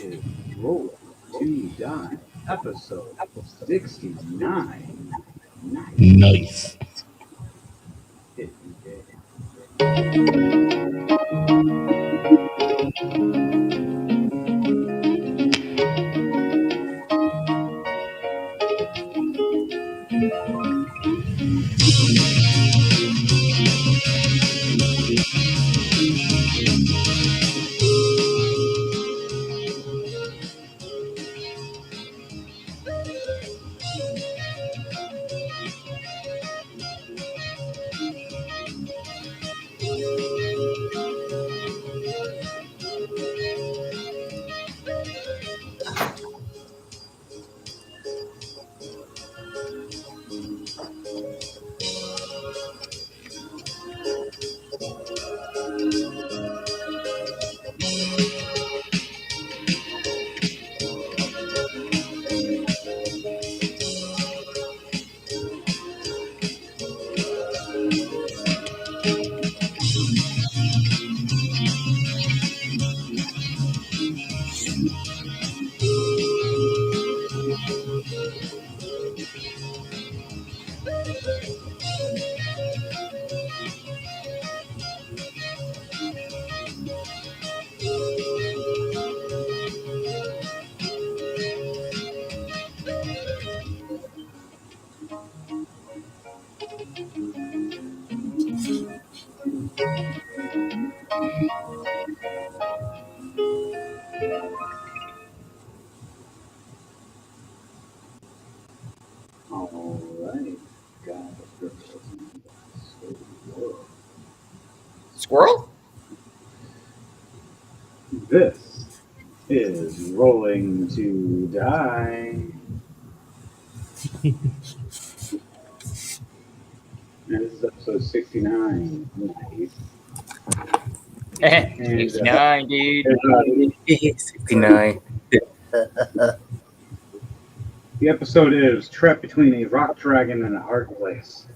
is Rolling to Die, episode 69. Nice. Hit you did. All right, guys. Squirrel? This is Rolling to Die. And this is episode 69. Nice. And, 69, dude. 69. the episode is Trapped Between a Rock Dragon and a Hard Place.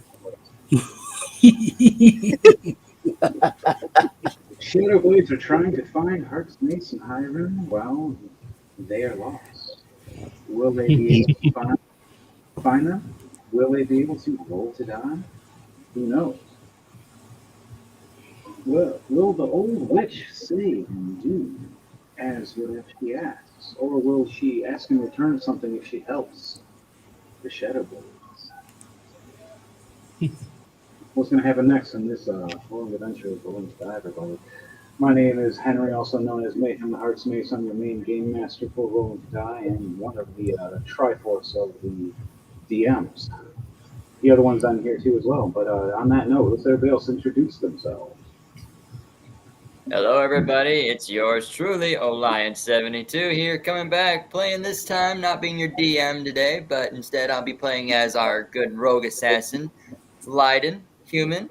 Shadow Blades are trying to find HartsMace HighRim. Well, they are lost. Will they be able to find them? Will they be able to roll to die? Who knows? Will the old witch say and do as whatever she asks? Or will she ask in return something if she helps the Shadow Blades? What's going to happen next in this long adventure of Rolling to Die, everybody? My name is Henry, also known as Mayhem the HartsMace. I'm your main game master for Rolling to Die and one of the Triforce of the DMs. The other ones on here too as well. But on that note, let's everybody else introduce themselves. Hello, everybody. It's yours truly, Olion72 here, coming back, playing this time, not being your DM today, but instead I'll be playing as our good rogue assassin, Leiden, human,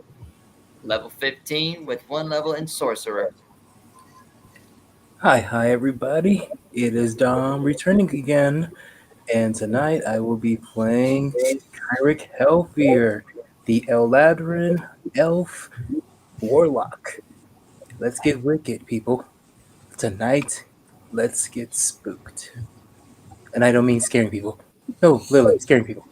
level 15 with 1 level in sorcerer. Hi, everybody. It is Dom returning again, and tonight I will be playing Kyric Hellfear, the Eladrin Elf Warlock. Let's get wicked, people. Tonight, let's get spooked. And I don't mean scaring people. No, literally, scaring people.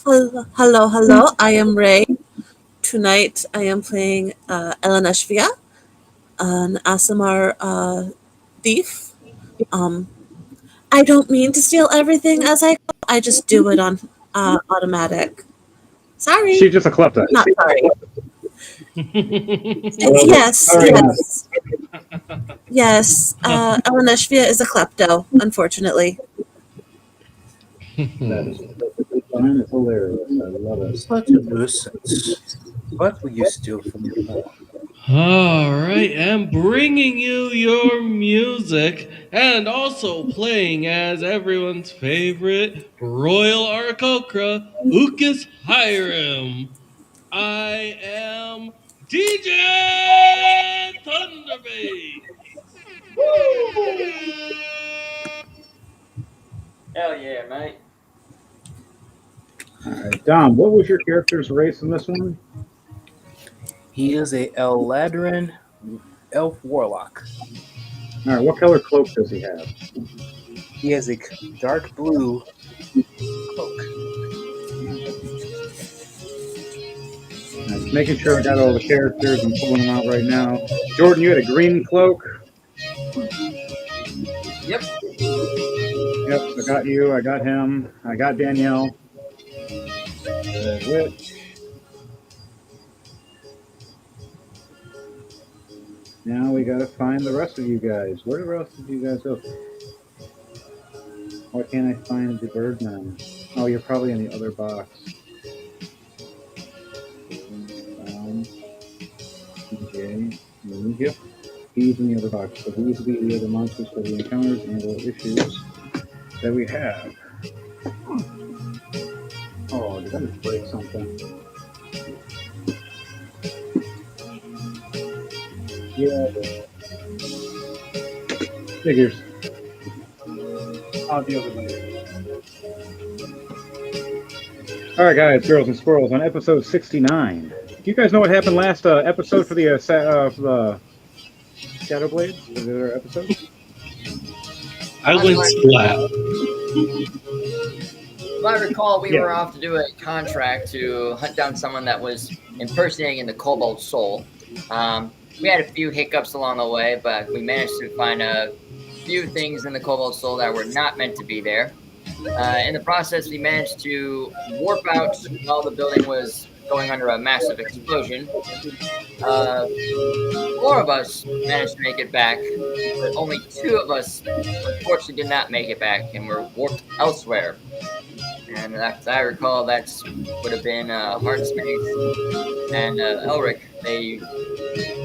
Hello. I am Ray. Tonight I am playing Elena Shvia, an Asimar thief. I don't mean to steal everything as I go. I just do it on automatic. Sorry. She's just a klepto. Not sorry. Yes. Elena Shvia is a klepto, unfortunately. That is fine. It's hilarious. I love it. Such a nuisance. What will you steal from your mom? All right, and bringing you your music and also playing as everyone's favorite Royal Aarakocra, Ukas HighRim. I am DJ Thunderbeat. Hell yeah, mate. All right, Dom, what was your character's race in this one? He is a Eladrin elf warlock. All right, what color cloak does he have? He has a dark blue cloak. Just making sure I got all the characters. I'm pulling them out right now. Jordan, you had a green cloak. Yep. Yep, I got you. I got him. I got Danielle. Witch. Now we gotta find the rest of you guys. Where the rest of you guys go? Why can't I find the Birdman? Oh, you're probably in the other box. TJ. Yep. He's in the other box. So these will be the other monsters for the encounters and the issues that we have. Oh, did I just break something? Yeah. Figures. I'll deal with it. Alright, guys, girls and squirrels, on episode 69. Do you guys know what happened last episode for the Shadow Blades? For their episode? I went splat. If I recall, we were off to do a contract to hunt down someone that was impersonating the Cobalt Soul. We had a few hiccups along the way, but we managed to find a few things in the Cobalt Soul that were not meant to be there. In the process, we managed to warp out while the building was going under a massive explosion. 4 of us managed to make it back, but only 2 of us unfortunately did not make it back and were warped elsewhere. And as I recall, that would have been HartsMace and Elric. They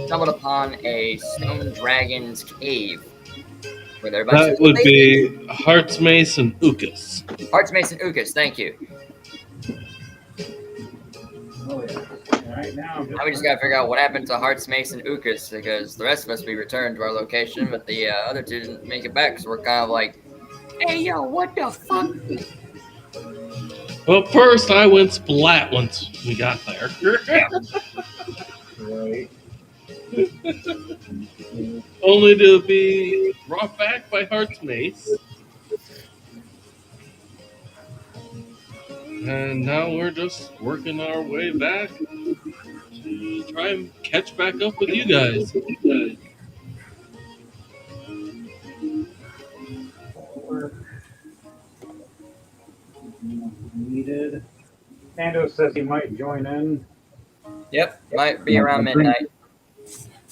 stumbled upon a stone dragon's cave. Where there That would be HartsMace and Ukas. HartsMace and Ukas, thank you. Oh, yeah. Alright, now We just gotta figure out what happened to HartsMace and Ukas, because the rest of us, we returned to our location, but the other 2 didn't make it back, so we're kind of like, hey, yo, what the fuck? Well, first I went splat once we got there. Right. Only to be brought back by HartsMace. And now we're just working our way back to try and catch back up with you guys. Needed. Pando says he might join in. Yep, might be around midnight.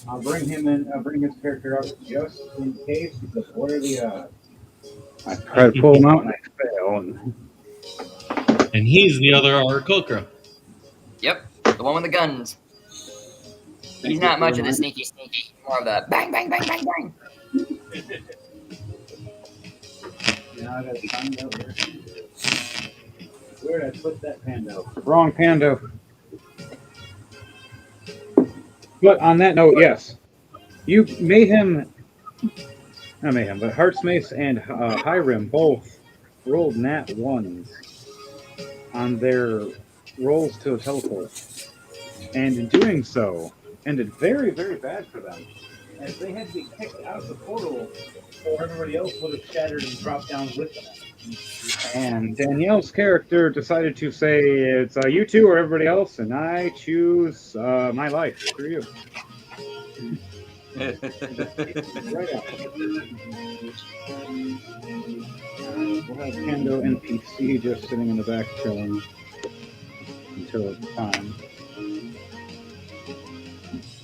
I'll bring him in. I'll bring his character up just in case, because what are the odds? I try to pull him out and I fail. And he's the other Aarakocra. Yep, the one with the guns. He's not much of the sneaky, more of the bang, bang, bang, bang, bang. Now I gotta find out where did I put that Pando? Wrong Pando. But on that note, yes, you not Mayhem, but HartsMace and HighRim both rolled nat 1s on their rolls to teleport, and in doing so, ended very, very bad for them, as they had to be kicked out of the portal, or everybody else would have shattered and dropped down with them. And Danielle's character decided to say, it's you 2 or everybody else, and I choose my life. Screw you. Right out. We'll have Kendo NPC just sitting in the back chilling until it's time.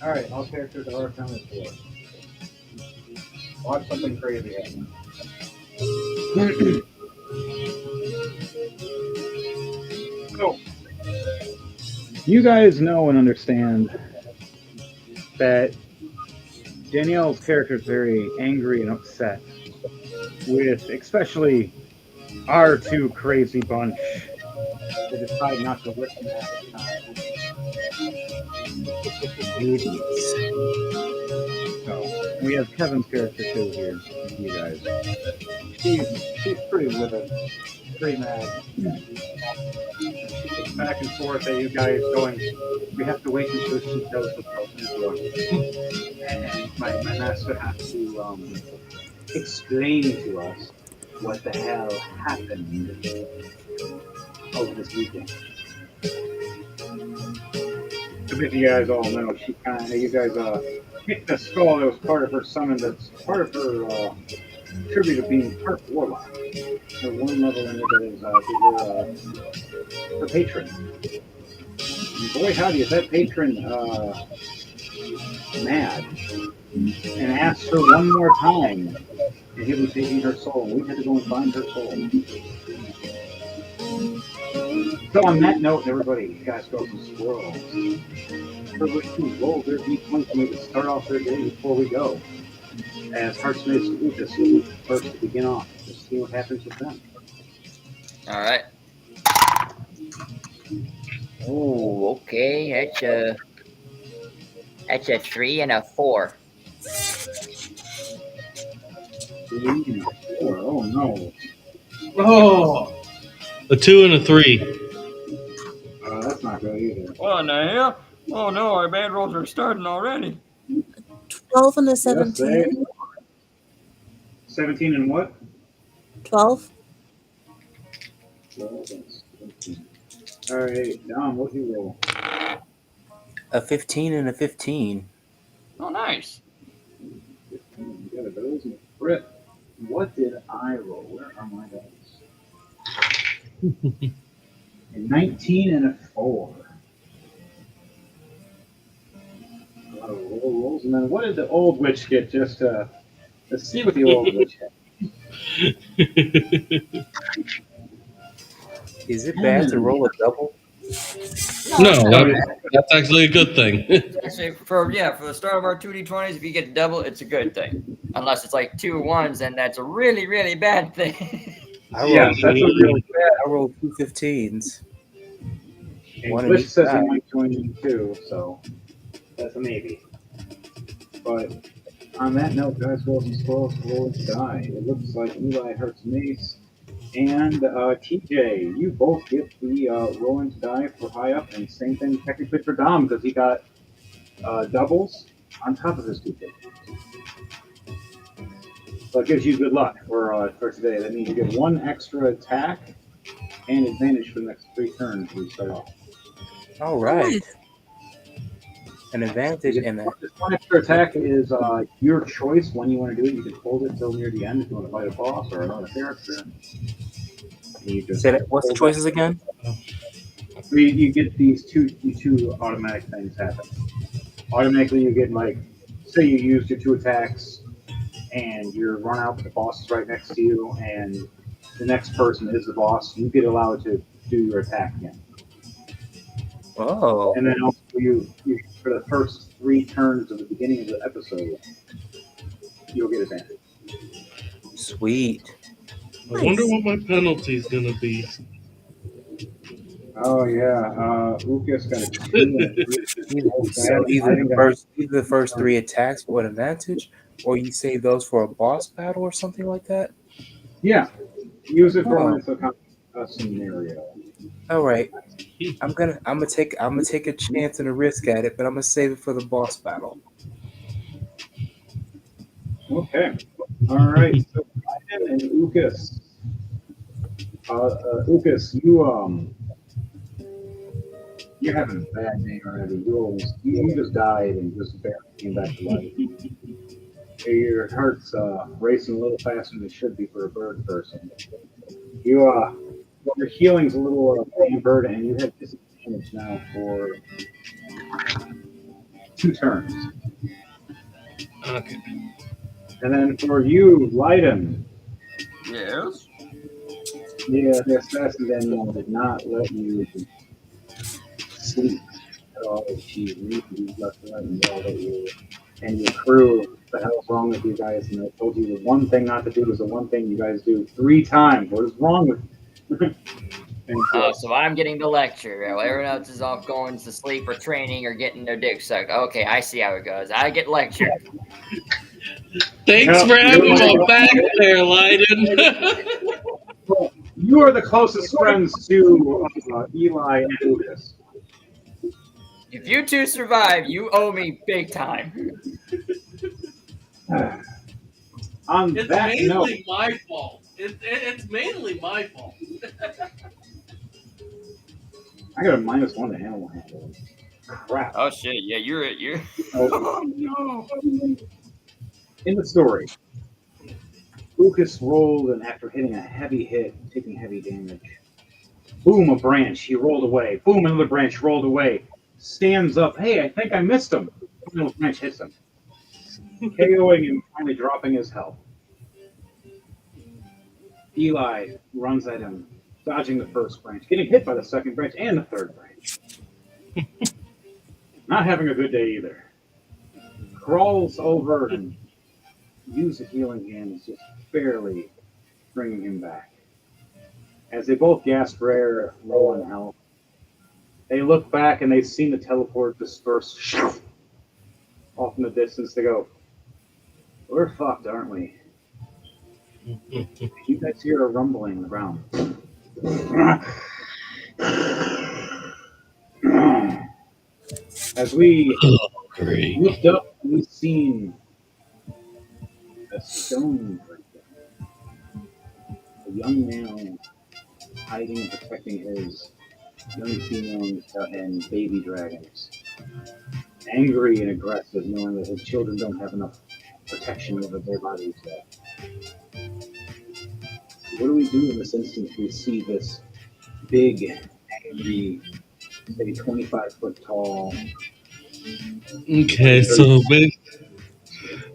Alright, all characters are on this floor. Watch something crazy happen. So, you guys know and understand that Danielle's character is very angry and upset with especially our 2 crazy bunch that decide not to listen at the time. So, we have Kevin's character too here, you guys. She's pretty livid. pretty mad. It's back and forth at you guys going, we have to wait until she tells us to open the door. And my master has to explain to us what the hell happened over this weekend. To make you guys all know, you guys hit the skull that was part of her summon, that's part of her tribute to being part warlock. Her one level in it is her patron. And boy howdy, is that patron mad and asks her one more time, and he'll be taking her soul. We had to go and find her soul. So on that note, everybody, you guys go some squirrels. Everybody can roll their d20 for me to start off their day before we go. As HartsMace and Lucas will be first to begin off. Just see what happens with them. All right. Oh, okay. That's a 3 and a 4. 3 and 4. Oh no. Oh, a 2 and a 3. That's not good either. What in the hell? Oh no, our bad rolls are starting already. 12 and a Yes, 17. 17 and what? 12. 12 and 17. Alright, Dom, what do you roll? A 15 and a 15. Oh, nice. 15. You got a those and a crit. What did I roll? Where are my dice? A 19 and a 4. A lot of rolls. And then what did the old witch get? Just let's see what the old witch had. Is it bad to roll a double? No, that's actually a good thing. Actually, for the start of our 2d20s, if you get double, it's a good thing. Unless it's like 2 1s, then that's a really, really bad thing. I Yes, that's a really bad. I rolled 2 15s. And One in Glitch each says he side. might join in too, so that's a maybe. But on that note, guys, roll some squirrels, roll to die. It looks like Eli HartsMace and TJ, you both get the rolling to die for high up, and same thing technically for Dom because he got doubles on top of his 2 50s. So it gives you good luck for today. That means you get 1 extra attack and advantage for the next 3 turns when you start off. All right. Nice. An advantage in that. This 1 extra attack is your choice when you want to do it. You can hold it till near the end if you want to fight a boss or another character. And you just Say that. What's the choices again? You get these two automatic things happen. Automatically, you get like, say you used your 2 attacks, and you're run out, but the boss is right next to you, and the next person is the boss. You get allowed to do your attack again. Oh. And then also you for the first 3 turns of the beginning of the episode, you'll get advantage. Sweet. I wonder what my penalty is going to be. Oh yeah, Lucas got a 2 and a 3. So either the first 3 attacks with advantage, or you save those for a boss battle or something like that. Yeah, use it for Oh. when it's a scenario. All right. I'm gonna take a chance and a risk at it, but I'm gonna save it for the boss battle. Okay. All right. So Ryan and Lucas. Lucas, you're having a bad day already. You just died and just barely came back to life. Your heart's racing a little faster than it should be for a bird person. Your healing's a little hampered, and you have disadvantage now for 2 turns. Okay. And then for you, Leiden, Yes. the assassin animal did not let you sleep at all. She really left and right and yelled at you and your crew. What the hell's wrong with you guys? And I told you the one thing not to do is the one thing you guys do 3 times. What is wrong with you? Oh, so I'm getting the lecture. While everyone else is off going to sleep or training or getting their dick sucked. Okay, I see how it goes. I get lectured. Thanks for having my back there, Leiden. Well, You are the closest friends to Eli and Lucas. If you two survive, you owe me big time. On It's that note, mainly my fault. It's mainly my fault. I got a -1 to animal handling. Crap. Oh shit! Yeah, you're. Oh, Oh no! in the story, Lucas rolled, and after hitting a heavy hit, taking heavy damage, boom, a branch. He rolled away. Boom, another branch rolled away. Stands up. Hey, I think I missed him. Another branch hits him, KOing him, finally dropping his health. Eli runs at him, dodging the first branch, getting hit by the second branch and the third branch. Not having a good day either. Crawls over and uses healing hands, just barely bringing him back. As they both gasp for air, low on health, they look back and they've seen the teleport disperse off in the distance. They go, "We're fucked, aren't we?" You guys hear a rumbling around. As we Great. looked up, we've seen a stone breaker. A young male hiding and protecting his young female and baby dragons. Angry and aggressive, knowing that his children don't have enough protection over their bodies yet. What do we do in this instance? We see this big, angry, maybe 25-foot tall. Okay, so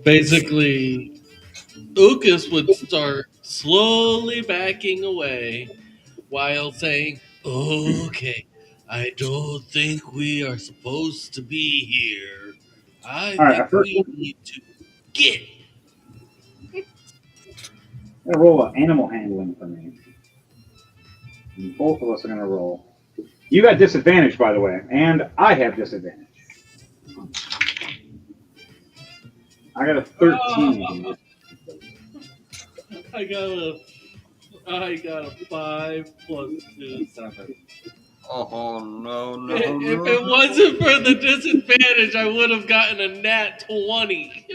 basically, Ukas would start slowly backing away while saying, "Okay, I don't think we are supposed to be here. I All right, think first we need to get." I'm gonna roll an animal handling for me. And both of us are gonna roll. You got disadvantage, by the way, and I have disadvantage. I got a 13. Oh, I got a I got a 5 + 2 7. Oh no no If no! it wasn't for the disadvantage, I would have gotten a nat 20.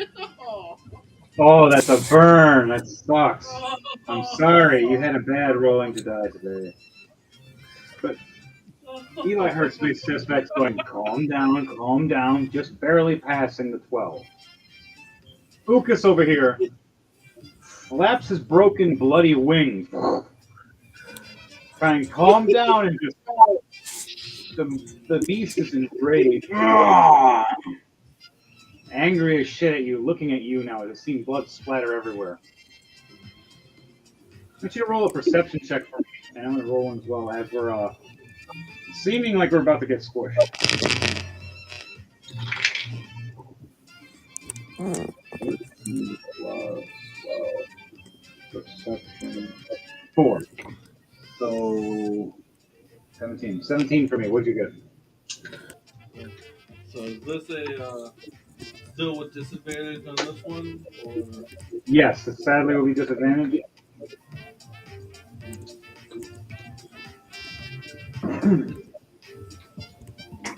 Oh, that's a burn. That sucks. I'm sorry. You had a bad rolling to die today. But Eli HartsMace steps back, going, calm down, just barely passing the 12. Ukas over here flaps his broken, bloody wings. Trying calm down and just the beast is enraged. Angry as shit at you, looking at you now as it's seeing blood splatter everywhere. I want you to roll a perception check for me, and I'm gonna roll one as well as we're seeming like we're about to get squished. Plus perception 4. So 17. 17 for me. What'd you get? So is this a still with disadvantage on this one, or Yes, it sadly will be disadvantage.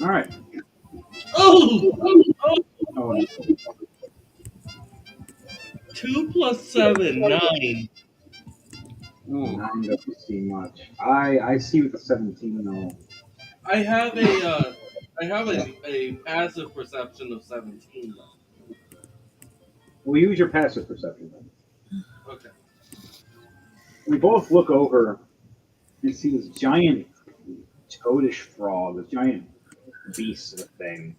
All right. oh, Oh, no. 2 + 7 9. Ooh. 9 doesn't see much. I see with the 17 though. I have a passive perception of 17 though. We'll use your passive perception then. Okay. We both look over and see this giant toadish frog, this giant beast of a thing.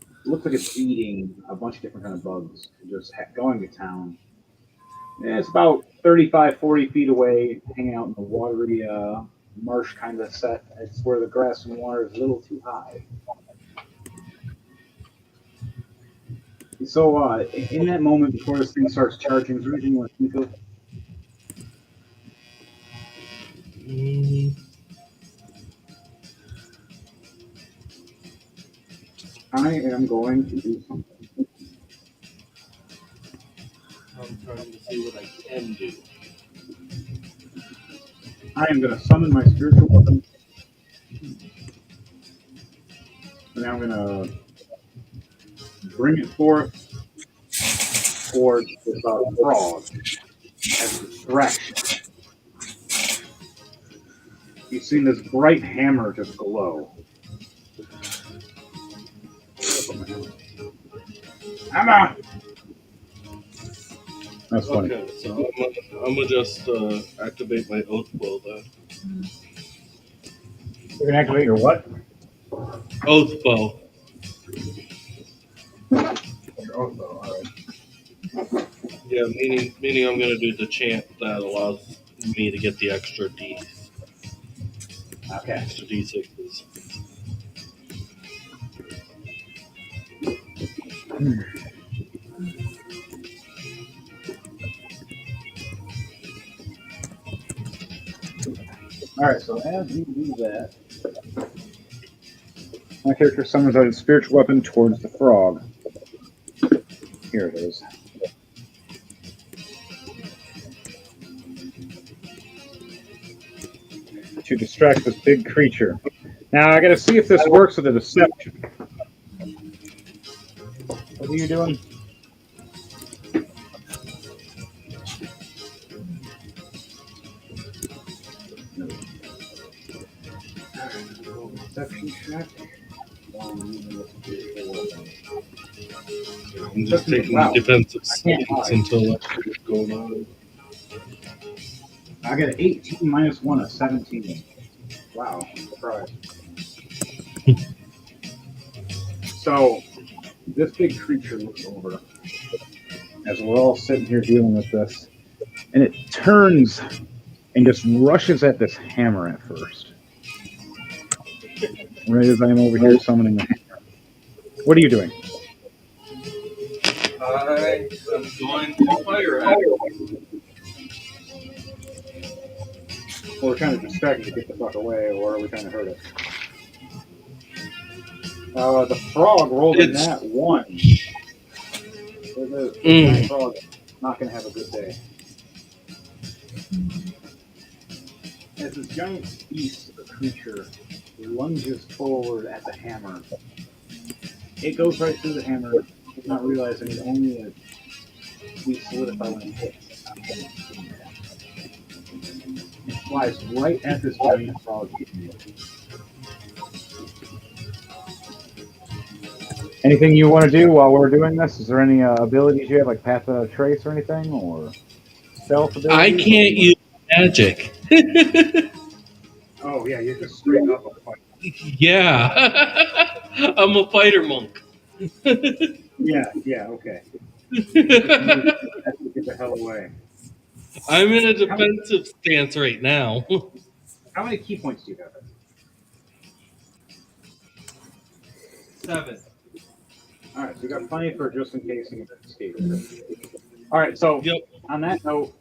It looks like it's eating a bunch of different kind of bugs, just going to town. Yeah, it's about 35, 40 feet away, hanging out in the watery marsh kind of set. It's where the grass and water is a little too high. So, in that moment before this thing starts charging, is there anything you want to think of? Mm, I am going to do something. I'm trying to see what I can do. I am going to summon my spiritual weapon, and I'm going to bring it forth towards this frog as a distraction. You've seen this bright hammer just glow. Hammer! That's funny. Okay, so I'm gonna just activate my oath bow then. You can activate your what? Oath bow. Your oath bow. All right. Yeah, meaning I'm gonna do the chant that allows me to get the Okay. extra d6s. All right. So as you do that, my character summons out his spiritual weapon towards the frog. Here it is. To distract this big creature. Now I got to see if this works with a deception. What are you doing? No. Deception check. I'm just taking Wow. defensive I can't stance hide. until that's going on. I got an 18 minus 1, a 17. Wow, surprise. So, this big creature looks over as we're all sitting here dealing with this, and it turns and just rushes at this hammer at first. Right as I'm over here summoning the hammer. What are you doing? I am going to fire at it. Well, we're trying to distract it to get the fuck away, or are we trying to hurt it? The frog rolled a It's nat 1. The giant mm, frog is not going to have a good day. As this giant beast, the creature, lunges forward at the hammer, it goes right through the hammer, not realizing it only we solidify when it hits. It flies right at this giant frog. Anything you want to do while we're doing this? Is there any abilities you have, like Path of Trace or anything, or stealth I abilities? can't use magic. Oh yeah, you're just straight up a fight. Yeah, I'm a fighter monk. Yeah, okay. Just move to get the hell away. I'm in a How many, defensive stance right now. how many key points do you have? 7. All right, so we got plenty for just in case you escape. All right, so Yep. on that note,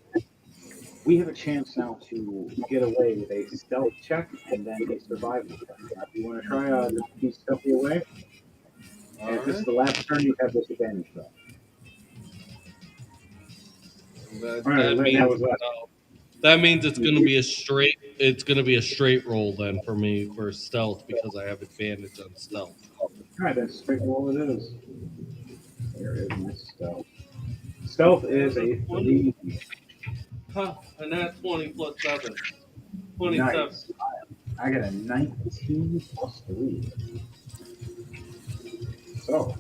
we have a chance now to get away with a stealth check and then a survival check. Now, if you want to try to be stealthy away, and if this is Alright. the last turn, you have disadvantage though. That, All right, that right now means is left. that means it's gonna be a straight. It's gonna be a straight roll then for me for stealth because I have advantage on stealth. All right, then straight roll it is. There is my stealth. Stealth is a 3. Huh, and that's 20 plus 7. 27. Nice. I got a 19 plus 3. So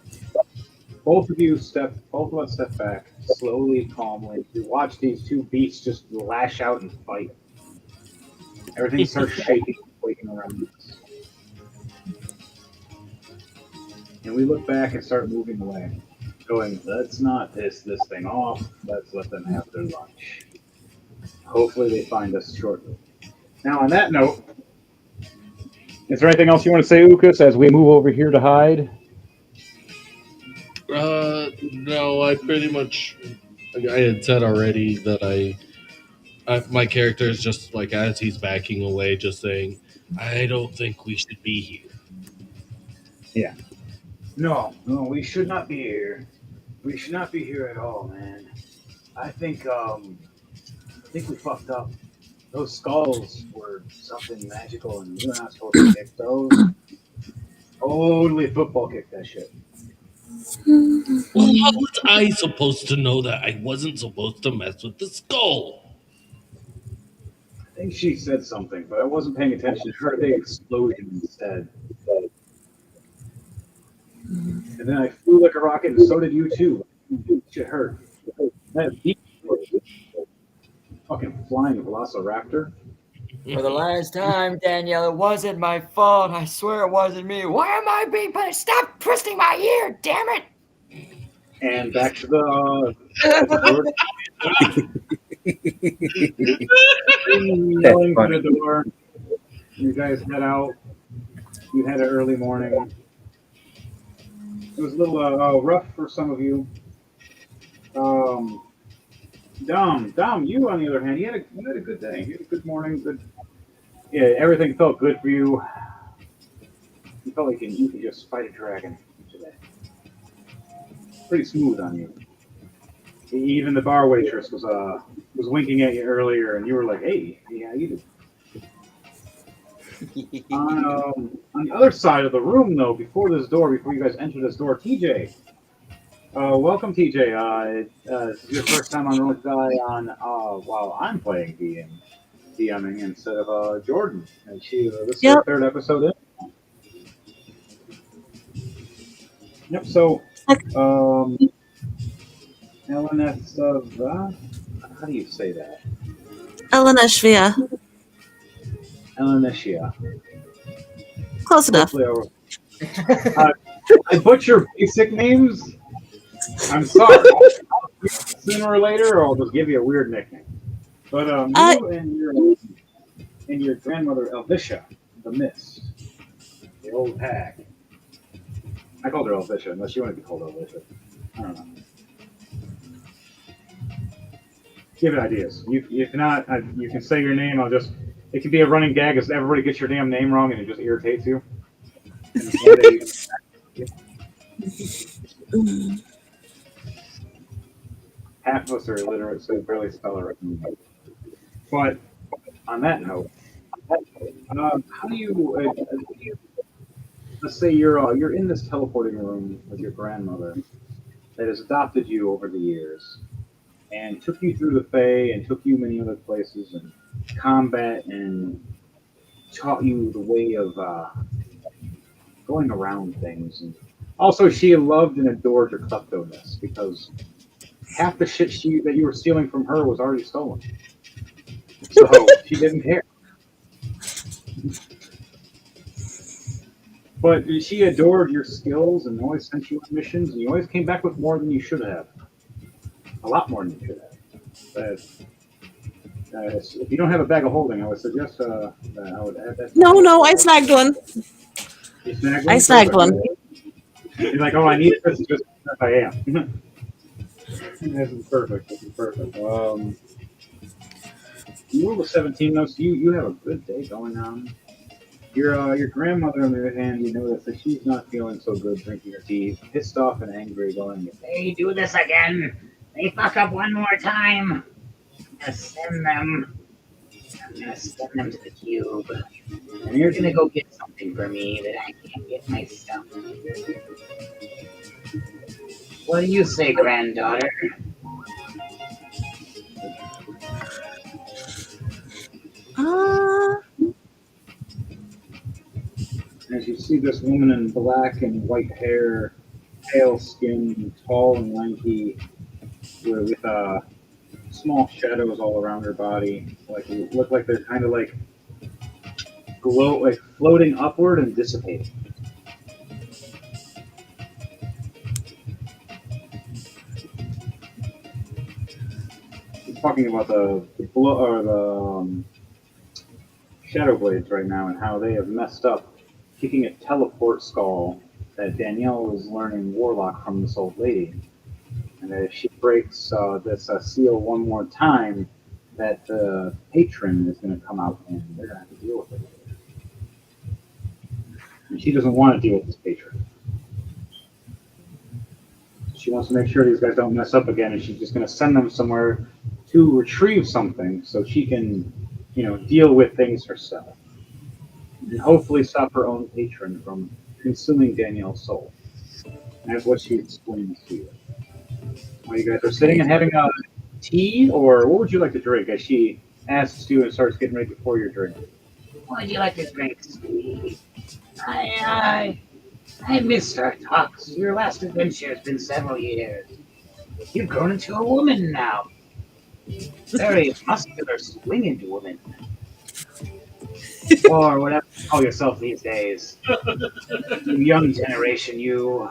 both of us step back slowly, calmly. You watch these two beasts just lash out and fight. Everything starts shaking, quaking around us. And we look back and start moving away, going, let's not piss this thing off. Let's let them have their lunch. Hopefully they find us shortly. Now, on that note, is there anything else you want to say, Ukas, as we move over here to hide? No, I pretty much. I had said already that my character is just like as he's backing away, just saying, "I don't think we should be here." Yeah. No, we should not be here. We should not be here at all, man. I think we fucked up. those skulls were something magical, and you're not supposed to kick those. Totally football kick that shit. Well, how was I supposed to know that I wasn't supposed to mess with the skull? I think she said something, but I wasn't paying attention. I heard the explosion instead. And then I flew like a rocket, and so did you too. Shit hurt. That beat fucking flying velociraptor. For the last time, Danielle, it wasn't my fault. I swear it wasn't me. Why am I being punished? Stop twisting my ear, damn it! And back to the door. That's Yelling funny. through the door. You guys head out. You had an early morning. It was a little rough for some of you. Um, Dom, you on the other hand, you had a good day. You had a good morning. Good. Yeah, everything felt good for you. You felt like you could just fight a dragon today. Pretty smooth on you. Even the bar waitress was winking at you earlier, and you were like, "Hey, yeah, you do." On the other side of the room, though, before you guys enter this door, TJ. Welcome, TJ. This is your first time on Roll Die on while I'm playing DMing instead of Jordan, and this is her Yep. third episode in. Yep. So, um, LNS how do you say that? Elenashvia. Elenesia. Close enough. Hopefully, uh, I butcher basic names. I'm sorry. Sooner or later, or I'll just give you a weird nickname. But Uh, you and your grandmother Elvisha, the Mist, the old hag. I called her Elvisha, unless you want to be called Elvisha. I don't know. Give it ideas. You cannot. You can say your name. It can be a running gag as everybody gets your damn name wrong and it just irritates you. And one day, mm, half of us are illiterate, so we barely spell it right. But on that note, how do you? Let's say you're in this teleporting room with your grandmother that has adopted you over the years and took you through the Fae and took you many other places and combat and taught you the way of going around things. And also, she loved and adored your kleptoness because half the shit that you were stealing from her was already stolen. So she didn't care. But she adored your skills and always sent you on missions, and you always came back with more than you should have. A lot more than you should have. If you don't have a bag of holding, I would suggest that I would add that. no, I snagged one. You snagged I one? snagged Perfect. one. You're like, oh, I need this just as I am. This is perfect. This is perfect. You rolled a 17, though, so you have a good day going on. Your grandmother, on the other hand, you notice that she's not feeling so good drinking her tea, pissed off and angry, going, "They do this again. They fuck up one more time. I'm gonna send them to the cube. And you're gonna go get something for me that I can't get myself. What do you say, granddaughter?" Uh, As you see this woman in black and white hair, pale skin, tall and lanky, with small shadows all around her body, like look like they're kind of like floating upward and dissipating. He's talking about the shadow blades right now and how they have messed up, kicking a teleport skull that Danielle was learning warlock from this old lady. And that if she breaks this seal one more time, that the patron is going to come out and they're going to have to deal with it. And she doesn't want to deal with this patron. She wants to make sure these guys don't mess up again, and she's just going to send them somewhere to retrieve something so she can, deal with things herself, and hopefully stop her own patron from consuming Danielle's soul. And that's what she explains to you. While you guys are sitting Okay. and having a tea, or what would you like to drink? As she asks you and starts getting ready to pour your drink. What would you like to drink, sweetie? I missed our talks. Your last adventure has been several years. You've grown into a woman now. Very muscular, swinging woman. Or whatever you call yourself these days. You young generation, you.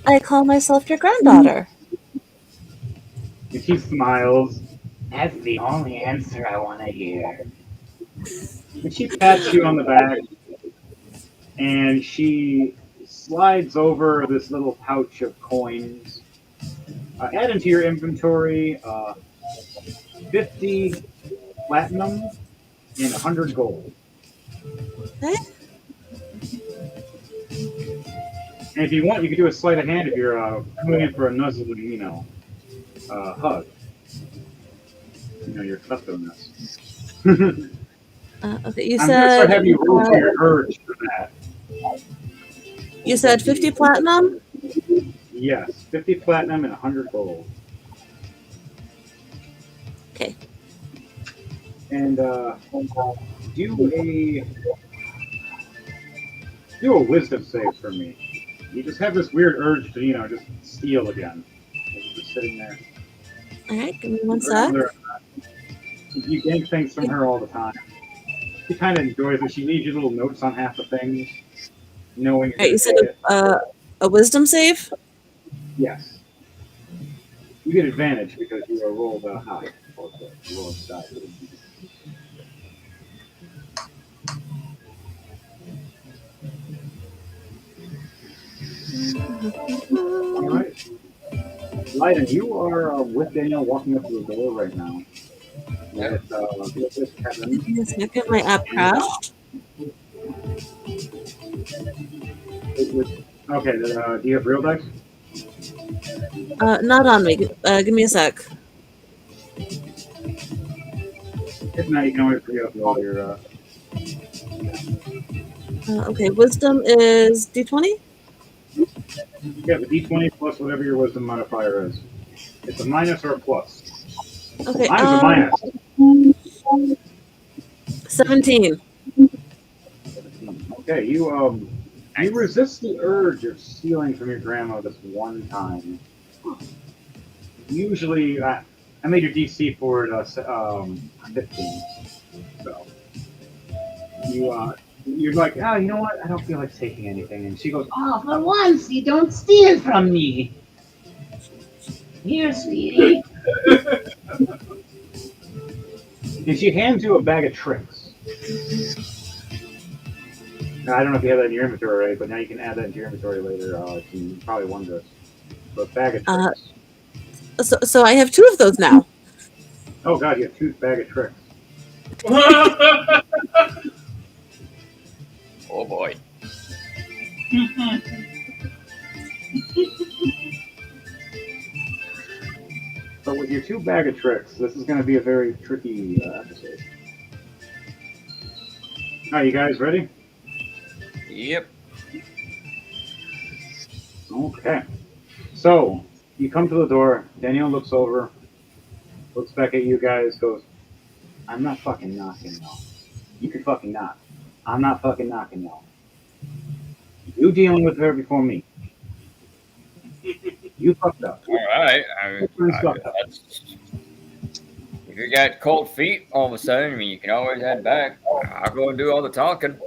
I call myself your granddaughter. And she smiles, That's the only answer I want to hear. and she pats you on the back, and she slides over this little pouch of coins. Add into your inventory 50 platinum and 100 gold. Okay. And if you want, you can do a sleight of hand if you're coming in for a nuzzling, hug. Your customness. Okay. You I'm going to start said having you roll for your urge for that. you said 50 platinum. Yes, 50 platinum and 100 gold. Okay. And do a do a wisdom save for me. You just have this weird urge to, just steal again. You're just sitting there. All right. Give me one sec. You gain things from her all the time. She kind of enjoys it. She leaves you little notes on half the things, knowing you're All right. going You to said pay it. a wisdom save. Yes. You get advantage because you are rolled high. You rolled high. All right. Lyden, you are with Daniel walking up to the door right now. With Kevin. Give me a second. My app And, crashed. okay, do you have real dice? Not on me. Give me a sec. If not, you can always re-up all your. Okay. Wisdom is D20. Yeah, the d20 plus whatever your wisdom modifier is. It's a minus or a plus. Okay. Mine's a minus. 17. 17. Okay, you resist the urge of stealing from your grandma this one time. Usually, I made your DC for it 15. So you're like, oh, you know what? I don't feel like taking anything. And she goes, Oh, for once, you don't steal from me. Here, sweetie. and she hands you a bag of tricks. Now, I don't know if you have that in your inventory already, but now you can add that into your inventory later. You probably wonder. But bag of tricks. So I have 2 of those now. Oh god, you have 2 bag of tricks. Oh boy. So with your 2 bag of tricks, this is going to be a very tricky episode. Are you guys ready? Yep. Okay. So you come to the door. Daniel looks over, looks back at you guys, goes, "I'm not fucking knocking y'all. You can fucking knock. I'm not fucking knocking y'all. You dealing with her before me. You fucked up. All right. Fucked up. If you got cold feet all of a sudden, I mean, you can always head back. I'll go and do all the talking.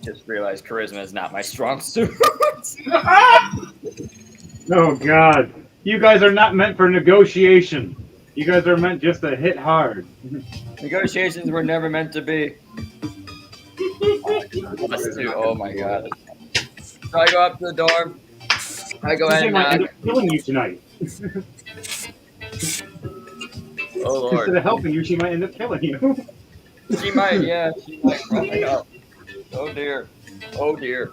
Just realized charisma is not my strong suit. Oh god, you guys are not meant for negotiation. You guys are meant just to hit hard. Negotiations were never meant to be. Us two. Oh my god. So I go up to the door. I go ahead She and might end knock. up killing you tonight. Oh Instead lord. of helping you, she might end up killing you. She might, yeah, she might probably up. Oh dear. Oh dear.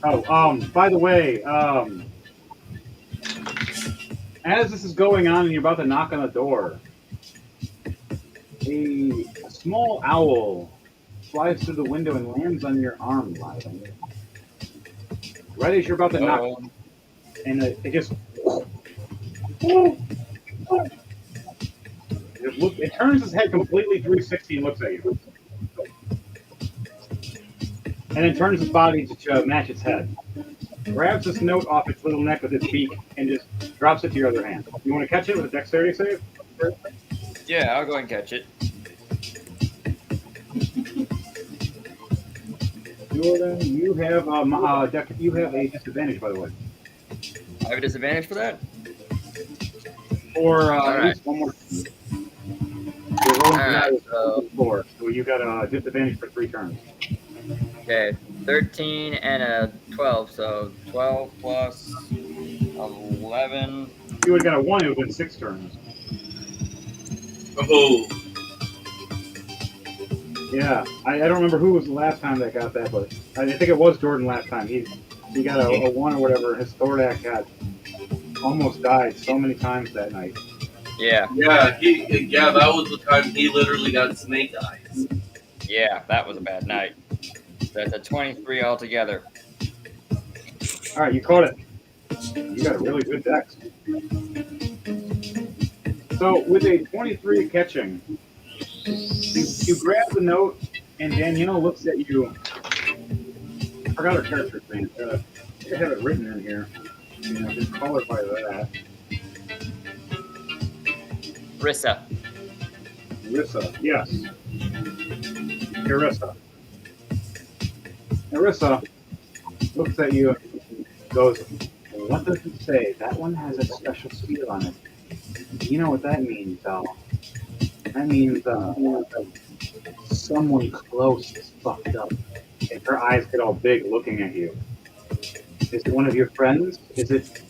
Oh, by the way, as this is going on and you're about to knock on the door, a small owl flies through the window and lands on your arm, Lyden. Right as you're about to knock, Oh, and it just it turns its head completely 360 and looks at you, and then turns its body to match its head. Grabs this note off its little neck with its beak and just drops it to your other hand. You want to catch it with a dexterity save? yeah, I'll go and catch it. Jordan, you have you have a disadvantage, by the way, I have a disadvantage for that? or All at right. least one more. You're rolling All right, for 4, so you got a disadvantage for 3 turns. Okay, 13 and a 12, so 12 plus 11. If you would have got a 1, it would have been 6 turns. Oh, Yeah, I don't remember who was the last time that got that, but I think it was Jordan last time. He got a 1 or whatever. His Thordak got almost died so many times that night. Yeah, yeah, that was the time he literally got snake eyes. yeah, that was a bad night. That's a 23 altogether. All right, you caught it. You got a really good dex. So with a 23 catching, you grab the note, and Danielle looks at you. I forgot her character's name. I have it written in here. You know, just call her by that. Rissa. Arissa, yes. Arissa. Arissa looks at you and goes, "What does it say? That one has a special seal on it. You know what that means, doll? That means someone close is fucked up." And her eyes get all big looking at you. Is it one of your friends? Is it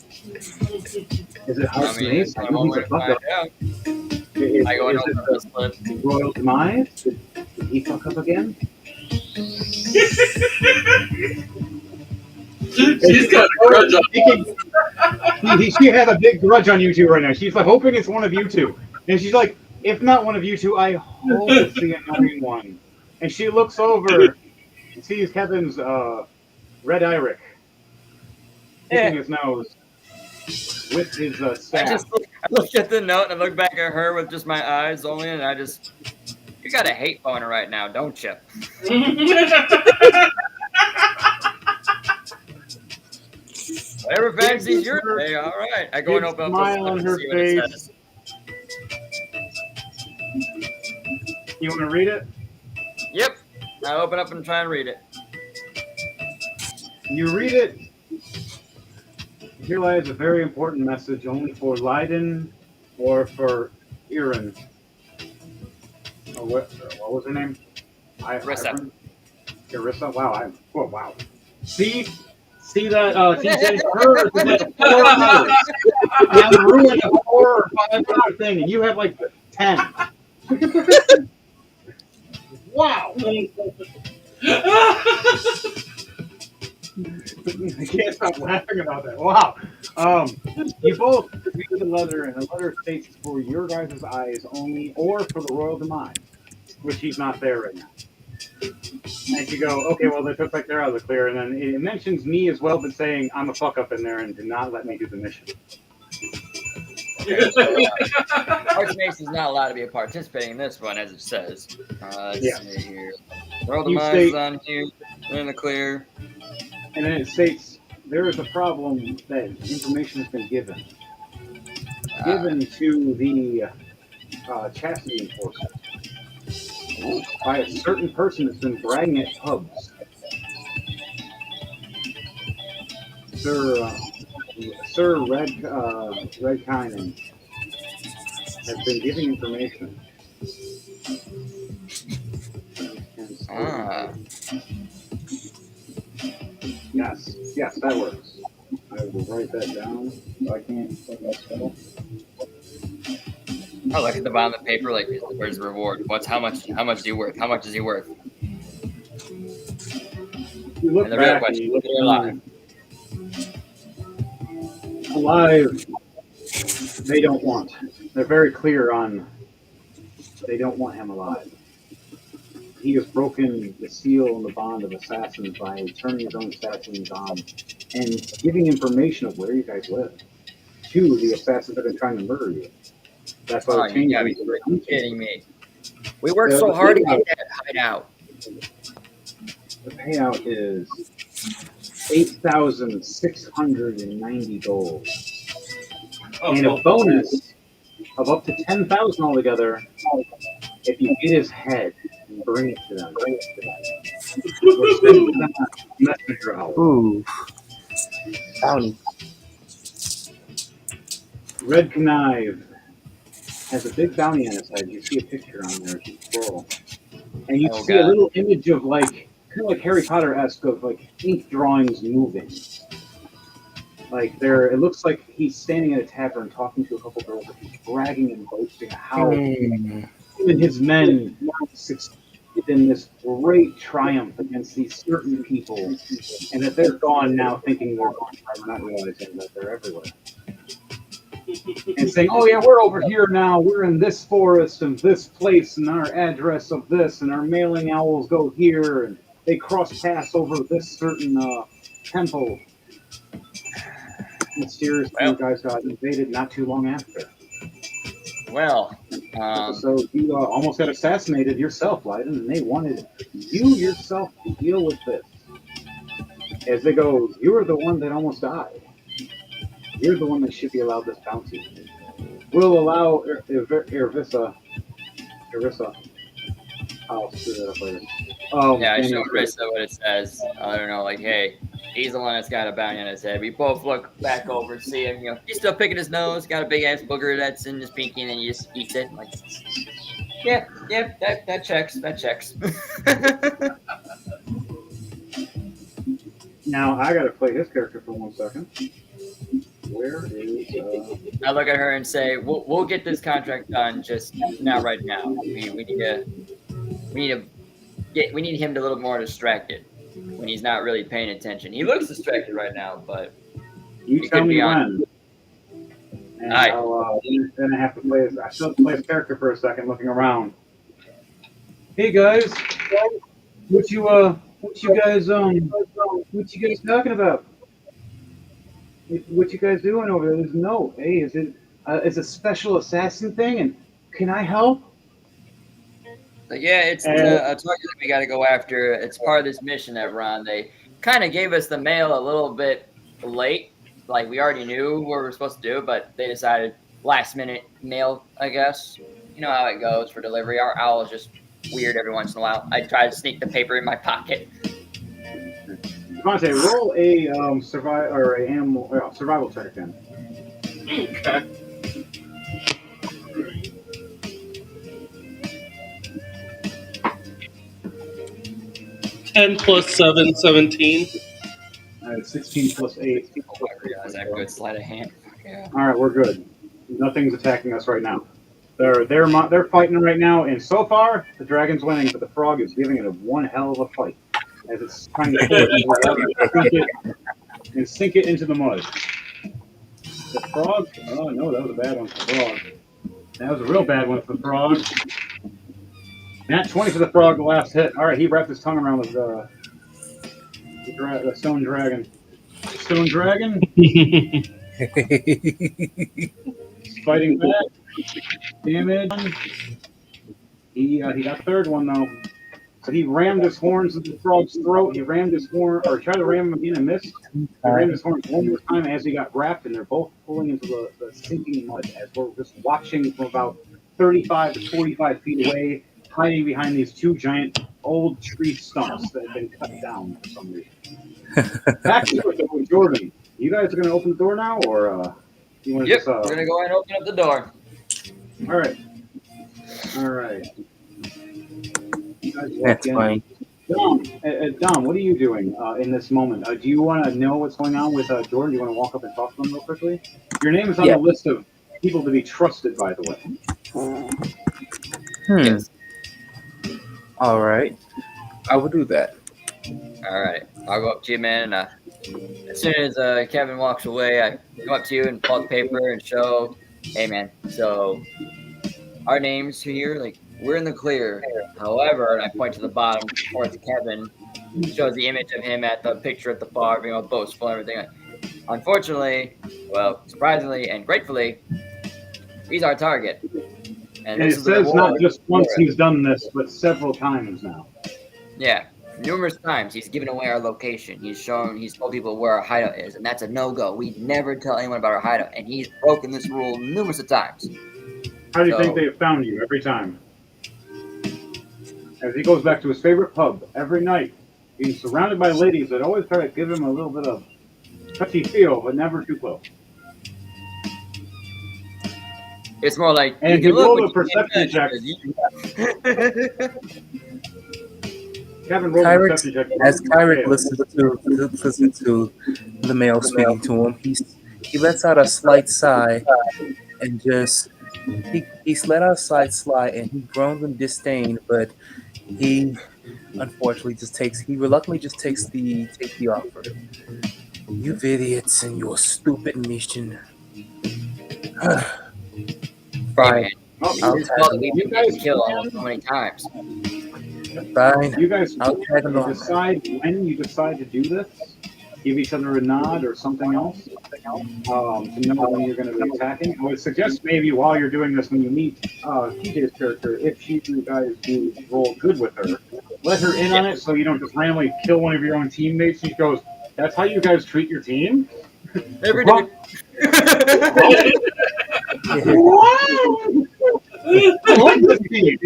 HartsMace? I I'm know he's only a to fuck find up. out. Is I go and it open the this slip. Royal Demise? Did he fuck up again? She's got a grudge on She has a big grudge on you two right now. She's like hoping it's one of you two. And she's like, if not one of you two, I hope it's the annoying one. And she looks over and sees Kevin's red Iric picking his nose with his I staff. I look at the note and I look back at her with just my eyes only, and you got a hate boner right now, don't you? Whatever fancies your day, all right. I go and Big open up smile the on slip her and see what it face. says. You want to read it? Yep. I open up and try and read it. You read it. Here lies a very important message only for Leiden or for Irin. Oh, what was her name? Rissa. Irissa? Wow. Oh, wow. See that? See that her is like 4 hours. Now ruined a 4 or 5 hour thing, and you have like 10. Wow. I can't stop laughing about that. Wow. You both read the letter, and the letter states it's for your guys' eyes only, or for the royal demise, which he's not there right now. And you go, okay, well, that looks like they're out of the clear. And then it mentions me as well, but saying I'm a fuck up in there and did not let me do the mission. HartsMace is not allowed to be participating in this one, as it says. Let's Yeah. see here. World of You Mines state- is on here. We're in the clear. And then it states there is a problem that information has been given to the chastity enforcers by a certain person that's been bragging at pubs. Sir Red Kynan has been giving information. Yes, that works. I will write that down. So I can't put that spell. I look at the bottom of the paper, like, where's the reward? How much is he worth? How much is he worth? You look And the real back and question, you look is he alive? alive. They don't want. They're very clear on they don't want him alive. He has broken the seal and the bond of assassins by turning his own assassins on and giving information of where you guys live to the assassins that have been trying to murder you. That's why Oh, they you changed gotta be into the freaking unseen. kidding me. We worked The so hard to payout, get that hideout. the payout is 8,690 gold. And a bonus of up to 10,000 altogether if you get his head and bring it to them. Or send it to them on messenger hour. Ooh, bounty. Red Connive has a big bounty on his head. You see a picture on there as you scroll. And you Oh see a god. little image of like, kind of like Harry Potter-esque of like ink drawings moving. Like there, it looks like he's standing at a tavern talking to a couple girls, and he's bragging and boasting how Hmm. him and his men succeeded in this great triumph against these certain people, and that they're gone now, thinking they're gone forever, not realizing that they're everywhere. And saying, "Oh yeah, we're over here now. We're in this forest and this place, and our address of this, and our mailing owls go here, and they cross paths over this certain temple." Mysteriously, you Well, guys got invaded not too long after. well. So you almost got assassinated yourself, Lyden, and they wanted you yourself to deal with this. As they go, you're the one that almost died. You're the one that should be allowed this bounty. We'll allow Irissa. I'll screw that up later. Yeah, I Daniel, showed Rissa what it says. I don't know, like, hey, he's the one that's got a bounty on his head. We both look back over, see him, he's still picking his nose, got a big ass booger that's in his pinky, and then he just eats it. Like, yeah, that checks, that checks. now I gotta play his character for 1 second. Where is I look at her and say, we'll get this contract done, just not right now. We need him to a little more distracted when he's not really paying attention. He looks distracted right now, but you he tell could me be on. when? And Aye. I'll then I have to play. I still have to play his character for a second, looking around. Hey guys, what you guys talking about? What you guys doing over there? There's no. Hey, is it it's a special assassin thing, and can I help? But yeah, it's a And target that we got to go after. It's part of this mission that we're on. They kind of gave us the mail a little bit late. Like we already knew what we were supposed to do, but they decided last minute mail, I guess. You know how it goes for delivery. Our owl is just weird every once in a while. I try to sneak the paper in my pocket. Devontae, roll a survival or a animal survival check again. Okay. 10 plus 7, 17. 16 plus 8. Oh, I realize I have good sleight of hand. Yeah. All right, we're good. Nothing's attacking us right now. They're fighting right now, and so far the dragon's winning, but the frog is giving it one hell of a fight as it's trying to pull it into the water and sink it into the mud. The frog? Oh no, that was a bad one for the frog. That was a real bad one for the frog. Nat 20 for the frog, the last hit. All right, he wrapped his tongue around with the stone dragon. Stone dragon fighting back. Damage. He got the third one though. So he rammed his horns into the frog's throat. He rammed his horn, or tried to ram him again and missed. He rammed his horns one more time as he got wrapped, and they're both pulling into the sinking mud as we're just watching from about 35 to 45 feet away, hiding behind these two giant old tree stumps that have been cut down for some reason. Back to it, Jordan. You guys are going to open the door now, or you want to Yep, just? we're gonna go ahead and open up the door. All right. All right. You guys walk That's in. fine. Dom, what are you doing in this moment? Do you want to know what's going on with Jordan? Do you want to walk up and talk to him real quickly? Your name is on Yeah. the list of people to be trusted, by the way. Yes. All right. I will do that. All right, I'll go up to you, man, and as soon as Kevin walks away, I go up to you and pull out the paper and show Hey, man. So our names here, like we're in the clear. However, and I point to the bottom towards Kevin, shows the image of him at the picture at the bar, being all boastful and everything. Unfortunately, well, surprisingly and gratefully, he's our target, and And this it is the says not reward just for once it. he's done this, but several times now. Yeah, numerous times he's given away our location. He's told people where our hideout is, and that's a no-go. We never tell anyone about our hideout, and he's broken this rule numerous of times. How do you think So they have found you every time? As he goes back to his favorite pub every night, being surrounded by ladies that always try to give him a little bit of touchy feel, but never too close. it's more like And you if can you look, roll but a you can't perception touch check, because you. Kevin rolled a Kyrick, perception check. as Kyrick Failed. listens to the male speaking to him, he lets out a slight sigh and just he's let out a slight sigh and he groans in disdain, but he unfortunately he reluctantly just takes the offer. You idiots and your stupid mission. Hey Fine, man, Oh, it's I'll his tag fault that along. we've you been beaten guys to kill almost so plan. many times. Fine, You guys I'll tag you along. decide when you decide to do this. Give each other a nod or something else to know when you're going to be attacking. I would suggest maybe while you're doing this, when you meet TJ's character, if you guys do roll good with her, let her in Yeah, on it so you don't just randomly kill one of your own teammates. She goes, "That's how you guys treat your team." every Huh? day. What? I like this team.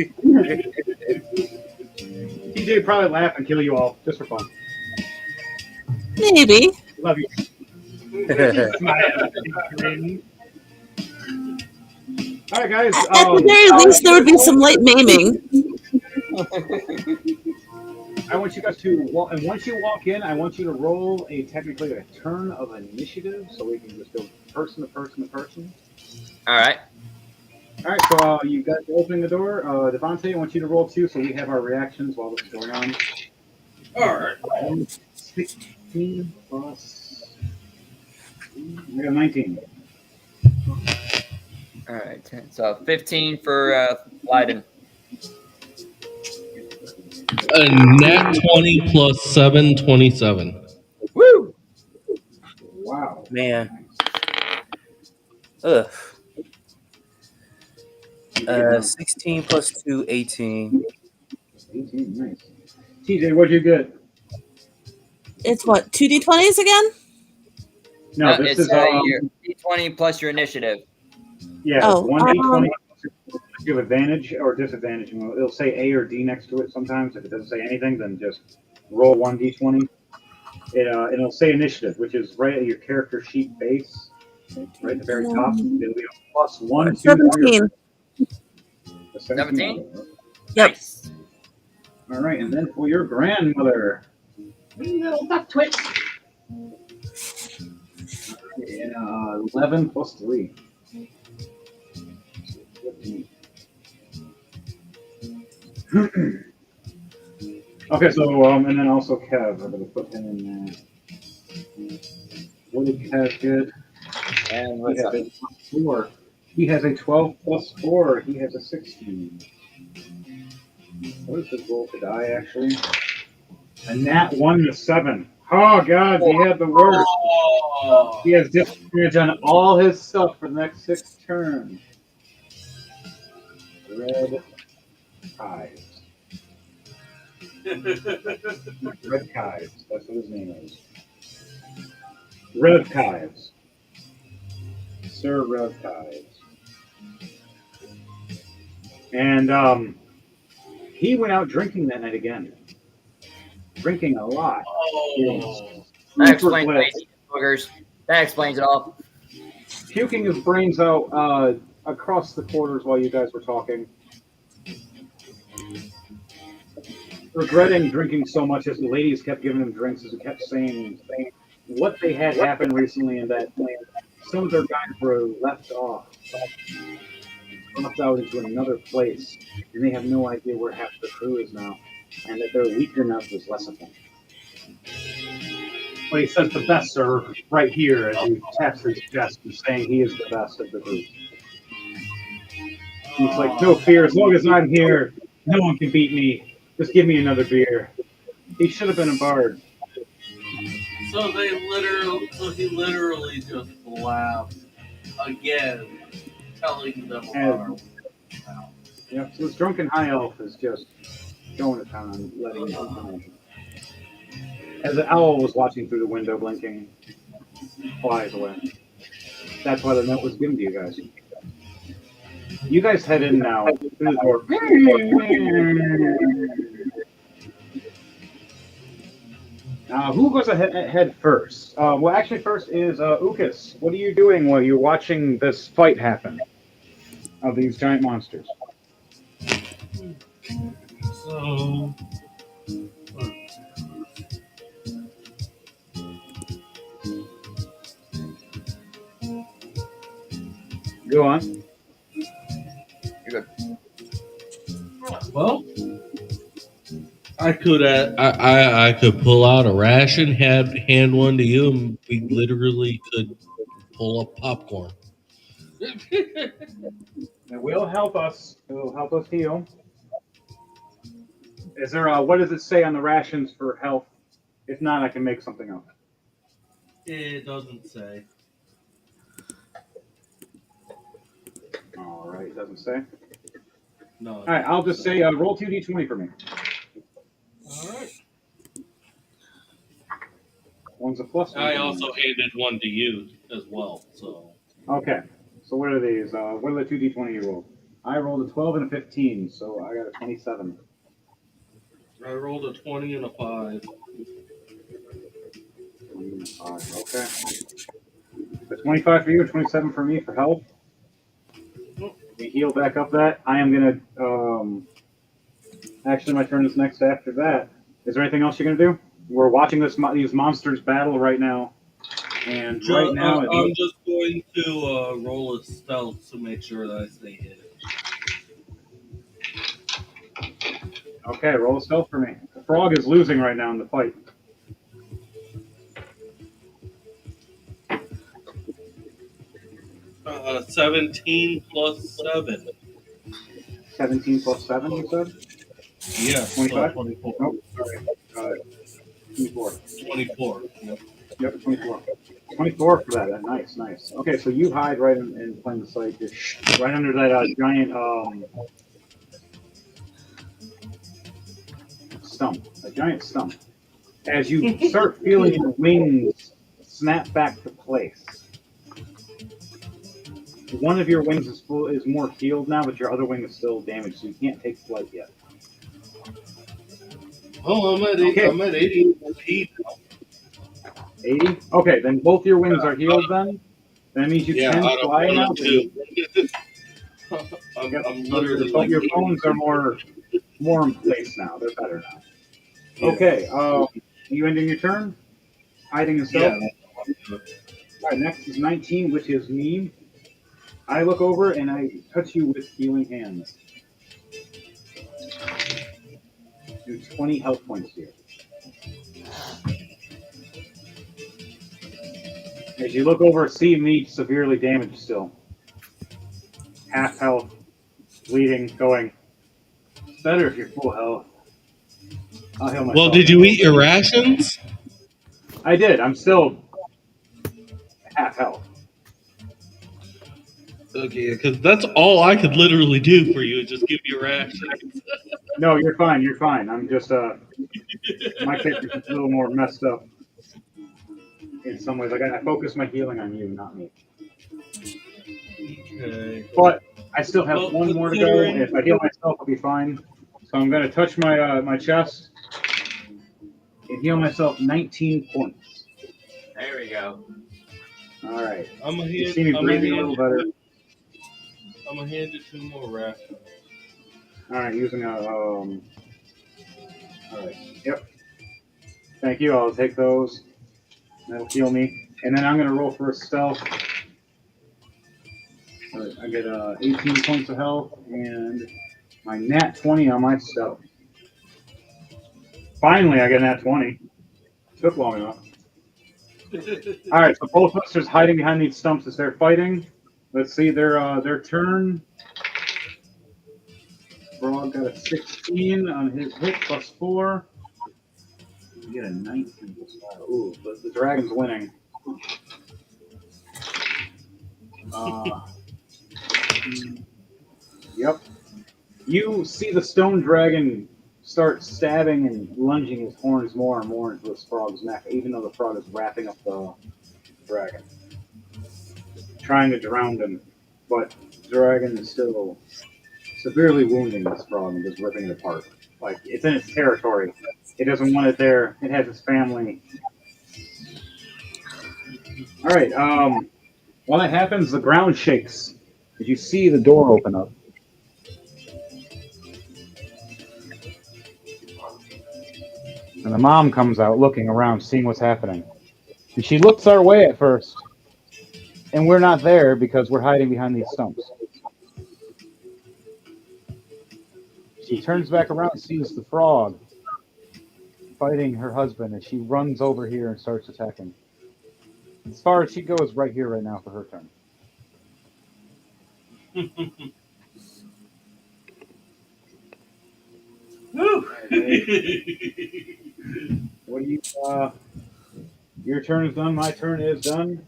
TJ would probably laugh and kill you all just for fun. Maybe. Love you. Smile. All right, guys. At the very least, there would be some light maiming. I want you guys to walk, and once you walk in, I want you to roll technically a turn of initiative, so we can just go person to person to person. All right. All right, so you guys are opening the door. Devontae, I want you to roll too, so we have our reactions while this is going on. All right. 16 plus. I got 19. All right. So 15 for Leiden. A nat 20 plus 7, 27. Woo! Wow. Man, Nice. ugh. 18, 16 plus 2, 18. nice. TJ, what'd you get? It's what, 2d20s again? No, this It's is your D20 plus your initiative. yeah, it's Oh, 1d20. You have advantage or disadvantage. It'll say A or D next to it sometimes. If it doesn't say anything, then just roll 1d20. It'll say initiative, which is right at your character sheet base, right at the very top. It'll be a plus one, What? two, three, 17. or 17? Yep. Nice. All right, and then for your grandmother, Little duck twit. in 11 plus 3. 15. Okay, so and then also Kev. I'm gonna put him in there. What did Kev get? And He what's has up? a plus 4. He has a 12 plus 4. He has a 16. What is his roll to die actually? A nat 1 to 7. Oh god, he had the worst. Oh. He has disadvantage on all his stuff for the next 6 turns. Red Hives. Red Hives. That's what his name is. Red Hives. Sir Red Hives. And he went out drinking that night again. Drinking a lot. Oh. That Super explains why glitch. he's eating boogers. That explains it all. Puking his brains out across the quarters while you guys were talking. Regretting drinking so much as the ladies kept giving him drinks, as he kept saying what they had happen recently, and that some of their guys were left off, dropped out into another place, and they have no idea where half the crew is now, and that their weakness was less of them. But he says the best are right here as he taps his chest and saying he is the best of the group. He's like, no fear, as long as I'm here, no one can beat me. Just give me another beer. He should have been a bard. So he literally just laughs again, telling them about our And yep, so this drunken high elf is just going to town, letting information. As the owl was watching through the window, blinking, flies away. That's why the note was given to you guys. You guys head in now through the door. Who goes ahead first? Well, actually, first is Ukas. What are you doing while you're watching this fight happen of these giant monsters? So, Go on. You're good. well, I could pull out a ration, hand one to you, and we literally could pull up popcorn. It will help us. It will help us heal. Is there what does it say on the rations for health? If not, I can make something up. It doesn't say. All right, it doesn't say. No. All right, I'll just say roll 2d20 for me. All right. One's a plus. I also handed one to you as well. So. Okay. So what are these? What are the 2d20 you rolled? I rolled a 12 and a 15, so I got a 27. I rolled a 20 and a 5. 20 and a 5. Okay. The 25 for you, 27 for me for health. We heal back up that. I am gonna. Actually, my turn is next after that. Is there anything else you're gonna do? We're watching these monsters battle right now, and right now I'm just going to roll a stealth to make sure that I stay hidden. Okay, roll a stealth for me. The frog is losing right now in the fight. 17 plus 7. 17 plus 7, you said? Yeah, 25? 24. Nope. All right. 24. 24. Yep. Yep, 24. 24 for that. Nice, nice. Okay, so you hide right in plain sight, just right under that giant stump. A giant stump. As you start feeling your wings snap back to place. One of your wings is more healed now, but your other wing is still damaged, so you can't take flight yet. Oh, I'm at 80 feet. 80? Okay, then both your wings are healed then. That means you can out of fly one now. and two. I'm Yep, literally so your like bones are more in place now. They're better now. Yeah. Okay, you ending your turn? Hiding and stealth? Yeah. All right, next is 19, which is me. I look over and I touch you with healing hands. Do 20 health points here. As you look over, see me severely damaged still. Half health, bleeding, going. It's better if you're full health. I'll heal myself. Well, did you eat your rations? I did. I'm still half health. Okay, because that's all I could literally do for you, just give you rations. No, you're fine. You're fine. I'm just my character's a little more messed up in some ways. Like I focus my healing on you, not me. Okay. But I still have one more to go. If I heal myself, I'll be fine. So I'm gonna touch my my chest and heal myself 19 points. There we go. All right. I'm gonna You hand, see me I'm breathing a gonna little better. I'm gonna hand you 2 more rations. All right, using a All right. Yep. Thank you. I'll take those. That'll heal me. And then I'm gonna roll for a stealth. All right, I get 18 points of health and my nat 20 on my stealth. Finally, I get a nat 20. Took long enough. All right, so both monsters hiding behind these stumps as they're fighting. Let's see their turn frog got a 16 on his hit plus 4. You get a 19 plus 5. Ooh, the dragon's winning. Uh, yep. You see the stone dragon start stabbing and lunging his horns more and more into this frog's neck, even though the frog is wrapping up the dragon, trying to drown him. But the dragon is still severely wounding this frog and just ripping it apart. Like, it's in its territory. It doesn't want it there. It has its family. All right. While that happens, the ground shakes as you see the door open up. And the mom comes out looking around, seeing what's happening. And she looks our way at first. And we're not there because we're hiding behind these stumps. She turns back around and sees the frog fighting her husband, and she runs over here and starts attacking. As far as she goes right here, right now, for her turn. What do you, your turn is done, my turn is done.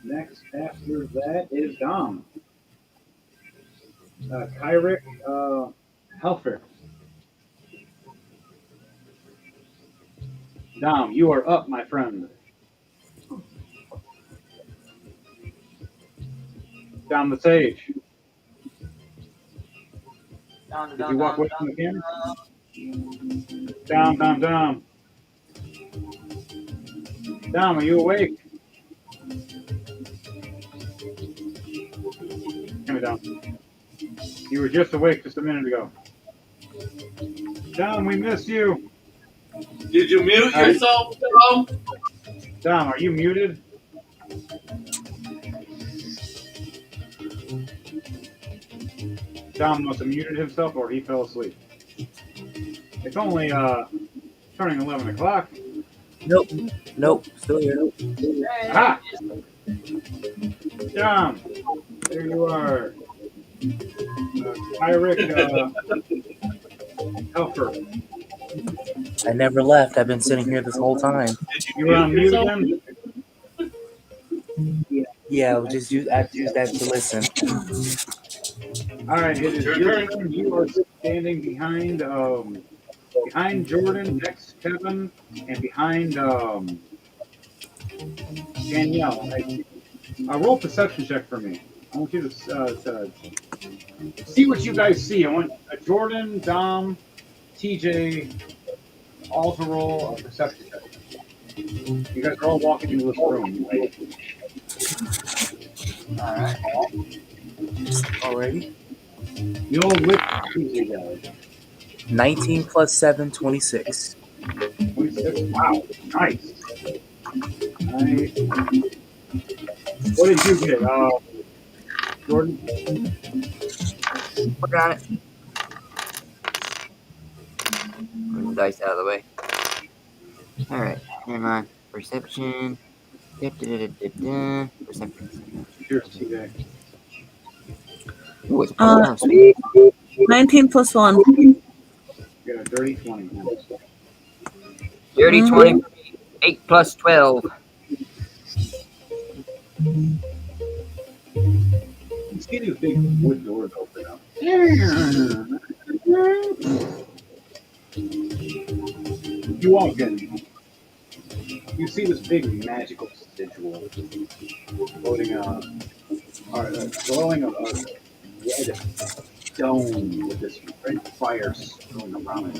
Next after that is Dom. Kyrick, Helfer. Dom, you are up, my friend. Dom the Sage. Did you walk away from the camera? Dom. Dom, are you awake? Come here, Dom. You were just awake just a minute ago. Dom, we miss you. Did you mute yourself, Tom? Dom, are you muted? Dom must have muted himself or he fell asleep. It's only turning 11 o'clock. Nope, still here. Ah! Dom, there you are. Kyrick, Helfer. I never left. I've been sitting here this whole time. You were on mute again? Yeah, I've used that to listen. Alright, it is your turn. You are standing behind Jordan, next Kevin, and behind Danielle. Roll perception check for me. I want you to see what you guys see. I want Jordan, Dom, TJ, all to roll a perception check. You guys are all walking into this room. Right? Alright. Already? The old lip TJ guys. 19 plus 7, 26. 26. Wow, nice. What did you get, Jordan? Working on it. Move the dice out of the way. Alright, hang on. Perception. Perception. Cheers, TJ. Ooh, it's a plus 19 plus 1. You got a dirty 20. Dirty 20. 8 plus 12. You see these big wood doors open up. You walk in. You see this big magical sigil floating glowing a red dome with this red fire going around it.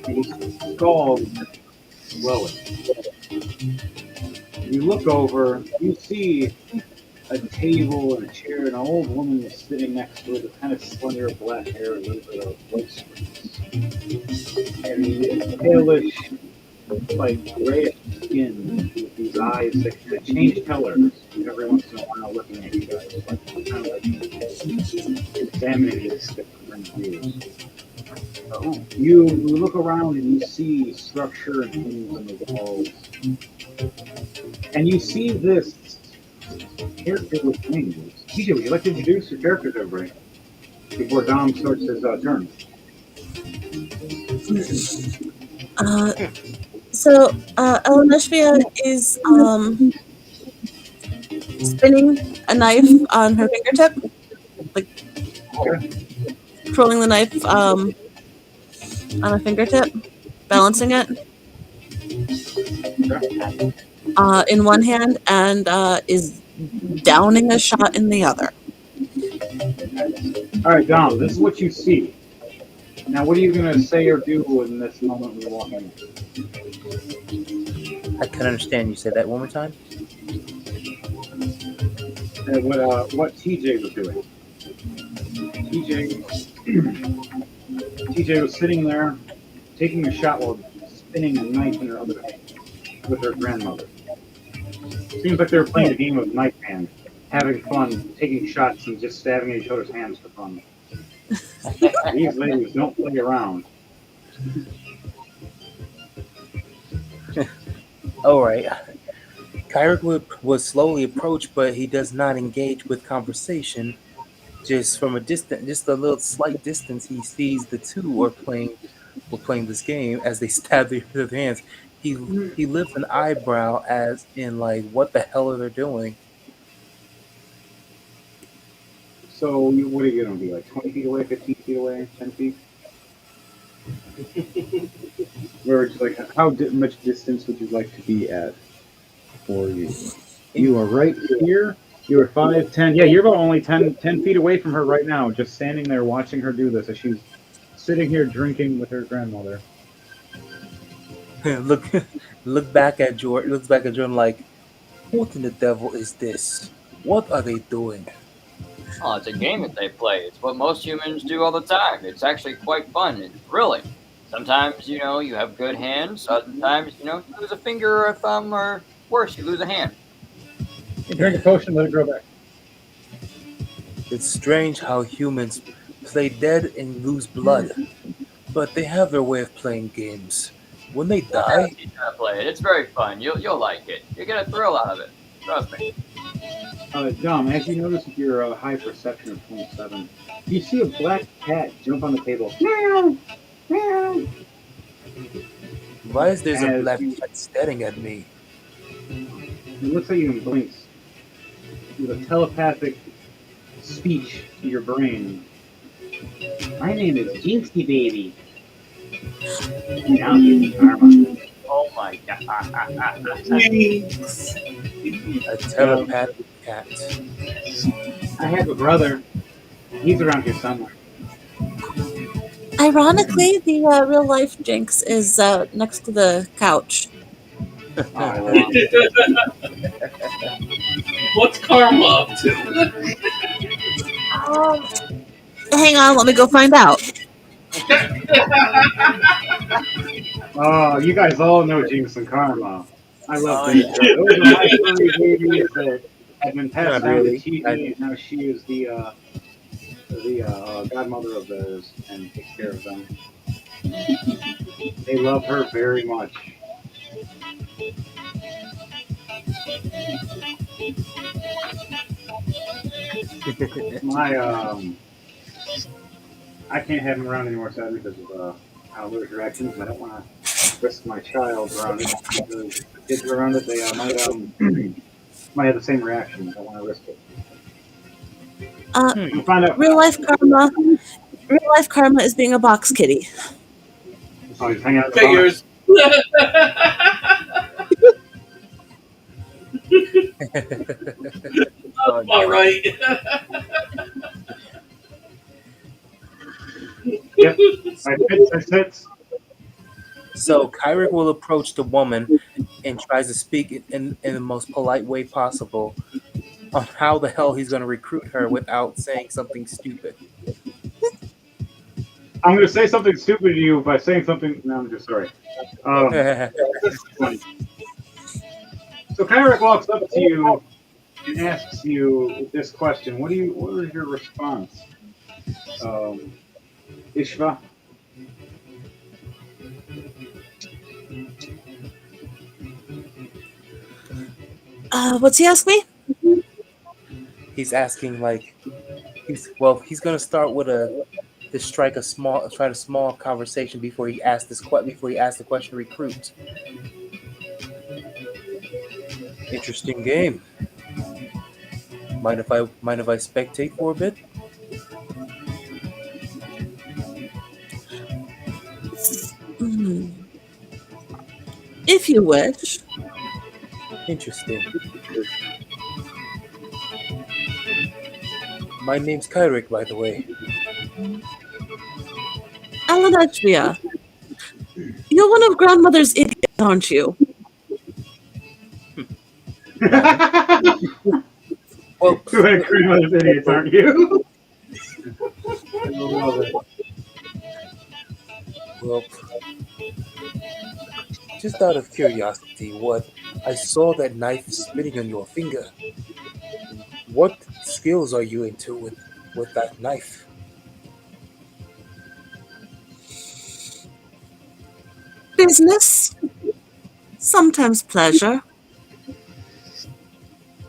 And it's called glowing. You look over, you see a table and a chair, and an old woman is sitting next to it with kind of slender black hair, a little bit of white streaks. And the palish, like grayish skin with these eyes that change colors every once in a while looking at you guys, like kind of like examining these different views. You look around and you see structure and things on the walls. And you see this Character with names. TJ, would you like to introduce your character to everybody before Dom starts his turn? Uh, Elenishvia is spinning a knife on her fingertip, like Okay. twirling the knife on a fingertip, balancing it Okay. in one hand, and is downing a shot in the other. All right, Dom. This is what you see. Now, what are you gonna say or do in this moment when you walk in? I can understand you. Say that one more time. What TJ was doing? TJ TJ was sitting there taking a shot while spinning a knife in her other hand with her grandmother. Seems like they were playing a game of knife hand, having fun, taking shots and just stabbing at each other's hands for fun. These ladies don't play around. All right. Kyrick was slowly approached, but he does not engage with conversation. Just from a distant, just a little slight distance, he sees the two were playing this game as they stab their hands. He lifts an eyebrow as in like, what the hell are they doing? So, what are you gonna be like? 20 feet away, 15 feet away, 10 feet? Or just like, much distance would you like to be at for you? You are right here. You are 5, 10. Yeah, you're about only 10 feet away from her right now, just standing there watching her do this as she's sitting here drinking with her grandmother. look look back at Jordan. Looks back at Jordan like, what in the devil is this? What are they doing? Oh, it's a game that they play. It's what most humans do all the time. It's actually quite fun and thrilling. Sometimes, you have good hands. Sometimes, you lose a finger or a thumb, or worse, you lose a hand. Hey, drink a potion, let it grow back. It's strange how humans play dead and lose blood, but they have their way of playing games. When they I gotta die, teach you how to play it. It's very fun. You'll like it. You get a thrill out of it. Trust me. Dom, as you notice with your high perception of 27, you see a black cat jump on the table. Meow! Meow! why is there a As black you, cat staring at me? it looks like you blinks with a telepathic speech to your brain. My name is Jinxie Baby. Now give me karma. Oh my god. Thanks. A telepathic cat. I have a brother. He's around here somewhere. Ironically, the real life Jinx is next to the couch. Oh, I love him. What's Karma up to? Um, hang on, let me go find out. Oh, you guys all know Jinx and Karma. I love Oh those. yeah. Those are my furry babies that have been passed Not down to really. TV, and now she is the godmother of theirs and takes care of them. They love her very much. My I can't have him around anymore, sadly, because of allergic reactions. I don't want to risk my child around it because if the kids are around it, they might have the same reaction. I don't want to risk it. Uh, We'll find out. real life karma. Real life karma is being a box kitty. Oh, he's hanging out at the bar. Figures. Oh, All no. right. Yep. I fits. So Kyrick will approach the woman and tries to speak in the most polite way possible on how the hell he's going to recruit her without saying something stupid. I'm going to say something stupid to you by saying something. No, I'm just sorry. This is funny. So Kyrick walks up to you and asks you this question. What is your response? Um, Ishva? What's he ask me? He's asking like he's gonna start with a to strike a small try a small conversation before he asks before he asks the question to recruit. Interesting game. Mind if I spectate for a bit? Hmm. If you wish. Interesting. My name's Kyrick, by the way. Alanachvia, you're one of grandmother's idiots, aren't you? Well, well, Who had grandmother's idiots, aren't you? I love it. well, just out of curiosity, what I saw that knife spinning on your finger. What skills are you into with that knife? Business, sometimes pleasure.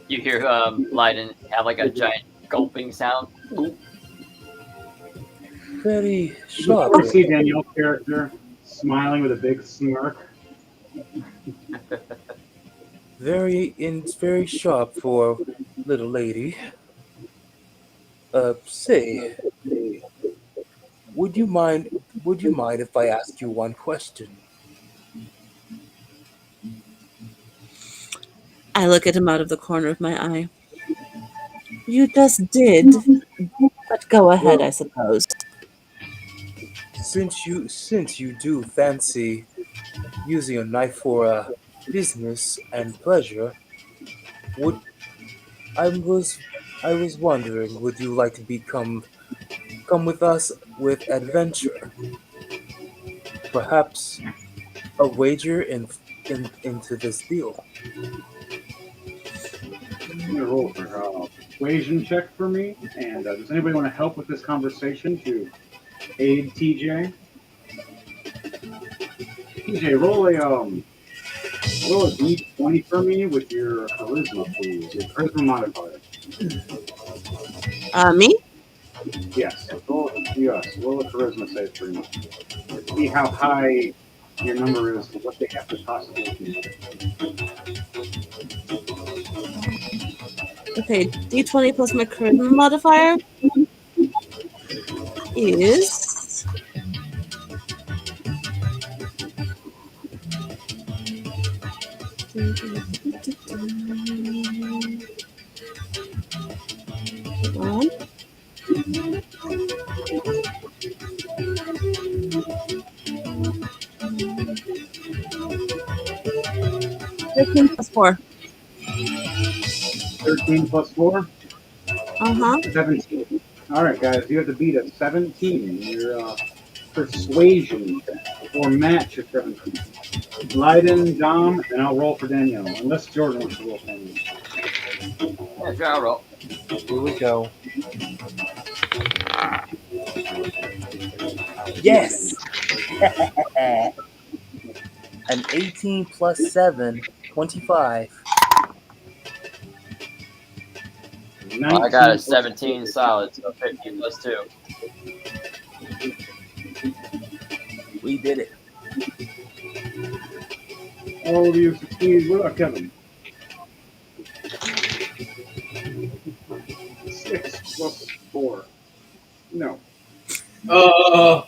You hear Leiden have like a giant gulping sound. Oop. Very The sharp. poor C. Danielle character smiling with a big smirk. Very sharp for little lady. Say, would you mind if I ask you one question? I look at him out of the corner of my eye. You just did, but go ahead, Well, I suppose. since you do fancy using a knife for business and pleasure, would I was I was wondering, would you like to come with us with adventure? Perhaps a wager into this deal. I'm gonna roll for persuasion check for me. And does anybody want to help with this conversation to aid TJ? TJ, roll a d20 for me with your charisma, please. Your charisma modifier. Me? Yes. Roll a charisma save for me. See how high your number is, what they have to possibly do. Okay, d20 plus my charisma modifier is. Hold on. 13 plus 4. 13 plus 4? Uh huh. 17. All right, guys, you have to beat a 17. Your persuasion or match a 17. Leiden, Dom, and I'll roll for Danielle, unless Jordan wants to roll for me. Yeah, sure, I'll roll. Here we go. Yes! An 18 plus 7, 25. Well, I got a 19 plus 17 solid, so 15 plus 2. We did it. all of you succeed. What about Kevin? 6 plus 4. No. Oh,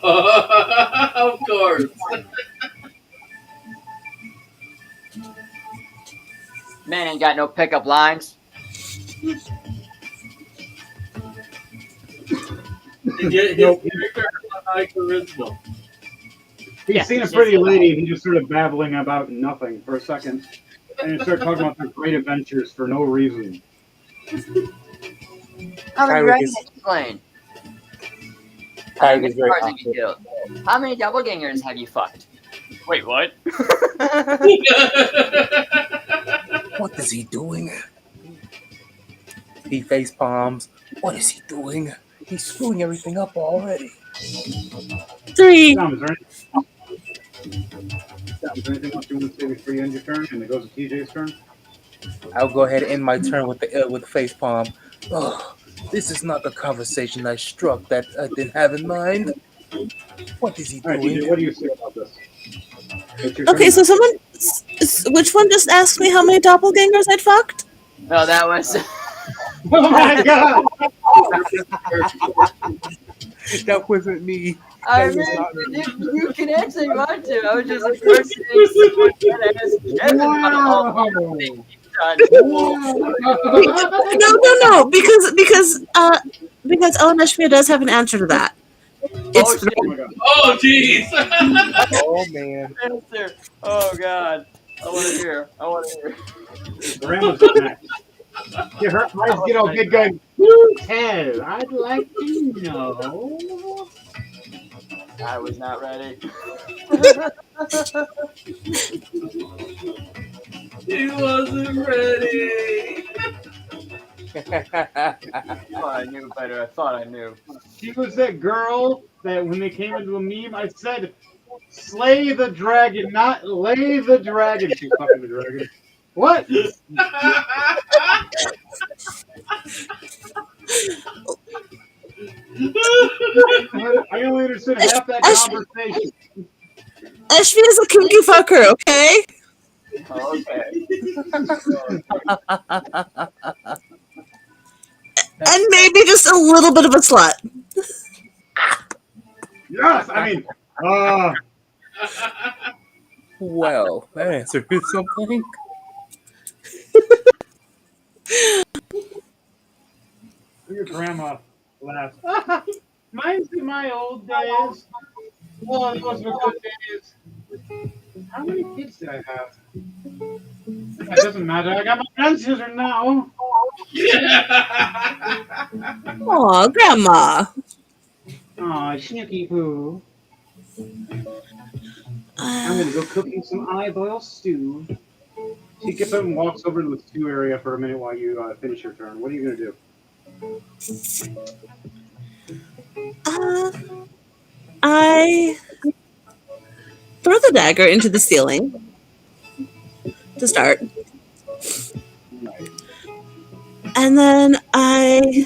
of course. Man ain't got no pickup lines. His Nope. character has high charisma. He's Yeah, seen a he's pretty just- lady, and he just started babbling about nothing for a second. And he started talking about their great adventures for no reason. How many Kyrick dragons is- have you slain? How Kyrick many is very Minotaurs have you awkward. killed? How many doppelgangers have you fucked? Wait, what? What is he doing? He face palms. What is he doing? He's screwing everything up already. 3. Dom, is there anything else you want to say before you end your turn? And it goes to TJ's turn? I'll go ahead and end my turn with the face palm. Oh, this is not the conversation I struck that I didn't have in mind. What is he All right, doing? DJ, what do you say about this? It's your Okay, turn so now. someone, which one just asked me how many doppelgangers I'd fucked? No, that was. Oh my god! That wasn't me. I That was mean, not me. you can answer if you want to. I was just impersonating someone that asked Kevin about all Wow! he's done. Wow! No, no, no, because Ellen Nashvia does have an answer to that. It's Oh shit! Oh three. my god. Oh, jeez. Oh man. Answer. Oh god. I want to hear. I want to hear. Grandma's up next. Yeah, her eyes get all big going, "Do tell, I'd like to know." I was not ready. He wasn't ready. I thought I knew better. I thought I knew. She was that girl that when they came into a meme, I said, slay the dragon, not lay the dragon. She's fucking the dragon. What? I only understood half that Ash- conversation. Ashvia is a kinky fucker, okay? Oh, okay. And maybe just a little bit of a slut. Yes, I mean, uh, Well, that answer is something. your grandma laughs. Mine's in my old days. Oh, those were good days. How many kids did I have? It doesn't matter. I got my grandchildren now. Aw, grandma. Aw, Snooky Poo. I'm gonna go cook you some olive oil stew. She gets up and walks over to the stew area for a minute while you finish your turn. What are you gonna do? Uh, I throw the dagger into the ceiling to start. And then I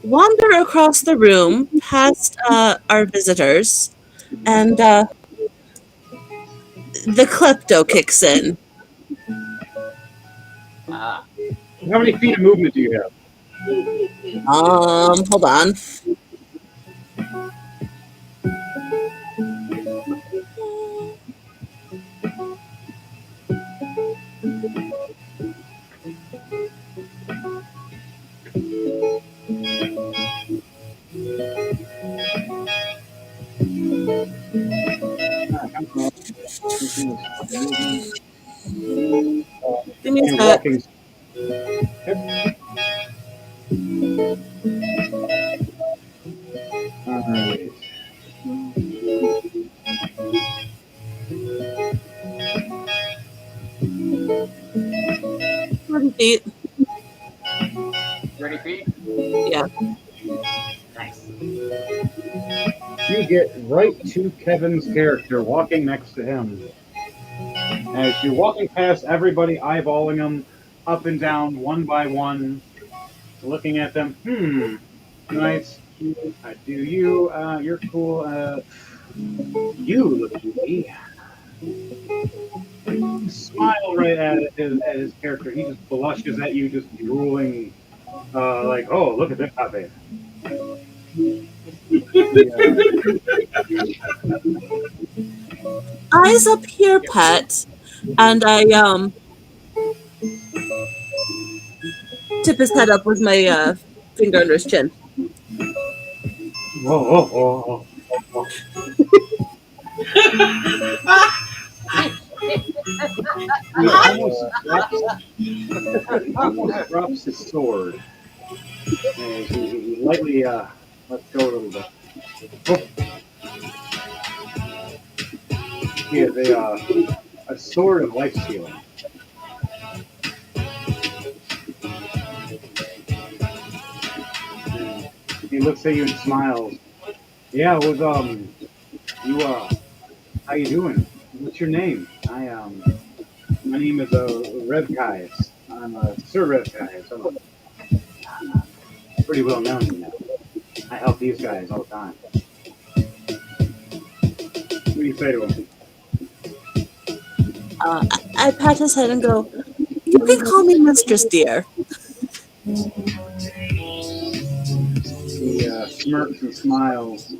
wander across the room past our visitors, and the klepto kicks in. Ah. How many feet of movement do you have? Hold on. Give me a You're sec. walking. Alright. 30 feet. 30 feet? Yeah. Nice. You get right to Kevin's character, walking next to him. As you're walking past everybody, eyeballing them up and down, one by one, looking at them. Nice. I do you. You're cool. You look goofy. Smile right at his character. He just blushes at you, just drooling, like, oh, look at this puppy. Eyes up here, pet. And I tip his head up with my finger under his chin. Whoa, whoa, whoa, whoa. He almost drops his sword. And he lightly lets go a little bit. Oh. He has a sword of life stealing. He looks at you and smiles. Yeah, it was you how you doing? What's your name? My name is Rev Kais. I'm Sir Rev Kais. pretty well known, you know. I help these guys all the time. What do you say to him? I pat his head and go, "You can call me Mistress Dear." He smirks and smiles,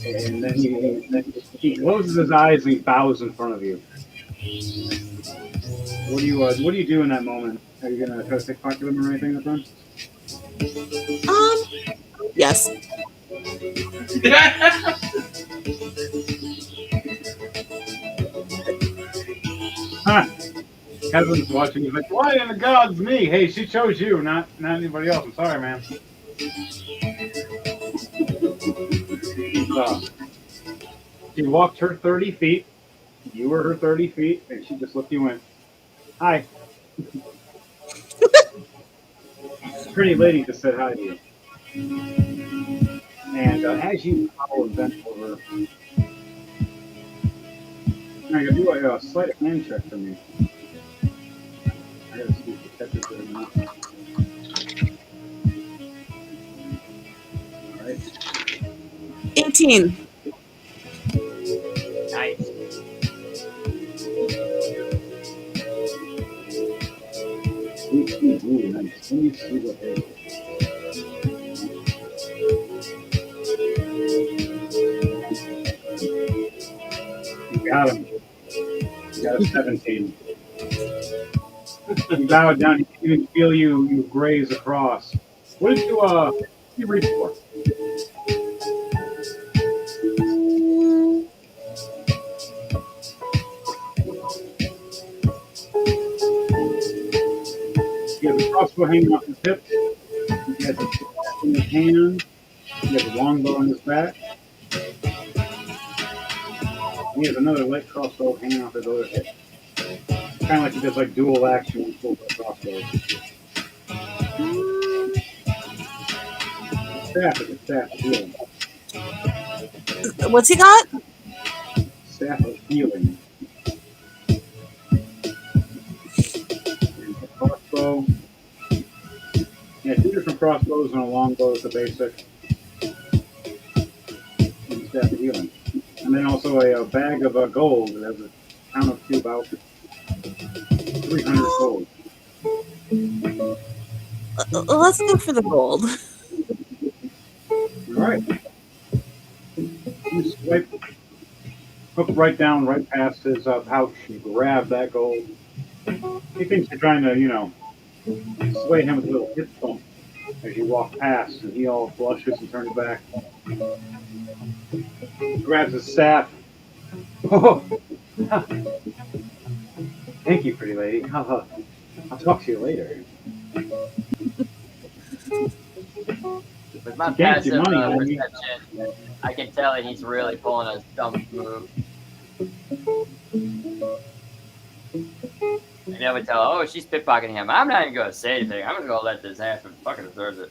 and then he closes his eyes and he bows in front of you. What do you do in that moment? Are you gonna try to take pocket him or anything this time? Um, yes. Huh? Kevin's watching. He's like, "Why in the gods me? Hey, she chose you, not anybody else. I'm sorry, man." Uh, she walked her 30 feet. You were her 30 feet, and she just looked you in. Hi. Pretty lady just said hi to you. And as you bow and bend over, I gotta do a sleight of hand check for me. I gotta see if the catches it or not. All right. 18. Nice. Ooh, nice. Let me see what they. You got him. You got a 17. You bow down. You can even feel you graze across. What did you reach for? Mm, He has a crossbow hanging off his hip. He has a staff in his hand. He has a longbow on his back. And he has another light crossbow hanging off his other hip. Kind of like he does like dual action with both the crossbows. mm, Staff is a staff of healing. what's he got? Staff of healing. And a crossbow. Yeah, two different crossbows and a longbow is the basic. And staff of healing. And then also a bag of gold that has a count up to about 300 gold. Let's go for the gold. All right. You swipe, hook right down, right past his pouch. You grab that gold. He thinks you're trying to, sway him with a little hip bump as you walk past, and he all blushes and turns back. He grabs his staff. Oh, thank you, pretty lady. I'll talk to you later. With my He gave you passive money, homie. perception, I can tell that he's really pulling a dumb move. And I would tell, oh, she's pickpocketing him. I'm not even going to say anything. I'm just going to let this happen. Fucking deserves it.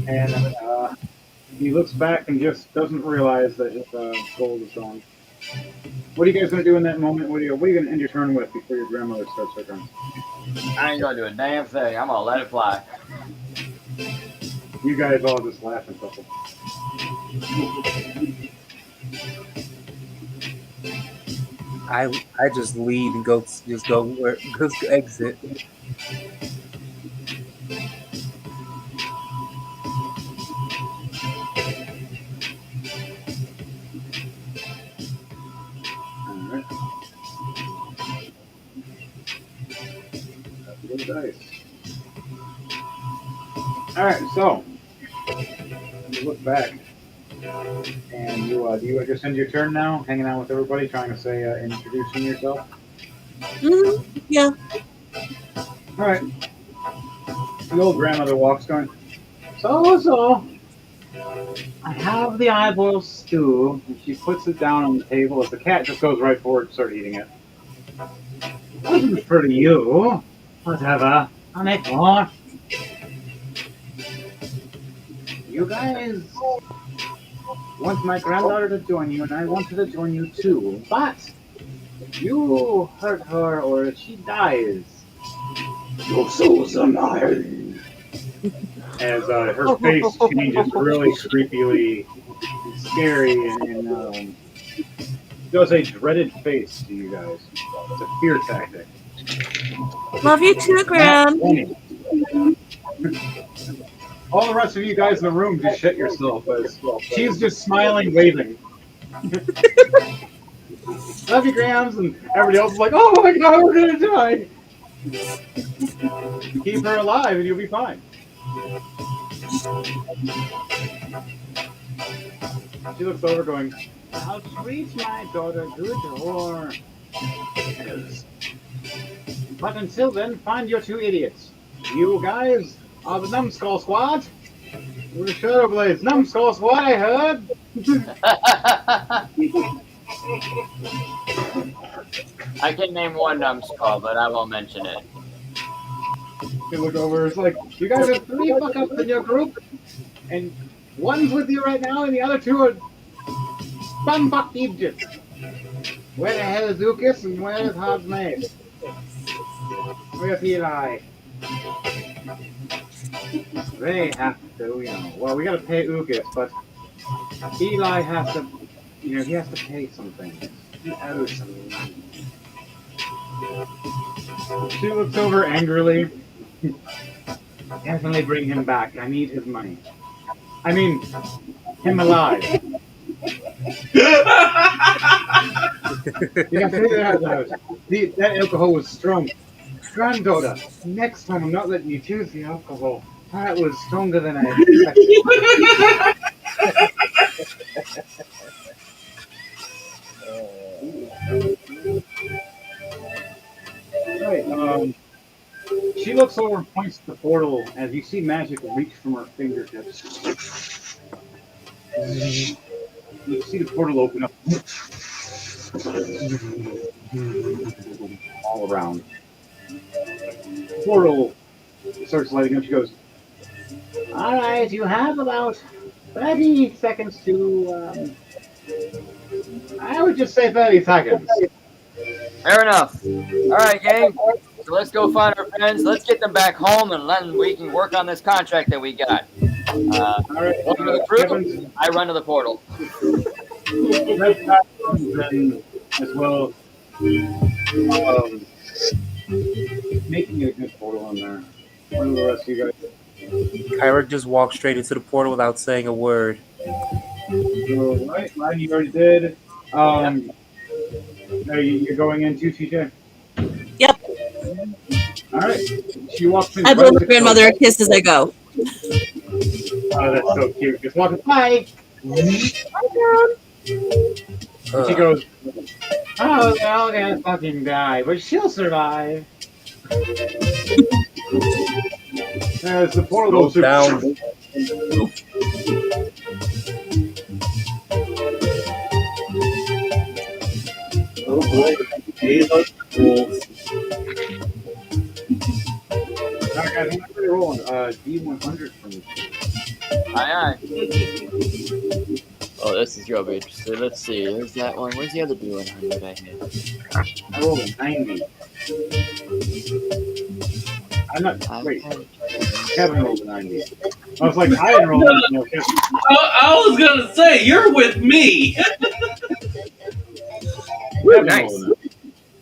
And he looks back and just doesn't realize that his gold is gone. What are you guys going to do in that moment? What are you going to end your turn with before your grandmother starts her turn? I ain't going to do a damn thing. I'm going to let it fly. You guys all just laugh and chuckle. I just leave and go where just exit. Alright. Good dice. Alright, so you look back and you just end your turn now, hanging out with everybody, trying to say introducing yourself. Yeah. Alright. The old grandmother walks going, so I have the eyeball stew, and she puts it down on the table as the cat just goes right forward and starts eating it. Wasn't for you. Whatever. I'll make more. You guys want my granddaughter to join you, and I want her to join you too. But if you hurt her or if she dies, your souls are mine. As her face changes really creepily scary and does a dreaded face to you guys. It's a fear tactic. Love you too, Nat Gran. 20. All the rest of you guys in the room just shit yourself as she's just smiling, waving. Love you, Grams, and everybody else is like, oh my god, we're gonna die. Keep her alive and you'll be fine. She looks over going, I'll treat my daughter good or else. But until then, find your two idiots. You guys are the Numbskull Squad. We're the Shadow Blades. Numbskull Squad, I heard. I can name one numbskull, but I won't mention it. You look over, it's like, you guys have three fuck-ups in your group, and one's with you right now, and the other two are bumfuck Egypt. Where the hell is Lucas, and where is HartsMace? Where's Eli? They have to, well, we gotta pay Lucas, but Eli has to, he has to pay something. He owes some money. She looks over angrily. Definitely bring him back. I need his money. I mean, him alive. You can say that out loud. That alcohol was strong. Granddaughter, next time I'm not letting you choose the alcohol. That was stronger than I expected. Right, she looks over and points to the portal as you see magic reach from her fingertips. You see the portal open up all around. Portal starts lighting up. She goes, all right, you have about 30 seconds to, I would just say 30 seconds. Fair enough. All right, gang. So let's go find our friends. Let's get them back home, and then we can work on this contract that we got. All right, welcome to the crew. I run to the portal. Red platforms as well. Making a good portal in there. What are the rest of you guys? Kyrick just walked straight into the portal without saying a word. Right, mine you already did. You're going in too, TJ? Yep. All right. She walks in. I blow my grandmother a kiss as I go. Oh, that's so cute. Just walking. Hi. Hi, she goes, oh, they're all gonna fucking die, but she'll survive. As the portal goes down. Oh boy, these are cool. Alright, guys, I'm actually rolling D100 from this. Aye. Oh, this is gonna be interesting. Let's see. There's that one. Where's the other D100 I had? I rolled a 90. I'm not. Wait. Kevin rolled a 90. I was like, I didn't roll a 90. No, I was gonna say, you're with me. Woo, nice.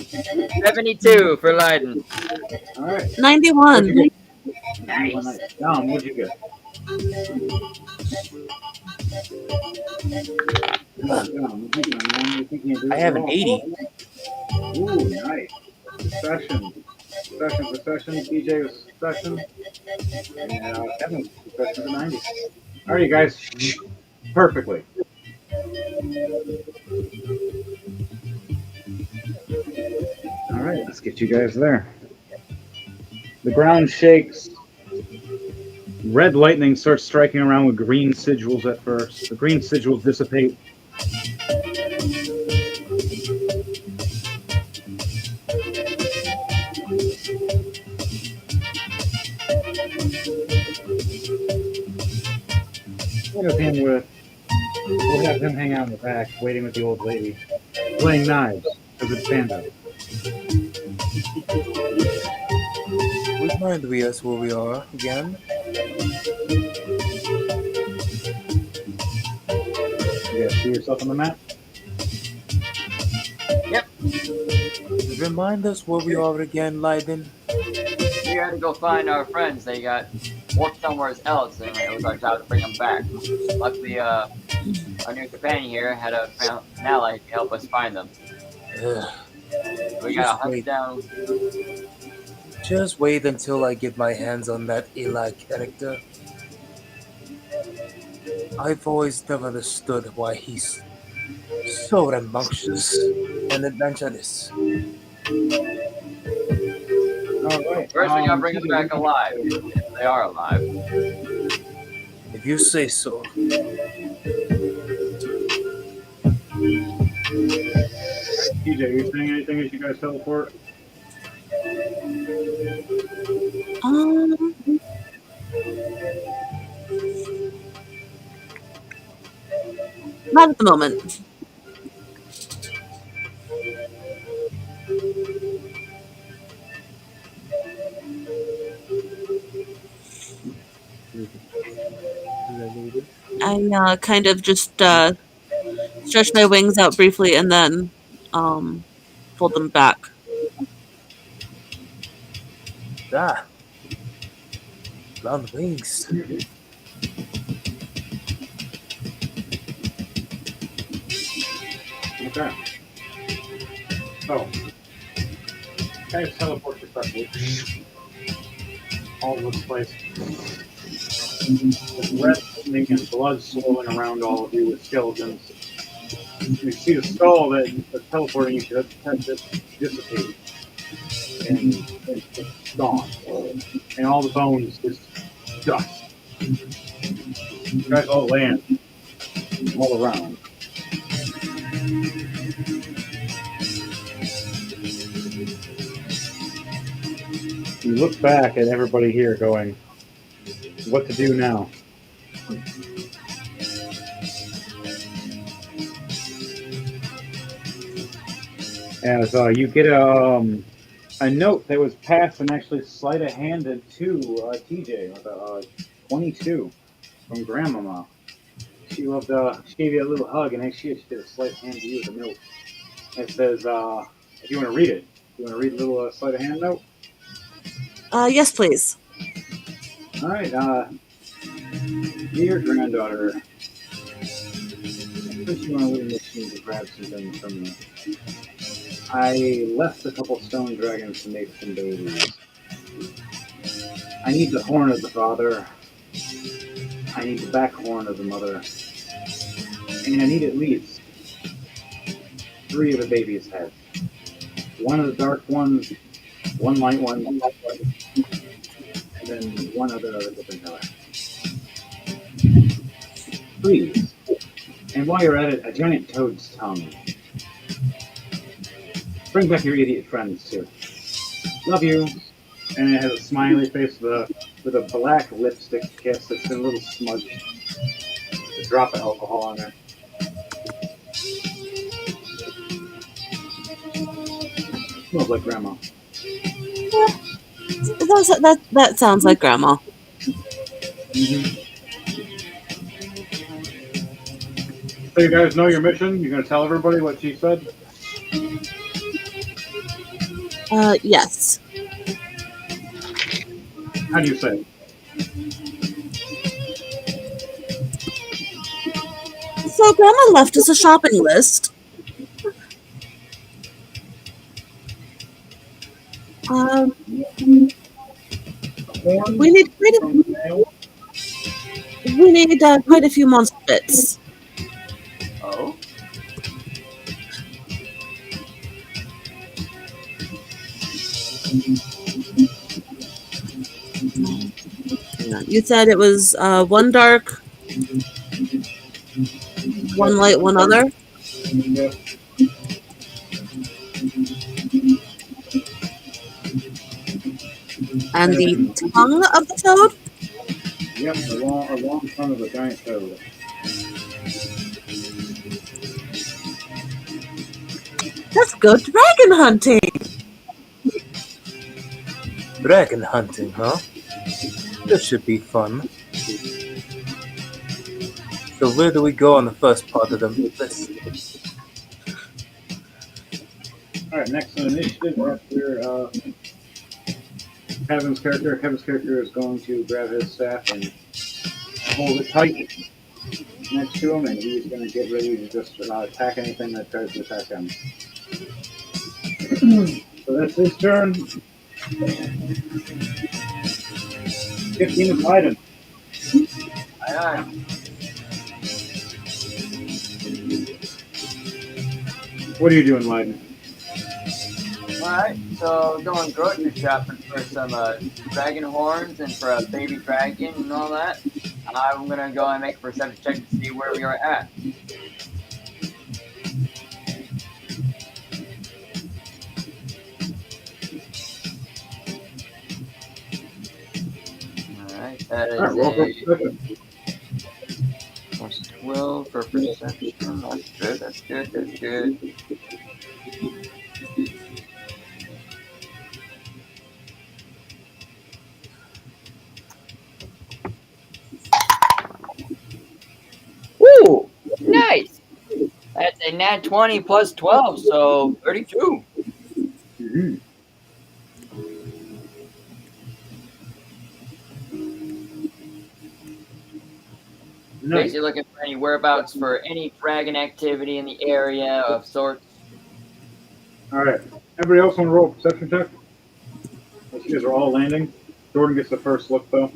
72 for Leiden. All right. 91. Nice. Dom, what'd you get? I have an 80. Ooh, nice. Succession. DJ was succession. And Kevin was succession to 90. All right, you guys. Perfectly. All right, let's get you guys there. The ground shakes. Red lightning starts striking around with green sigils at first. The green sigils dissipate. have him with. We'll have him hang out in the back, waiting with the old lady, playing knives because it's Panda. Remind us where we are again. You guys see yourself on the map? Yep, Remind us where we Okay. are again, Leiden. we gotta go find our friends. They got warped somewhere else, and it was our job to bring them back. Luckily, our new companion here had an ally to help us find them. Ugh, So we just gotta hunt wait. down. Just wait until I get my hands on that Eli character. I've always never understood why he's so rambunctious and adventurous. All right. First, we gotta bring them TJ, back alive, if they are alive. If you say so. you saying anything as you guys teleport? Um, not at the moment. I kind of just stretch my wings out briefly and then um, fold them back. Ah, round wings. Okay. So, guys teleport successfully. All over the place. With red lightning and blood swirling around all of you with skeletons. You see the skull that's teleporting you to dissipate. And it's gone. And all the bones just dust. You guys all land all around. You look back at everybody here going, what to do now? As you get a note that was passed and actually sleight of handed to TJ with a 22 from Grandmama. She loved, she gave you a little hug and then she did a sleight of hand to you with a note. It says, if you want to read it, you want to read a little sleight of hand note? Yes, please. All right, dear granddaughter, since you want to leave machine to grab some things from you, I left a couple stone dragons to make some babies. I need the horn of the father. I need the back horn of the mother. And I need at least 3 of the baby's heads. One of the dark ones, one light one, and then one other different color. Please. And while you're at it, a giant toad's tongue. Bring back your idiot friends too. Love you. And it has a smiley face with a black lipstick kiss that's been a little smudged. A drop of alcohol on there. Smells like grandma. That sounds like Grandma. Mm-hmm. So you guys know your mission? You're gonna tell everybody what she said? Yes. How do you say it? So Grandma left us a shopping list. Um, Horn we need quite from the nail? quite a few monster bits. Oh, Hang on. You said it was one dark, one light, one other, Yep. and And the then, tongue of the toad. yep, a long tongue of a giant toad. Let's go dragon hunting. Dragon hunting, huh? This should be fun. So where do we go on the first part of the list? All right, next on initiative after Kevin's character. Kevin's character is going to grab his staff and hold it tight next to him, and he's going to get ready to just attack anything that tries to attack him. So that's his turn. 15 is Biden. Aye, aye. What are you doing, Biden? Alright, so going grocery shopping for some dragon horns and for a baby dragon and all that. I'm gonna go and make a perception check to see where we are at. Alright, that All right, roll for is perception. a plus 12 for perception. That's good, that's good, that's good. Woo! Nice! That's a nat 20 plus 12, so 32. Mm-hmm. Nice. Basically looking for any whereabouts for any dragon activity in the area of sorts. All right. Everybody else want to roll a perception check? You guys are all landing. Jordan gets the first look, though.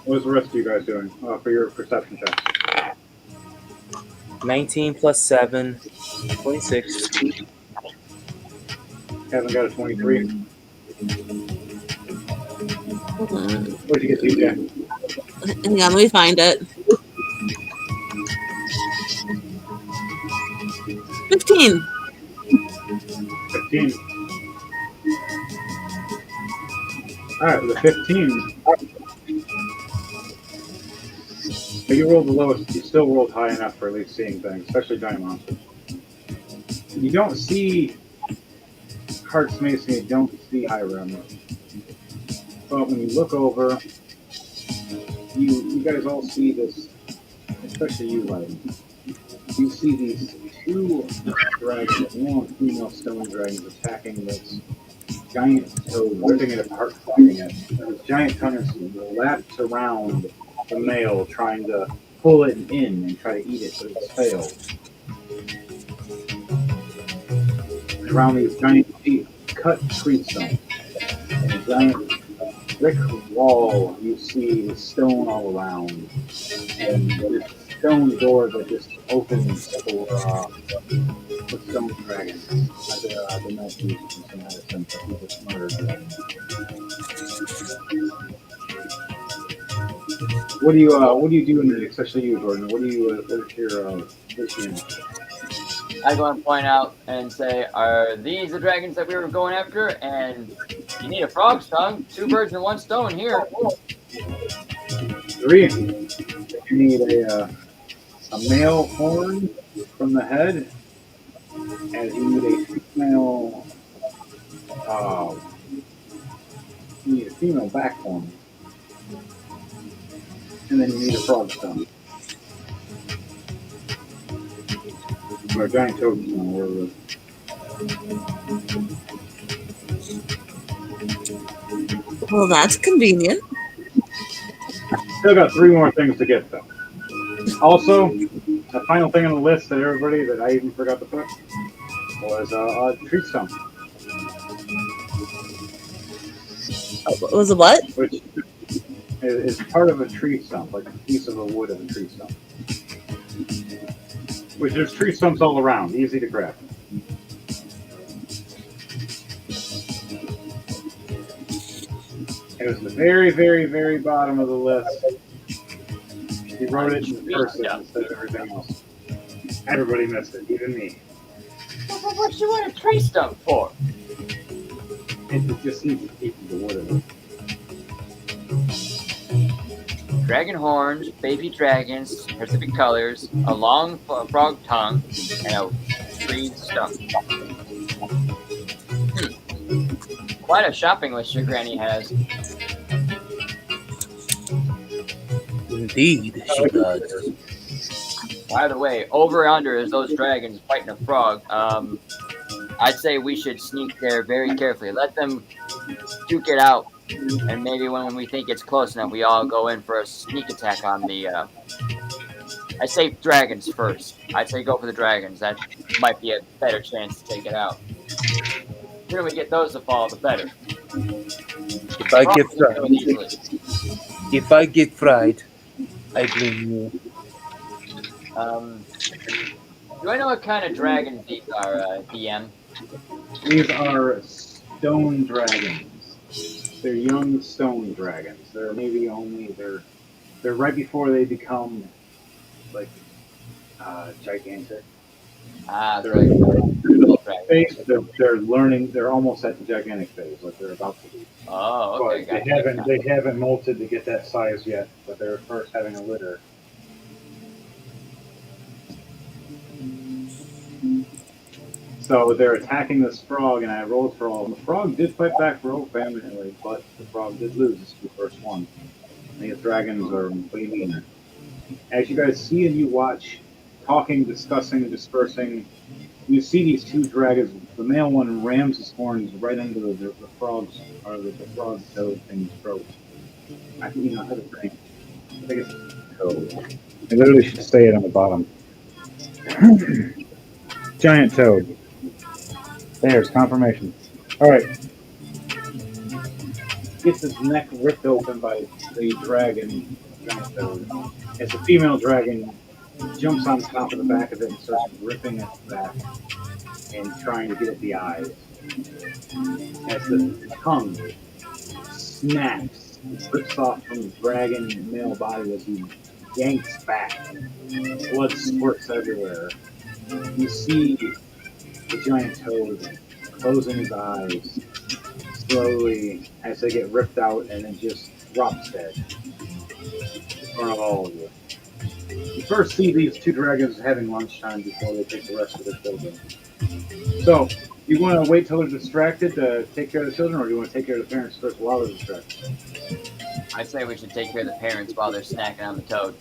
What is the rest of you guys doing for your perception checks? 19 plus 7, 26. Kevin got a 23. Hold on. What did you get, DJ? Hang on, let me find it. 15. 15. All right, with a 15. But you rolled the lowest. You still rolled high enough for at least seeing things, especially giant monsters. You don't see HartsMace and you don't see HighRim. But when you look over, you guys all see this, especially you, Lighten. You see these two dragons, male and female stone dragons attacking this giant toad, ripping it apart, fighting it. This giant tongue is lapped around the male, trying to pull it in and try to eat it, but it's failed. And around these giant teeth, cut tree stones, and a giant brick wall, you see the stone all around, and this stone door that just opens for the stone dragons. The night use in some medicine, but he was murdered. What do you do in the, especially you, Jordan? What is your vision? I go and point out and say, are these the dragons that we were going after? And you need a frog's tongue, 2 birds and 1 stone here. 3. You need a male horn from the head, and you need a female. You need a female back horn, and then you need a frog's tongue. Or a giant toad tongue, whatever it is. Well, that's convenient. Still got 3 more things to get, though. Also, the final thing on the list that everybody that I even forgot to put was a tree stump. Was it what? Which is part of a tree stump, like a piece of the wood of a tree stump. Which there's tree stumps all around, easy to grab. It was the very, very, very bottom of the list. He wrote it in cursive instead of everything else. Everybody missed it, even me. What you want a tree stump for? It just needs to keep the wood in it. Dragon horns, baby dragons, specific colors, a long frog tongue, and a Freeze stuff. Quite a shopping list your granny has. Indeed, she does. By the way, over under is those dragons fighting a frog. I'd say we should sneak there very carefully. Let them duke it out, and maybe when we think it's close enough, we all go in for a sneak attack on the. I say dragons first. I'd say go for the dragons. That might be a better chance to take it out. The sooner we get those to fall, the better. If I Frogs get we can deal with fried, easily. if I get fried, I blame you. Um, do I know what kind of dragons these are, DM? These are stone dragons. They're young stone dragons. They're right before they become like gigantic. Ah, so They're like little dragons. phase. They're learning. They're almost at the gigantic phase, like they're about to be. Oh, okay, But gotcha. they haven't molted to get that size yet. But they're first having a litter. So they're attacking this frog, and I rolled for all. And the frog did fight back real valiantly, but the frog did lose the first one. And the dragons are way meaner. As you guys see and you watch, talking, discussing, and dispersing, you see these two dragons. The male one rams his horns right into the frog's or the frog toad thing's throat. I think you know how to think. I think it's toad. I literally should say it on the bottom. Giant toad. There's confirmation. All right. Gets his neck ripped open by the dragon, giant toad. As the female dragon jumps on top of the back of it and starts ripping its back and trying to get at the eyes. As the tongue snaps, rips off from the dragon male body as he yanks back. Blood squirts everywhere. You see the giant toad closing his eyes slowly as they get ripped out and then just drops dead in front of all of you. You first see these two dragons having lunchtime before they take the rest of their children. So, you want to wait till they're distracted to take care of the children, or do you want to take care of the parents first while they're distracted? I'd say we should take care of the parents while they're snacking on the toad.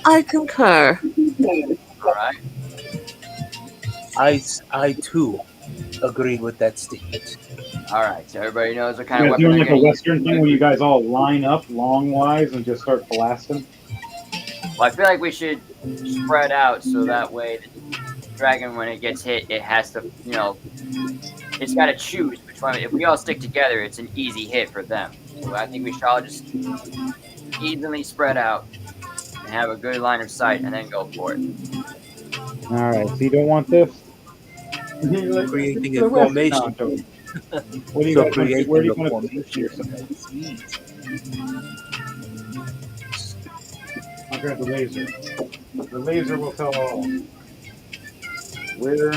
I concur. All right. I too agree with that statement. All right. So everybody knows what kind You of guys weapon doing they're like a going to use. Western thing where you guys all line up long-wise and just start blasting? Well, I feel like we should spread out so that way the dragon, when it gets hit, it has to, it's got to choose which one. If we all stick together, it's an easy hit for them. So I think we should all just evenly spread out and have a good line of sight, and then go for it. All right, so you don't want this? Creating The a Western formation. contour. What do you So guys want to do? Where do creating you a want to position formation yourself? is sweet. I'll grab the laser. The laser will tell all. Where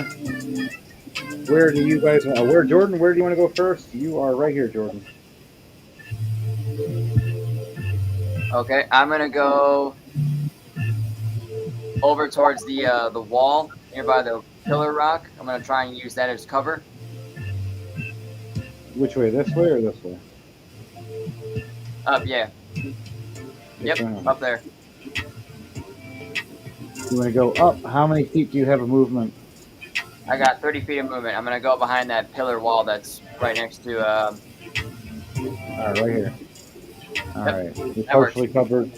do you guys want? Where Jordan? Where do you want to go first? You are right here, Jordan. Okay, I'm gonna go over towards the wall nearby the pillar rock. I'm gonna try and use that as cover. Which way? This way or this way? Up, yeah. Yep, up there. You want to go up? How many feet do you have of movement? I got 30 feet of movement. I'm gonna go behind that pillar wall that's right next to. All right, right here. All Yep, right, you're that works. partially covered.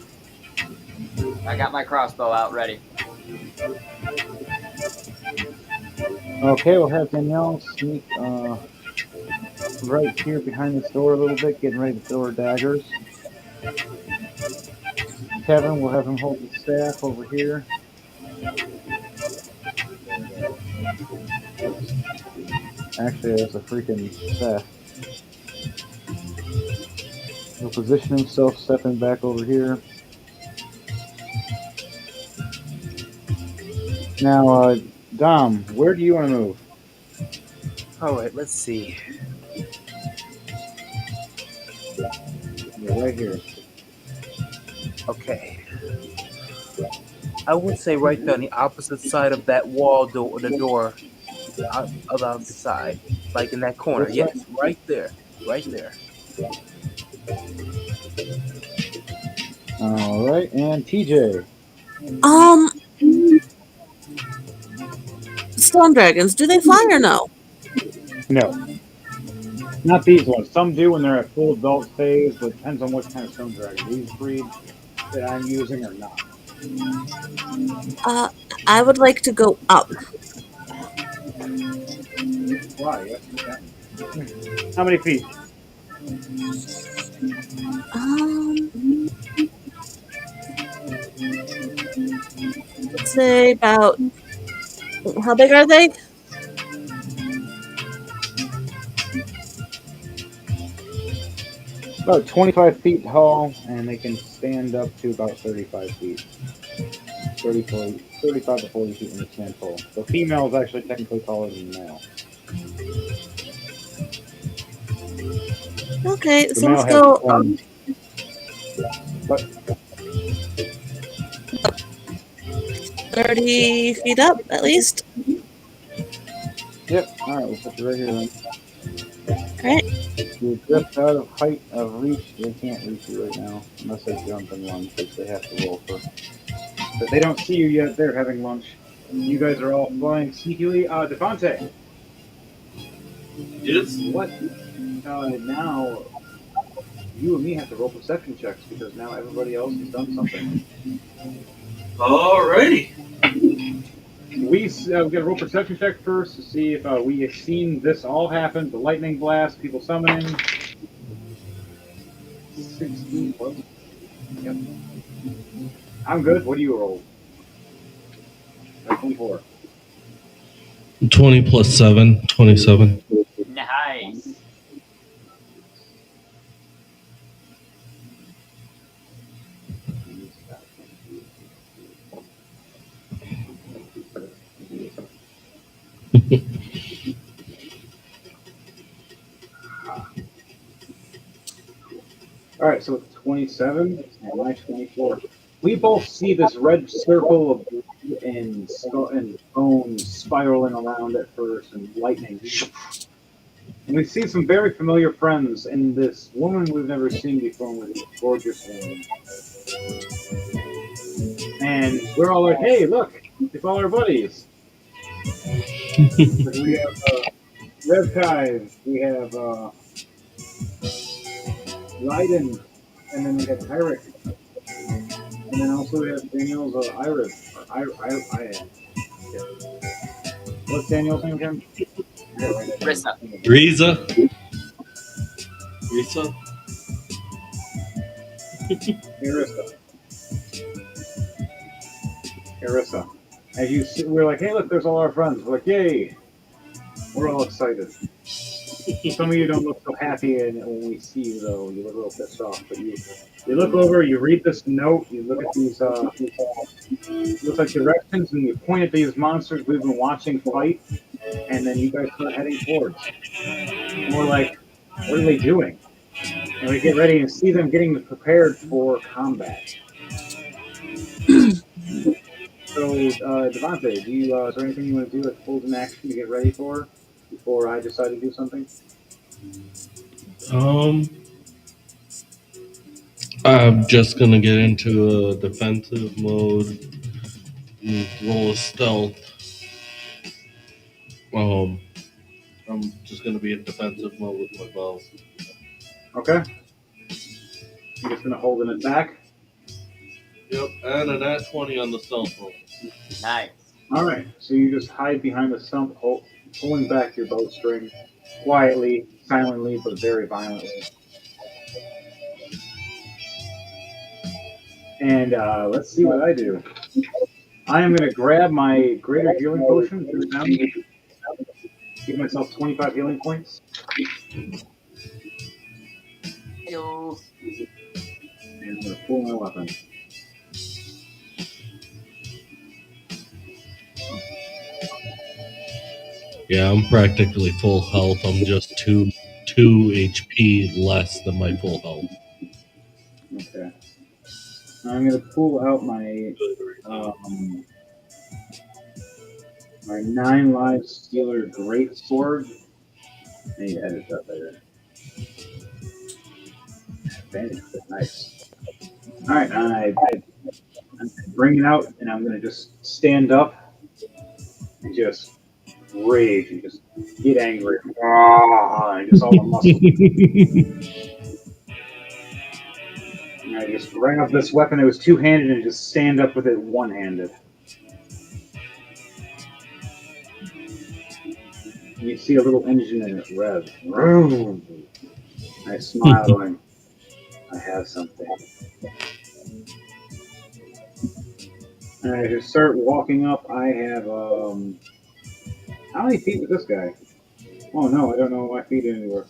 I got my crossbow out ready. Okay, we'll have Danielle sneak right here behind this door a little bit, getting ready to throw her daggers. Kevin, we'll have him hold the staff over here. Actually, there's a freaking staff. He'll position himself, stepping back over here. Now, Dom, where do you want to move? All right, let's see. Yeah, right here. Okay. I would say right there on the opposite side of that wall door, the door along the side, like in that corner. This way? Yes, right there, right there. All right, and TJ. Um, Stone dragons, do they fly or no? No, not these ones. Some do when they're at full adult phase, but it depends on what kind of stone dragon. These breeds that I'm using are not. Uh, I would like to go up. You can fly, yes, you can. How many feet? Um, let's say about, how big are they? About 25 feet tall, and they can stand up to about 35 feet. 30, 40, 35 to 40 feet when they stand tall. The female is actually technically taller than the male. Okay, The so male let's has go wings. But 30 feet up at least. yep, all right, we'll put you right here then. Alright, You're just out of height of reach. They can't reach you right now unless they jump and run because they have to roll for. But they don't see you yet. They're having lunch. You guys are all flying sneakily. Devante, Yes. what? Now you and me have to roll perception checks because now everybody else has done something. Alrighty. We get a roll perception check first to see if we have seen this all happen. The lightning blast, people summoning. 16 plus. Yep. I'm good. What do you roll? 24. 20 plus 7, 27. Nice. All right, so it's 27 and my 24. We both see this red circle of blood and bones spiraling around at first and lightning. And we see some very familiar friends and this woman we've never seen before with this gorgeous woman. And we're all like, hey, look, it's all our buddies. Like we have Revkai, we have Leiden, and then we have Hyric. And then also we have Daniel's Iris. Or yeah. What's Daniel's name again? I gotta write that down. Rissa. Riza. Risa. Arissa. Arissa. As you see, we're like, hey, look, there's all our friends. We're like, yay! We're all excited. Some of you don't look so happy, and when we see you, though, you look a little pissed off. But you look over, you read this note, you look at these, looks like directions, and you point at these monsters we've been watching fight, and then you guys start heading towards. And we're like, what are they doing? And we get ready and see them getting prepared for combat. So, Devante, is there anything you want to do like hold an action to get ready for before I decide to do something? Um, I'm just gonna get into a defensive mode. Roll a stealth. Um, I'm just gonna be in defensive mode with my bow. Okay. You're just gonna hold an attack. Yep, and a nat 20 on the stealth roll. Nice. All right. So you just hide behind the stump, pulling back your bowstring quietly, silently, but very violently. And let's see what I do. I am gonna grab my greater healing potion, put it down, give myself 25 healing points, Yo. and I'm gonna pull my weapon. Yeah, I'm practically full health. I'm just two HP less than my full health. Okay. I'm gonna pull out um, my 9 live Stealer Great Sword. I need to edit that later. Advantage, but nice. All right, I'm bring it out, and I'm gonna just stand up and just rage and just get angry. And just all the muscle. And I just grab this weapon. It was two-handed, and just stand up with it one-handed. And you see a little engine in it rev. Vroom. I smile, going, I have something. And I just start walking up. I have how many feet with this guy? Oh no, I don't know my feet anywhere.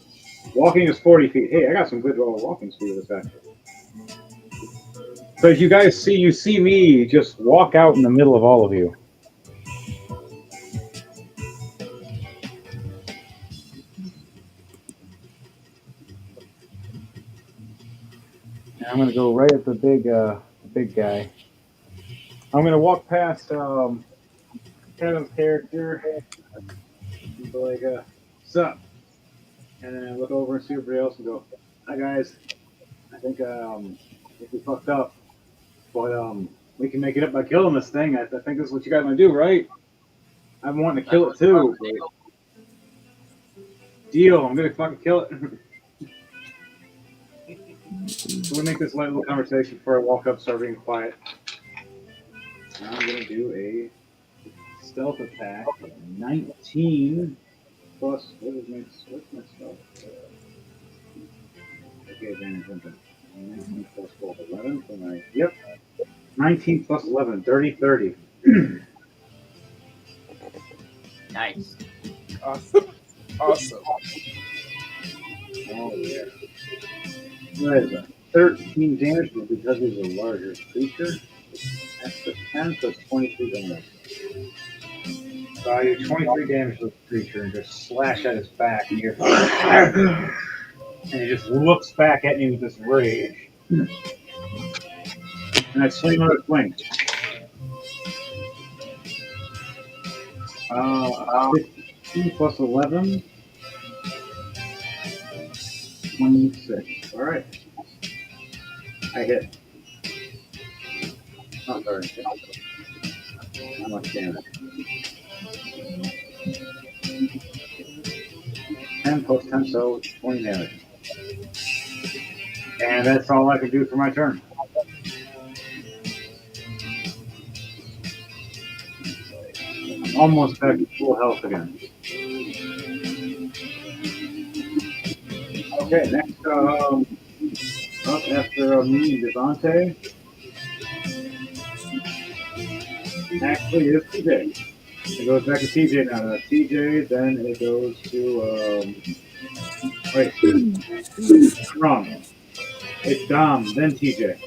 Walking is 40 feet. Hey, I got some good walking speed with this guy. So as you guys see, you see me just walk out in the middle of all of you. And I'm gonna go right at the big guy. I'm gonna walk past Kevin's character and be like, "Sup?" And then I look over and see everybody else and go, "Hi guys, I think we fucked up, but we can make it up by killing this thing. I think this is what you guys want to do, right? I'm wanting to kill it too. But deal. I'm gonna fucking kill it." So we make this light little conversation before I walk up, start being quiet. Now I'm gonna do a stealth attack. 19 plus what's my stealth? Okay, advantage. 19 plus 12, 11 for my yep. 19 plus 11, 30, 30. Nice. Awesome. Awesome. Oh yeah. That is a 13 damage, but because he's a larger creature, that's the 10 plus 23 damage. So I do 23 damage to the creature and just slash at his back, and you're and he just looks back at me with this rage. And I swing on his wing. 15 plus 11, 26. All right. I hit. Oh, sorry. How much damage? 10 plus 10, so 20 damage. And that's all I can do for my turn. I'm almost back to full health again. Okay, next up after me and Devante, actually it's TJ. It goes back to TJ now. TJ, then it goes to wait, wrong. It's Dom, then TJ.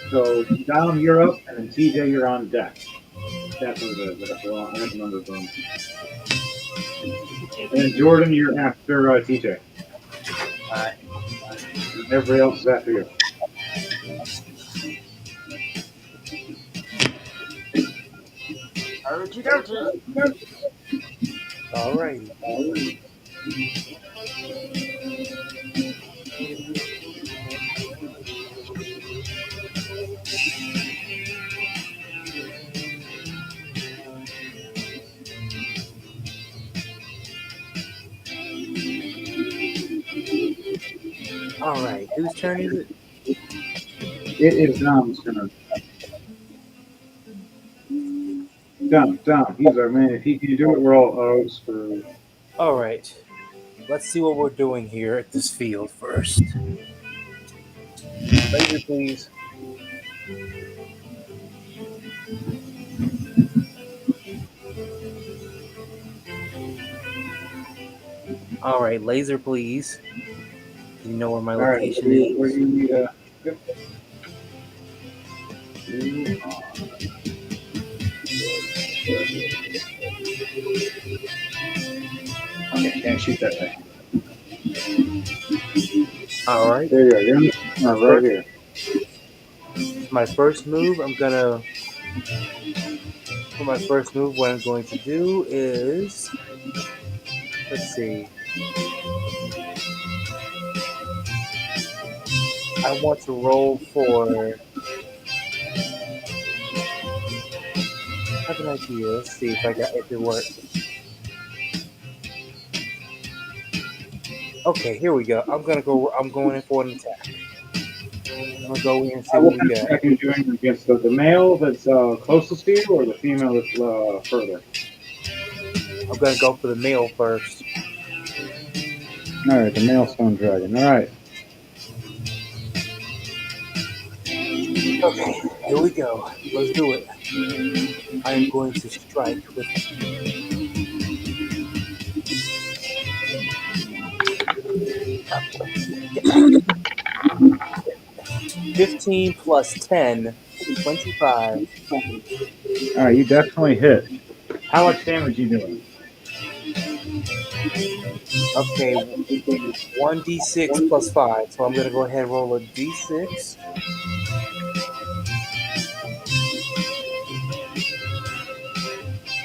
So Dom, you're up, and then TJ, you're on deck. That's what it is. I have the numbers wrong. And then Jordan, you're after TJ. Alright. Everybody else is after you. Okie dokie. All right. All right. Whose turn is it? It is Dom's turn. Dom, he's our man. If he can do it, we're all screwed. All right. Let's see what we're doing here at this field first. Laser, please. All right, laser, please. You know where my All right, location where is. do you need yep. You are. Okay, can't shoot that way. All right. There you go. You're right here. my first move, I'm gonna for my first move, what I'm going to do is, let's see, I want to roll for. I have an idea. Let's see if it works. Okay, here we go. I'm gonna go. I'm going in for an attack. I'm gonna go in and see what What we kind of got. attack are you doing against the male that's closest to you, or the female that's further? I'm gonna go for the male first. All right, the male stone dragon. All right. Okay, here we go. Let's do it. I am going to strike with 15 plus 10, 25. All right, you definitely hit. How much damage you doing? Okay, 1d6 plus 5. So I'm gonna go ahead and roll a d6.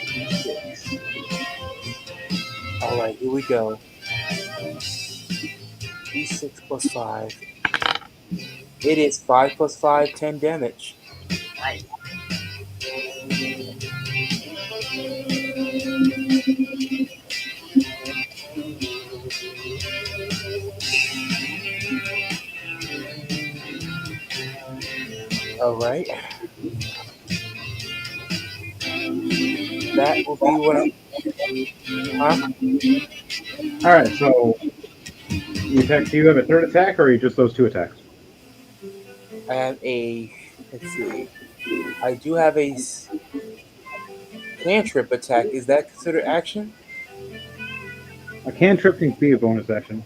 D6. All right, here we go. D6 plus 5. It is 5 plus 5, 10 damage. Nice. All right. That will be what huh? All right, so you attack. Do you have a third attack, or are you just those two attacks? I have a, let's see. I do have a cantrip attack. Is that considered action? A cantrip can be a bonus action.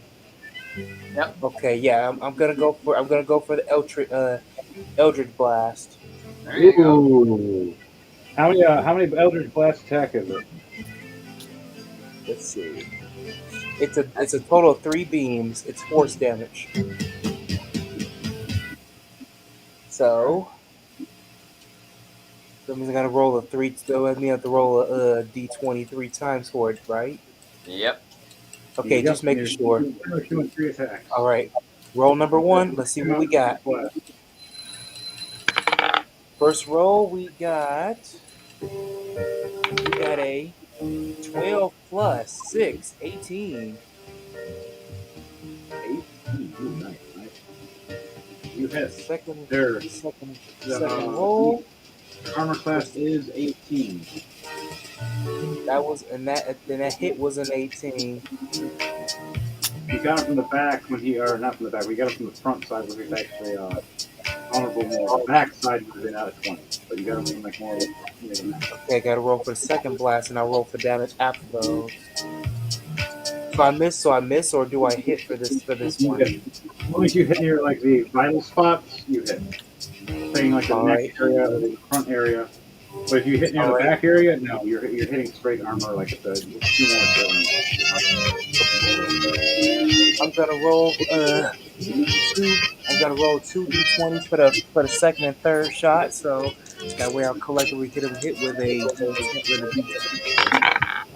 Yep. Okay, yeah, I'm gonna go for the Eldritch Blast. There you go. Ooh. How many Eldritch Blast attack is it? Let's see. It's a total of 3 beams. It's force damage. So that means I gotta roll a three. So that means I have to roll a d20 3 times for it, right? Yep. Okay, just making sure. You're doing 3 attacks. All right, roll number 1. Let's see what we got. First roll, we got a 12 plus 6, 18. 8. Ooh, nice. You hit. Second, There. second, The, second roll. armor class is 18. That was and that then that hit was an 18. You got him from the back when he, or not from the back. We got him from the front side when he was actually honorable more. The back side would have been out of 20, but you got him from like more than that. Okay, I gotta roll for the second blast, and I roll for damage after those. So I miss, or do I hit for this You one? hit. As long as you hit near like the vital spots, you hit. Saying like the All neck right. area or the front area. But if you hit near All the right. back area, no, you're hitting straight armor like it's a 2 more I'm gonna roll two. I'm gonna roll 2d20s for the second and third shot, so that way I'll collectively hit with a d10.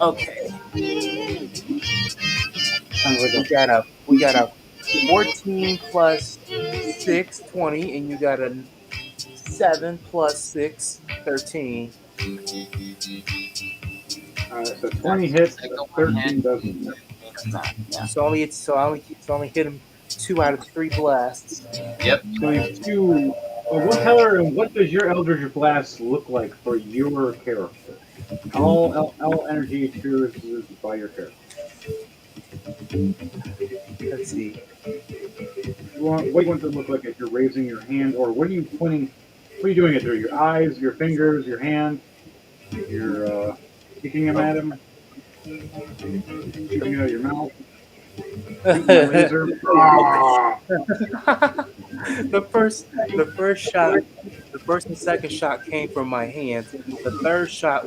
Okay, kind of like we got a 14 plus 6, 20, and you got a 7 plus 6, 13. so 20 hits, 13 doesn't hit. Yeah. So I only hit him 2 out of the 3 blasts. Yep. So you have two. What color and what does your Eldritch Blast look like for your character? All energy is by your character. Let's see. What do you want it to look like if you're raising your hand, or what are you pointing? What are you doing it through? Your eyes, your fingers, your hand? You're kicking them at him, coming out of your mouth. Shoot my laser. Ah! The first and second shot came from my hands. The third shot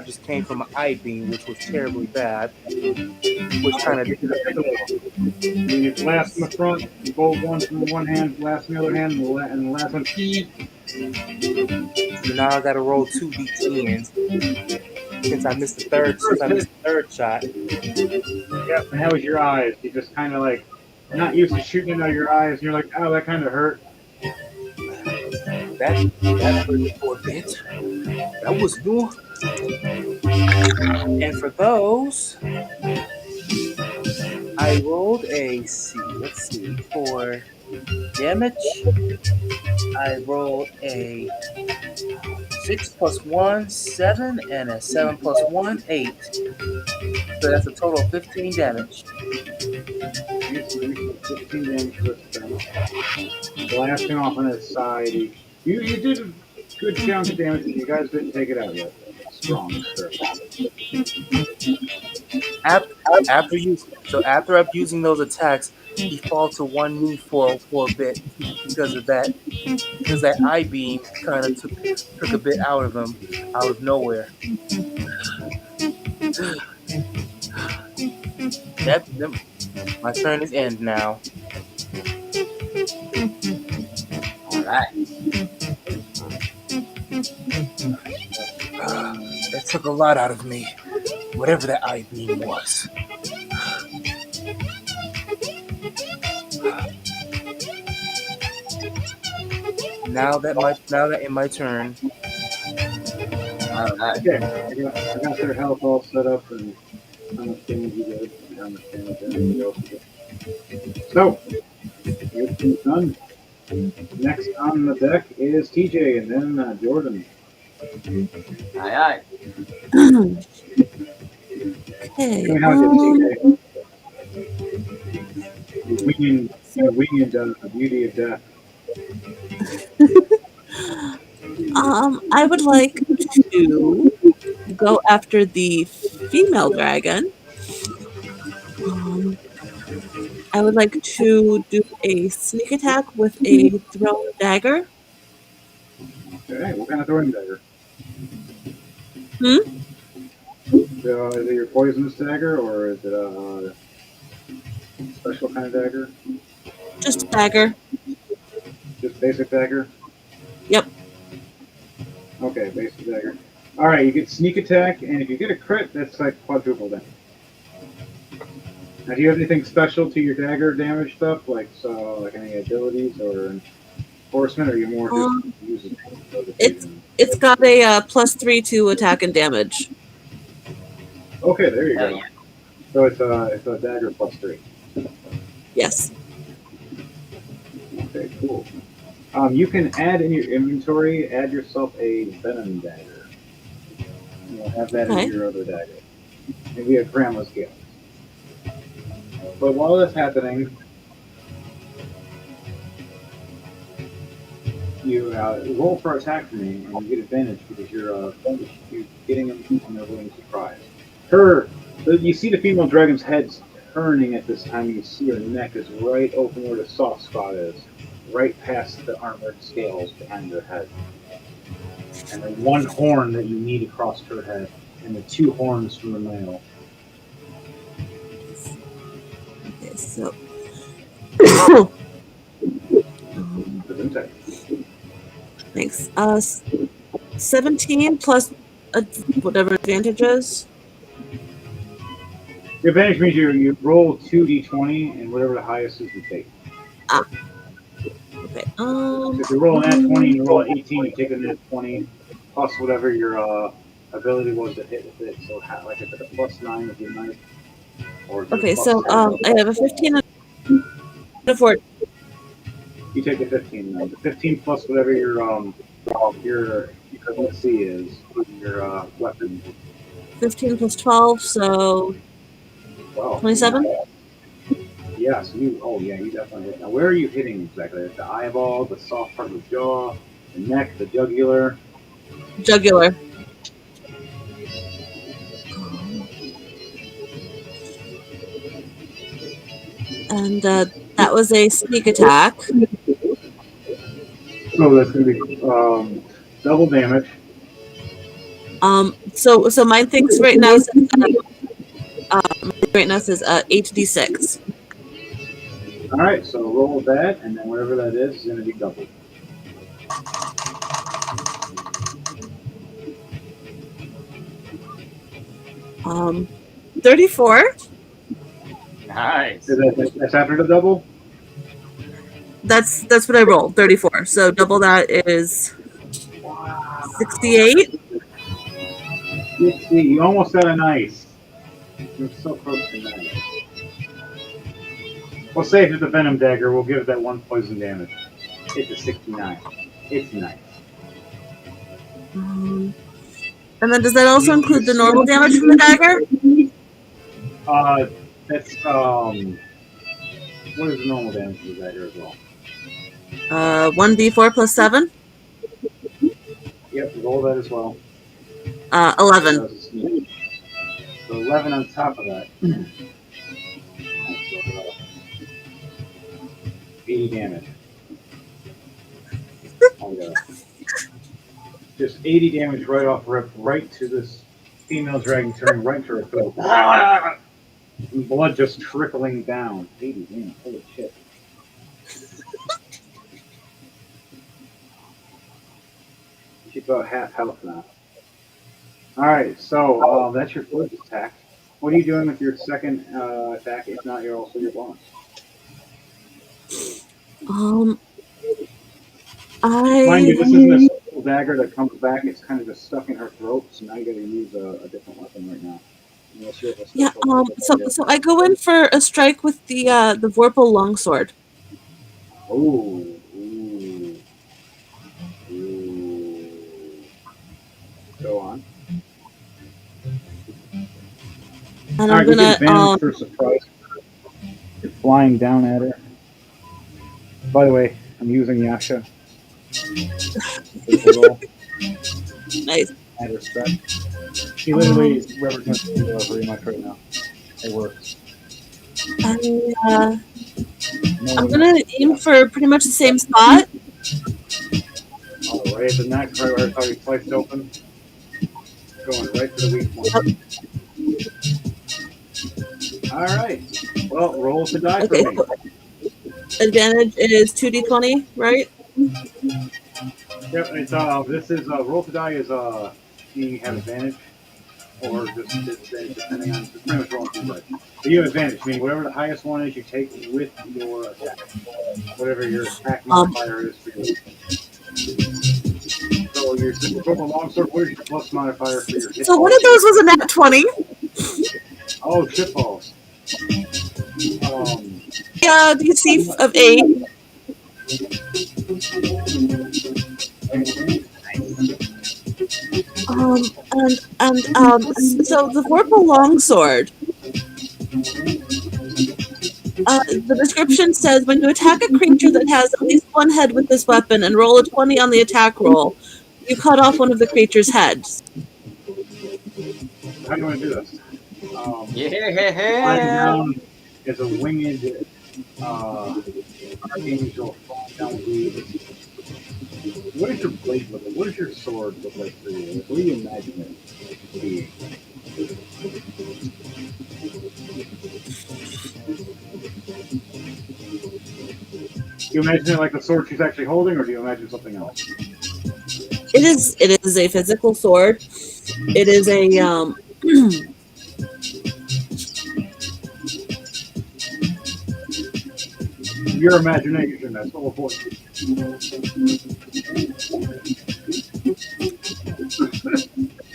just came from an I beam, which was terribly bad, which All right, kind of take you blast in the front, you bolt one from one hand, blast in the other hand, and the last one. so now I got to roll two d10s since First I hit. missed the third shot. Yep, and how was your eyes? You just kind of like not used to shooting it out of your eyes, and you're like, oh, that kind of hurt. That hurt for a bit. That was new. And for those, I rolled a C. Let's see. For damage, I rolled a 6 plus 1, 7, and a 7 plus 1, 8. So that's a total of 15 damage. Nice, nice. 15 damage first time. Blasting off on his side. You did a good chunk of damage, and you guys didn't take it out yet. Strong, sir. After, after abusing those attacks, he falls to one knee for a bit because of that because that I beam kind of took a bit out of him out of nowhere. That my turn is end now. All right. That took a lot out of me, whatever that I beam was. Now that in my turn, All right. Okay, I got their health all set up and how much damage you did and how much damage everybody else did. So, everything's done. Next on the deck is TJ and then Jordan. Aye, aye. Okay. Tell me how it is, TJ. You're winging the beauty of death. I would like to go after the female dragon. Um, I would like to do a sneak attack with a thrown dagger. Okay, what kind of throwing dagger? Hmm? So, is it your poisonous dagger or is it a special kind of dagger? Just a dagger. Just basic dagger? Yep. Okay, basic dagger. Alright, you get sneak attack, and if you get a crit, that's like quadruple damage. Now, do you have anything special to your dagger damage stuff, like any abilities or enforcement, or are you more just Um, using it's it? it's got a +3 to attack and damage. Okay, there you Hell go. yeah. So it's a dagger +3. Yes. Okay, cool. You can add in your inventory, add yourself a venom dagger. You'll have that Okay. in your other dagger. Maybe a grandma's gift. But while that's happening, you roll for attack for me, and you get advantage because you're getting them on their willing surprise. You see the female dragon's head's turning at this time. You see her neck is right open where the soft spot is, right past the armored scales behind her head. And the one horn that you need across her head, and the two horns from the male. Okay, so Gesundheit. thanks. 17 plus whatever advantages. The advantage means you roll 2d20, and whatever the highest is, you take. Ah. Okay. So if you roll an nat 20 and you roll an 18, you take a nat 20 plus whatever your ability was to hit with it. So like if it's a +9 with your knife, or if Okay, it's so I have a 15 and a 14. you take the 15 then. The 15 plus whatever your C is your weapon. 15 plus 12, so 12. 27. Yeah, so you definitely hit. Now, where are you hitting exactly? The eyeball, the soft part of the jaw, the neck, the jugular? Jugular. And that was a sneak attack. So that's going to be double damage. So mine thinks right now says right now says 8d6. All right, so roll that, and then whatever that is going to be doubled. 34. Nice. That's after the double? That's what I rolled. 34. So double that is Wow. 68. You almost got a nice. You're so close to nice. We'll save it the Venom Dagger. We'll give it that one poison damage. It's a 69. It's nice. And then does that also include the normal damage from the dagger? That's what is the normal damage of the dagger as well? 1d4 plus 7. Yep, roll that as well. 11. So 11 on top of that. 80 damage. Oh, yeah. Just 80 damage right off rip, right to this female dragon, turning right to her throat. And blood just trickling down. 80 damage, holy shit. She's about half health now. Alright, so that's your first attack. What are you doing with your second attack? If not, you're also your bonus. Mind you, this isn't a simple dagger that comes back. It's kind of just stuck in her throat. So now you got to use a different weapon right now. Yeah. So I go in for a strike with the Vorpal longsword. Ooh. Go on. And All I'm right, you gonna get advantage for surprise. You're flying down at her. By the way, I'm using Yasha. nice. And respect. She literally represents me very much right now. It works. I'm gonna aim for pretty much the same spot. All right, the neck right where it's already sliced open. Going right to the weak point. All right. Well, roll to die for me. So advantage is 2d20, right? Yep. It's This is roll to die is you have advantage, or just disadvantage depending on. It's pretty much rolling two dice. But you have advantage, meaning whatever the highest one is, you take with your attack. Whatever your attack modifier is for your. So your simple longsword, what is your plus modifier for your hit? So one of those was a nat 20. Oh, shit balls. DC of 8. So the Vorpal longsword. The description says when you attack a creature that has at least one head with this weapon and roll a 20 on the attack roll, you cut off one of the creature's heads. How do you want to do this? Yeah. Flying down is a winged archangel falling down with leaves. What does your blade look like? What does your sword look like for you? What do you imagine it to be? Do you imagine it like the sword she's actually holding, or do you imagine something else? It is a physical sword. It is a Your imagination, that's all for you.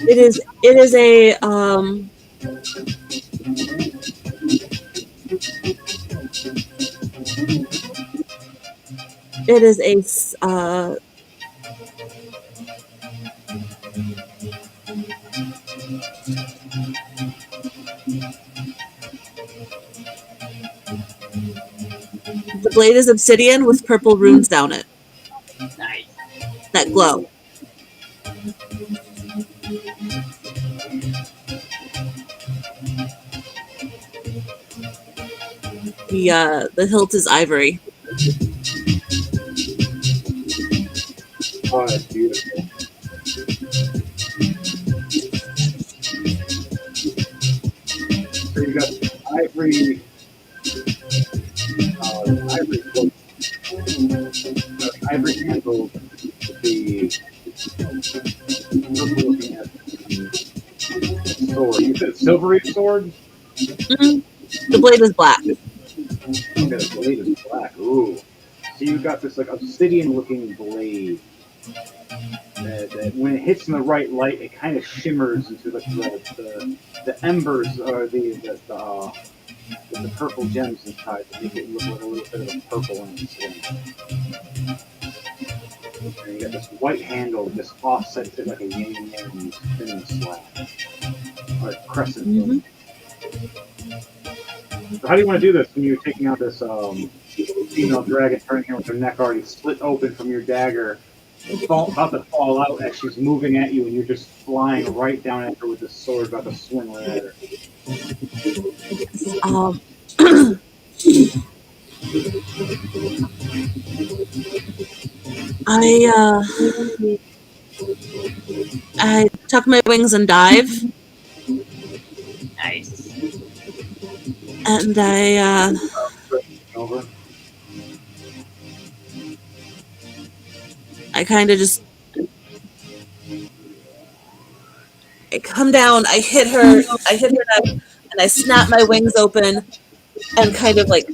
It is a the blade is obsidian with purple runes down it. Nice. That glow. The hilt is ivory. Oh, that's beautiful. So you got ivory, ivory cloak, ivory handle with the purple looking at sword. You said silvery sword? Mhm. The blade is black. Okay, the blade is black. Ooh. So you got this like obsidian looking blade that when it hits in the right light, it kind of shimmers into the embers or with the purple gems inside to make it look like a little bit of a purple in its swing. And you got this white handle that just offsets it like a yin and yang spinning slab or a crescent Hmm. moon. So how do you want to do this when you're taking out this female dragon turning here with her neck already split open from your dagger, about to fall out as she's moving at you, and you're just flying right down at her with this sword, about to swing right at her. Um, I I tuck my wings and dive, Nice. and Over. I kind of just I come down. I hit her neck, and I snap my wings open and kind of like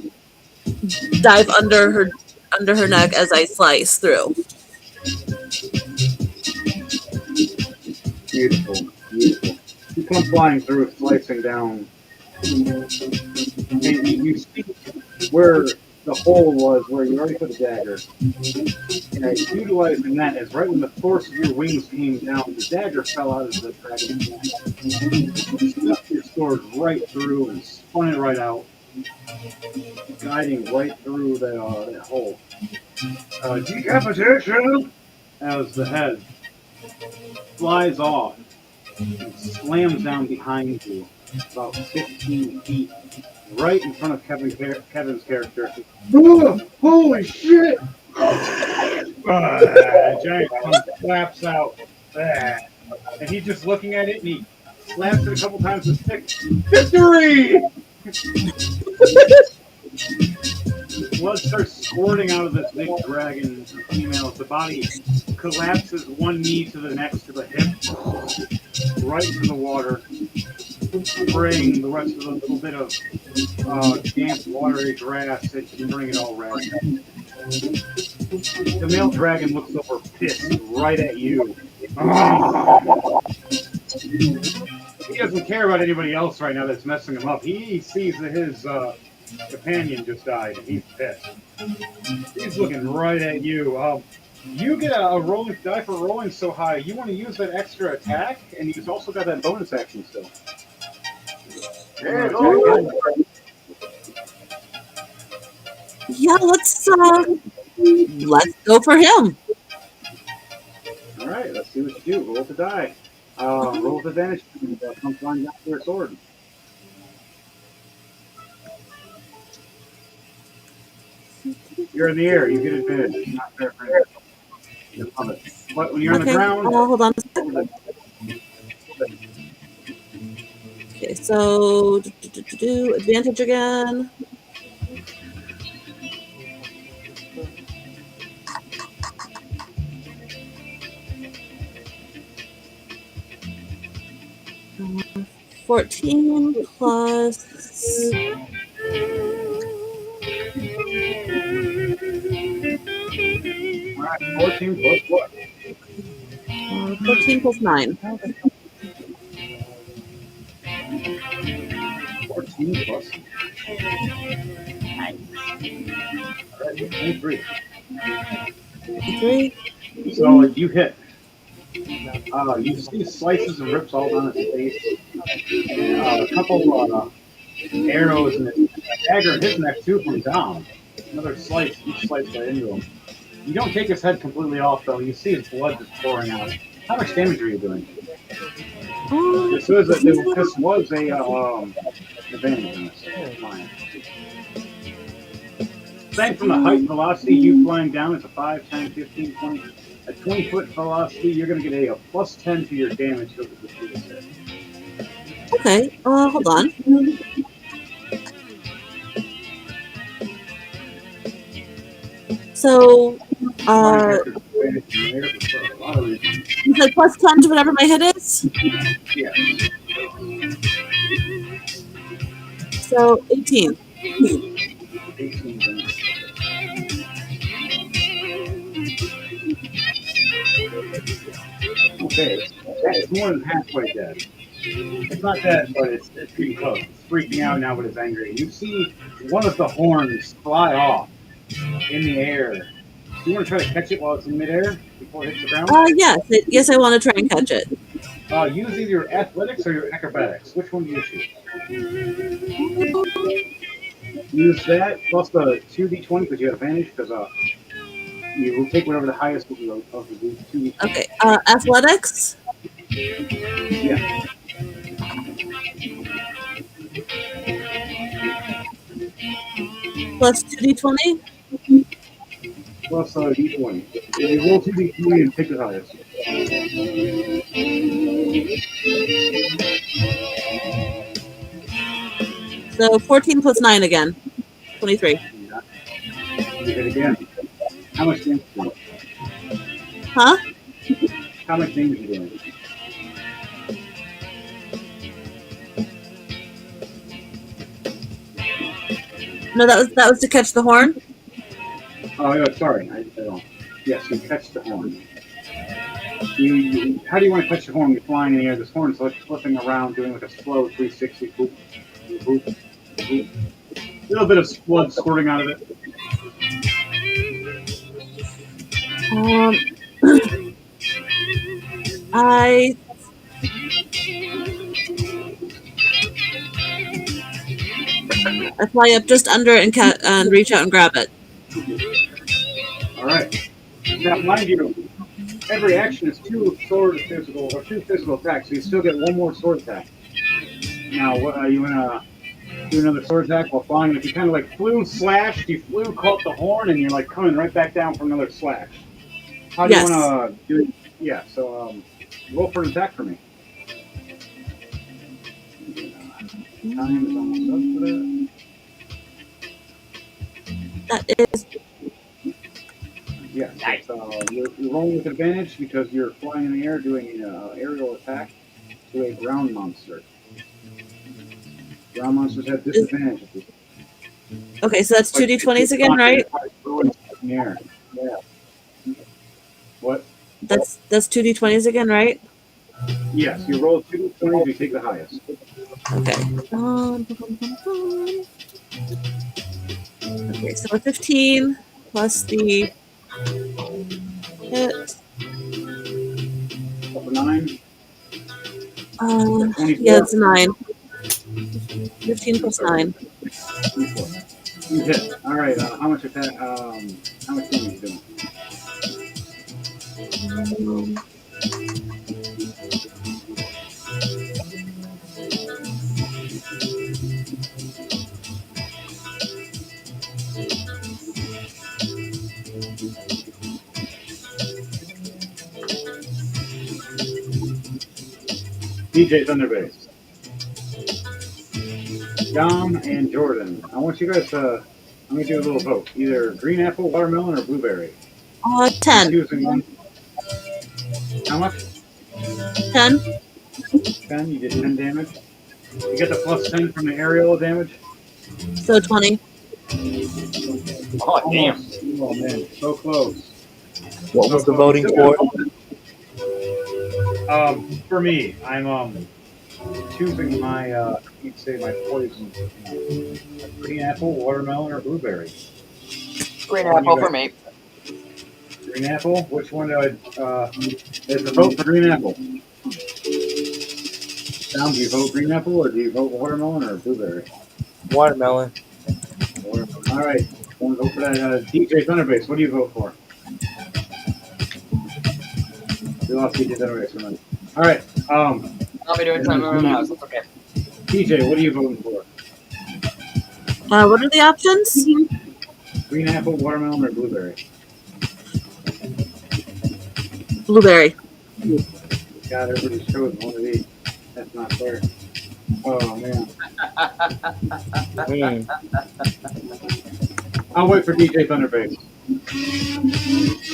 dive under her neck as I slice through. Beautiful, beautiful. You come flying through, slicing down, and you see where the hole was, where you already put the dagger. And utilizing that as right when the force of your wings came down, the dagger fell out of the dragon's neck. You snuck your sword right through and spun it right out, guiding right through that hole. Decapitation! As the head flies off and slams down behind you, about 15 feet, right in front of Kevin's character. Oh, holy shit! Giant tongue flaps out. And he's just looking at it and he slaps it a couple times with stick. Victory! Blood starts squirting out of this big dragon female. The body collapses one knee to the next to the hip, right into the water, spraying the rest of the little bit of damp, watery grass and turning it all red. The male dragon looks over pissed right at you. He doesn't care about anybody else right now that's messing him up. He sees that his companion just died and he's pissed. He's looking right at you. You get a rolling die for rolling so high. You want to use that extra attack, and you've also got that bonus action still. Yeah, Attack go. again. Yeah, let's go for him. All right, let's see what you do. Roll the die. Roll with advantage and come flying down to your sword. You're in the air. You get advantage. It's not fair for you. But when you're on the Okay, ground, hold on a second. Okay, so advantage again. Uh, 14 plus 14 plus what? 14 plus 9. 14 plus. All right, 23. 3. So you hit. You see slices and rips all down his face, and a couple arrows and a dagger in his neck too from down. Another slice, each slice right into him. You don't take his head completely off though. You see his blood just pouring out. How much damage are you doing? This was a advantage in this. Fine. Aside from the height and velocity, you flying down is a 5, 10, 15, 20. At 20-foot velocity, you're going to get a plus 10 to your damage over the shield set. Okay. Hold on. So, My uh, character's advantage in the air for a lot of reasons. you said plus 10 to whatever my hit is? Yes. So, 18. 18 damage. Okay, that's more than halfway dead. It's not dead, but it's pretty close. It's freaking out now, but it's angry. You see one of the horns fly off in the air. Do you want to try to catch it while it's in midair before it hits the ground? Yes. Yes, I want to try and catch it. Use either your athletics or your acrobatics. Which one do you choose? Use that plus the 2d20 because you have advantage because you will take whatever the highest of the 2d20. Okay. Athletics? Yeah. Plus 2d20? Plus d20. You roll 2d20 and pick the highest. So 14 plus 9 again. 23. You hit again. How much damage are you doing? Huh? How much damage are you doing? No, that was to catch the horn. Oh, yeah, sorry. I don't. Yes, you catch the horn. How do you want to catch the horn? You're flying in the air. This horn's like flipping around, doing like a slow 360 boop, boop, boop. A little bit of blood squirting out of it. I fly up just under it and reach out and grab it. All right. Now, mind you, every action is two physical attacks, so you still get one more sword attack. Now, what are you gonna do? Another sword attack while flying? If you kind of like slashed, you caught the horn, and you're like coming right back down for another slash. How do you want to do it? Yeah. So, roll for an attack for me. Time is almost up for that. That is. Yes, you're rolling with advantage because you're flying in the air doing an aerial attack to a ground monster. Ground monsters have disadvantage. Okay, so that's 2d20s again, right? In the air. Yeah. What? That's 2d20s again, right? Yes, you roll 2d20s, you take the highest. Okay. Okay, so a 15 plus the hit. Up a 9. Yeah, it's a 9. 15 plus 9. 24. You hit. All right. How much attack? How much damage are you doing? DJ Thunderbase. Dom and Jordan. I want you guys to. I'm going to do a little vote. Either green apple, watermelon, or blueberry. 10. Choosing one. How much? 10. 10. You did 10 damage. You get the plus 10 from the aerial damage. So 20. Oh, damn. Oh, man. So close. What was the voting for? For me, I'm choosing my you'd say my poison. Green apple, watermelon, or blueberry. Green apple for me. Green apple. Which one do I? There's a vote for green apple. Sam, do you vote green apple or do you vote watermelon or blueberry? Watermelon. Watermelon. All right. Want to vote for that? DJ Thunderbase. What do you vote for? We lost DJ Thunderbase for a minute. All right. I'll be doing something around the house. That's okay. DJ, what are you voting for? What are the options? Green apple, watermelon, or blueberry? Blueberry. God, everybody's chosen one of these. That's not fair. Oh man. Hmm. I'll wait for DJ Thunderbase.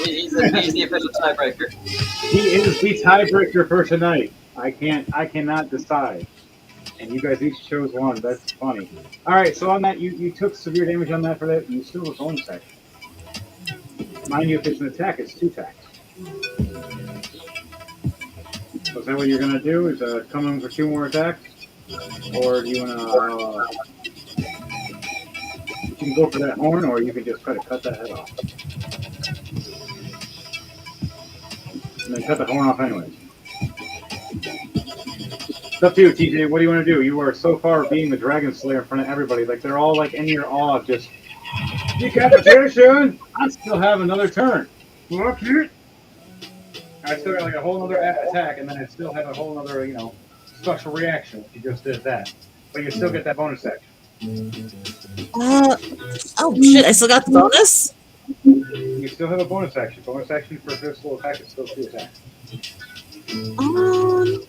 He's the official tiebreaker. He is the tiebreaker for tonight. I cannot decide. And you guys each chose one. That's funny. All right, so on that, you took severe damage on that for that. You still have a bonus action. Mind you, if it's an attack, it's two attacks. So is that what you're gonna do? Is come in for two more attacks, or do you wanna? You can go for that horn, or you can just try to cut that head off, and then cut the horn off anyways. It's up to you, TJ. What do you want to do? You are so far being the Dragon Slayer in front of everybody. Like they're all like in your awe of just decapitation. I still have another turn. Fuck it. I still got like a whole other attack, and then I still have a whole other special reaction. If you just did that, but you still get that bonus action. Oh shit! I still got the bonus. You still have a bonus action. Bonus action for physical attack is still two attacks. Um.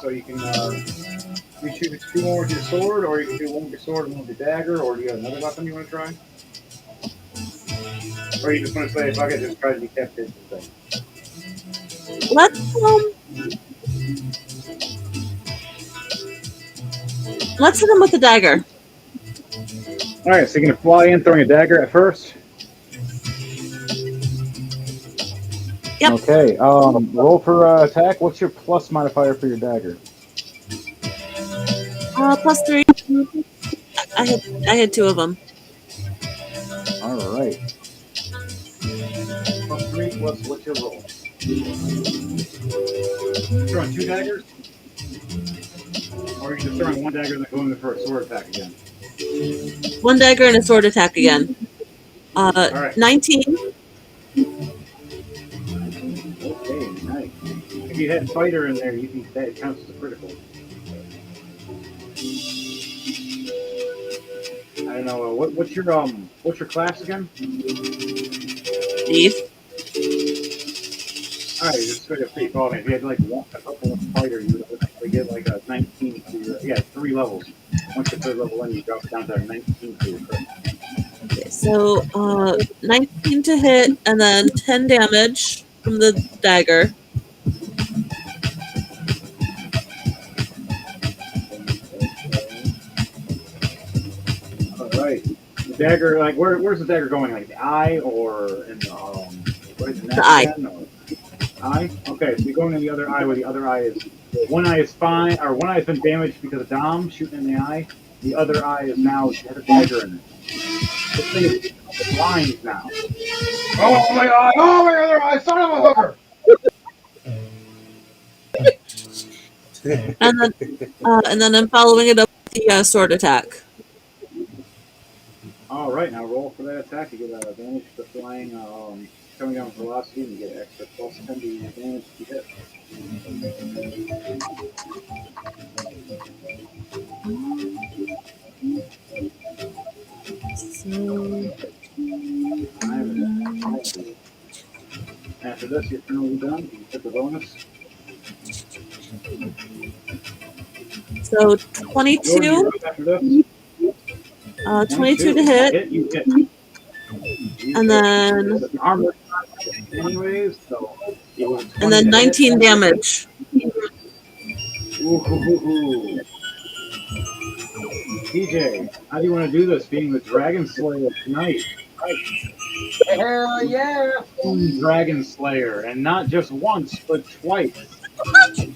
So you can you choose two more with your sword, or you can do one with your sword and one with your dagger, or do you have another weapon you want to try? Or you just want to say, fuck it, just try to decapitate the thing. Let's hit him with the dagger. Alright, so you're gonna fly in throwing a dagger at first? Yep. Okay, roll for attack. What's your plus modifier for your dagger? +3. I had two of them. Alright. +3 plus what's your roll? Throwing two daggers? Or are you just throwing one dagger and then going for a sword attack again? One dagger and a sword attack again. Alright. 19. Okay, nice. If you had fighter in there, you think that counts as a critical. I don't know. What's your class again? Thief. All right, just straight up thief. Oh, if you had like a couple of fighter, you would actually get like a 19 to your 3 levels. Once the third level in, you drop down to a 19 to your crit. Okay, so 19 to hit, and then 10 damage from the dagger. All right. The dagger, like where's the dagger going? Like the eye or in the what is it? The eye. Eye. Okay, so you're going in the other eye where the other eye is. One eye is fine, or one eye has been damaged because of Dom shooting in the eye. The other eye is now has a dagger in it. This thing is blind now. Oh my eye! Oh my other eye! Son of a hooker! And then I'm following it up with the sword attack. All right, now roll for that attack. You get advantage to flying, coming down with velocity, and you get extra plus 10 to your damage to hit. After this, your turn will be done. You hit the bonus. So 22. After this. 22 to hit. You hit. And then Armor anyways, so and then 19 damage. Ooh. TJ, how do you want to do this? Being the Dragon Slayer tonight. Hell yeah! Dragon Slayer, and not just once, but twice. You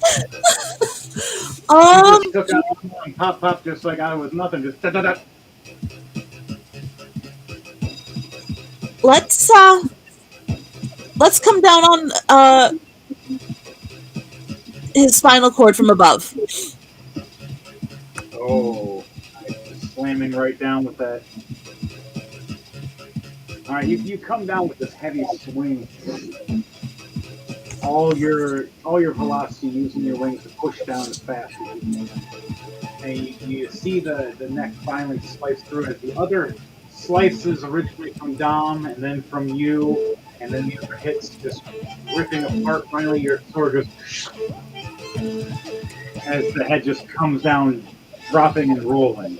just took out one pop just like I was nothing. Just da-da-da. Let's come down on his spinal cord from above. Oh, just slamming right down with that. All right, you come down with this heavy swing. All your velocity using your wings to push down as fast as you can. And you see the neck finally slice through it. The other slices originally from Dom, and then from you, and then the other hits just ripping apart. Finally, your sword goes as the head just comes down, dropping and rolling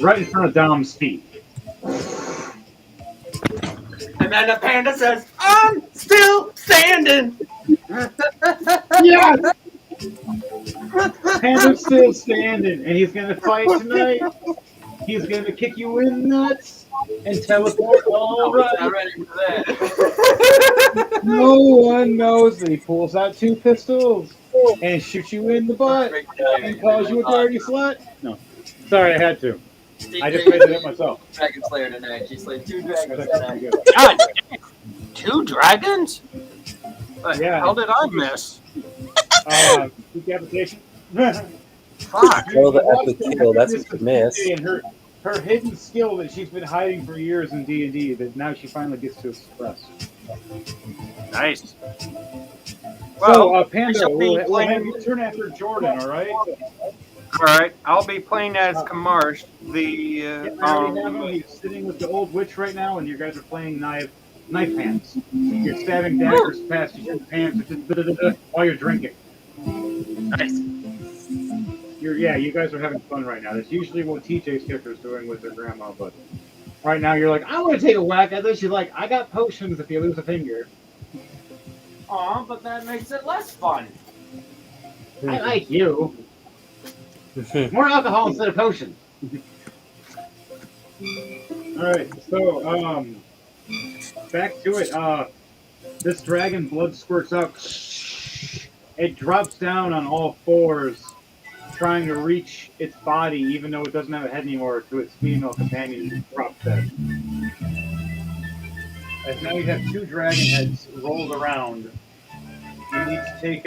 right in front of Dom's feet. And then the panda says, I'm still standing. Yes, Panda's still standing, and he's gonna fight tonight. He's gonna kick you in the nuts and teleport. All I was right. not ready for that. No one knows that he pulls out two pistols and shoots you in the butt Perfect and timing. That calls was you a dirty awesome. slut. No, sorry, I had to. I just TJ made it up myself. Dragon Slayer tonight. She slayed 2 That's dragons actually tonight. pretty good. God, 2 dragons? What the Yeah. hell did I miss? Decapitation. Fuck. Kill the watched epic the kill. That's epicness what you of missed. TJ and her hidden skill that she's been hiding for years in D&D that now she finally gets to express. Nice. So, Well, Panda, shall be we'll have playing- you turn after Jordan, all right? all right. I'll be playing as Kamarsh, the Yeah, I already have him. He's sitting with the old witch right now, and you guys are playing knife hands. You're stabbing daggers past each other's hands while you're drinking. nice. You guys are having fun right now. That's usually what TJ's character is doing with their grandma, but right now you're like, I want to take a whack at this. She's like, I got potions if you lose a finger. Aw, but that makes it less fun. I like you. More alcohol instead of potions. All right, so back to it. This dragon blood squirts out. It drops down on all fours, trying to reach its body, even though it doesn't have a head anymore, to its female companion, drop dead. As now you have two dragon heads rolled around. You need to take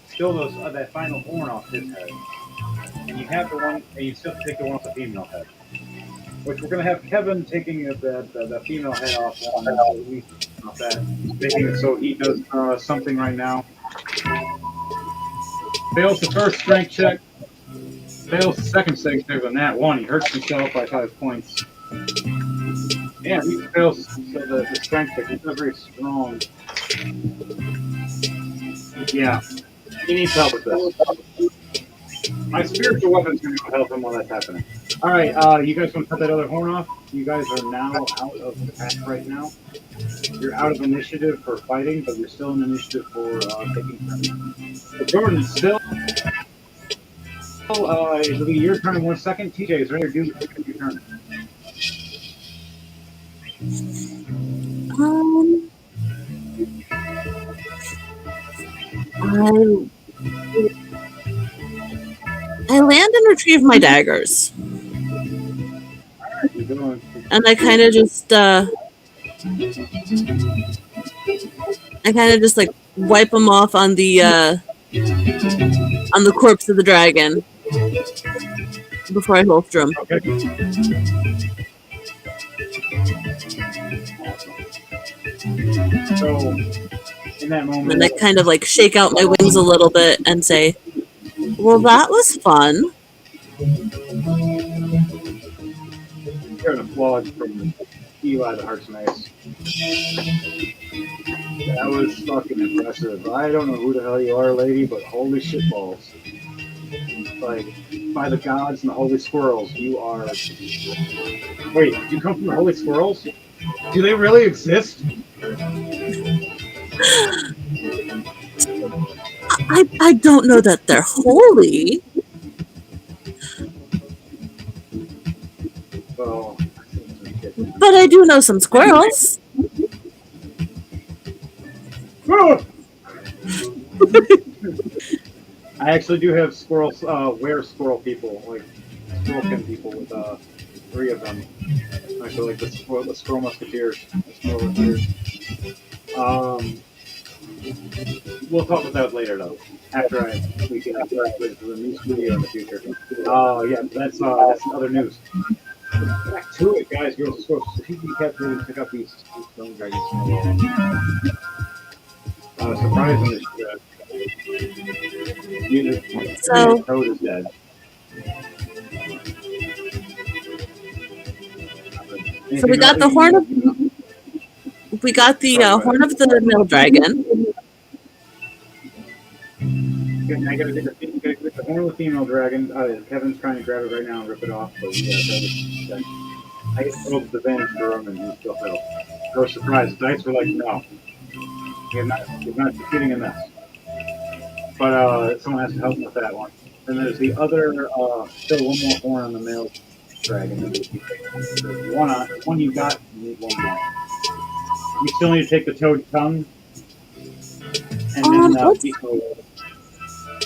still that final horn off his head, and you have the one, and you still have to take the one off the female head. Which we're gonna have Kevin taking the female head off that, making it so he does something right now. Fails the first strength check. Fails the second strength check on that one. He hurts himself by 5 points. Yeah, he fails the strength check. He's not very strong. Yeah, he needs help with this. My spiritual weapon's going to help him while that's happening. All right, you guys want to cut that other horn off? You guys are now out of the pack right now. You're out of initiative for fighting, but you're still in initiative for taking turns. So Jordan, still, it'll be your turn in 1 second. TJ, is ready to do your turn. I land and retrieve my daggers, You're doing. and I kind of just like wipe them off on the corpse of the dragon before I holster him. Okay. So, in that moment, And I kind of like shake out my wings a little bit and say, "Well, that was fun." you're an applause from Eli the HartsMace. That was fucking impressive. I don't know who the hell you are, lady, but holy shit balls. Like, by the gods and the holy squirrels, you are. Wait, did you come from the holy squirrels? Do they really exist? I don't know that they're holy. Well, But I do know some squirrels. I actually do have squirrels, squirrel people, like squirrelkin people with 3 of them. Actually, like the squirrel musketeers. The squirrel musketeers. We'll talk about that later, though. After we get to the new studio in the future. Yeah, that's other news. Back to it, guys, girls, and squirrels. If you can capture pick up these stone dragons. Surprisingly, So- Toad is dead. So we Anything else? got the Sorry, go ahead. horn of the mill dragon. Okay, I gotta get the horn of the female dragon. Kevin's trying to grab it right now and rip it off, but we gotta try to. I get rolled with advantage for him, and he still failed. I was surprised. The dice were like, no, you're not succeeding in this. But someone has to help him with that one. And there's the other, still one more horn on the male dragon. That needs to be taken. There's one you got. You need one more. You still need to take the toad tongue, and then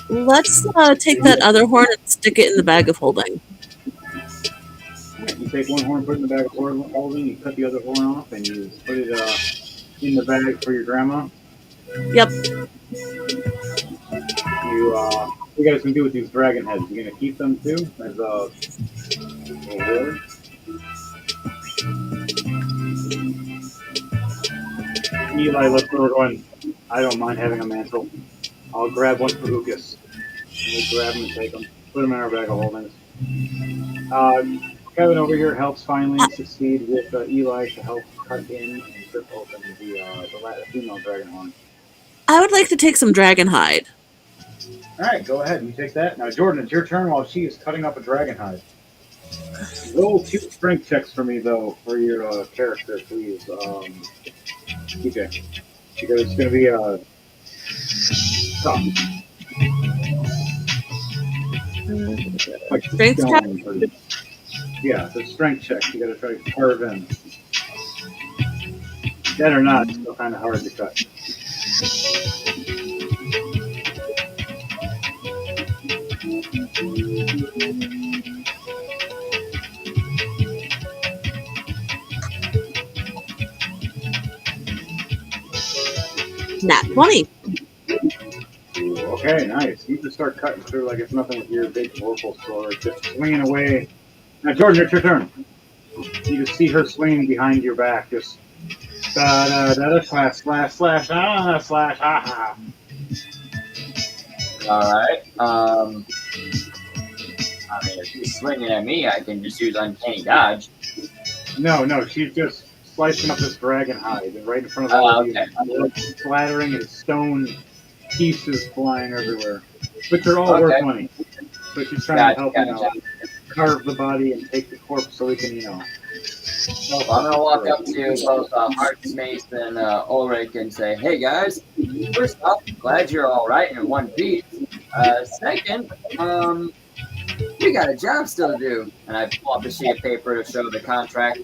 Let's take that other horn and stick it in the bag of holding. you take one horn, put it in the bag of holding. You cut the other horn off, and you put it in the bag for your grandma. Yep. What you guys can do with these dragon heads? You're gonna keep them too as a reward. Eli looks over going, I don't mind having a mantle. I'll grab one for Lucas. And we'll grab them and take them. Put them in our bag of holdings. Kevin over here helps finally succeed with Eli to help cut in and rip open the female dragon horn. I would like to take some dragon hide. Alright, go ahead. You take that. Now, Jordan, it's your turn while she is cutting up a dragon hide. Roll 2 strength checks for me, though, for your character, please. TJ. Because it's going to be tough. Like Strength check? Yeah, the strength check. You got to try to carve in. That or not, it's still kind of hard to cut. Nat 20. Okay, nice. You just start cutting through like it's nothing with your big vorpal sword, just swinging away. Now, Jordan, it's your turn. You just see her swinging behind your back, just da da da da slash slash slash slash ha ha. All right. I mean, if she's swinging at me, I can just use uncanny dodge. No, she's just slicing up this dragon hide and right in front of all of you, splattering and stone pieces flying everywhere, which are all worth money. So she's trying to help carve the body and take the corpse so we can, I'm gonna walk up to both HartsMace and Ulrich and say, "Hey guys, first off, glad you're all right and in one piece. Second, we got a job still to do." And I pull up a sheet of paper to show the contract.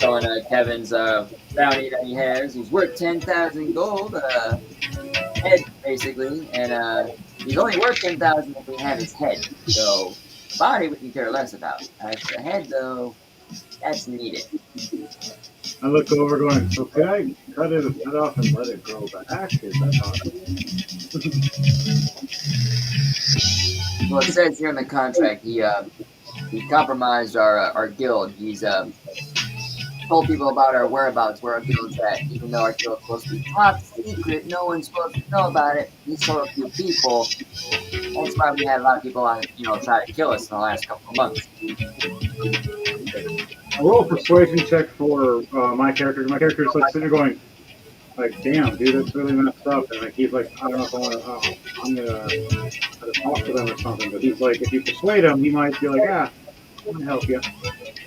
Showing Kevin's bounty that he has. He's worth 10,000 gold head basically, and he's only worth 10,000 if we have his head. So the body we can care less about. As the head though, that's needed. I look over going, so could I cut off and let it grow back? Is that possible? Well, it says here in the contract he compromised our guild. He's told people about our whereabouts, where our guild's at, even though our guild's supposed to be top secret. No one's supposed to know about it. He told a few people. That's why we had a lot of people, try to kill us in the last couple of months. I roll a persuasion check for my character. My character is like sitting there going, like, damn, dude, that's really messed up. And like he's like, I don't know if I want to. I'm gonna try to talk to them or something. But he's like, if you persuade him, he might be like, I'm gonna help you,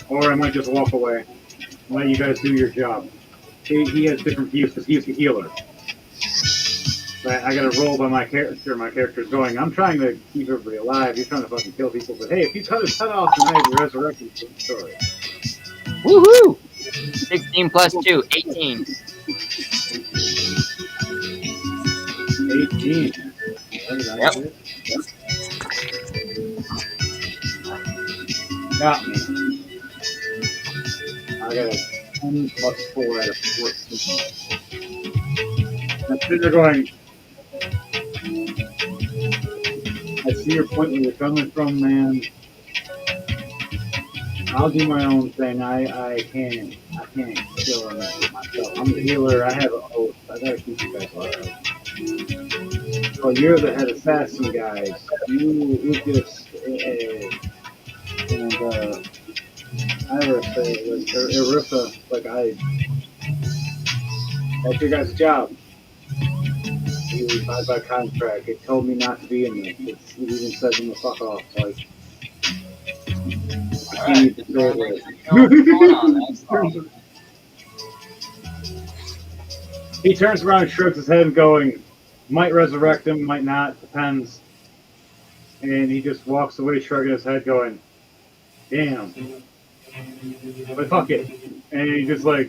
or I might just walk away and let you guys do your job. He has different views because he's the healer. But I got to roll by my character. My character's going, I'm trying to keep everybody alive. You're trying to fucking kill people. But hey, if you cut his head off tonight, the resurrection story. Woohoo! 16 plus 2, 18. 18. Yep. Got me. I got a 10 plus 4 out of 14. And they're going, I see your point where you're coming from, man. I'll do my own thing. I can't kill him myself. I'm the healer. I have an oath. I gotta keep you guys alive. Oh, you're the head assassin, guys. You just and Iris, like, or Irissa, like, that's your guys' job. You abide by contract. It told me not to be in this. It even said them to fuck off. Like, I All can't right, even just say want to make sure you know what's going on. That's all. He turns around and shrugs his head, going, might resurrect him, might not, depends. And he just walks away, shrugging his head, going, damn. But fuck it. And he just like,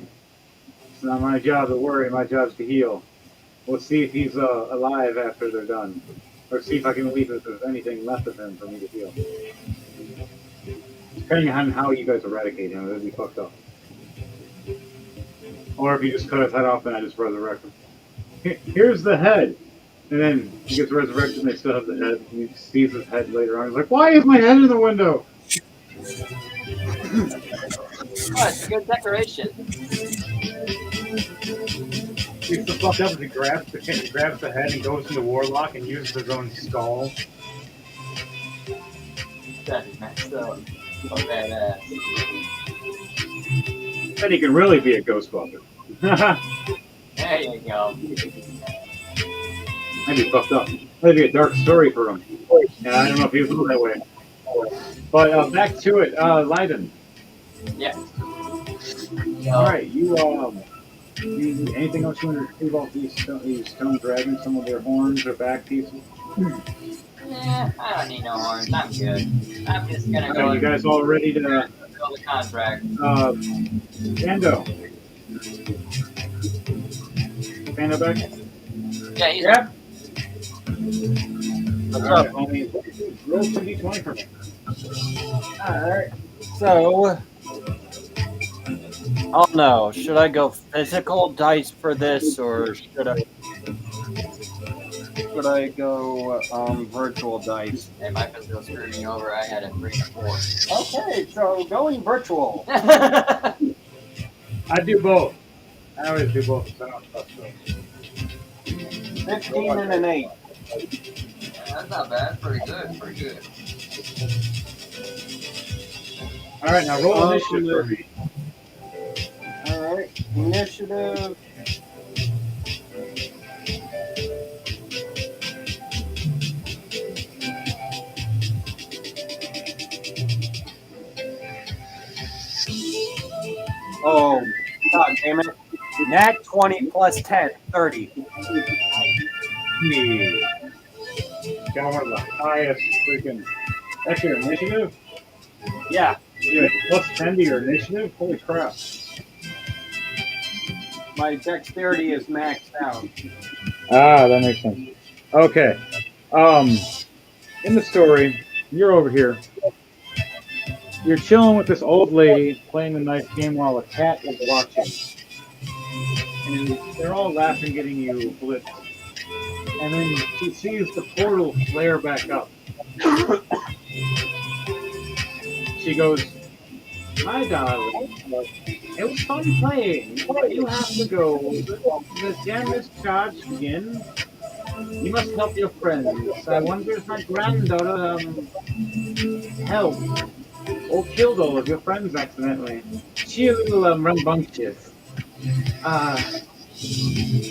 it's not my job to worry, my job's to heal. We'll see if he's alive after they're done. Or see if I can leave if there's anything left of him for me to heal. Depending on how you guys eradicate him, it'll be fucked up. Or if you just cut his head off and I just resurrect him. Here's the head. And then he gets resurrected and they still have the head. And he sees his head later on. He's like, why is my head in the window? Oh, it's a good decoration. He's the fucked up as he grabs the head and goes into Warlock and uses his own skull. That is messed up. So badass. Then he can really be a Ghostbuster. There you go. That'd be fucked up. That'd be a dark story for him. Yeah, I don't know if he was that way. But back to it, Leiden. Yeah. Alright, you anything else you want to retrieve off these stone dragons, some of their horns or back pieces? Yeah, I don't need no horns. I'm good. I'm just gonna go. Alright, you guys all ready to fulfill the contract. Pando. Pando back? Yeah, he's Yep. What's Alright, up? homie. Roll 2d20 for me. Alright. So, oh no, should I go physical dice for this or should I go virtual dice? Hey, my physical screwed me over. I had a 3 and 4. Okay, so going virtual. I do both. I always do both. So I don't trust those. 15 and an 8. That's not bad. Pretty good. Pretty good. Alright, now roll initiative for me. Alright, initiative. Oh, god damn it. Nat 20 plus 10, 30. Yeah. Got one of the highest freaking. That's your initiative? Yeah, You have plus 10 to your initiative? Holy crap. my dexterity is maxed out. Ah, that makes sense. Okay. In the story, you're over here. You're chilling with this old lady playing the knife game while a cat is watching. And they're all laughing, getting you blitzed. And then she sees the portal flare back up. She goes, my darling, it was fun playing, but you have to go. The damage charge begins. You must help your friends. I wonder if my granddaughter helped or killed all of your friends accidentally. She a little rambunctious.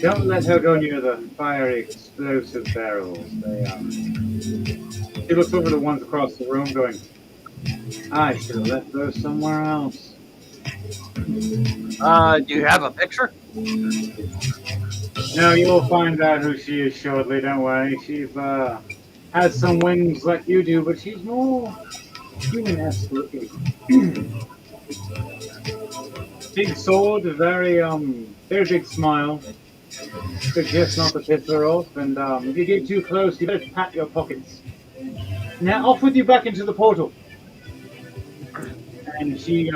Don't let her go near the fiery explosive barrels. She looks over the ones across the room, going, I should have left those somewhere else. Do you have a picture? No, you'll find out who she is shortly, don't worry. She's has some wings like you do, but she's more human-esque looking. Big sword, very big smile. Suggests not to piss her off, and if you get too close, you better pat your pockets. Now off with you back into the portal. And she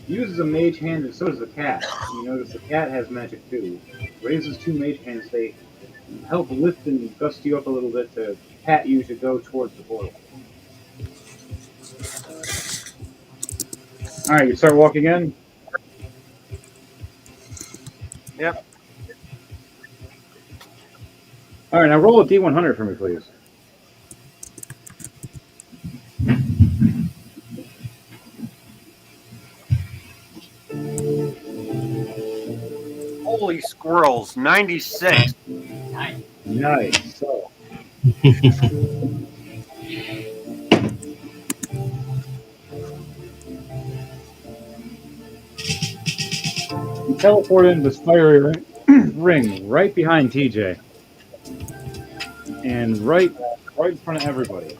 uses a mage hand, and so does the cat. You notice the cat has magic too. Raises two mage hands. They help lift and gust you up a little bit to pat you to go towards the portal. All right, you start walking in. Yep. All right, now roll a D100 for me, please. squirrels, 96. Nice. So, you teleport into this fiery ring right behind TJ, and right in front of everybody.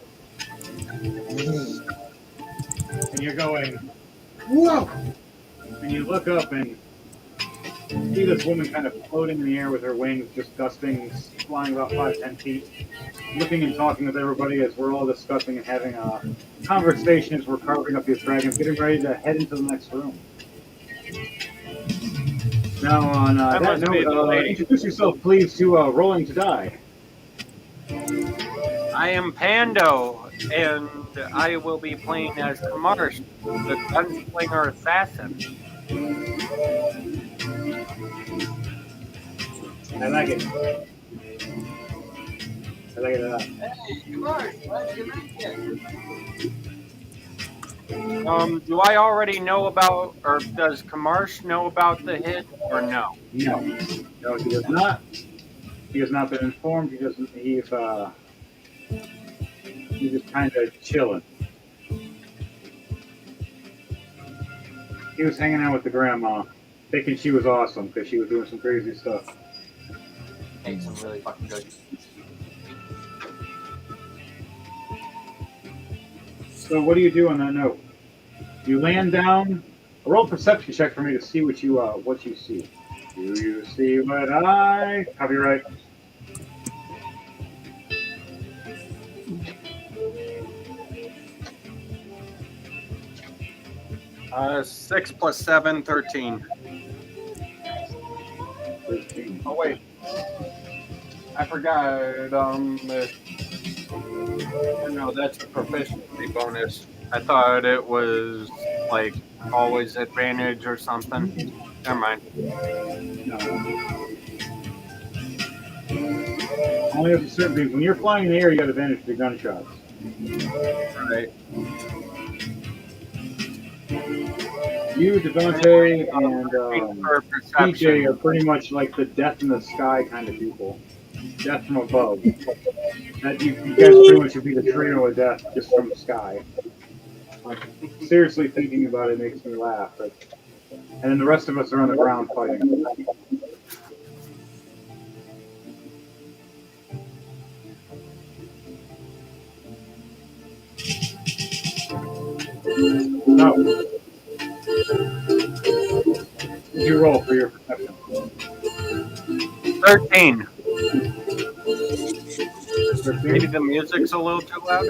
And you're going, whoa! And you look up and see this woman kind of floating in the air with her wings just gusting, flying about 5, 10 feet, looking and talking with everybody as we're all discussing and having a conversation as we're carving up these dragons, getting ready to head into the next room. Now, on that must be the note, lady. introduce yourself, please, to Rolling to Die. I am Pando, and I will be playing as Kamarsh, the gunslinger assassin. I like it. I like it a lot. Do I already know about, or does Kamarsh know about the hit, or no? No, no, he does not. He has not been informed. He doesn't. He's just kind of chilling. He was hanging out with the grandma, thinking she was awesome because she was doing some crazy stuff. Hey, some really fucking good. So what do you do on that note? You land down. Roll a perception check for me to see what you see. Do you see what I? Copyright. 6 plus 7, 13. 13. Oh wait, I forgot. No, that's a proficiency bonus. I thought it was like always advantage or something. Never mind. No. Only up to certain things. When you're flying in the air, you got advantage to gunshots. Right. You, Devontae, and For PJ perception. are pretty much like the death in the sky kind of people. Death from above. That you guys pretty much would be the trio of death just from the sky. Like, seriously thinking about it makes me laugh. But, and then the rest of us are on the ground fighting. No. You roll for your perception. 13. 13? Maybe the music's a little too loud.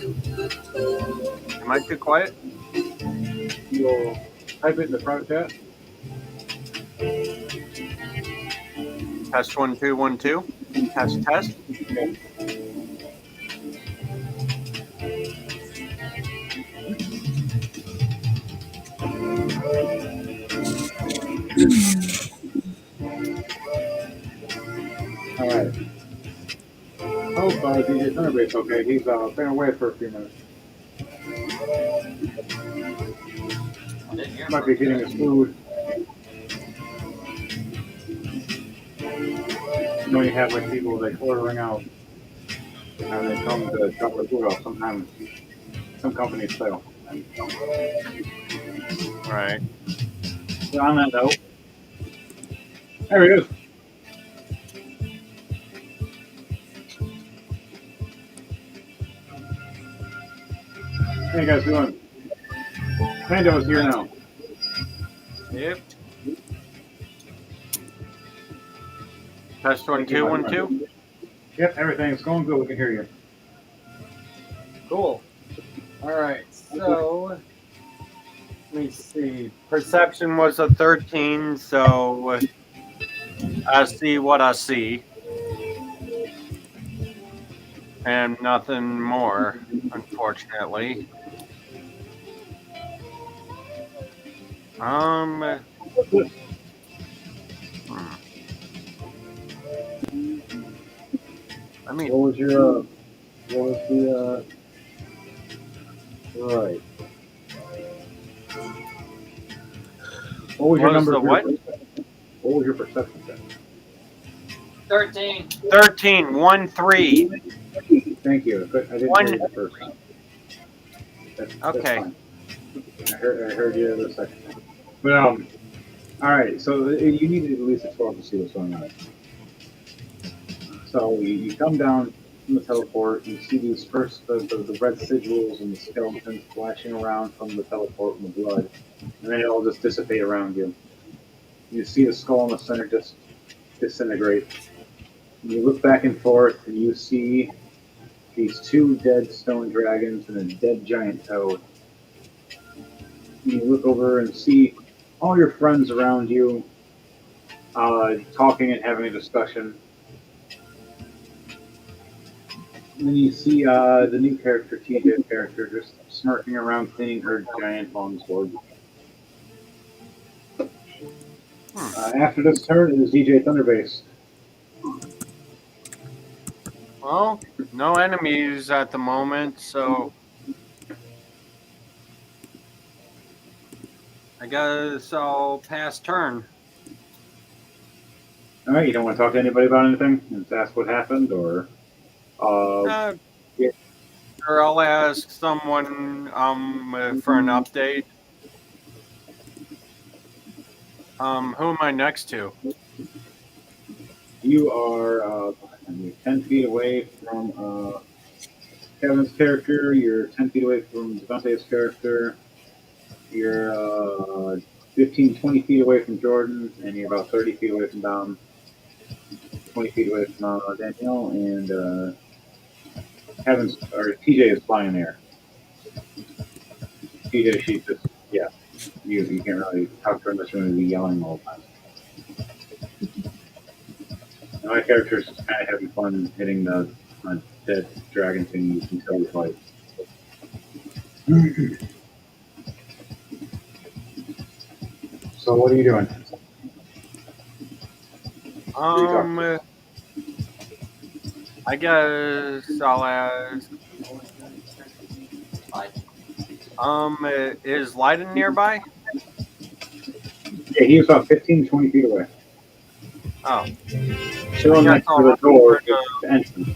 Am I too quiet? You'll type it in the private chat. Test 1 2 1 2. Test test. Okay. All right. Oh, DJ Thunderbait's okay. He's been away for a few minutes. Might be getting his food. When you have like people like ordering out and they come to drop their food off, sometimes some companies fail. Right. So on that note, there he is. How you guys doing? Pando's here now. Yep. Test 1 2 1 2. Yep, everything's going good. We can hear you. Cool. All right. So let me see. Perception was a 13, so I see what I see. And nothing more, unfortunately. I mean, What was your what was the right? What was your What was number? the what? What was your perception check? 13. 13. 1, 3. Thank you. I didn't hear you the first time. That's Okay. fine. I heard you the second time. But all right. So you needed at least a 12 to see what's going on. So you come down from the teleport. You see these first the red sigils and the skeletons flashing around from the teleport and the blood, and then it all just dissipate around you. You see the skull in the center just disintegrate. And you look back and forth, and you see these two dead stone dragons and a dead giant toad. And you look over and see all your friends around you, talking and having a discussion. And then you see the new character, TJ character, just smirking around cleaning her giant longsword. After this turn, it is DJ Thunderbase. Well, no enemies at the moment, so I guess I'll pass turn. All right, you don't want to talk to anybody about anything? Just ask what happened, or Uh, or I'll ask someone for an update. Who am I next to? you are 10 feet away from Kevin's character. You're 10 feet away from Devante's character. You're 15, 20 feet away from Jordan, and you're about 30 feet away from Dom. 20 feet away from Danielle, and Kevin's or TJ is flying there. TJ, she's just you can't really talk to her unless you're going to be yelling all the time. And my character is just kind of having fun hitting the dead dragon thing until we fight. So what are you doing? I guess I'll ask. Is Leiden nearby? Yeah, he's about 15, 20 feet away. Oh. Chilling next to the door to the entrance.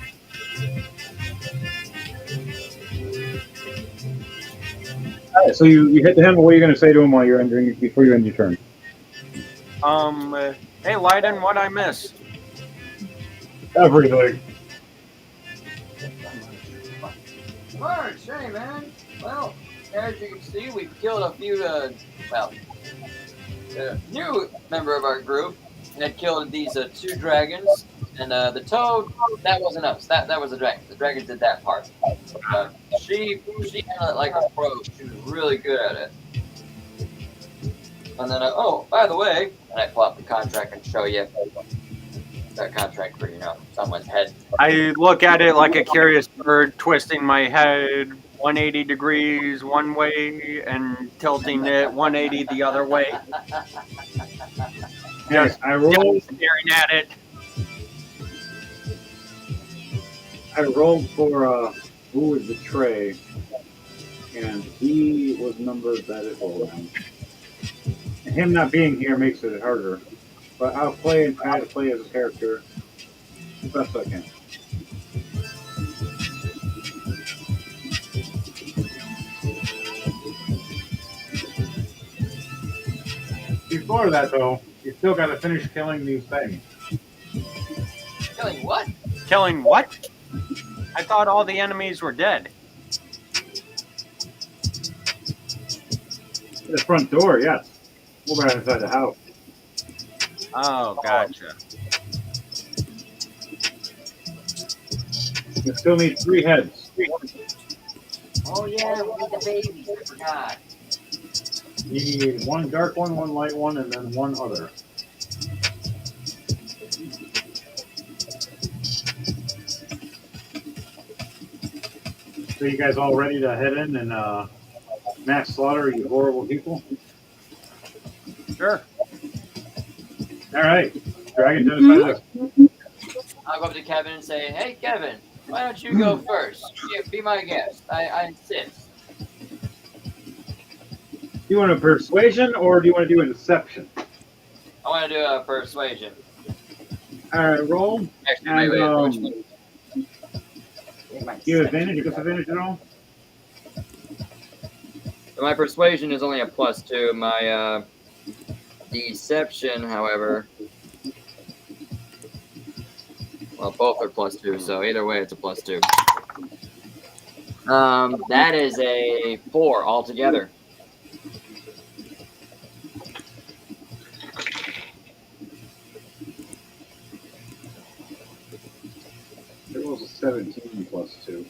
All right, so you hit him. What are you going to say to him while you're entering before you end your turn? Hey Leiden, what'd I miss? Everything. Alright, hey man. Well, as you can see, we've killed a few, new member of our group had killed these two dragons, and the toad, that wasn't us. That was the dragon. The dragon did that part. She handled it like a pro. She was really good at it. And then, oh, by the way, and I pull out the contract and show you that contract for, someone's head. I look at it like a curious bird, twisting my head 180 degrees one way and tilting it 180 the other way. Yes, I rolled. Staring at it. I rolled for who would betray, and he was numbered that it rolled on. And him not being here makes it harder. But I'll play and try to play as a character as best I can. Before that, though, you still got to finish killing these things. Killing what? Killing what? I thought all the enemies were dead. The front door, yes. We're right inside the house. Oh, gotcha. You still need 3 heads. Oh yeah, we need the babies. I forgot. You need 1 dark one, 1 light one, and then 1 other. So you guys all ready to head in and mass slaughter you horrible people? Sure. All right. Dragon genocide. I'll go up to Kevin and say, hey, Kevin, why don't you go first? Be my guest. I insist. Do you want a persuasion or do you want to do a deception? I want to do a persuasion. All All right, roll. Actually, And which one? you have advantage. You got advantage at all? So my persuasion is only a +2. My deception, however, well, both are +2. So either way, it's a +2. That is a 4 altogether. It rolls a 17 plus 2.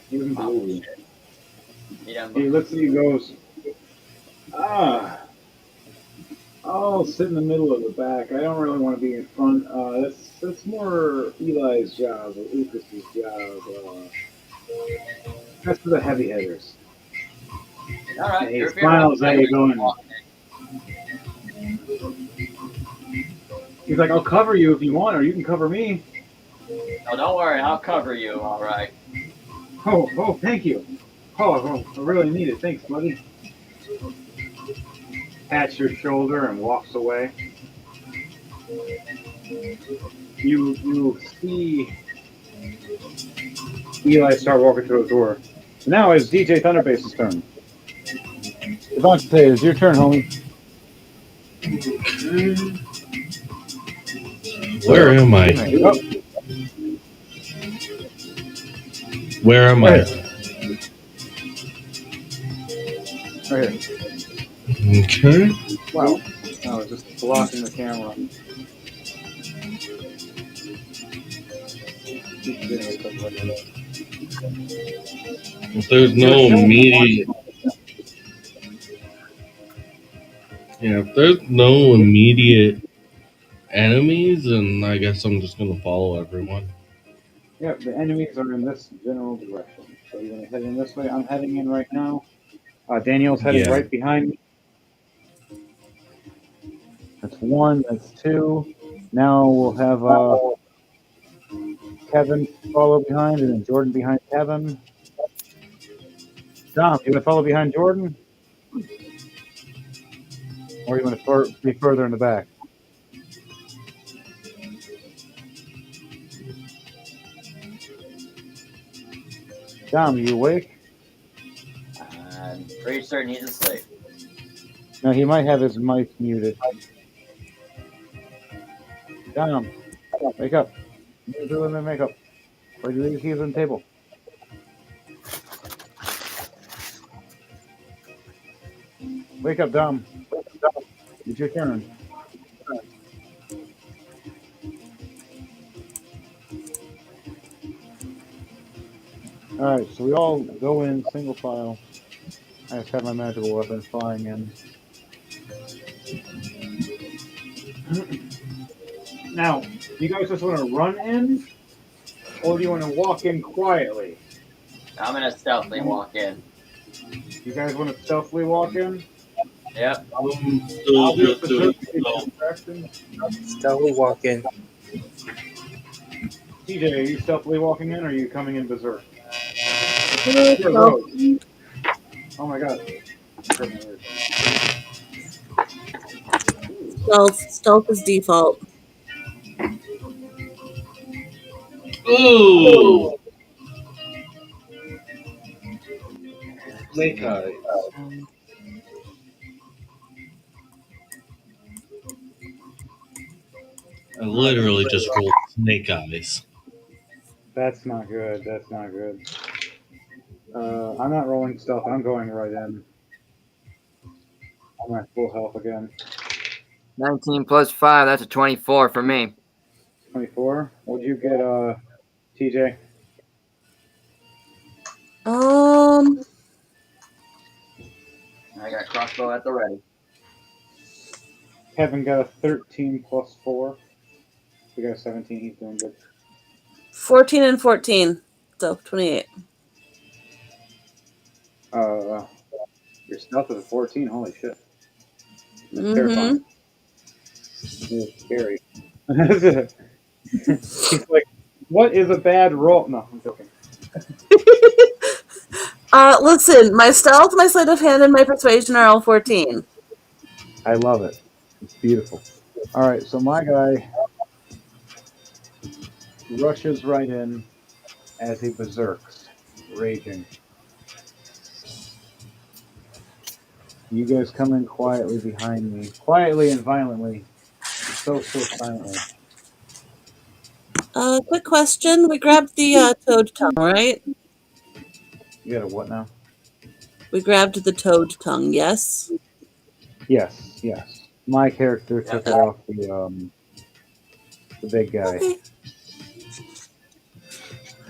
He doesn't Oh, believe you. shit. He looks at you and goes, ah, I'll sit in the middle of the back. I don't really want to be in front. That's more Eli's job or Lucas's job. That's for the heavy hitters. All right, And he you're smiles at you going, he's like, I'll cover you if you want, or you can cover me. No, don't worry, I'll cover you. All right. Oh, thank you. Oh, I really need it. Thanks, buddy. Pats your shoulder and walks away. You see Eli start walking to the door. Now it's DJ Thunderbase's turn. Devontae, it's your turn, homie. Where am I? Oh, Where am I? right here. Okay. Wow. I was just blocking the camera. If there's no immediate, if there's no immediate enemies, then I guess I'm just gonna follow everyone. Yep, the enemies are in this general direction. So you're gonna head in this way. I'm heading in right now. Daniel's heading Yeah. right behind me. That's one. That's two. Now we'll have Kevin follow behind, and then Jordan behind Kevin. Dom, you want to follow behind Jordan, or you want to be further in the back? Dom, are you awake? I'm pretty certain he's asleep. No, he might have his mic muted. Dom, wake up. You're doing the makeup. Where'd you leave the keys on the table? Wake up, Dom. It's your turn. Alright, so we all go in single file. I just have my magical weapon flying in. Now, do you guys just want to run in? Or do you want to walk in quietly? I'm gonna stealthily walk in. You guys want to stealthily walk in? Yep. I'm still I'll do just doing stealth. Stealthily walk in. TJ, are you stealthily walking in or are you coming in berserk? Stealth. Oh my god. Stealth is default. Ooh! Snake eyes. I literally just rolled snake eyes. That's not good. That's not good. I'm not rolling stealth. I'm going right in. I'm at full health again. 19 plus 5, that's a 24 for me. 24. What'd you get, TJ? I got crossbow at the ready. Kevin got a 13 plus 4. We got a 17. He's doing good. 14 and 14. So 28. Your stealth is a 14. Holy shit. That's Mm-hmm. terrifying. It's scary. He's like, what is a bad roll? No, I'm joking. Listen, my stealth, my sleight of hand, and my persuasion are all 14. I love it. It's beautiful. All right, so my guy rushes right in as he berserks, raging. You guys come in quietly behind me, quietly and violently, so silently. Quick question. We grabbed the toad tongue, right? You got a what now? We grabbed the toad tongue, yes? Yes, yes. My character Yep. took it off the big guy. Okay.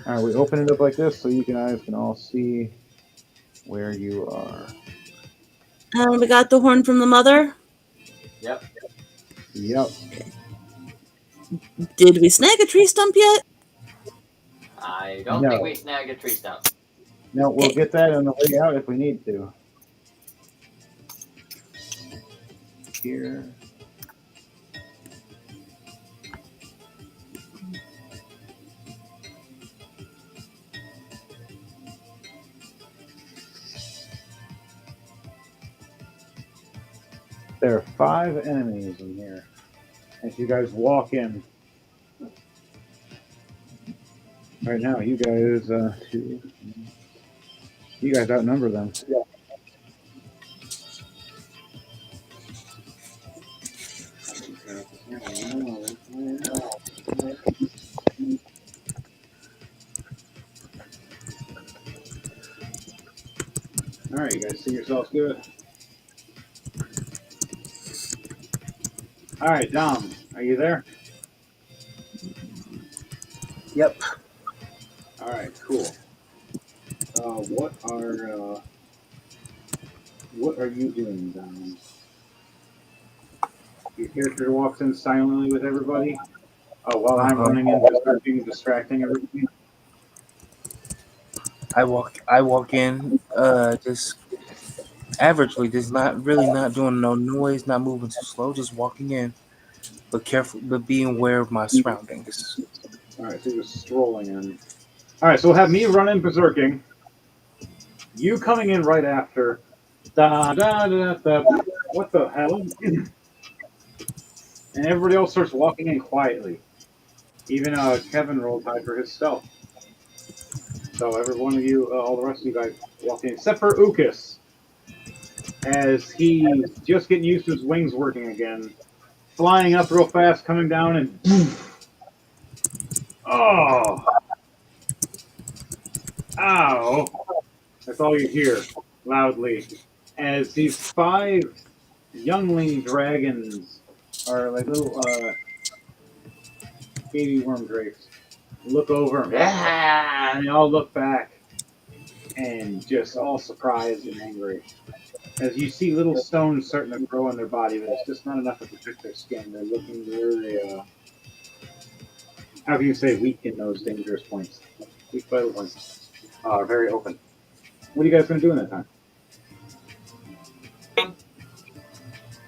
All right, we open it up like this so you guys can all see where you are. And we got the horn from the mother. Yep. Yep. Did we snag a tree stump yet? I don't think No. we snagged a tree stump. No, we'll Okay. get that on the way out if we need to. Here. There are 5 enemies in here. As you guys walk in. Right now, you guys, you guys outnumber them. All right, you guys see yourselves good. All right, Dom, are you there? Yep. All right, cool. What are you doing, Dom? Your character walks in silently with everybody. While I'm Uh-huh. running in, berserking, distracting everybody. I walk in, just averagely, just not doing no noise, not moving too slow, just walking in, but careful, but being aware of my surroundings. All right, so you're just strolling in. All right, so we'll have me running berserking. You coming in right after. Da da da da. What the hell? And everybody else starts walking in quietly. Even Kevin rolled high for his stealth. So every one of you, all the rest of you guys walk in, except for Ukas, as he's just getting used to his wings working again, flying up real fast, coming down, and oh, ow! That's all you hear loudly as these 5 youngling dragons are like little baby worm drakes. Look over and they all look back and just all surprised and angry. As you see little stones starting to grow on their body, but it's just not enough to protect their skin. They're looking very, how can you say, weak in those dangerous points? Weak vital points. Very open. What are you guys going to do in that time?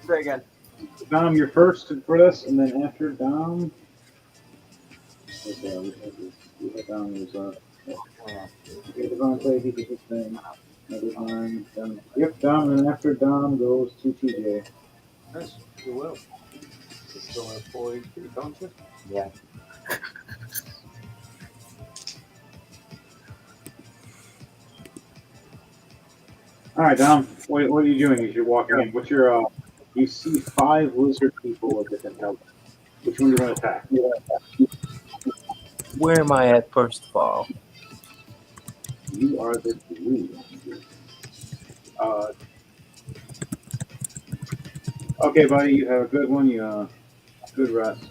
Say again. Dom, you're first for this, and then after Dom, Dom is Devontae, he did his thing. Yep, Dom, and then after Dom goes to TJ. Yes, you will. You still have 4 HP, don't you? Yeah. All right, Dom. What are you doing as you're walking in? What's your You see 5 lizard people of different health. Which one do you want to attack? Where am I at first of all? You are the blue. Uh, okay, buddy. You have a good one. You good rest.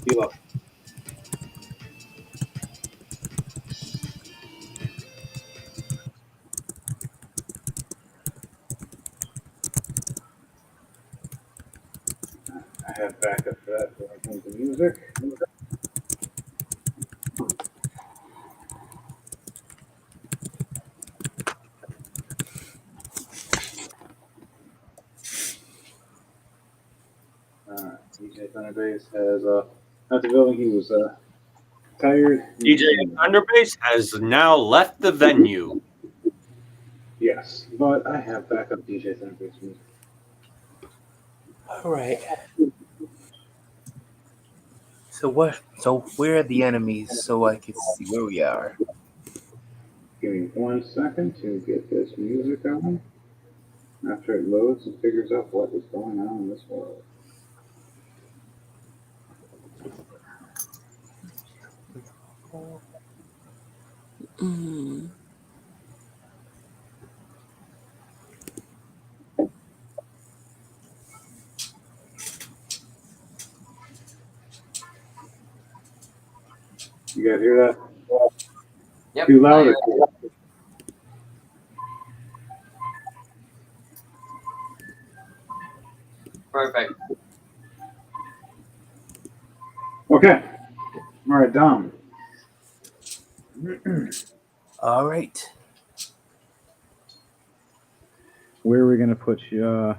Heal up. I have backup for that when it comes to music. DJ Thunderbase has not the building. He was tired. DJ Thunderbase has now left the venue. Yes, but I have backup DJ Thunderbase music. All right. So what? So where are the enemies? So I can see where we are. Give me 1 second to get this music on. After it loads and figures out what is going on in this world. Mm. You guys hear that? Yep. Too loud I, or too? perfect. Okay. All right, Dom. All right. Where are we gonna put you?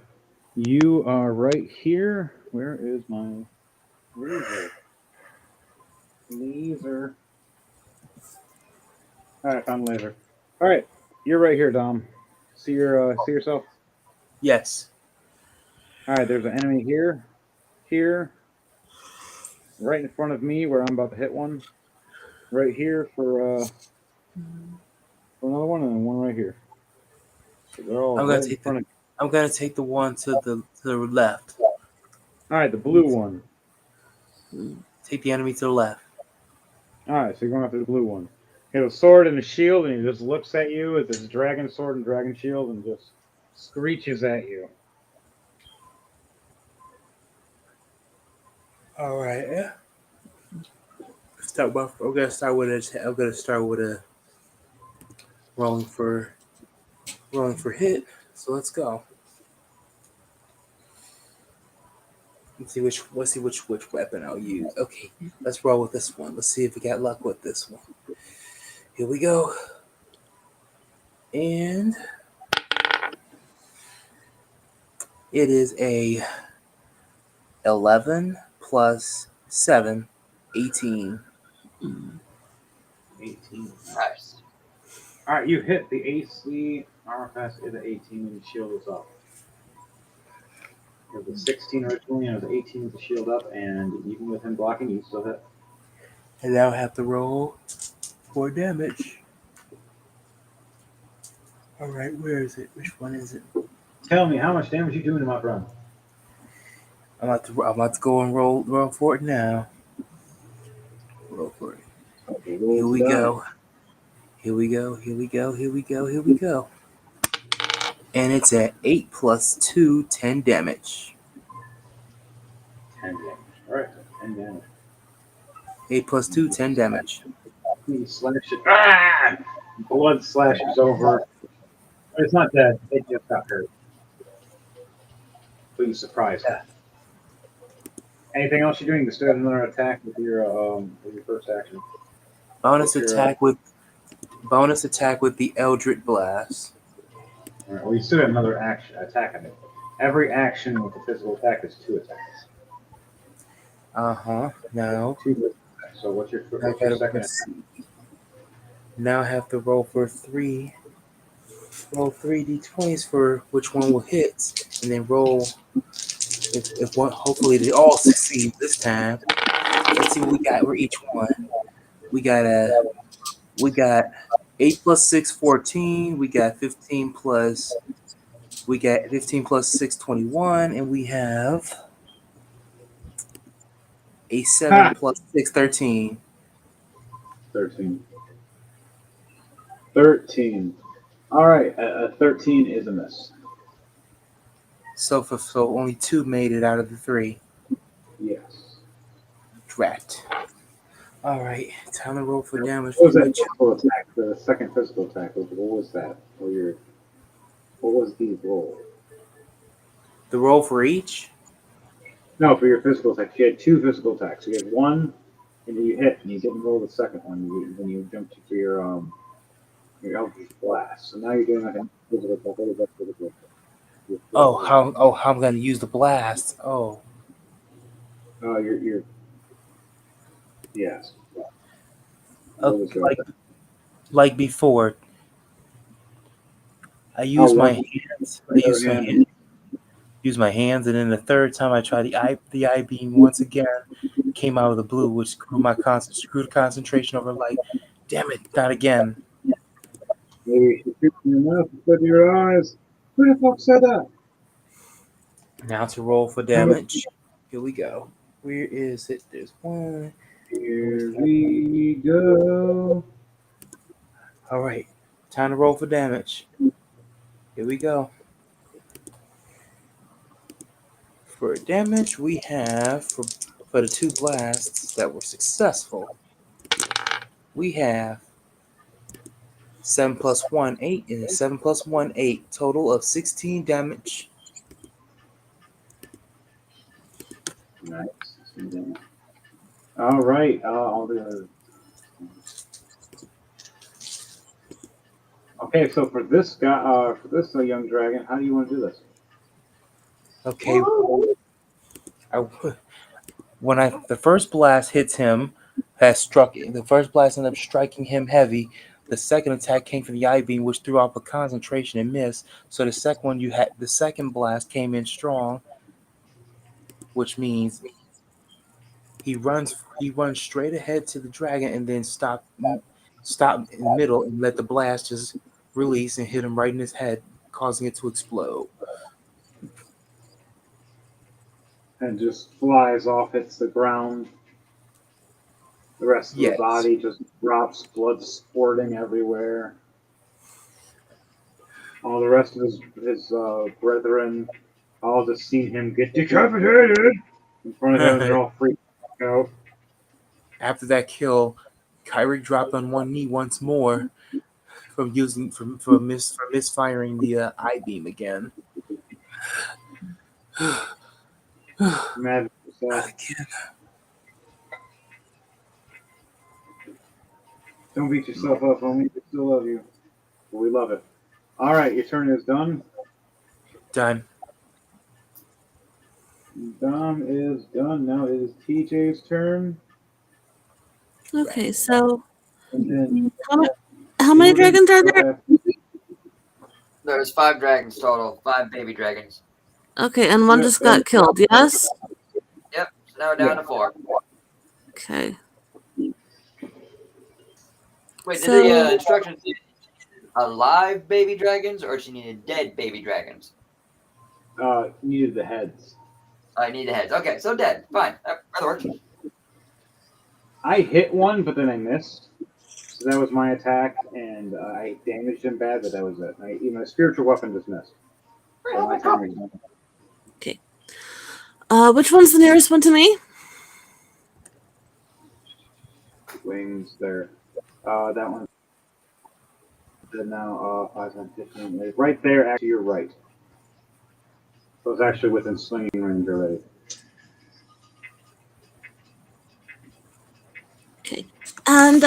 You are right here. Where is my laser? Laser. All right, found the laser. All right, you're right here, Dom. See yourself. Yes. All right, there's an enemy here, here, right in front of me where I'm about to hit one. Right here for another one, and then one right here. So they're all I'm gonna right in take the. front of. I'm gonna take the one to the left. All right, the blue one. Take the enemy to the left. All right, so you're going after the blue one. He has a sword and a shield, and he just looks at you with his dragon sword and dragon shield, and just screeches at you. All right. Yeah. Start. I'm gonna start with a. I'm gonna start with a rolling for hit. So let's go. Let's see which weapon I'll use. Okay, let's roll with this one. Let's see if we got luck with this one. Here we go. And it is a 11 plus 7, 18. 18. Nice. All right, you hit the AC. Armor class is an 18, and the shield is up. It was a 16 originally, and it was 18 with the shield up, and even with him blocking, you still hit. And now I have to roll for damage. All right, where is it? Which one is it? Tell me, how much damage you doing to my friend? I'm about to go and roll for it now. Roll for it. Okay, Here roll we the die. go. Here we go. Here we go. Here we go. Here we go. And it's at 8 plus 2, 10 damage. 10 damage. All right, 10 damage. 8 plus 2, 10 damage. He slashes. Ah! Blood slashes over. But it's not dead. It just got hurt. But you surprised him. Yeah. Anything else you're doing? You still have another attack with your first action. Bonus What's your, attack with the Eldritch Blast. all right, well, you still have another action attack on it. Every action with a physical attack is 2 attacks. Now, 2 attacks. So what's your second attack? now I have to roll for 3. Roll 3d20s for which one will hit, and then roll if one. Hopefully, they all succeed this time. Let's see what we got for each one. We got 8 plus 6, 14. We got 15 plus 6, 21, and we have a 7 Ha! plus 6, 13. 13. 13. All right, a 13 is a miss. So only 2 made it out of the 3. Yes. Drat. All right, time to roll for damage. What was that physical attack? The second physical attack. What was that? What was the roll? The roll for each. No, for your physical attack. You had 2 physical attacks. You had one, and you hit, and you didn't roll the second one. Then you jumped for your Eldritch Blast. So now you're doing like a physical attack. What is that physical attack? How I'm gonna use the blast. Oh, Your yes. What was okay, your like before. I Oh, use my one. hands. Use my hands, and then the third time I try the eye beam once again. came out of the blue, which screwed concentration over light. Damn it, not again. Maybe you should keep your mouth instead of your eyes. Who the fuck said that? Now to roll for damage. Here we go. Where is it? There's one. Here we go. All right, time to roll for damage. Here we go. For damage, we have for the 2 blasts that were successful. We have 7 plus 1, 8, and 7 plus 1, 8. Total of 16 damage. Nice. All right. All the other. Okay, so for this guy, for this young dragon, how do you want to do this? Okay. The first blast hits him, the first blast ended up striking him heavy. The second attack came from the eye beam, which threw off a concentration and missed. So the second blast came in strong, which means he runs straight ahead to the dragon and then stop in the middle and let the blast just release and hit him right in his head, causing it to explode. And just flies off, hits the ground. The rest of the body just drops, blood spurting everywhere. All the rest of his brethren all just seen him get decapitated in front of him, and they're all freaked out. After that kill, Kyrick dropped on one knee once more from misfiring the eye beam again. Mad at yourself. Don't beat yourself up, homie. We still love you. We love it. All right, your turn is done. Done. Dom is done. Now it is TJ's turn. Okay, so And then how many dragons are there? There's 5 dragons total, 5 baby dragons. Okay, and one just got killed, yes? Yep, so now we're down to 4. Okay. Wait, did So- the instructions say alive baby dragons, or she needed dead baby dragons? Needed the heads. I need the heads. Okay, so dead. Fine. That works. I hit one, but then I missed. So that was my attack, and I damaged him bad, but that was it. Even a spiritual weapon just missed. So my timer is done. Okay. Which one's the nearest one to me? Wings there. That one. Then now 5, 10, 15. Right there, actually, you're right. So it's actually within swinging range already. Okay. And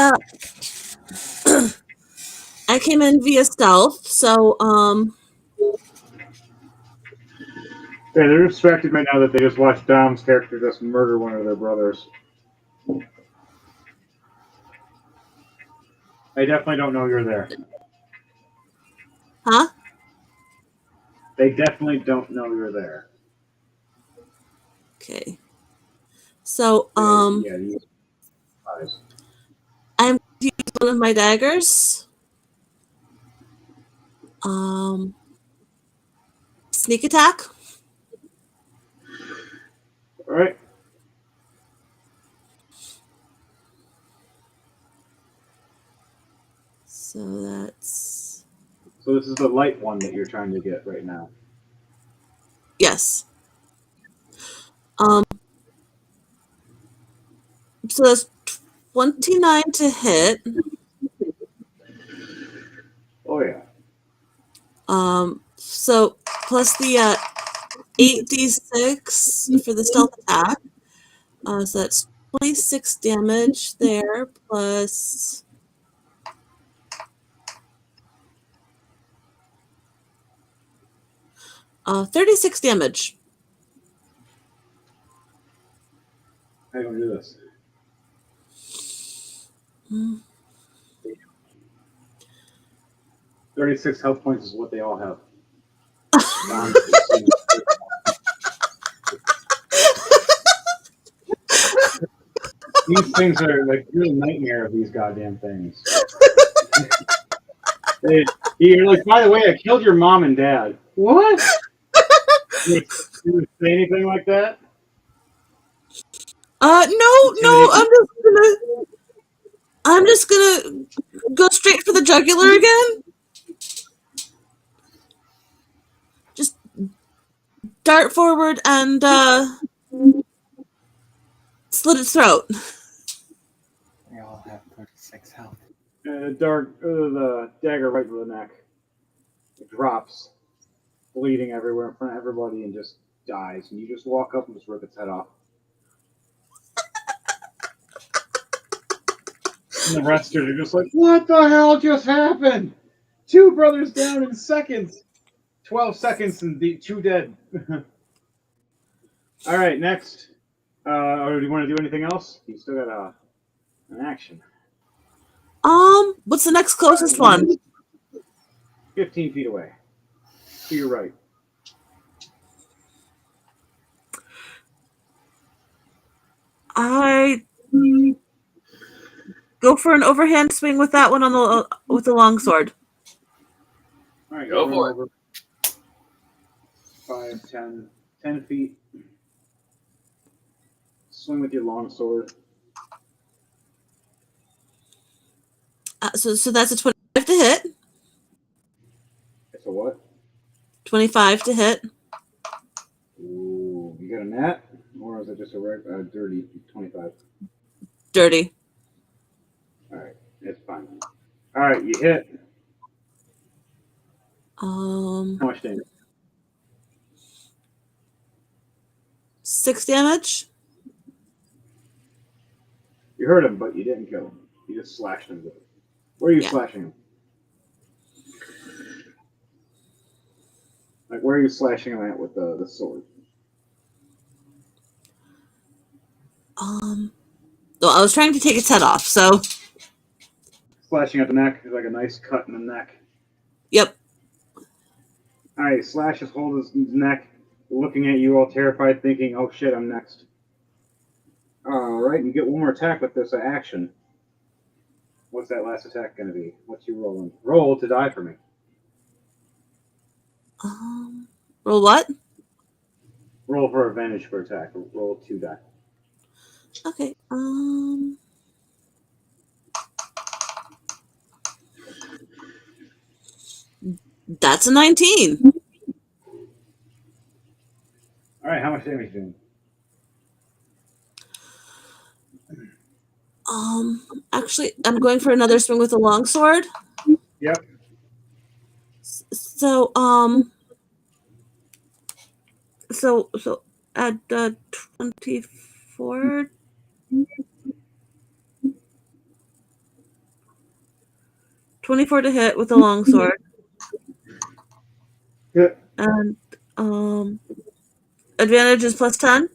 I came in via stealth, so Yeah, they're distracted right now that they just watched Dom's character just murder one of their brothers. They definitely don't know you're there. huh? They definitely don't know you're there. Okay. So Yeah, you eyes. I'm going to use one of my daggers. Sneak attack. All right. So that's So this is the light one that you're trying to get right now. yes. So that's 29 to hit. Oh yeah. So plus the 8d6 for the stealth attack. So that's 26 damage there, plus 36 damage. How you gonna do this? 36 health points is what they all have. These things are like you're a nightmare of these goddamn things. You're like, by the way, I killed your mom and dad. What? You say anything like that? No, Intimidate. I'm just gonna go straight for the jugular again. Just dart forward and slit its throat. They all have 36 health. The dagger right to the neck. It drops, bleeding everywhere in front of everybody, and just dies. And you just walk up and just rip its head off. And the rest are just like, what the hell just happened? 2 brothers down in seconds. 12 seconds and 2 dead. All right, next. Or do you want to do anything else? You still got an action. What's the next closest one? 15 feet away. To your right. I go for an overhand swing with that one with the longsword. All right, Go for it. over. 5, 10 feet. Swing with your longsword. So that's a 25 to hit. It's a what? 25 to hit. Ooh, you got a nat? Or is it just a dirty 25? Dirty. All right, it's fine. All right, you hit. How much damage? 6 damage. You hurt him, but you didn't kill him. You just slashed him with it. Where are you slashing him? Like, where are you slashing him at with the sword? Well, I was trying to take its head off, so. Slashing at the neck is like a nice cut in the neck. Yep. All right, slashes hold his neck, looking at you all terrified, thinking, "Oh shit, I'm next." All right, you get one more attack with this action. What's that last attack going to be? What's you rolling? Roll to die for me. Roll what? Roll for advantage for attack. Roll 2 die. Okay. That's a 19. All right, how much damage you doing? Actually, I'm going for another swing with a longsword. Yep. So at 24. To hit with a longsword. Yeah. And advantage is plus 10.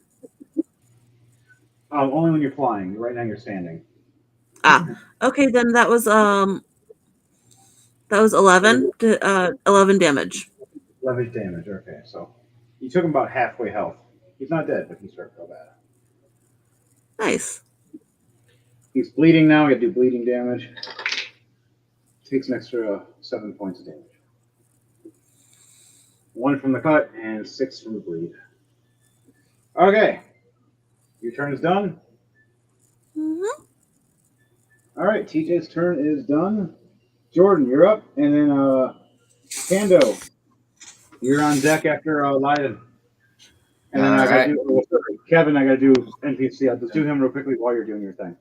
Only when you're flying. Right now you're standing. Okay, then that was 11 to 11 damage. 11 damage. Okay, so you took him about halfway health. He's not dead, but he's hurt real bad. Nice. He's bleeding now. We got to do bleeding damage. Takes an extra 7 points of damage. 1 from the cut and 6 from the bleed. Okay, your turn is done. Mm-hmm. All right, TJ's turn is done. Jordan, you're up, and then Pando, you're on deck after Leiden. And then I got to do Kevin. I got to do NPC. I'll just do him real quickly while you're doing your thing.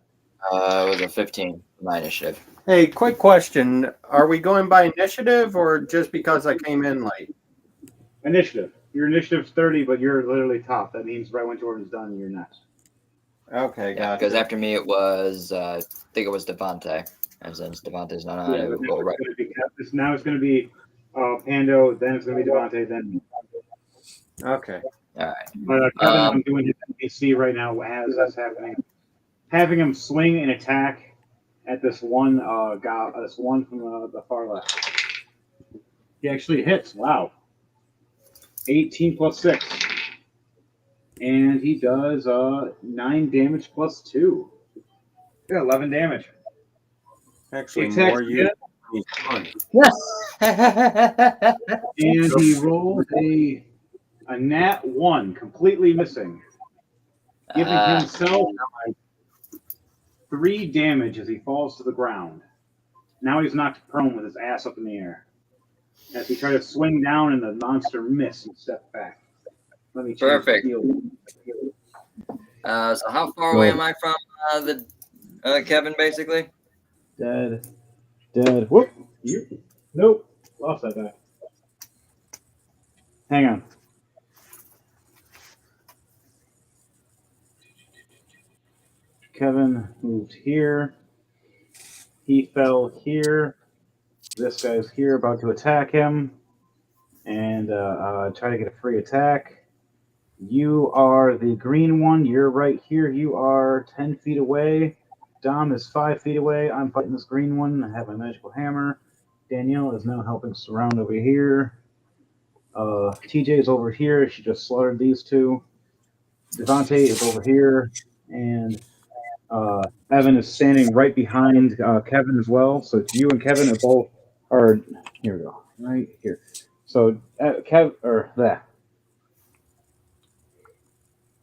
It was a 15 for my initiative. Hey, quick question. Are we going by initiative or just because I came in late? Initiative. Your initiative's 30, but you're literally top. That means right when Jordan's done, you're next. Okay, Yeah, because after me it was, I think it was Devontae. And since Devontae's not on, it would go right. Now it's going to be Pando, then it's going to be Devontae, then me. Okay. All right. But Kevin, I'm doing his NPC right now as that's happening. Having him swing and attack at this one guy, this one from the far left. He actually hits. Wow. 18 plus 6. And he does 9 damage plus 2. Yeah, 11 damage. Actually, He attacks more you. again, He's fun. and he rolls a nat 1, completely missing, giving himself 3 damage as he falls to the ground. Now he's knocked prone with his ass up in the air. As he tried to swing down and the monster missed and stepped back. Let me change Perfect. the field. So how far away am I from the Kevin, basically? Dead. Whoop. Nope. Lost that guy. Hang on. Kevin moved here. He fell here. This guy's here about to attack him. And try to get a free attack. You are the green one. You're right here. You are 10 feet away. Dom is 5 feet away. I'm fighting this green one. I have my magical hammer. Danielle is now helping surround over here. TJ is over here. She just slaughtered these two. Devontae is over here. And Evan is standing right behind Kevin as well. So you and Kevin are both. Here we go. Right here. So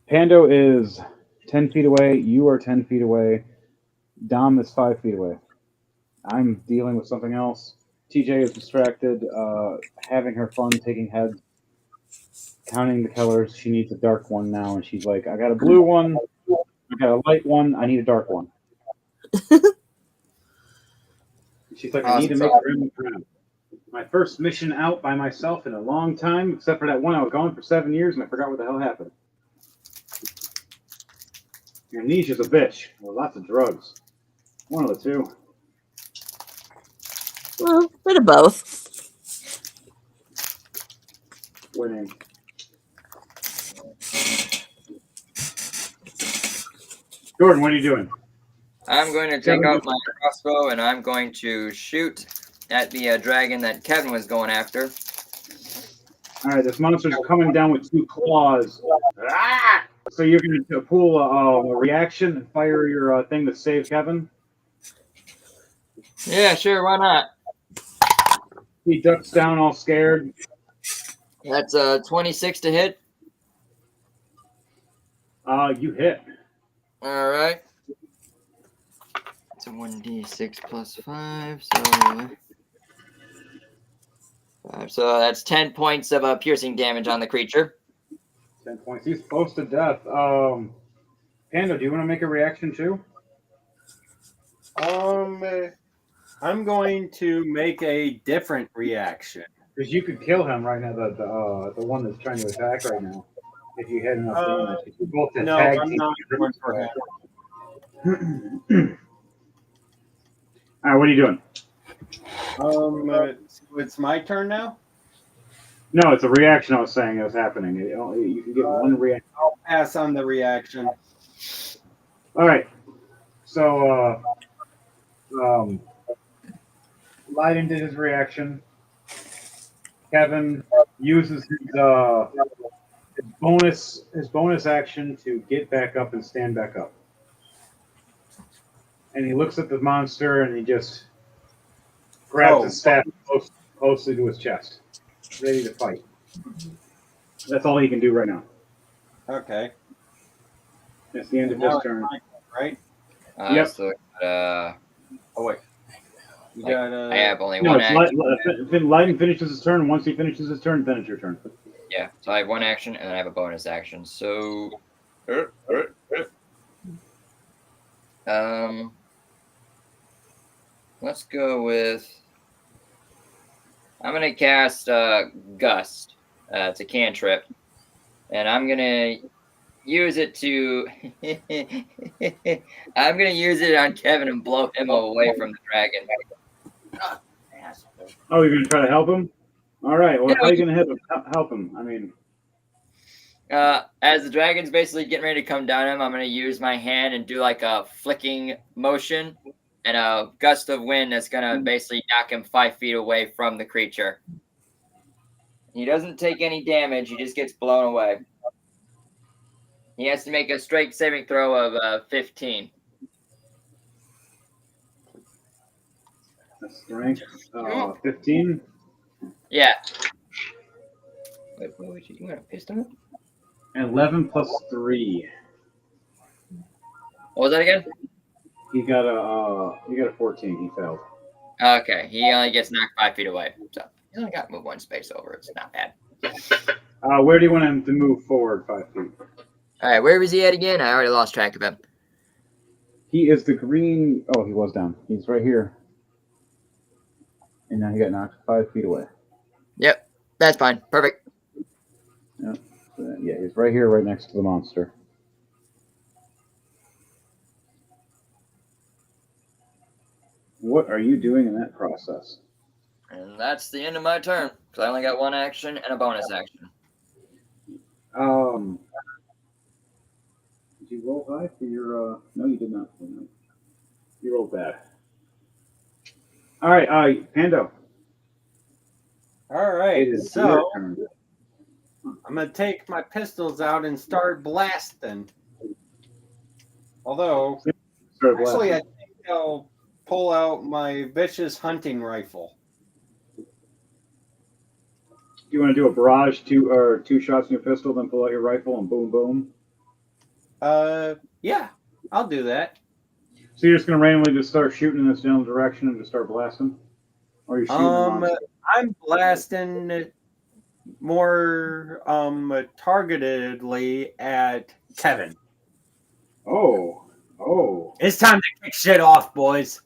Pando is 10 feet away. You are 10 feet away. Dom is 5 feet away. I'm dealing with something else. TJ is distracted, having her fun, taking heads, counting the colors. She needs a dark one now, and she's like, I got a blue one, I got a light one, I need a dark one. She's like, I need to make a rim crown. My first mission out by myself in a long time, except for that one I was gone for 7 years, and I forgot what the hell happened. Your niche is a bitch. Well, lots of drugs. One of the two. Well, a bit of both. Winning. Jordan, what are you doing? I'm going to take out my crossbow and I'm going to shoot at the dragon that Kevin was going after. All right, this monster's coming down with 2 claws. Ah! So you're going to pull a reaction and fire your thing to save Kevin? Yeah, sure, why not? He ducks down all scared. That's 26 to hit. You hit. All right. It's a 1d6 plus 5, so... So that's 10 points of piercing damage on the creature. 10 points. He's close to death. Pando, do you want to make a reaction too? I'm going to make a different reaction. Because you could kill him right now, the one that's trying to attack right now. If you had enough damage. You both No, tag I'm team. not going for him. All right, what are you doing? It's my turn now? No, it's a reaction I was saying that was happening. You can get one reaction. I'll pass on the reaction. All right. So, Leiden did his reaction. Kevin uses his bonus action to get back up and stand back up. And he looks at the monster and he just grabs his staff closely to his chest, ready to fight. That's all he can do right now. Okay. That's the end of his turn. Right? Yep. So, oh, wait. You got, I have only No, one action. Leiden finishes his turn. Once he finishes his turn, then it's your turn. Yeah, so I have one action and then I have a bonus action. So, let's go with. I'm gonna cast Gust. It's a cantrip, and I'm gonna use it to. I'm gonna use it on Kevin and blow him away from the dragon. Oh, you're gonna try to help him? All right. Well, how are you gonna help him? I mean, as the dragon's basically getting ready to come down him, I'm gonna use my hand and do like a flicking motion and a gust of wind that's gonna basically knock him 5 feet away from the creature. He doesn't take any damage; he just gets blown away. He has to make a straight saving throw of 15. A strength 15. Yeah. Wait, what would you got a pistol? And 11 plus 3. What was that again? He got a 14. He failed. Okay, he only gets knocked 5 feet away, so he's only got to move one space over. It's not bad. Where do you want him to move forward 5 feet? All right, where was he at again? I already lost track of him. He is the green. Oh, he was down. He's right here. And now he got knocked 5 feet away. Yep, that's fine. Perfect. Yep. So, yeah, he's right here, right next to the monster. What are you doing in that process? And that's the end of my turn, because I only got one action and a bonus action. Did you roll high for your? No, you did not. You rolled bad. All right, Pando. All right, It is so your turn. I'm gonna take my pistols out and start blasting. Although, Start actually, I blasting. think I'll pull out my vicious hunting rifle. Do you want to do a barrage, two shots in your pistol, then pull out your rifle and boom, boom? Yeah, I'll do that. So you're just gonna randomly just start shooting in this general direction and just start blasting, or are you shooting the monster? I'm blasting more targetedly at Kevin. Oh. It's time to kick shit off, boys.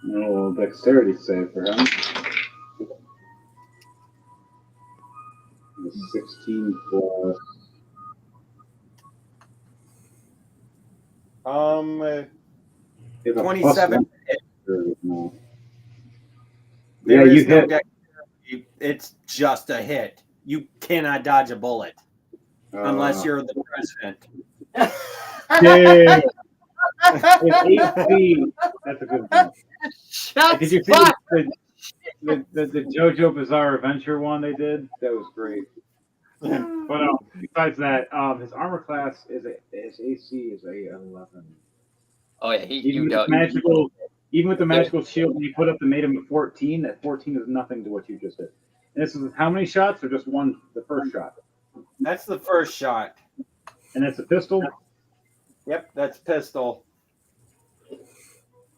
A little dexterity save for him. 16 plus. 27. No. There Yeah, is you no hit. dexterity. It's just a hit. You cannot dodge a bullet unless you're the president. Yeah. It's 8 feet. That's a good one. Did you see the JoJo Bizarre Adventure one they did? That was great. But besides that, his armor class his AC is a 11. Oh yeah, Even with the magical shield you put up that made him a 14, that 14 is nothing to what you just did. And this is how many shots, or just one? The first shot. That's the first shot. And it's a pistol. Yep, that's pistol.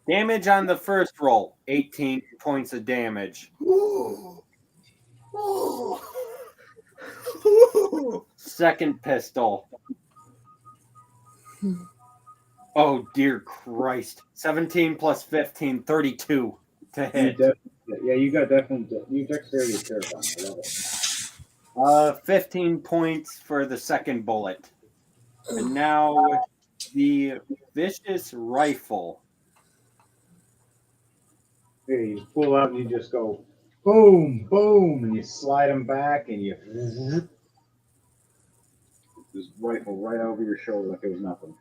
Damage on the first roll, 18 points of damage. Second pistol. Oh, dear Christ. 17 plus 15, 32 to hit. You got definitely. You dexterity is terrifying. I love it. 15 points for the second bullet. And now the vicious rifle. Here, you pull out and you just go boom, boom, and you slide them back and you just rifle right over your shoulder like it was nothing.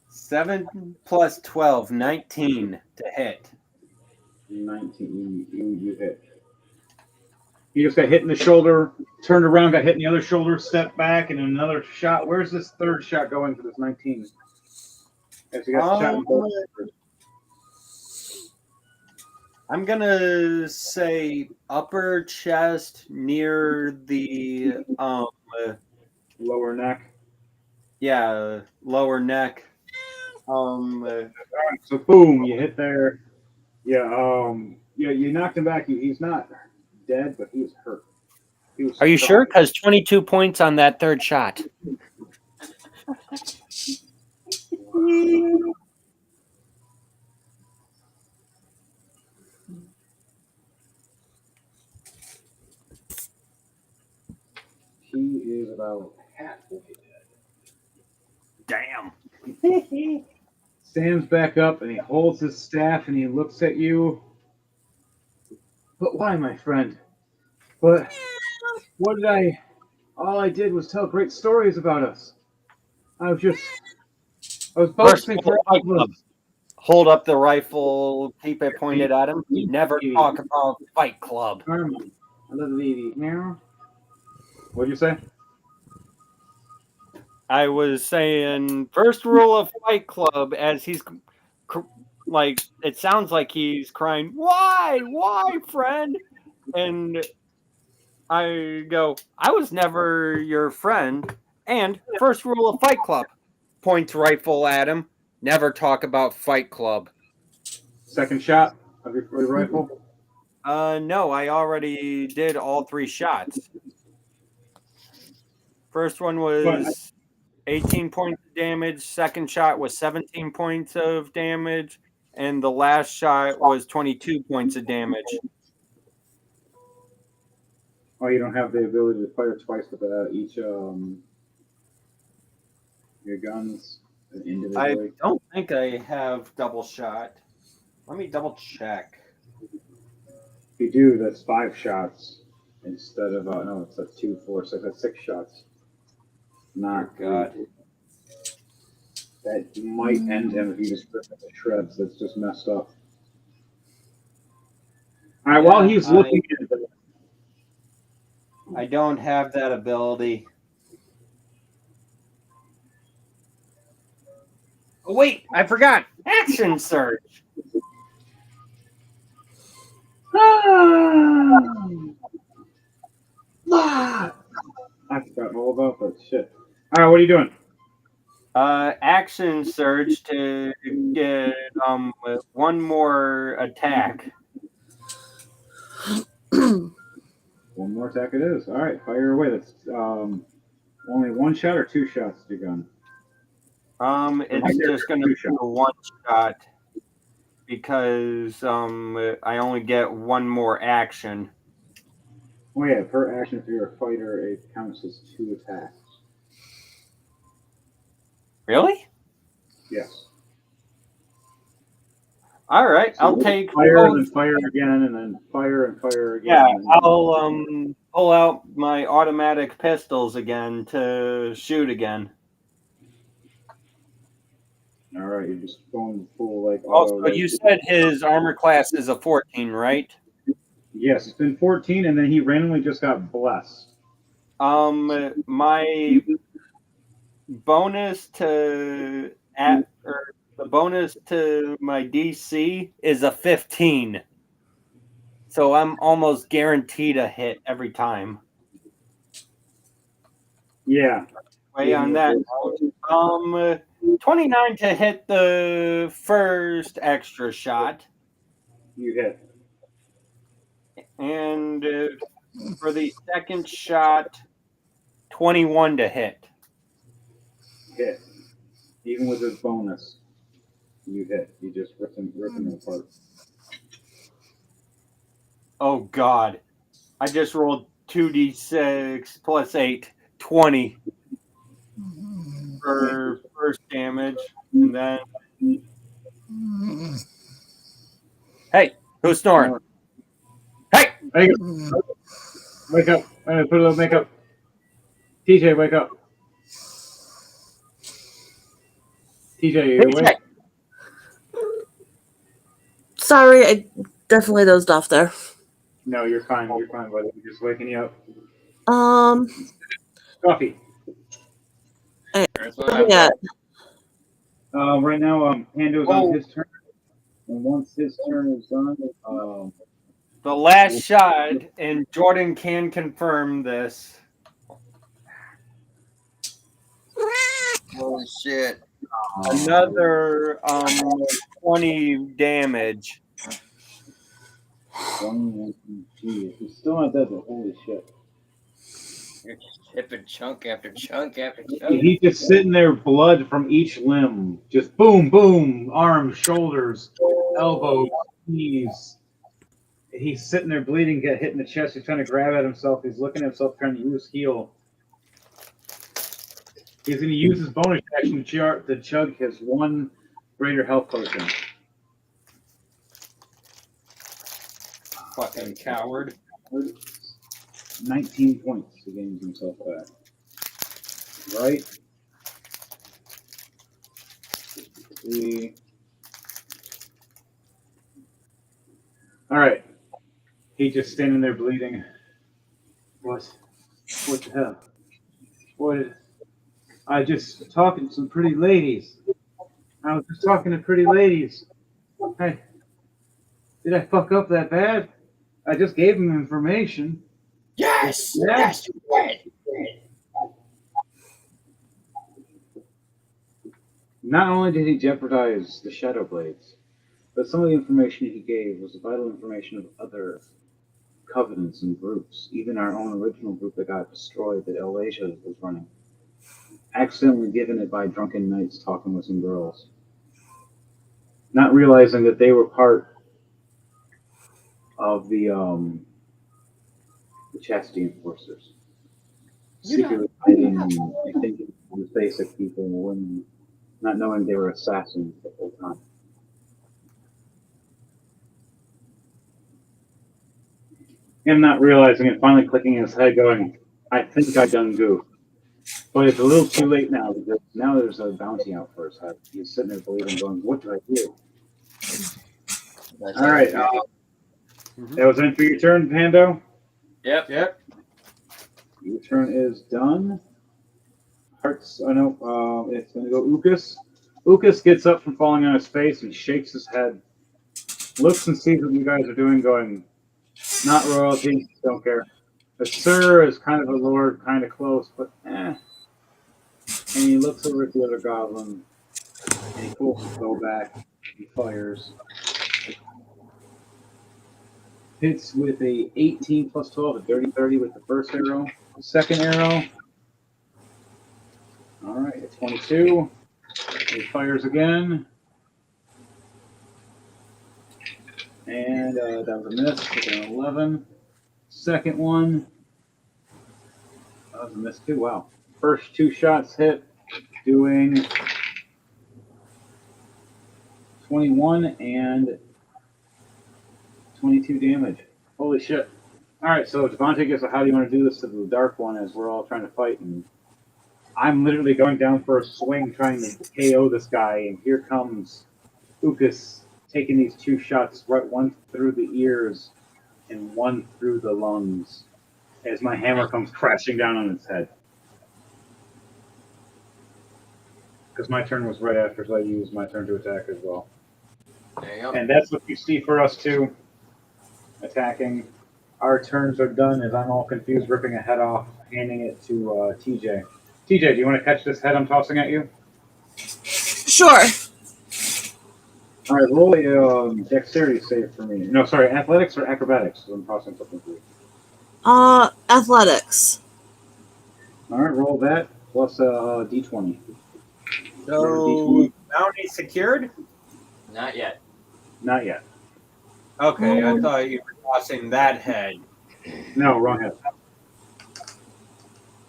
7 plus 12, 19 to hit. 19. You hit. You just got hit in the shoulder, turned around, got hit in the other shoulder, stepped back, and another shot. Where's this third shot going for this 19? As you got shot in both. I'm gonna say upper chest near the Lower neck. Yeah, lower neck. So boom, you hit there. Yeah, you knocked him back. He's not dead, but he was hurt. Are you sure? Because 22 points on that third shot. He is about halfway dead. Damn. Stands back up and he holds his staff and he looks at you. But why, my friend? But what did I? All I did was tell great stories about us. I was boasting for all of us. Hold up the rifle, keep it pointed at him. Never talk about Fight Club. I love the meow. What'd you say? I was saying first rule of Fight Club as he's like it sounds like he's crying, why, friend? And I go, I was never your friend. And first rule of Fight Club, points rifle at him, never talk about Fight Club. Second shot of your rifle. No, I already did all 3 shots. First one was 18 points of damage. Second shot was 17 points of damage. And the last shot was 22 points of damage. Oh, you don't have the ability to fire twice with each your guns I individually. don't think I have double shot. Let me double check. If you do, that's 5 shots instead of no, it's like 2, 4, 6. That's 6 shots. Not God. That might end him if you just rip him to shreds. That's just messed up. All right, while he's looking at the I don't have that ability. Oh, wait, I forgot. Action surge. I forgot all about that shit. All right, what are you doing? Action surge to get one more attack. One more attack it is. All right, fire away. That's only 1 shot or 2 shots to gun. It's just gonna be a 1 shot because I only get 1 more action. Oh yeah, per action if you're a fighter, it counts as 2 attacks. Really? Yes. All right, So I'll take fire both. and then fire again, and then fire and fire again. Yeah, I'll pull out my automatic pistols again to shoot again. All right, you're just going full like. Also, you said his armor class is a 14, right? Yes, it's been 14, and then he randomly just got blessed. My bonus to the bonus to my DC is a 15. So I'm almost guaranteed a hit every time. Yeah. Way on that note, 29 to hit the first extra shot. You hit. And for the second shot, 21 to hit. Hit. Even with his bonus, you hit. You just rip him apart. Oh, God. I just rolled 2d6 plus 8, 20 for first damage. And then. Hey, who's snoring? Hey! Wake up. Put a little makeup. TJ, wake up. TJ, you awake? Sorry, I definitely dozed off there. No, you're fine. You're fine, buddy. We're just waking you up. Coffee. Yeah. Right now, Pando's on his turn. And once his turn is done, the last shot, and Jordan can confirm this. Holy shit. Another 20 damage. 20, geez. He's still not dead, but holy shit. You're just chipping chunk after chunk after chunk. He's just sitting there, blood from each limb. Just boom, boom, arms, shoulders, elbows, knees. He's sitting there bleeding, get hit in the chest. He's trying to grab at himself. He's looking at himself, trying to use heal. He's going to use his bonus action to chug his 1 greater health potion. Fucking coward. 19 points he gains himself back. Right? 3. All right. He's just standing there bleeding. What the hell? What? I just talking to some pretty ladies. I was just talking to pretty ladies. Hey, did I fuck up that bad? I just gave them information. Yes! Yeah. Yes, you did! Not only did he jeopardize the Shadow Blades, but some of the information he gave was vital information of other covenants and groups, even our own original group that got destroyed that Elasia was running. Accidentally given it by drunken knights talking with some girls. Not realizing that they were part of the chastity enforcers. Secretly hiding and thinking it was basic people when not knowing they were assassins the whole time. Him not realizing it, finally clicking in his head, going, I think I done goofed. But it's a little too late now because now there's a bounty out for his head. He's sitting there believing, going, what did I do? All right. That was it for your turn, Pando. Yep. Your turn is done. Hearts. Oh no. It's going to go Ukas. Ukas gets up from falling on his face and shakes his head. Looks and sees what you guys are doing, going, not royalty, don't care. A sir is kind of a lord, kind of close, but eh. And he looks over at the other goblin, and he pulls his bow back. He fires. Hits with a 18 plus 12, a dirty 30 with the first arrow. Second arrow. All right, a 22. He fires again. And that was a miss with an 11. Second one. That was a miss too. Wow. First two shots hit, doing 21 and 22 damage. Holy shit. Alright, so Devontae gets how do you want to do this to the dark one as we're all trying to fight, and I'm literally going down for a swing trying to KO this guy, and here comes Ukas taking these two shots, right, one through the ears and one through the lungs, as my hammer comes crashing down on its head. Because my turn was right after, so I used my turn to attack as well. There you go. And that's what you see for us too. Attacking. Our turns are done as I'm all confused, ripping a head off, handing it to TJ. TJ, do you want to catch this head I'm tossing at you? Sure. All right, roll a dexterity save for me. No, sorry, athletics or acrobatics? I'm tossing something for you. Athletics. All right, roll that plus a d20. So, bounty secured? Not yet. Not yet. Okay, I thought you were tossing that head. No, wrong head.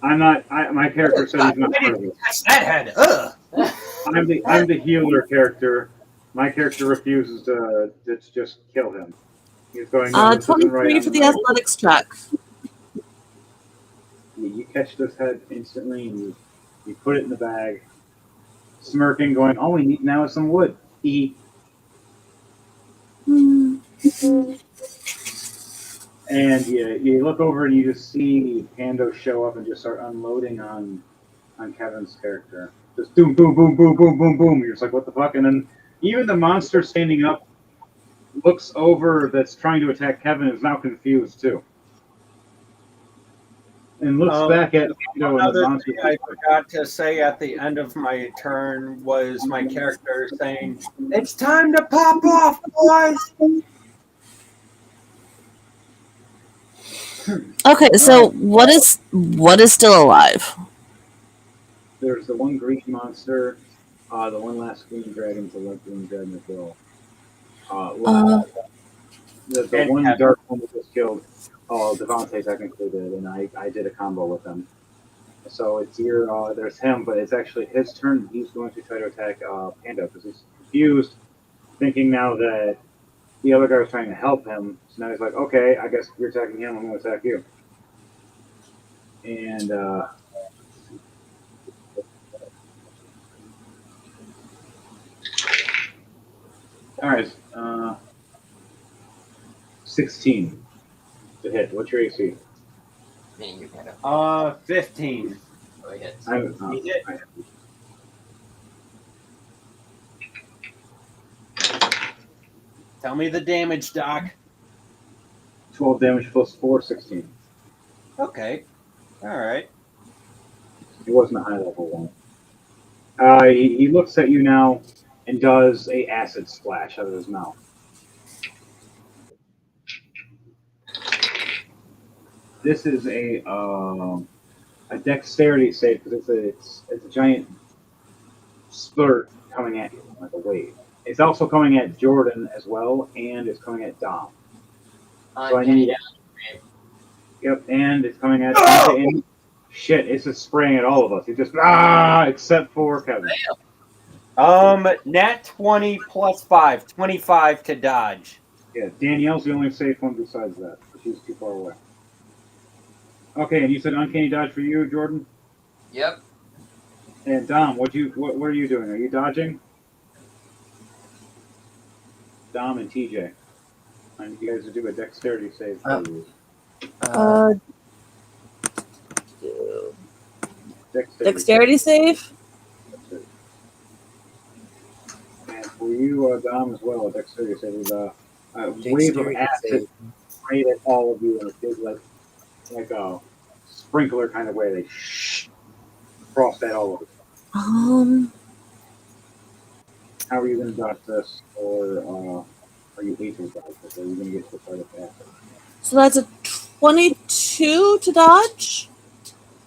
I'm not. My character said he's not part of it. That's that head. Ugh. I'm the healer character. My character refuses to just kill him. He's going, no, this isn't right. 23 for the athletics check. You catch this head instantly, and you put it in the bag, smirking, going, all we need now is some wood. Eat. And you look over and you just see Pando show up and just start unloading on Kevin's character. Just boom, boom, boom, boom, boom, boom, boom. You're just like, what the fuck? And then even the monster standing up looks over that's trying to attack Kevin is now confused too. And looks back at Pando and the Another monster. thing I forgot to say at the end of my turn was my character saying, "It's time to pop off, boys!" Okay, so what is still alive? There's the one green monster, the one last green dragon, the one green dragon as well. The one dark one that was killed, Devontae technically did, and I did a combo with him. So it's there's him, but it's actually his turn. He's going to try to attack Panda because he's confused, thinking now that the other guy was trying to help him. So now he's like, okay, I guess if you're attacking him, I'm going to attack you. And all right, 16 to hit. What's your AC? 15. he hits. He hit. I, 'Tell me the damage, Doc. 12 damage plus 4, 16. Okay. All right. It wasn't a high level one. He looks at you now and does a acid splash out of his mouth. This is a dexterity save because it's a giant spurt coming at you like a wave. It's also coming at Jordan as well, and it's coming at Dom. So I need. Yep, and it's coming at. And, shit, it's just spraying at all of us. It just except for Kevin. Nat 20 plus 5, 25 to dodge. Yeah, Danielle's the only safe one besides that. She's too far away. Okay, and you said uncanny dodge for you, Jordan. Yep. And Dom, what are you doing? Are you dodging? Dom and TJ. I need you guys to do a dexterity save, please. Dexterity save? And for you, Dom, as well, a dexterity save is a wave of Dexterity acid sprayed at all of you in a big, like a sprinkler kind of way. They frost at all of you. How are you going to dodge this, or are you able to dodge this? Or are you going to get to the part of acid? So that's a 22 to dodge?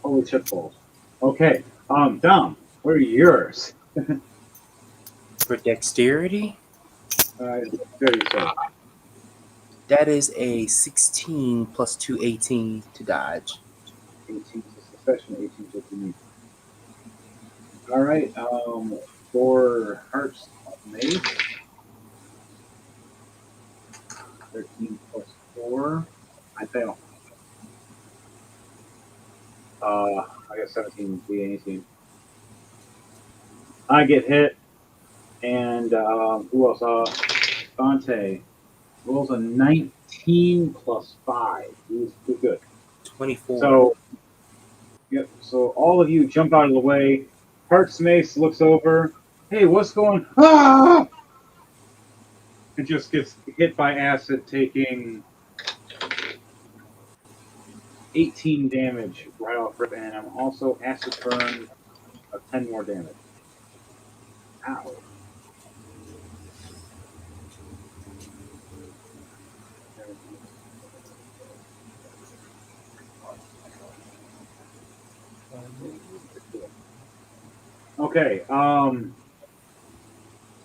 Holy shit balls. Okay. Dom, what are yours? For dexterity, Dexterity save. that is a 16 plus 2, 18 to dodge. 18 to succession, 18 to unique. All right. For HartsMace, 13 plus 4. I fail. I got 17, the 18. I get hit, and who else? Dante rolls a 19 plus 5. He's good. 24. So, yep. So all of you jump out of the way. HartsMace looks over. Hey, what's going? Ah! It just gets hit by acid, taking 18 damage right off rip, and I'm also acid burn of 10 more damage. Ow. Okay,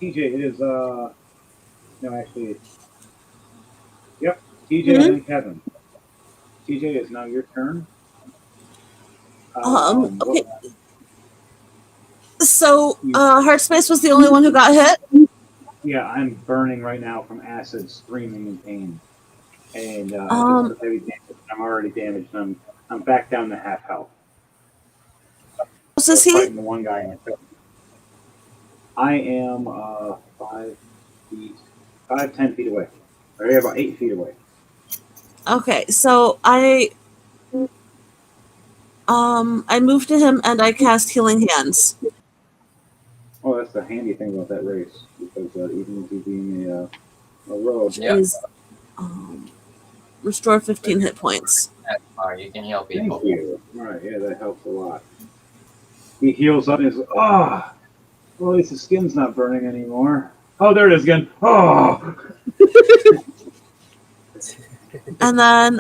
TJ, it is, no, actually, yep, TJ and then Kevin. TJ, it's now your turn. Okay. So, HartsMace was the only one who got hit? Yeah, I'm burning right now from acid, screaming in pain. And, this is heavy damage. I'm already damaged, and I'm back down to half health. So is he? Fighting the one guy in the field. I am 10 feet away. Or yeah, about 8 feet away. Okay, so I moved to him and I cast Healing Hands. Oh, that's the handy thing about that race, because even with you being a rogue, Is restore 15 hit points. That's fine. You can heal people. Thank you. All right, yeah, that helps a lot. He heals up and is well, at least his skin's not burning anymore. Oh, there it is again. Oh. And then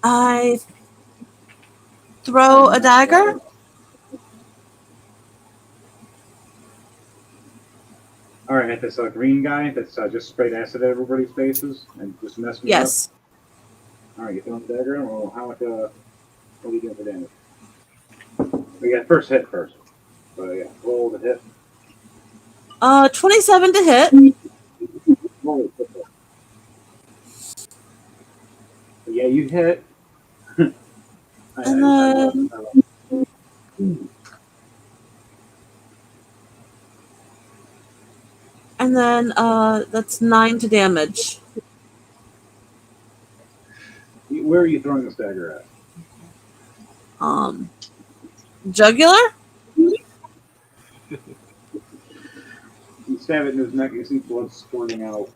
I throw a dagger. All right, at this green guy that's just sprayed acid at everybody's faces and just messed me Yes. up. All right, you throwing the dagger? Well, how much? What are you doing for damage? We got first hit first. So yeah, roll the hit. 27 to hit. Roll the hit. Yeah, you hit. And then that's 9 to damage. Where are you throwing this dagger at? Jugular? You stab it in his neck, you see blood squirting out.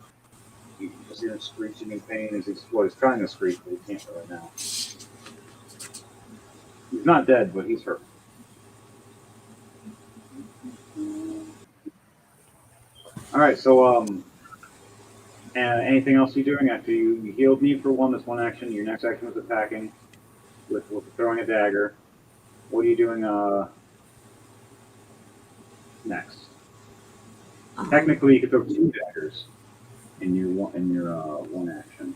You just hear him screeching in pain as he's trying to screech, but he can't right now. He's not dead, but he's hurt. Alright, so anything else you're doing after you healed me for one? That's one action. Your next action was attacking with throwing a dagger. What are you doing next? Technically, you could throw 2 daggers in your one action.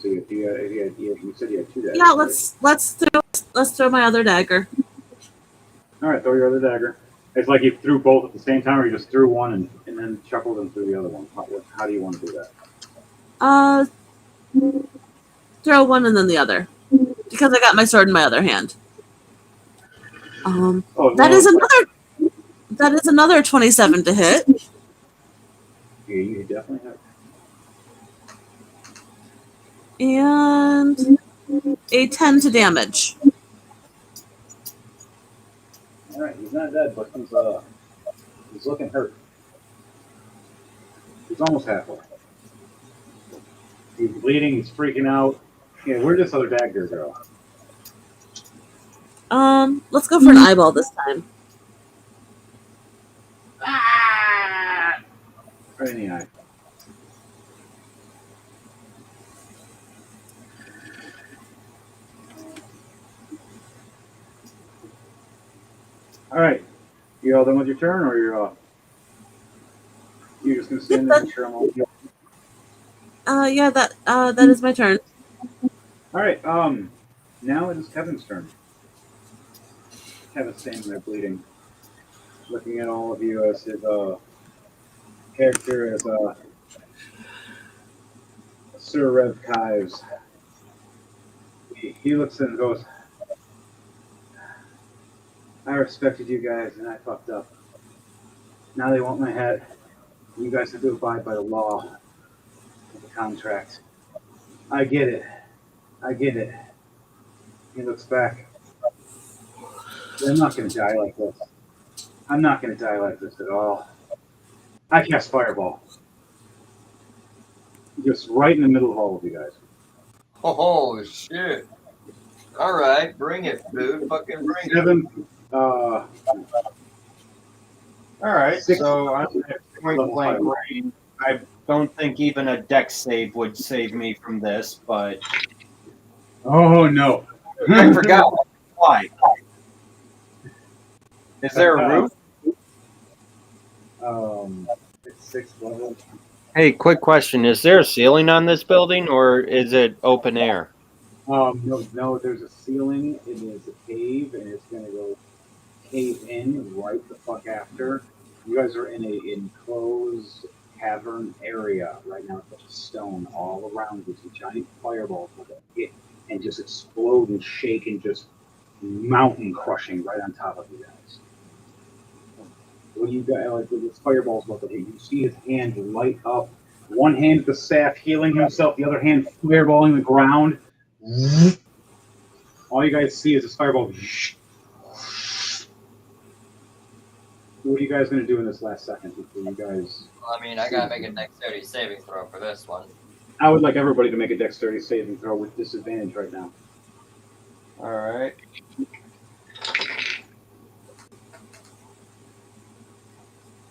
So you said you had 2 daggers. Yeah, right? let's throw my other dagger. All right, throw your other dagger. It's like you threw both at the same time, or you just threw one and then chuckled and threw the other one. How do you want to do that? Throw one and then the other, because I got my sword in my other hand. That is another 27 to hit. Yeah, you definitely have. And a 10 to damage. All right, he's not dead, but he's looking hurt. He's almost halfway. He's bleeding. He's freaking out. Yeah, where'd this other dagger go? Let's go for an eyeball this time. Right in the eye. All right. You all done with your turn, or you're just gonna stand there and cheer him all? Yeah, that is my turn. All right. Now it is Kevin's turn. Kevin's standing there bleeding, looking at all of you as his character as Sir Rev Kives. He looks and goes, I respected you guys and I fucked up. Now they want my head. You guys have to abide by the law of the contract. I get it. I get it. He looks back. I'm not going to die like this. I'm not going to die like this at all. I cast Fireball. Just right in the middle of all of you guys. Oh, shit. All right, bring it, dude. Fucking bring it. 7, All right, 6 so I'm at point blank range. I don't think even a dex save would save me from this, but Oh, no. I forgot why. Is there a roof? It's 6 levels. Hey, quick question. Is there a ceiling on this building or is it open air? No, there's a ceiling. It is a cave, and it's going to go cave in right the fuck after. You guys are in a enclosed cavern area right now. It's stone all around you. Some giant fireballs will hit and just explode and shake and just mountain crushing right on top of you guys. When you got like this fireball's about to hit, you see his hand light up. One hand with the staff healing himself, the other hand fireballing the ground. All you guys see is this fireball. What are you guys going to do in this last second before you guys? I mean, I gotta make a dexterity saving throw for this one. I would like everybody to make a dexterity saving throw with disadvantage right now. All right.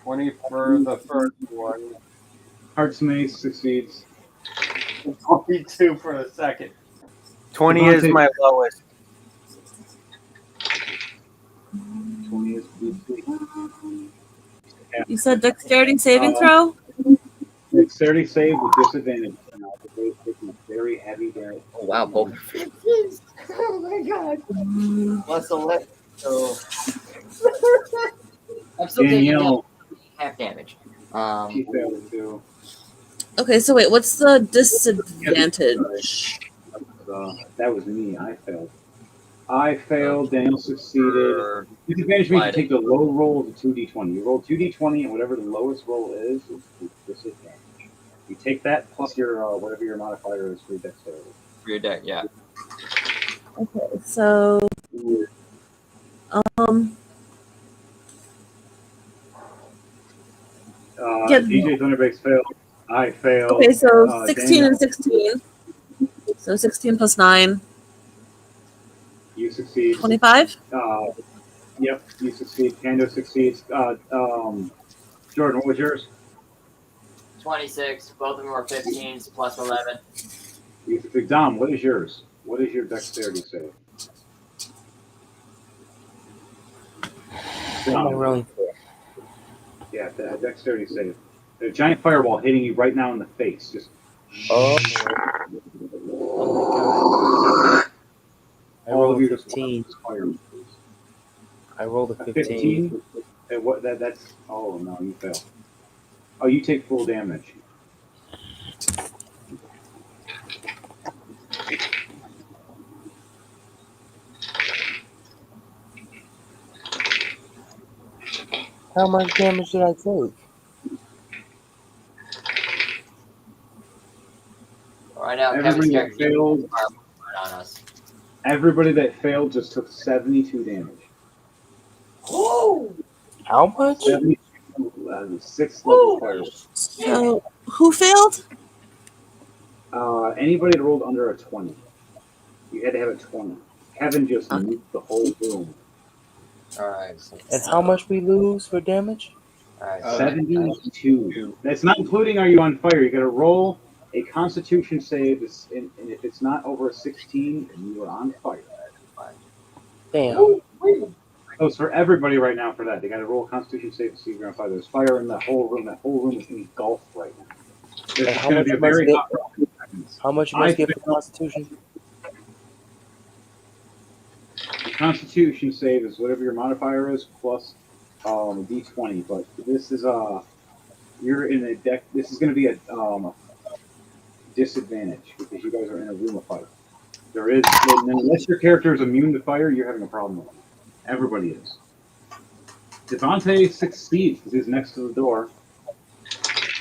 20 for the first one. HartsMace succeeds. 22 for the second. 20 is my lowest. 20 is sweet. You said dexterity saving throw? Dexterity save with disadvantage. They've taken a very heavy damage. Oh, wow, both. Oh, my God. Plus 11. So. I'm still Danielle, taking half damage. she failed too. Okay, so wait, what's the disadvantage? That was me. I failed. I failed. Daniel succeeded. Disadvantage means you take the low roll of the 2d20. You roll 2d20, and whatever the lowest roll is disadvantage. You take that plus your whatever your modifier is for your dexterity. For your deck, yeah. Okay, so Um, yeah. DJ Thunderbakes failed. I failed. Okay, so 16 Daniel, and 16. So 16 plus 9, you succeed. 25. Yep, you succeed. Pando succeeds. Jordan, what was yours? 26. Both of them are 15s plus 11. You succeed. Dom, what is yours? What is your dexterity save? What am I rolling for? Yeah, the dexterity save. A giant fireball hitting you right now in the face. Just. Oh, oh my god. I All rolled of a you just 15. fire. I rolled a A 15. 15? What? That's. Oh no, you fail. Oh, you take full damage. How much damage did I take? Right now, Kevin's Everybody that character failed. on us. Everybody that failed just took 72 damage. How much? 72, 6th level fire. So who failed? Anybody that rolled under a 20. You had to have a 20. Kevin just Okay. nuked the whole room. Alright. And how much we lose for damage? Alright. 72. That's not including are you on fire. You got to roll a Constitution save, and if it's not over a 16, then you are on fire. Damn. So it's for everybody right now for that. They got to roll a Constitution save to see if you're on fire. There's fire in the whole room. That whole room is engulfed right now. This And is going to be a you must very get? hot round. How much you must get for Constitution? The Constitution save is whatever your modifier is plus d20. But this is you're in a deck. This is going to be a disadvantage because you guys are in a room of fire. There is, and unless your character is immune to fire, you're having a problem with it. Everybody is. Devontae succeeds because he's next to the door.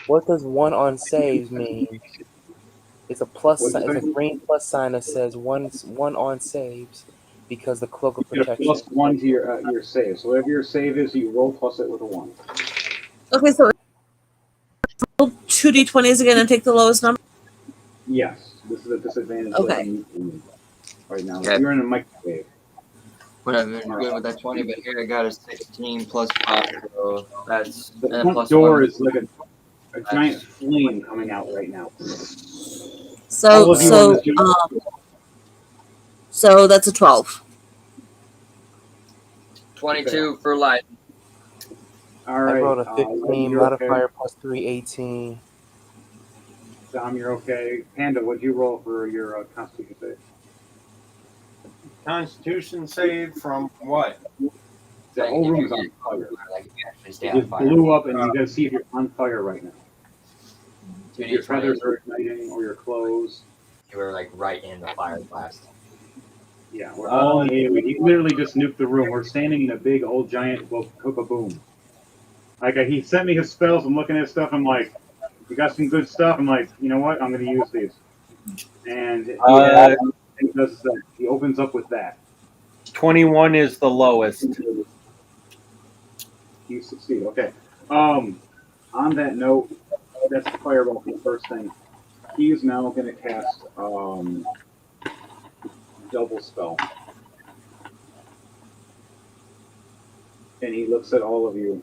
What does 1 on saves mean? It's a plus. What'd you It's a say? green plus sign that says one on saves because the cloak of You get a protection. +1 to your save. So whatever your save is, you roll plus it with a 1. Okay, so roll 2d20s again and take the lowest number. Yes, this is a disadvantage. Okay. Right now, Okay. you're in a microwave. Whatever, I'm good with that 20, but here I got a 16 plus 5, so that's The and front plus door 1. is like a giant flame coming out right now. So so that's a 12. 22 for life. All right. I rolled a 15, you're modifier okay. plus 3, 18. Dom, you're okay. Panda, what'd you roll for your Constitution save? Constitution save from what? The whole room is on fire. Like, you actually stay It on just fire. blew up, and you gotta see if you're on fire right now. 2d20, Your feathers are igniting, or your clothes. you were like right in the fire blast. Yeah, we're all in AoE. He literally just nuked the room. We're standing in a big old giant boom. Like he sent me his spells. I'm looking at his stuff. I'm like, you got some good stuff. I'm like, you know what? I'm gonna use these. And he does that. He opens up with that. 21 is the lowest. You succeed. Okay. On that note, that's the fireball for the first thing. He is now going to cast double spell, and he looks at all of you,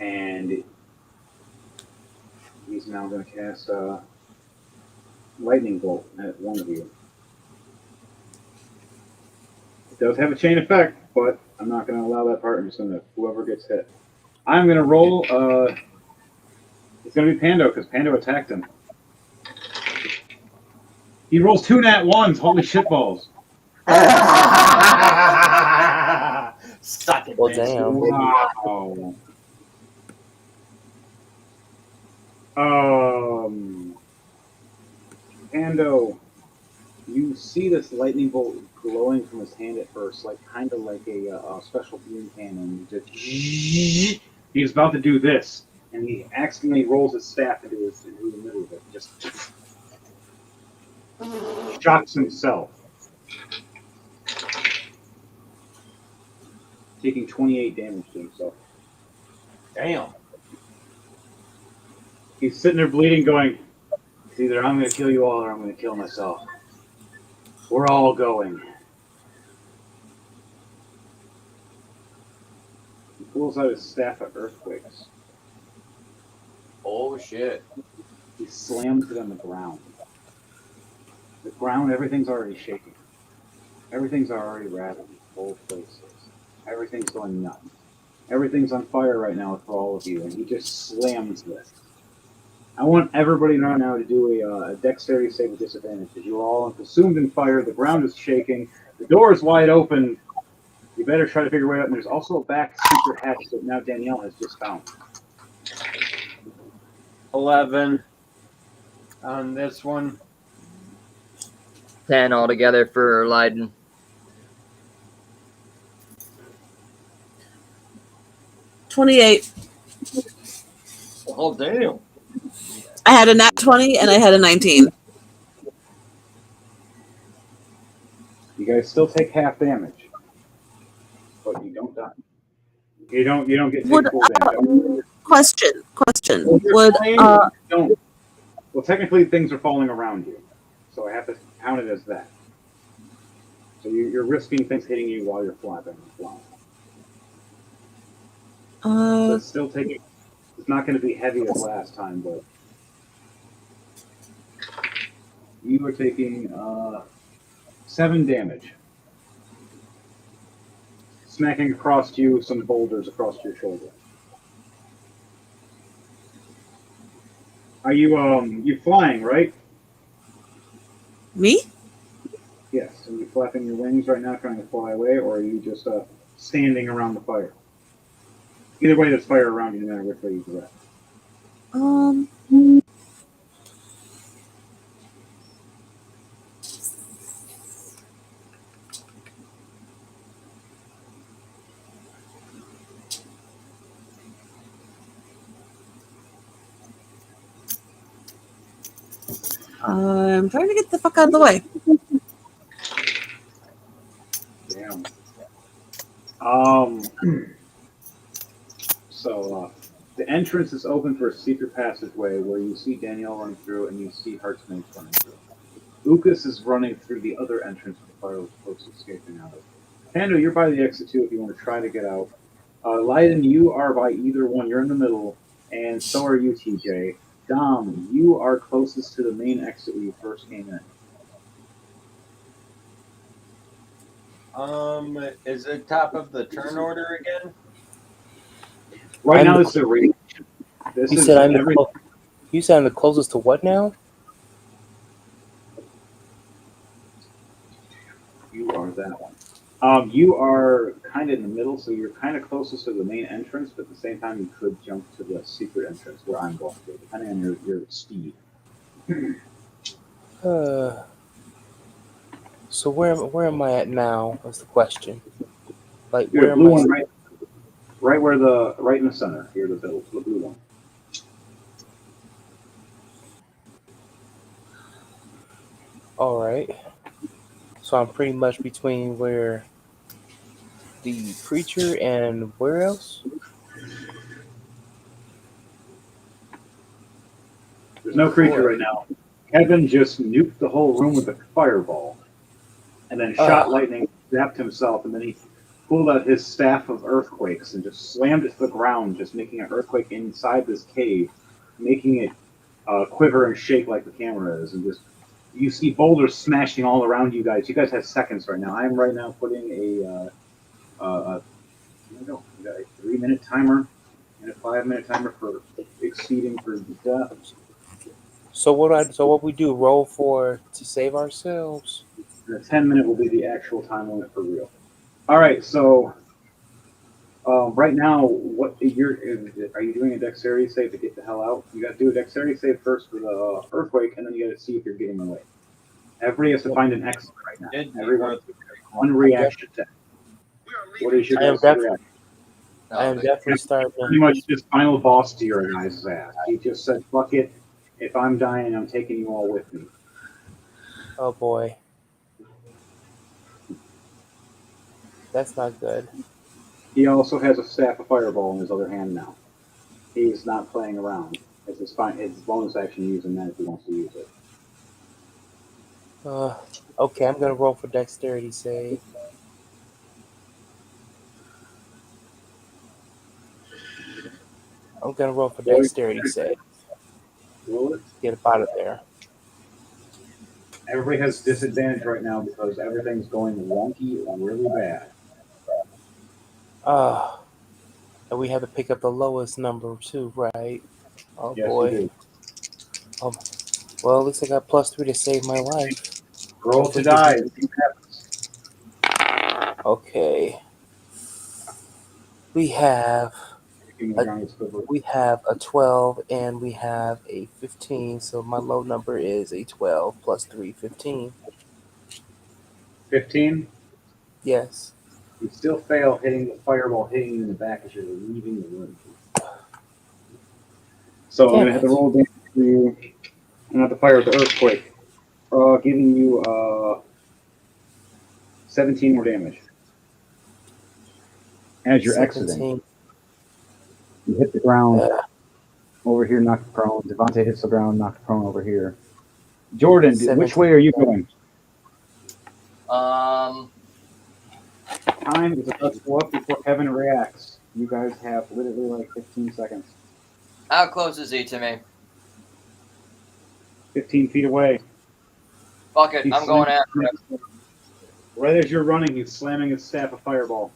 and he's now going to cast lightning bolt at one of you. It does have a chain effect, but I'm not going to allow that part. I'm just going to whoever gets hit. I'm going to roll. It's going to be Pando because Pando attacked him. He rolls 2 nat 1s. Holy shitballs. Suck it, Well, bitch. damn. Wow. Pando, you see this lightning bolt glowing from his hand at first, like kind of like a special beam cannon. He's about to do this, and he accidentally rolls his staff into the middle of it. Just shocks himself. taking 28 damage to himself. Damn. He's sitting there bleeding, going, "It's either I'm going to kill you all or I'm going to kill myself. We're all going." He pulls out his staff of earthquakes. Oh shit. He slams it on the ground. The ground, everything's already shaking. Everything's already rattling in both places. Everything's going nuts. Everything's on fire right now for all of you, and he just slams this. I want everybody right now to do a dexterity save with disadvantage, because you are all consumed in fire. The ground is shaking. The door is wide open. You better try to figure your way out. And there's also a back secret hatch that now Danielle has just found. 11 on this one. 10 altogether for Leiden. $28. Oh, damn. I had a nat 20 and I had a 19. You guys still take half damage, but you don't die. You don't get Would take full damage. question? Well, you're Would flying, you don't. Well, technically things are falling around you, so I have to count it as that. So you're risking things hitting you while you're flapping and flying. So it's still taking. It's not going to be heavy as last time, but you are taking 7 damage, smacking across you some boulders across your shoulder. Are you flying, right? me? Yes. Are you flapping your wings right now, trying to fly away, or are you just standing around the fire? Either way, there's fire around you, no matter which way you go. I'm trying to get the fuck out of the way. Damn. So the entrance is open for a secret passageway where you see Danielle running through and you see HartsMace running through. Lucas is running through the other entrance the fire was supposed to escaping out of. Pando, you're by the exit too if you want to try to get out. Leiden, you are by either one. You're in the middle, and so are you, TJ. Dom, you are closest to the main exit where you first came in. Is it top of the turn order again? Right now, this is a reach. This You is said I'm every. You said I'm the closest to what now? You are that one. You are kind of in the middle, so you're kind of closest to the main entrance, but at the same time, you could jump to the secret entrance where I'm going to, depending on your speed. So where am I at now? That's the question. Like You're where the blue am I? one, right in the center. You're the blue one. All right. So I'm pretty much between where the preacher and where else? There's no creature right now. Kevin just nuked the whole room with a fireball, and then shot lightning, zapped himself, and then he pulled out his staff of earthquakes and just slammed it to the ground, just making an earthquake inside this cave, making it quiver and shake like the camera is, and just you see boulders smashing all around you guys. You guys have seconds right now. I'm right now putting we got a 3-minute timer and a 5-minute timer for exceeding for death. So what we do? Roll for to save ourselves. The 10-minute will be the actual time limit for real. All right, so right now, are you doing a dexterity save to get the hell out? You got to do a dexterity save first for the earthquake, and then you got to see if you're getting away. Everybody has to find an exit right now. Everyone, one reaction. What is your reaction? I am definitely starting. Pretty much just final boss to your guys' ass. He just said, "Fuck it. If I'm dying, I'm taking you all with me." Oh boy, that's not good. He also has a staff of fireball in his other hand now. He's not playing around. It's his bonus action using that if he wants to use it. Uh, okay, I'm gonna roll for dexterity save. I'm gonna roll for dexterity save. Roll it. Get up out of there. Everybody has disadvantage right now because everything's going wonky really bad. Uh, and we have to pick up the lowest number too, right? Oh Yes, you boy. do. Oh, well, at least I got +3 to save my life. Roll to Hopefully, he die. can See what happens. Okay. We have Picking the a ground is good. we have a 12 and we have a 15. So my low number is a 12 +3, 15. 15. Yes. You still fail hitting the fireball hitting you in the back as you're leaving the room. So I'm Damn gonna have to it. roll damage for you. I'm gonna have to fire the earthquake. Giving you 17 more damage as you're exiting. 17. You hit the ground Uh, over here, knocked prone. Devontae hits the ground, knocked prone over here. Jordan, which 17. way are you going? Um, Time is about to go up before Kevin reacts. You guys have literally like 15 seconds. how close is he to me? 15 feet away. Fuck it, He's I'm going slamming after him. right as you're running. He's slamming his staff of fireball.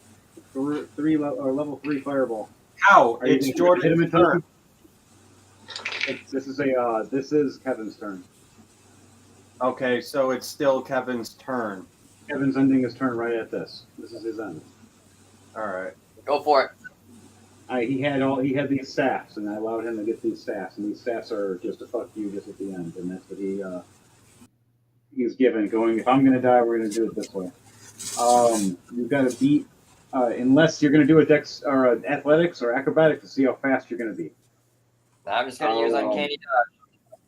Level 3 fireball. How? Are you It's going to hit him Jordan's in turn. time? This is Kevin's turn. Okay, so it's still Kevin's turn. Kevin's ending his turn right at this. This is his end. All right. Go for it. He had these staffs, and I allowed him to get these staffs, and these staffs are just to fuck you just at the end, and that's what he's given. Going, if I'm gonna die, we're gonna do it this way. You've got to beat, unless you're gonna do a dex or athletics or acrobatics to see how fast you're gonna be. I'm just gonna use uncanny dodge.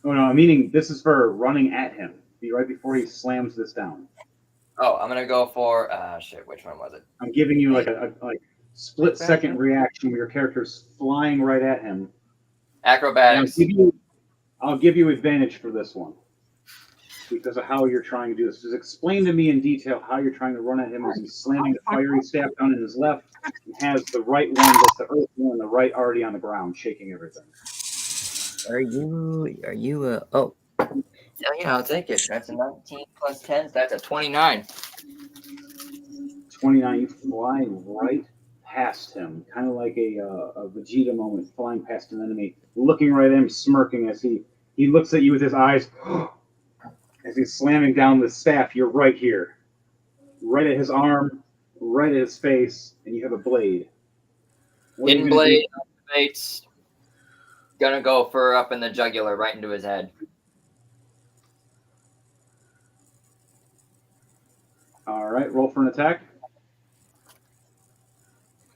Oh no, meaning this is for running at him. Be right before he slams this down. Oh, I'm gonna go for shit. Which one was it? I'm giving you like a split second reaction where your character's flying right at him. And Acrobatics. I'll give you advantage for this one because of how you're trying to do this. Just explain to me in detail how you're trying to run at him as he's slamming the fiery staff down in his left and has the right one that's the earth one and the right already on the ground, shaking everything. Are you oh. Yeah, I'll take it. That's a 19 plus 10. That's a 29. 29, you fly right past him, kind of like a Vegeta moment, flying past an enemy, looking right at him, smirking as he looks at you with his eyes. As he's slamming down the staff, you're right here. Right at his arm, right at his face, and you have a blade. What are you Hidden gonna blade do? activates. Gonna go for up in the jugular, right into his head. Alright, roll for an attack.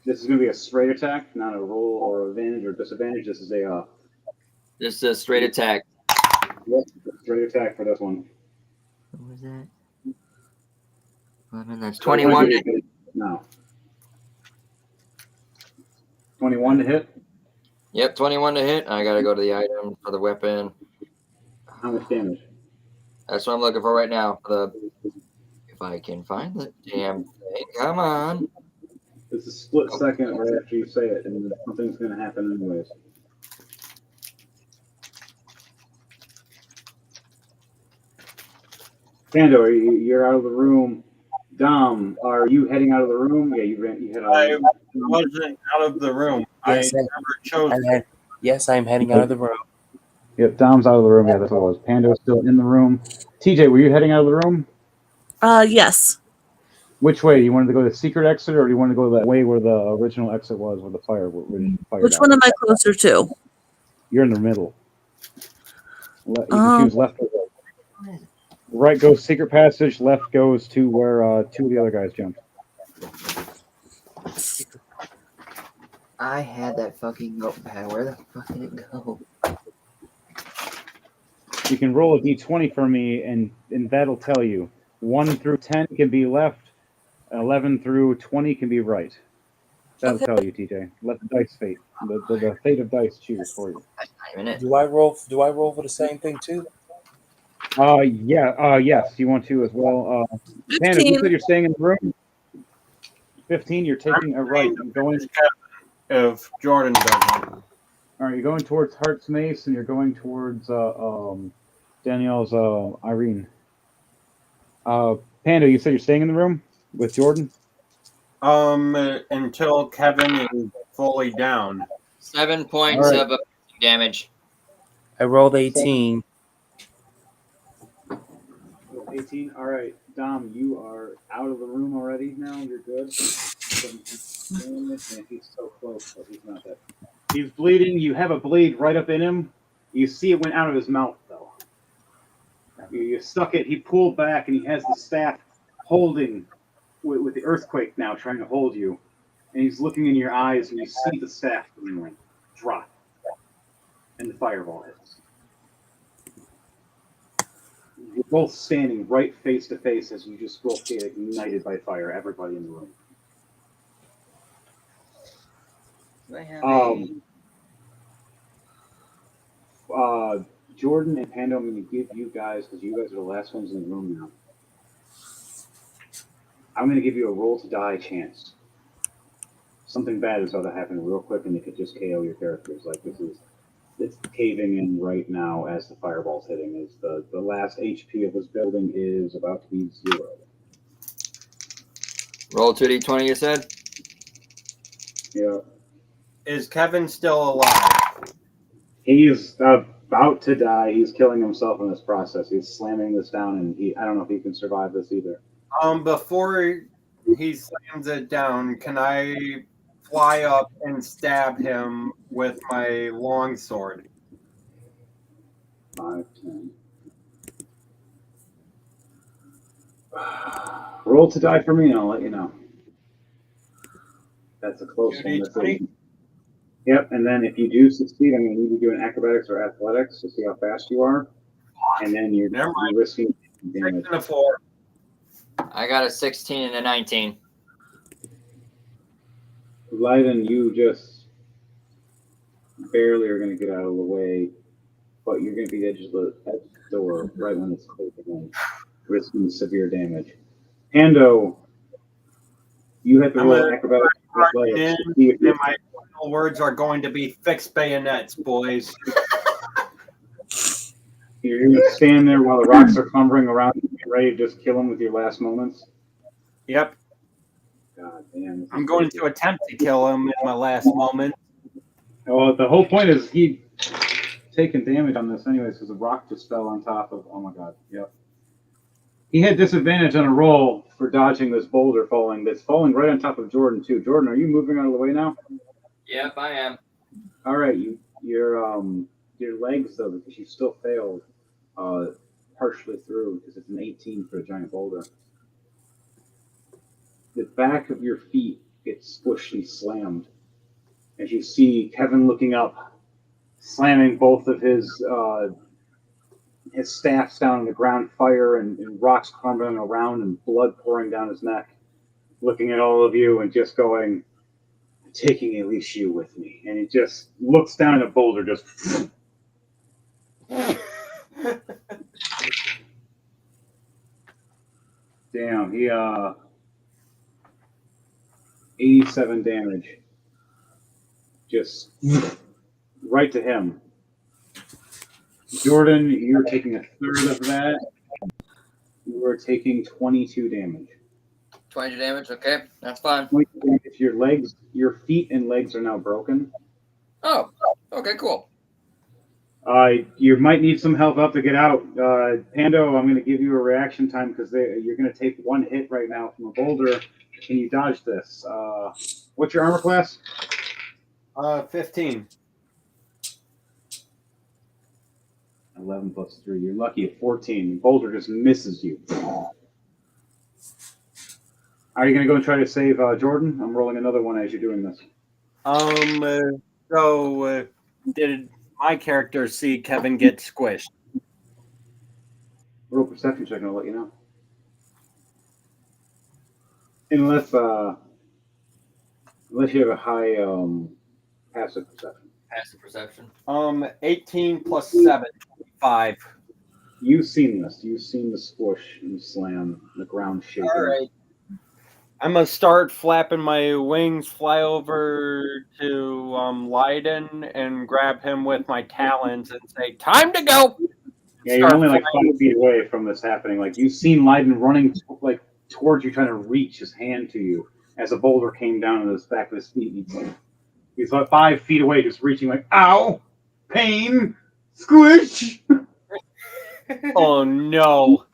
This is gonna be a straight attack, not a roll or advantage or disadvantage. This is a Just a straight attack. straight attack for this one. What was that? 11, that's 21. No. 21 to hit. Yep, 21 to hit. I gotta go to the item for the weapon. How much damage? That's what I'm looking for right now. If I can find the damn thing. Come on. It's a split second right after you say it, and something's gonna happen anyways. Pando, you're out of the room. Dom, are you heading out of the room? Yeah, you head out I of the room. wasn't out of the room. Yes, I never chose. yes, I'm heading out of the room. Yep, Dom's out of the room. Yeah, that's what it was. Pando's still in the room. TJ, were you heading out of the room? Yes. Which way? You wanted to go to the secret exit, or do you want to go that way where the original exit was, where the fire fired Which out? one am I closer to? You're in the middle. You can choose left or right. Right goes secret passage. Left goes to where two of the other guys jumped. I had that fucking notepad. Where the fuck did it go? You can roll a d20 for me, and that'll tell you. 1 through 10 can be left. 11 through 20 can be right. That'll Okay. tell you, TJ. Let the dice fate. The fate of dice choose for you. That's not even it. Do I roll? Do I roll for the same thing too? Yeah. Yes, you want to as well. Panda, you 15. said you're staying in the room. 15. You're I'm taking a right. trying to You're going. finish Kevin if Jordan doesn't. All right. You're going towards HartsMace, and you're going towards Danielle's Irene. Panda, you said you're staying in the room with Jordan. Until Kevin is fully down. 7 All points right. of damage. I rolled So, 18. 18. All right, Dom, you are out of the room already. Now you're good. Man, he's so close, but he's not that. He's bleeding. You have a blade right up in him. You see it went out of his mouth though. You stuck it. He pulled back, and he has the staff holding with the earthquake now, trying to hold you. And he's looking in your eyes, and you see the staff drop, and the fireball hits. You're both standing right face to face as you just both get ignited by fire. Everybody in the room. Do I have Jordan and Pando, I'm going to give you guys, because you guys are the last ones in the room now. I'm going to give you a roll to die chance. Something bad is about to happen real quick, and it could just KO your characters. Like it's caving in right now as the fireball's hitting. Is the last HP of this building is about to be 0. roll 2d20, you said? Yeah. Is Kevin still alive? He's about to die. He's killing himself in this process. He's slamming this down, and I don't know if he can survive this either. Before he slams it down, can I fly up and stab him with my longsword? 5, 10. Roll to die for me, and I'll let you know. That's a close one. That's 2d20? Yep, and then if you do succeed, I'm going to need you to do an acrobatics or athletics to see how fast you are. And then you're risking damage. 6 and a 4. I got a 16 and a 19. Leiden, you just barely are going to get out of the way, but you're going to be edge of the door right when it's closing, risking severe damage. Pando, you have to I'm roll gonna acrobatics or athletics in, to see if and my final words are going to be fix bayonets, boys. you're going to stand there while the rocks are clumbering around you, get ready to just kill him with your last moments. Yep. God damn. I'm going to attempt to kill him in my last moment. Well, the whole point is he taking damage on this anyways because the rock just fell on top of. Oh my god. Yep. He had disadvantage on a roll for dodging this boulder falling. That's falling right on top of Jordan too. Jordan, are you moving out of the way now? Yep, I am. All right. Your legs though, because you still failed partially through because it's an 18 for a giant boulder. The back of your feet gets squished and slammed as you see Kevin looking up, slamming both of his staffs down on the ground, fire and rocks crumbling around and blood pouring down his neck, looking at all of you and just going, "I'm taking at least you with me." And he just looks down at a boulder, just. Damn, he 87 damage. Just right to him. Jordan, you're taking a third of that. You are taking 22 damage. 22 damage, okay, that's fine. If your feet and legs are now broken. Oh, okay, cool. You might need some help up to get out. Pando, I'm going to give you a reaction time because you're going to take one hit right now from a boulder. Can you dodge this? What's your armor class? 15. 11 plus 3. You're lucky at 14. Boulder just misses you. Are you going to go and try to save Jordan? I'm rolling another one as you're doing this. Did my character see Kevin get squished? Roll perception check and I'll let you know. Unless Unless you have a high passive perception. Passive perception. 18 plus 7, 5. You've seen this. You've seen the squish and slam, the ground shaking. All right. I'm gonna start flapping my wings, fly over to Leiden, and grab him with my talons and say, "Time to go!" Yeah, you're only like 5 feet away from this happening. Like you've seen Leiden running like towards you, trying to reach his hand to you as a boulder came down on his back of his feet. He's like 5 feet away, just reaching, like, "Ow, pain, squish." Oh no!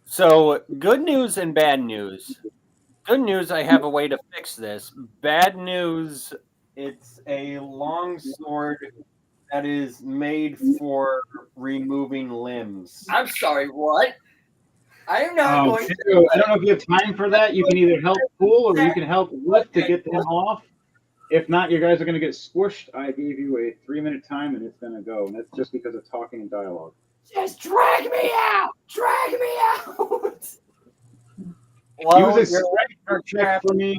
So good news and bad news. Good news, I have a way to fix this. Bad news, it's a long sword that is made for removing limbs. I'm sorry, what? I am not going to. I don't know if you have time for that. You can either help pull or you can help lift to get him off. If not, you guys are going to get squished. I gave you a 3-minute time and it's going to go. And that's just because of talking and dialogue. Just drag me out! Drag me out! Use a strength check for me,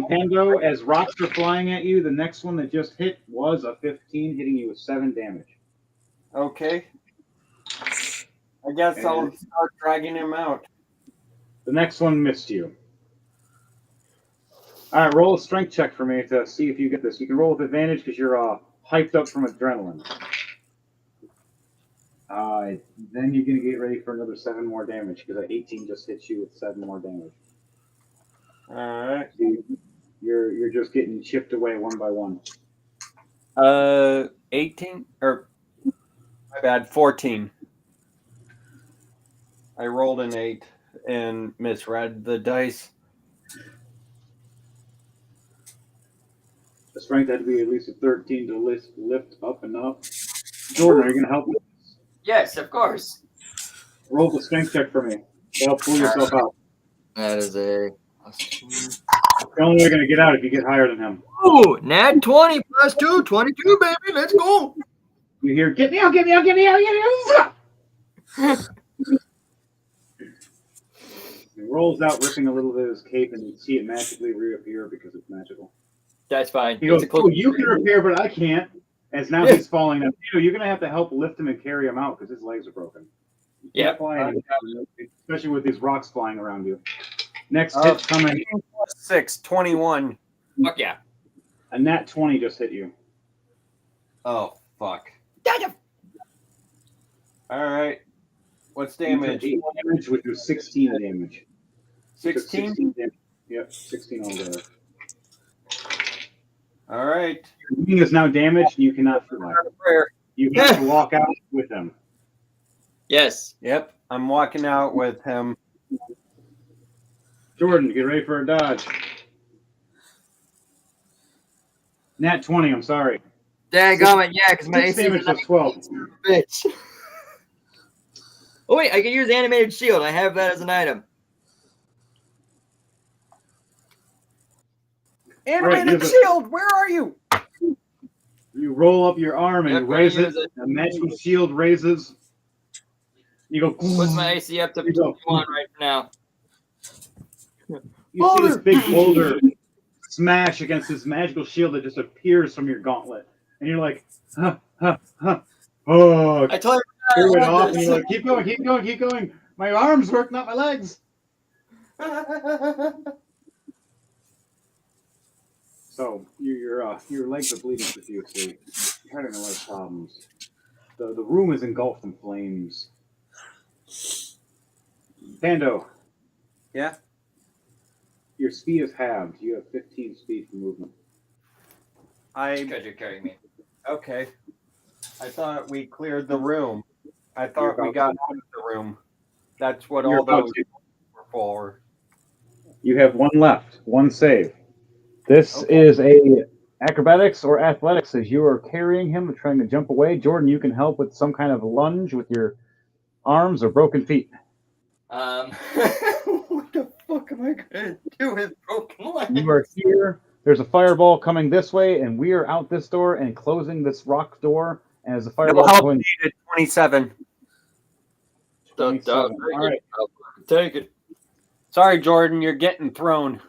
Pando. As rocks are flying at you, the next one that just hit was a 15, hitting you with 7 damage. Okay. I guess I'll start dragging him out. The next one missed you. All right, roll a strength check for me to see if you get this. You can roll with advantage because you're hyped up from adrenaline. Then you're going to get ready for another 7 more damage because that 18 just hits you with 7 more damage. All right. You're just getting chipped away one by one. 18 or my bad, 14. I rolled an 8 and misread the dice. The strength had to be at least a 13 to lift up enough. Jordan, are you going to help me? Yes, of course. Roll the strength check for me. To help pull yourself out. That is a... The only way you're going to get out if you get higher than him. Ooh, nat 20 plus 2, 22, baby. Let's go. You hear, "Get me out, get me out, get me out, get me out." He rolls out, ripping a little bit of his cape, and you see it magically reappear because it's magical. That's fine. He goes, "Oh, you can repair, but I can't." As now he's falling down. You're going to have to help lift him and carry him out because his legs are broken. Yeah. Especially with these rocks flying around you. Next hit coming. 6, 21. Fuck yeah. A nat 20 just hit you. Oh, fuck. All right. What's damage? 8 damage with your 16 damage. 16? 16 damage. Yep, 16 altogether. All right. Your wing is now damaged and you cannot survive. You have to walk out with him. Yes. Yep. I'm walking out with him. Jordan, get ready for a dodge. Nat 20, I'm sorry. Daggone it, yeah, because my 6 AC damage is plus 12. bitch. Oh wait, I can use animated shield. I have that as an item. Animated shield, where are you? You roll up your arm and Yep, you raise it. use it. A magical shield raises. You go. Puts my AC up to 21 right now. You see this big boulder smash against this magical shield that just appears from your gauntlet, and you're like, huh, huh, huh. Oh, I told threw it you. off, and you're like, keep going, keep going, keep going. My arms work, not my legs. So your legs are bleeding profusely. You're having a lot of problems. The room is engulfed in flames. Pando. Yeah. Your speed is halved. You have 15 speed for movement. Because you're carrying me. Okay. I thought we cleared the room. I thought we got out of the room. That's what all those were for. You have one left. One save. This is a acrobatics or athletics as you are carrying him and trying to jump away. Jordan, you can help with some kind of lunge with your arms or broken feet. What the fuck am I gonna do with broken legs? You are here. There's a fireball coming this way, and we are out this door and closing this rock door. And as the fireball help going, needed 27. 27. All right. Take it. Sorry, Jordan, you're getting thrown.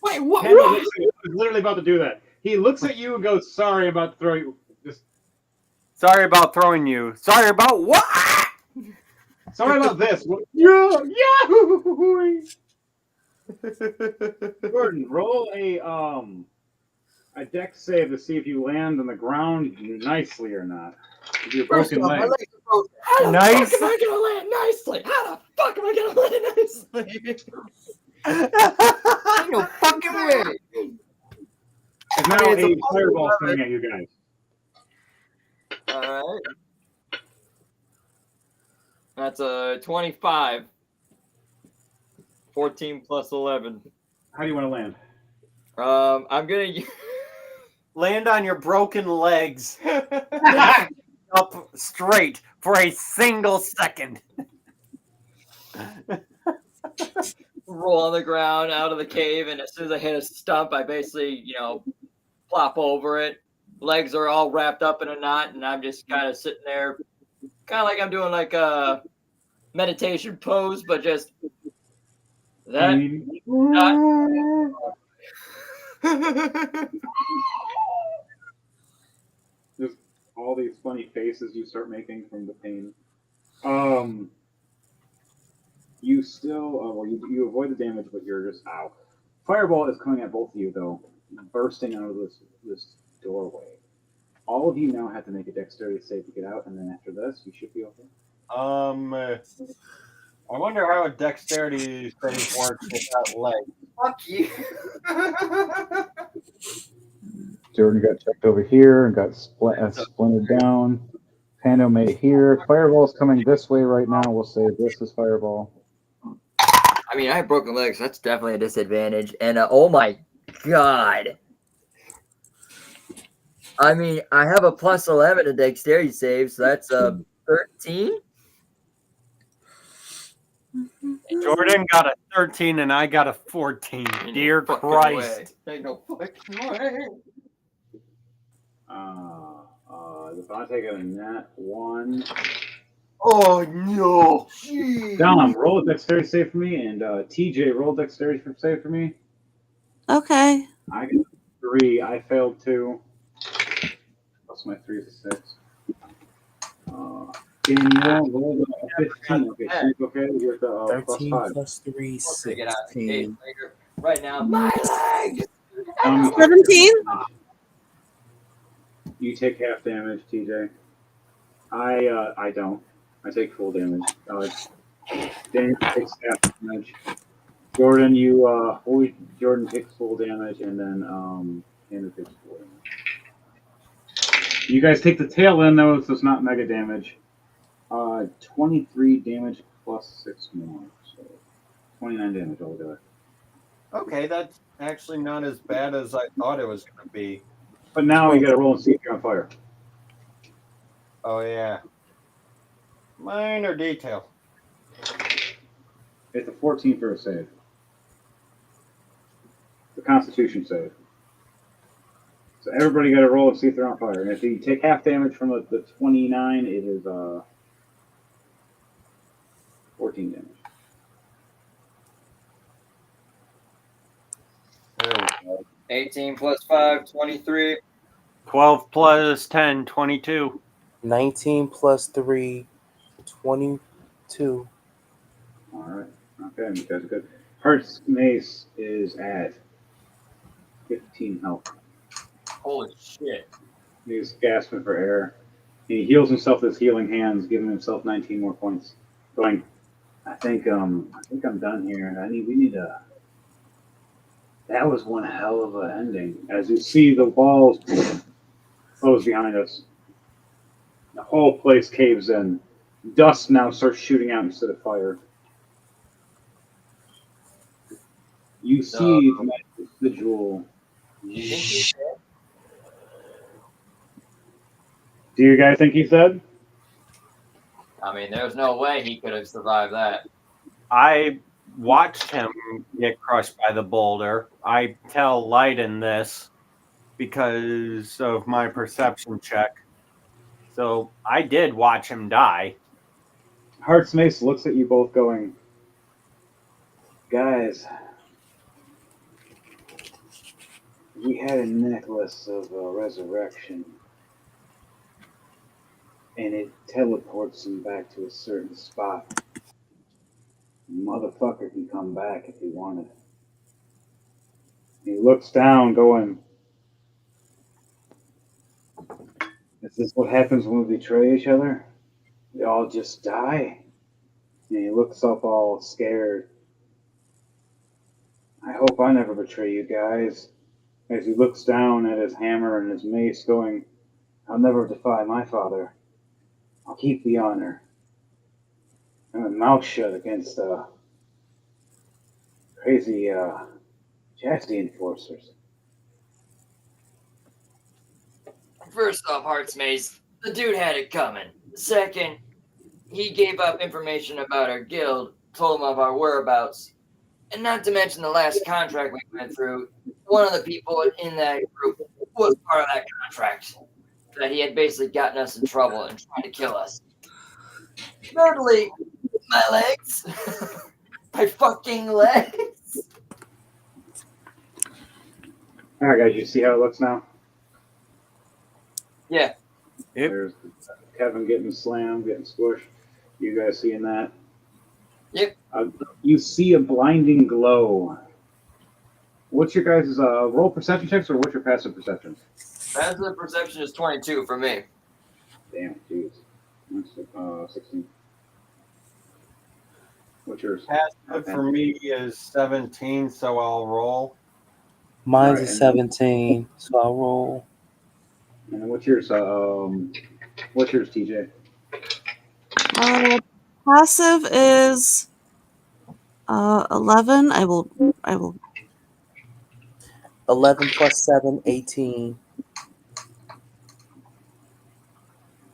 Wait, what? Panda looks at you. I was literally about to do that. He looks at you and goes, "Sorry about throwing you." Just Sorry about throwing you. Sorry about what? sorry about this. Yeah, yeah. Gordon, roll a dex save to see if you land on the ground nicely or not. With your First broken off, my leg. legs are broken. How the Nice. fuck am I gonna land nicely? How the fuck am I gonna land nicely? Ain't no fucking way. There's now I mean, it's a a fireball coming at you guys. All right. That's a 25. 14 plus 11. How do you want to land? I'm gonna Land on your broken legs. Up straight for a single second. roll on the ground out of the cave, and as soon as I hit a stump, I basically, plop over it. Legs are all wrapped up in a knot, and I'm just kind of sitting there, kind of like I'm doing like a meditation pose, but just that. Just all these funny faces you start making from the pain. You still, you avoid the damage, but you're just ow. Fireball is coming at both of you though, bursting out of this doorway. All of you now have to make a dexterity save to get out, and then after this, you should be okay. I wonder how a dexterity save works with that leg. Fuck you. Jordan got checked over here and got splintered down. Pando made it here. Fireball's coming this way right now. We'll say this is Fireball. I mean, I have broken legs. So that's definitely a disadvantage. And oh my god. I mean, I have a plus 11 to dexterity save, so that's a 13. Jordan got a 13 and I got a 14. Dear Christ. Ain't no fucking way. Devontae got a nat 1. Oh no. Jeez. Dom, roll a dexterity save for me, and TJ, roll a dexterity save for me. Okay. I got 3. I failed 2. Plus my 3 is a 6. Daniel, roll a 15. Okay, so you're okay. You're at the plus 13 5. plus 3, Get out of the cave 16. right now. My legs. 17? You take half damage, TJ. I don't. I take full damage. Daniel takes half damage. Jordan, Jordan takes full damage, and then Andrew takes full damage. You guys take the tail end though, so it's not mega damage. 23 damage plus 6 more, so 29 damage altogether. Okay, that's actually not as bad as I thought it was going to be. But now you got to roll and see if you're on fire. Oh yeah. Minor detail. It's a 14 for a save. The Constitution save. So everybody got to roll and see if they're on fire. And if you take half damage from the 29, it is 14 damage. There we go. 18 plus 5, 23. 12 plus 10, 22. 19 plus 3, 22. All right. Okay, you guys are good. HartsMace is at 15 health. Holy shit. He's gasping for air. He heals himself with his healing hands, giving himself 19 more points. Going, I think I'm done here. We need a. That was one hell of an ending. As you see the walls close behind us, the whole place caves in. Dust now starts shooting out instead of fire. You see the jewel. Do you guys think he's dead? I mean, there's no way he could have survived that. I watched him get crushed by the boulder. I tell Leiden this because of my perception check. So I did watch him die. HartsMace looks at you both going, guys, We had a necklace of resurrection, and it teleports him back to a certain spot. Motherfucker can come back if he wanted. He looks down, going, "Is this what happens when we betray each other? We all just die?" And he looks up all scared. "I hope I never betray you guys." As he looks down at his hammer and his mace, going, "I'll never defy my father. I'll keep the honor. And my mouth shut against crazy chastity enforcers." First off, HartsMace, the dude had it coming. Second, he gave up information about our guild, told him of our whereabouts, and not to mention the last contract we went through. One of the people in that group was part of that contract. That he had basically gotten us in trouble and trying to kill us. Thirdly, my legs. My fucking legs. All right, guys, you see how it looks now? Yeah. Yep. There's Kevin getting slammed, getting squished. You guys seeing that? Yep. You see a blinding glow. What's your guys' roll perception checks, or what's your passive perception? Passive perception is 22 for me. Damn, jeez. 16. What's yours? Passive for me is 17, so I'll roll. Mine's Alright, a 17, so I'll roll. And then what's yours? What's yours, TJ? Passive is 11. I will 11 plus 7, 18.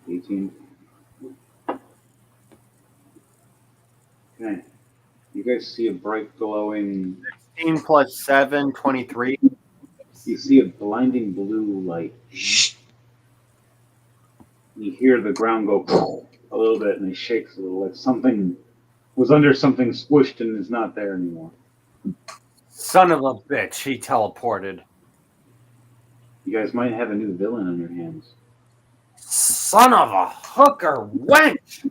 18. Okay. You guys see a bright glowing. 16 plus 7, 23. You see a blinding blue light. You hear the ground go a little bit, and it shakes a little, like something was under something squished and is not there anymore. Son of a bitch, he teleported. You guys might have a new villain on your hands. Son of a hooker wench!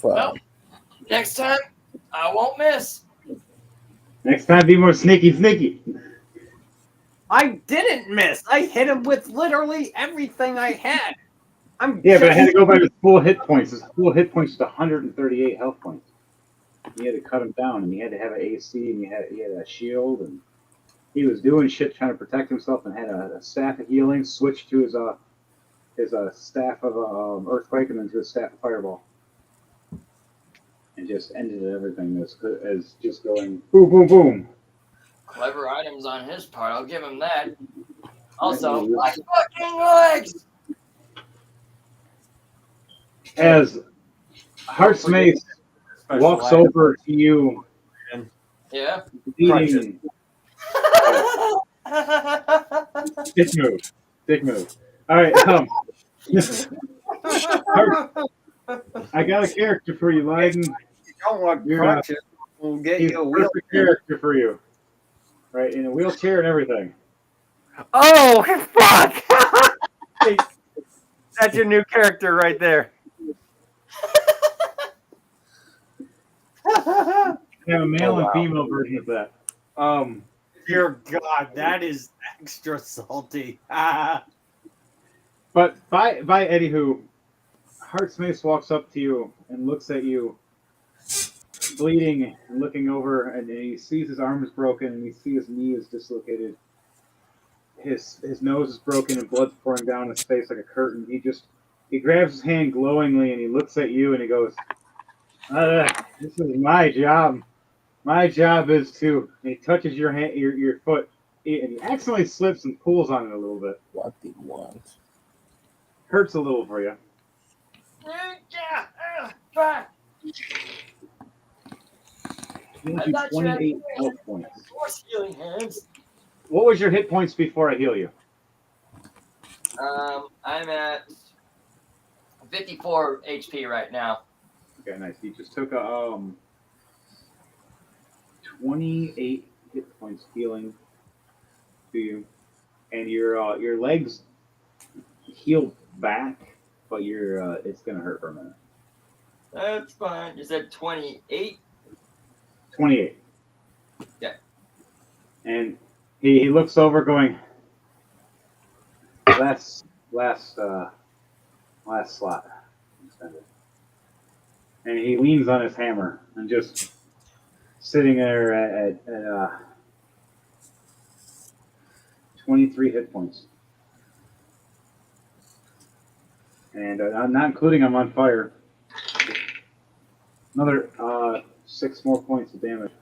Well, next time, I won't miss. Next time, be more sneaky. I didn't miss. I hit him with literally everything I had. Yeah, but I had to go by his full hit points. His full hit points is 138 health points. You had to cut him down, and he had to have an AC, and he had a shield, and he was doing shit trying to protect himself, and had a staff of healing, switched to his staff of earthquake, and then to his staff of fireball, and just ended everything as just going boom, boom, boom. Clever items on his part, I'll give him that. Also, my fucking legs! As HartsMace walks over to you, Yeah. bleeding. Dick move. All right. I got a character for you, Leiden. You don't want crutches. We'll get He's you a a wheel. perfect character for you, right? In a wheelchair and everything. Oh, fuck! That's your new character right there. I have a male and female version of that. Dear God, that is extra salty. But by anywho, HartsMace walks up to you and looks at you, bleeding and looking over, and he sees his arm is broken, and he sees his knee is dislocated. His nose is broken and blood's pouring down his face like a curtain. He grabs his hand glowingly and he looks at you and he goes, "This is my job. My job is to." And he touches your hand, your foot, and he accidentally slips and pulls on it a little bit. What the want? Hurts a little for you. Heals you 28 health points. Force healing hands. What was your hit points before I heal you? I'm at 54 HP right now. Okay, nice. You just took a 28 hit points healing to you, and your legs heal back, but it's gonna hurt for a minute. That's fine. You said 28? 28. Yeah. And he looks over, going, last slot expended. And he leans on his hammer and just sitting there at 23 hit points. And I'm not including him on fire. Another 6 more points of damage.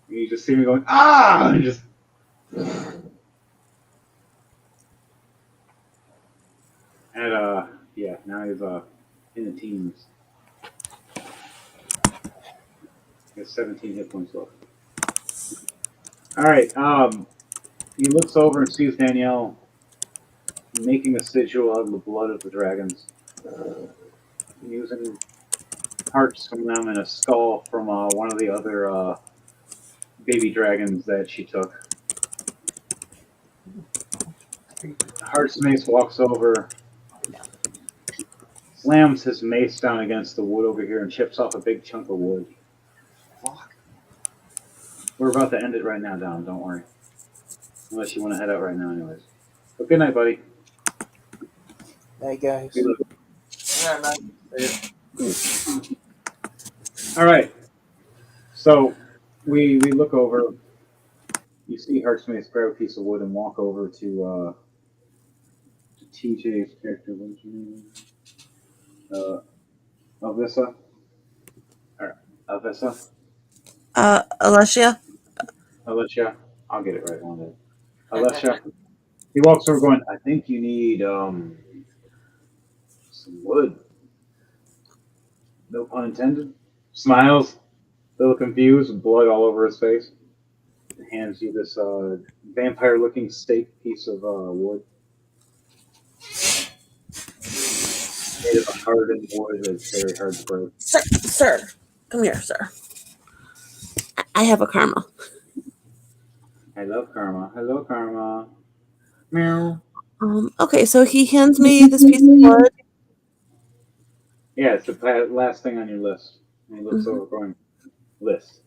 And you just see me going, ah! And just. And yeah, now he's in the teens. He has 17 hit points left. All right. He looks over and sees Danielle making a sigil out of the blood of the dragons, using hearts from them and a skull from one of the other baby dragons that she took. HartsMace walks over, slams his mace down against the wood over here, and chips off a big chunk of wood. Fuck. We're about to end it right now, Dom. Don't worry. Unless you want to head out right now, anyways. But good night, buddy. Hey guys. Yeah, man. All right. So we look over. You see HartsMace grab a piece of wood and walk over to TJ's character. What's her name? Alyssa. Or Alyssa. Alicia. Alicia. I'll get it right one day. Alicia. He walks over going, I think you need some wood. No pun intended. Smiles, a little confused, with blood all over his face. And hands you this vampire-looking steak piece of wood. Made of a hardened wood that's very hard to break. Sir, come here, sir. I have a karma. I love Karma. Hello, Karma. Meow. Okay, so he hands me this piece of wood. Yeah, it's the last thing on your list. And he looks over going, list.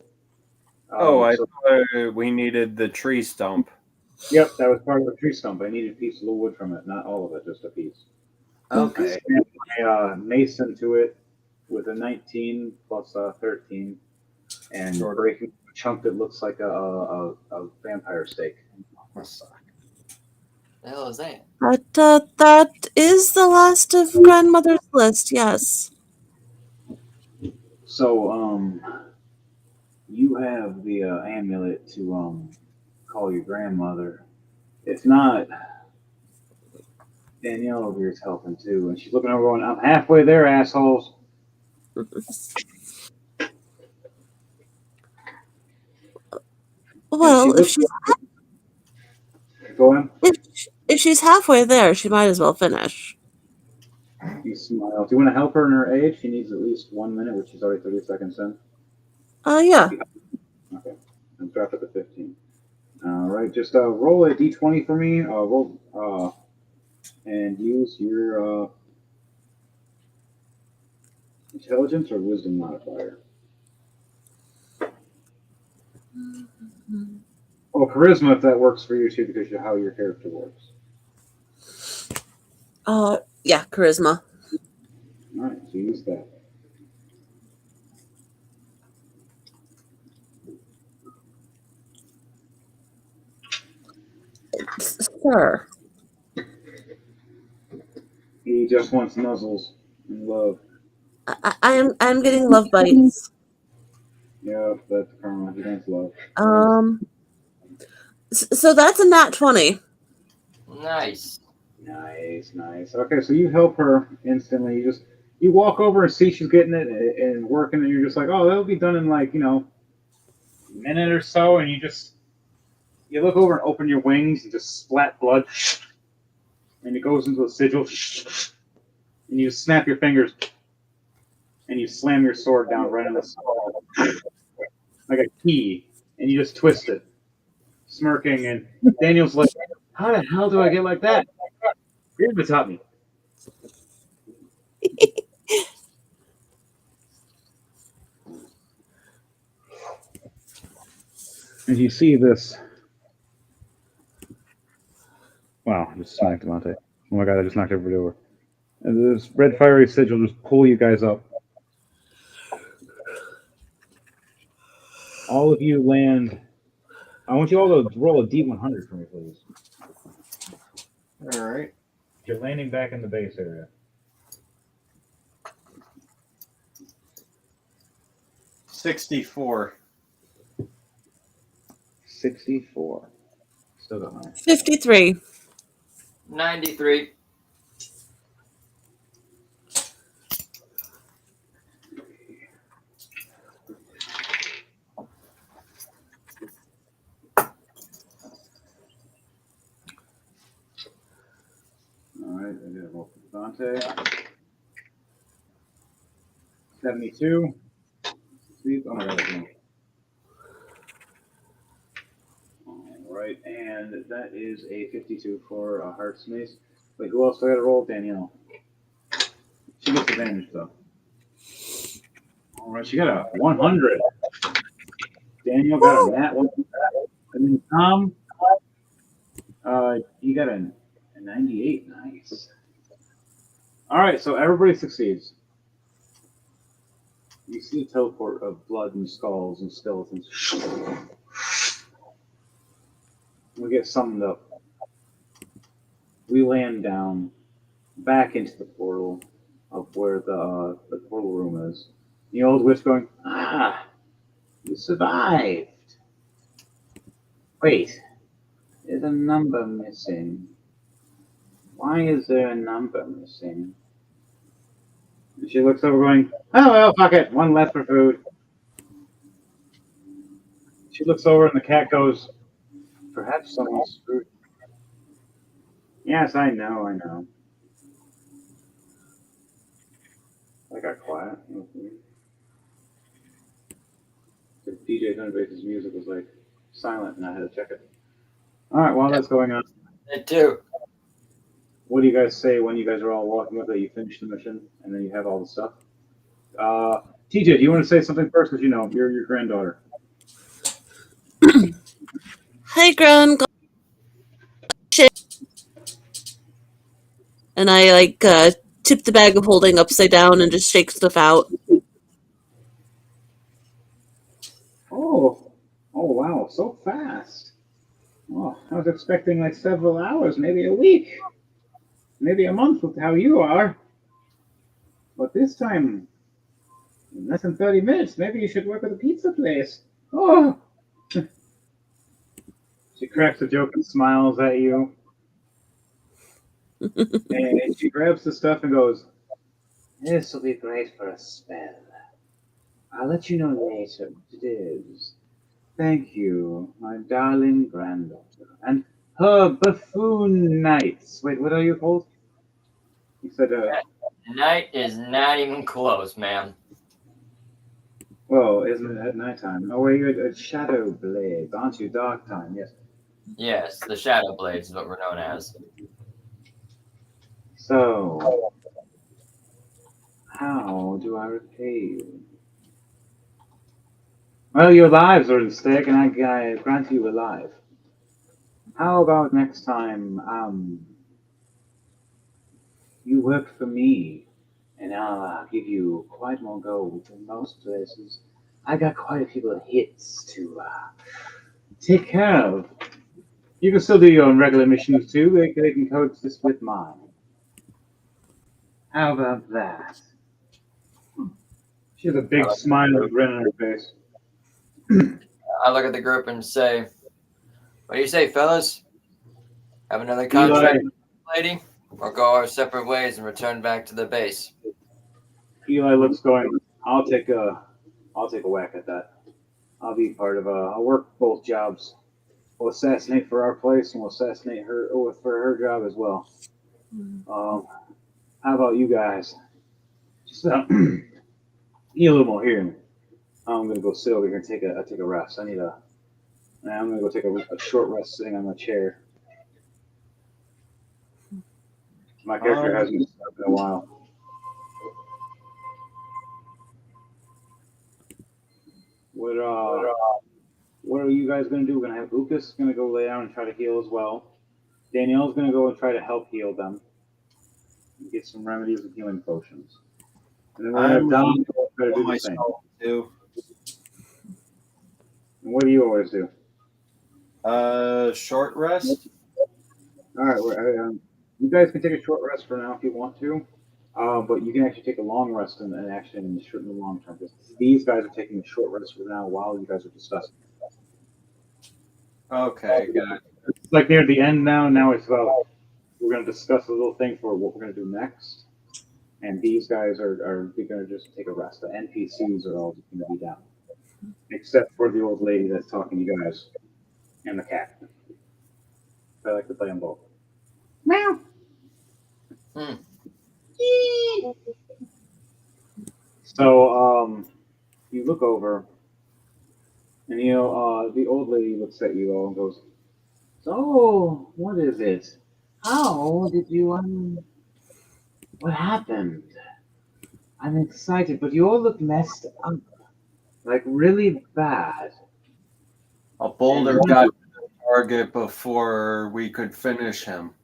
I So, thought we needed the tree stump. yep, that was part of the tree stump. I needed a piece of the wood from it. Not all of it, just a piece. Okay. I stamped my mace into it with a 19 plus 13 and breaking a chunk that looks like a vampire steak. The hell is that? That is the last of grandmother's list, yes. So, you have the amulet to call your grandmother. If not, Danielle over here is helping too, and she's looking over going, I'm halfway there, assholes. Well, Go on. if she's halfway there, she might as well finish. You smile. Do you want to help her in her age? She needs at least 1 minute, which is already 30 seconds in. Yeah. Okay. And drop it to 15. All right. Just roll a d20 for me. Roll and use your intelligence or wisdom modifier. Oh, charisma if that works for you too, because of how your character works. Yeah, charisma. All right. So use that. Sir. He just wants nuzzles and love. I'm getting love bites. Yeah, that's karma. He wants love. So that's a nat 20. Nice. Nice. Okay, so you help her instantly. You walk over and see she's getting it and working, and you're just like, oh, that'll be done in like a minute or so, and you look over and open your wings and just splat blood, and it goes into a sigil, and you snap your fingers, and you slam your sword down right on the skull. like a key, and you just twist it, smirking. And Daniel's like, "How the hell do I get like that? David taught me." And you see this. Wow, I just smacked Devontae. Oh my god, I just knocked everybody over. And this red fiery sigil just pull you guys up. All of you land. I want you all to roll a D100 for me, please. All right. You're landing back in the base area. 64. 64. Still got mine. 53. 93. Alright, I did a roll for Dante. 72. Please. Oh my god, no. Alright, and that is a 52 for HartsMace. Wait, who else do I gotta roll? Danielle. She gets advantage though. Alright, she got a 100. Daniel got a nat 1. And then Tom, he got a 98. Nice. Alright, so everybody succeeds. You see a teleport of blood and skulls and skeletons. We get summoned up. We land down back into the portal of where the portal room is. The old witch going, "Ah, you survived. Wait, there's a number missing. Why is there a number missing?" And she looks over going, "Oh well, fuck it. One less for food." She looks over and the cat goes, "Perhaps someone screwed." Yes, I know, I know. I got quiet. The DJ Dunbase's music was like silent and I had to check it. Alright, while that's going on, Me too. what do you guys say when you guys are all walking up that you finish the mission and then you have all the stuff? TJ, do you want to say something first? Because you know, you're your granddaughter. Hey, Gran. And I tip the bag of holding upside down and just shake stuff out. Oh, oh wow, so fast. Oh, I was expecting like several hours, maybe a week, maybe a month with how you are. But this time, in less than 30 minutes, maybe you should work at a pizza place. Oh! She cracks a joke and smiles at you. And she grabs the stuff and goes, "This will be great for a spell. I'll let you know later what it is. Thank you, my darling granddaughter. And her buffoon knights. Wait, what are you called?" He said, Night is not even close, ma'am. well, isn't it at nighttime? Oh, wait, you're at Shadow Blades, aren't you? Dark time, yes. Yes, the Shadow Blades is what we're known as. So, how do I repay you? Well, your lives are at stake, and I grant you a life. How about next time, you work for me, and I'll give you quite more gold than most places. I got quite a few little hits to take care of. You can still do your own regular missions too. They can coexist with mine. How about that? She has a big smile and grin on her face. I look at the group and say, "What do you say, fellas? Have another Eli, contract with this lady, or go our separate ways and return back to the base?" Eli looks going, I'll take a whack at that. I'll be part of I'll work both jobs. We'll assassinate for our place and we'll assassinate her for her job as well. How about you guys? Just need a little more here. I'm gonna go sit over here and take a rest. I'm gonna go take a short rest sitting on my chair. My character hasn't slept in a while. What are you guys gonna do? We're gonna have Lucas gonna go lay down and try to heal as well. Danielle's gonna go and try to help heal them and get some remedies and healing potions. And then we're gonna have Dom try to do the same. Too. And what do you always do? Short rest. All right, you guys can take a short rest for now if you want to, but you can actually take a long rest and action in the long term. Because these guys are taking a short rest for now while you guys are discussing. Okay, got it. It's like near the end now. Now it's about we're going to discuss a little thing for what we're going to do next, and these guys are going to just take a rest. The NPCs are all going to be down, except for the old lady that's talking to you guys and the cat. I like to play them both. Meow. Hmm. So you look over, and the old lady looks at you all and goes, "So, what is it? How did you What happened? I'm excited, but you all look messed up, like really bad." A boulder got to the target before we could finish him.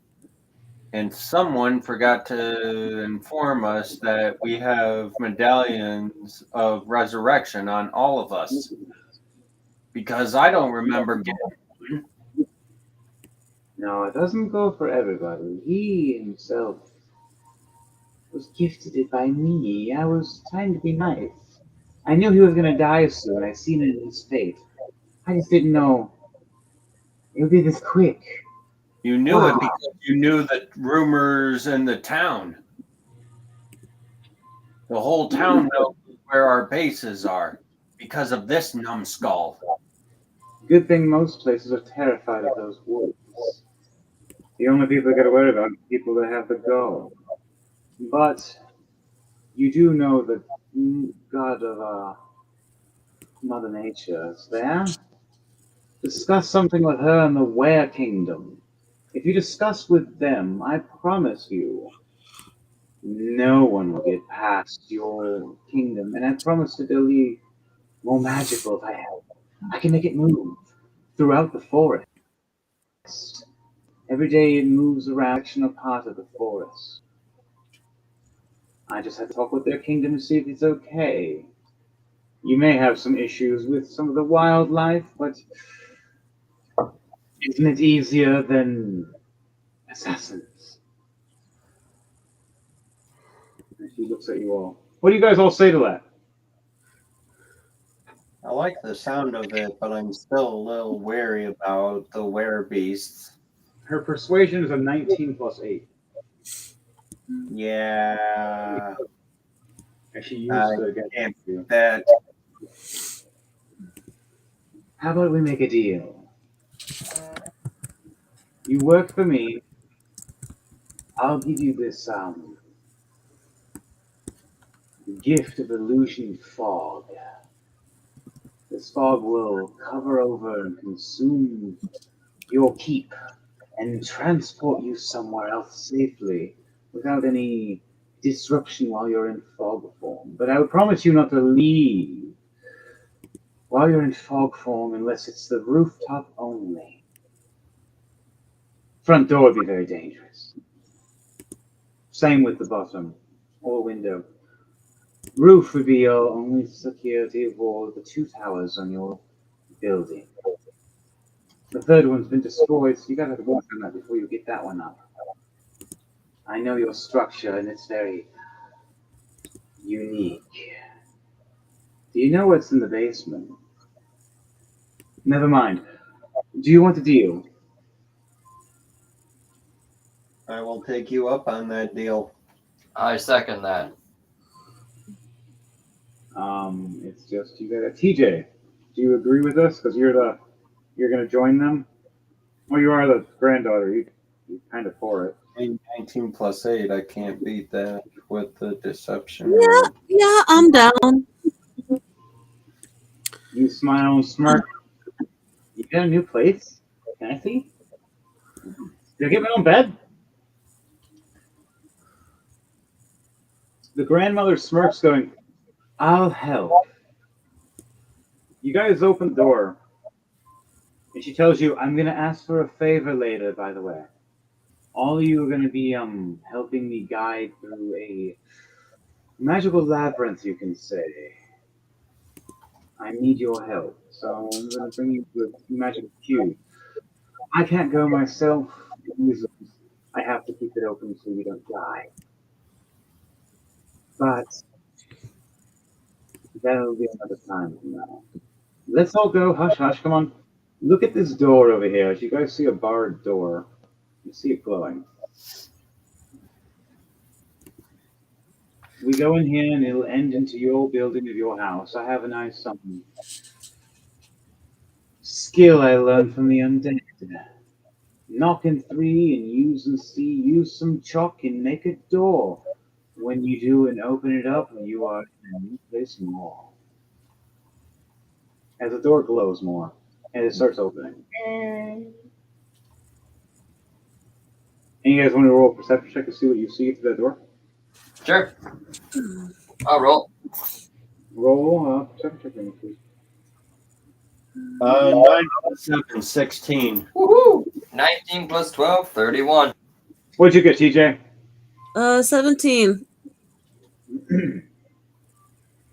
And someone forgot to inform us that we have medallions of resurrection on all of us. Because I don't remember getting one. No, it doesn't go for everybody. He himself was gifted it by me. I was trying to be nice. I knew he was going to die soon. I seen it in his fate. I just didn't know it would be this quick. You knew it because you knew the rumors in the town. The whole town knows where our bases are because of this numbskull. Good thing most places are terrified of those wolves. The only people that get away with it are people that have the go. But you do know that God of Mother Nature is there. Discuss something with her in the Were Kingdom. If you discuss with them, I promise you, no one will get past your kingdom. And I promise that it'll be more magical if I help. I can make it move throughout the forest. Every day it moves around a section or part of the forest. I just have to talk with their kingdom to see if it's okay. You may have some issues with some of the wildlife, but isn't it easier than assassins? And she looks at you all. What do you guys all say to that? I like the sound of it, but I'm still a little wary about the werebeasts. Her persuasion is a 19 plus 8. Yeah, And she used to get can't you. that. How about we make a deal? You work for me. I'll give you this gift of illusion fog. This fog will cover over and consume your keep and transport you somewhere else safely without any disruption while you're in fog form. But I would promise you not to leave while you're in fog form unless it's the rooftop only. Front door would be very dangerous. Same with the bottom or window. Roof would be your only security for the 2 towers on your building. The third one's been destroyed, so you gotta work on that before you get that one up. I know your structure, and it's very unique. Do you know what's in the basement? Never mind. Do you want a deal? I will take you up on that deal. I second that. It's just you got TJ. Do you agree with us? Because you're gonna join them. Well, you are the granddaughter. You kind of for it. 19 plus 8, I can't beat that with the deception. Yeah, I'm down. You smile and smirk. You got a new place? Can I see? Did I get my own bed? The grandmother smirks, going, I'll help. You guys open the door, and she tells you, I'm going to ask for a favor later, by the way. All of you are going to be helping me guide through a magical labyrinth, you can say. I need your help, so I'm going to bring you to a magical cube. I can't go myself. I have to keep it open so you don't die. But that'll be another time from now. Let's all go. Hush, hush. Come on. Look at this door over here. As you guys see a barred door, you see it glowing. We go in here and it'll end into your building of your house. I have a nice skill I learned from the undead. Knock in 3 and use and see. Use some chalk and make a door. When you do and open it up, you are in a new place more. As the door glows more, and it starts opening. And you guys want to roll a perception check to see what you see through that door? Sure. I'll roll. Roll perception check for me, please. 9 plus 7, 16. Woohoo! 19 plus 12, 31. What'd you get, TJ? 17.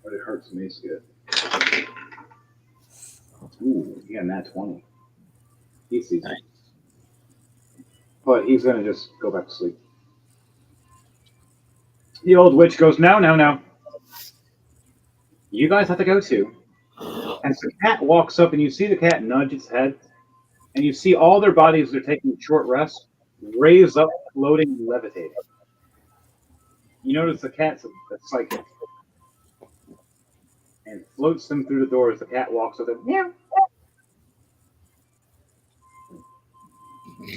What did HartsMace get? Ooh, he got a nat 20. He sees it. But he's going to just go back to sleep. The old witch goes, no. You guys have to go too. And so the cat walks up, and you see the cat nudge its head, and you see all their bodies that are taking a short rest raise up, floating, and levitating. You notice the cat's a psychic. And floats them through the door as the cat walks with it. Meow.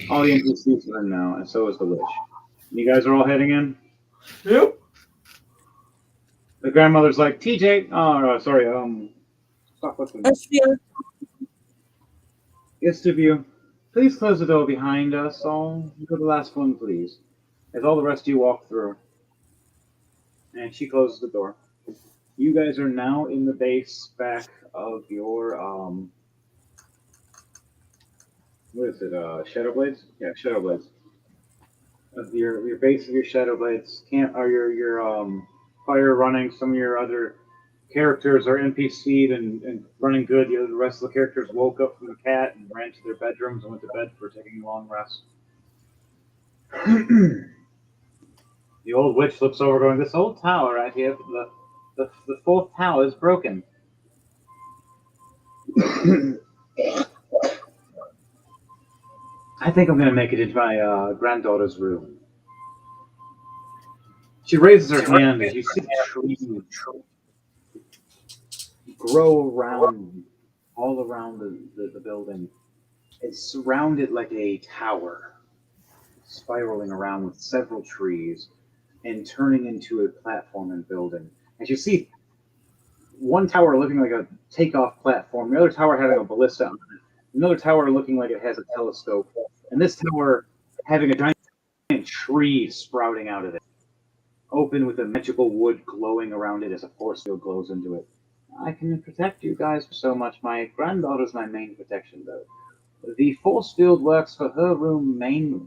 All the NPCs are in now, and so is the witch. You guys are all heading in? Yep. The grandmother's like, TJ, stop listening. Ashvia. Yes, of you. Please close the door behind us all. Go to the last one, please. As all the rest of you walk through. And she closes the door. You guys are now in the base back of your, what is it, Shadow Blades? Yeah, Shadow Blades. Your base of your Shadow Blades your fire running. Some of your other characters are NPC'd and running good. The rest of the characters woke up from the cat and ran to their bedrooms and went to bed for taking a long rest. The old witch looks over, going, "This old tower right here, the fourth tower is broken." I think I'm going to make it into my granddaughter's room. She raises her hand as you see the trees grow around, all around the building. It's surrounded like a tower, spiraling around with several trees and turning into a platform and building. As you see one tower looking like a takeoff platform, the other tower having a ballista on it, another tower looking like it has a telescope, and this tower having a giant tree sprouting out of it, open with a magical wood glowing around it as a force field glows into it. I can protect you guys so much. My granddaughter's my main protection, though. The force field works for her room mainly.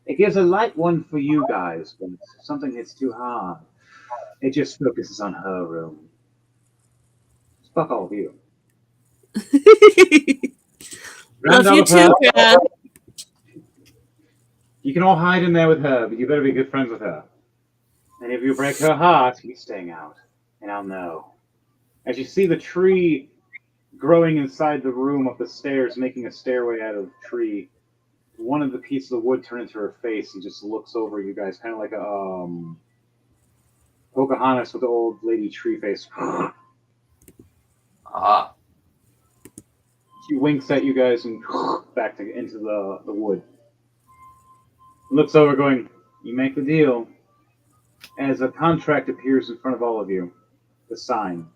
It gives a light one for you guys, but if something hits too hard, it just focuses on her room. Fuck all of you. Love you too, Grandma. You can all hide in there with her, but you better be good friends with her. And if you break her heart, he's staying out. And I'll know. As you see the tree growing inside the room up the stairs, making a stairway out of the tree, one of the pieces of wood turns into her face and just looks over you guys, kind of like a Pocahontas with the old lady tree face. Ah. She winks at you guys and back into the wood. Looks over going, you make the deal. As a contract appears in front of all of you, the sign.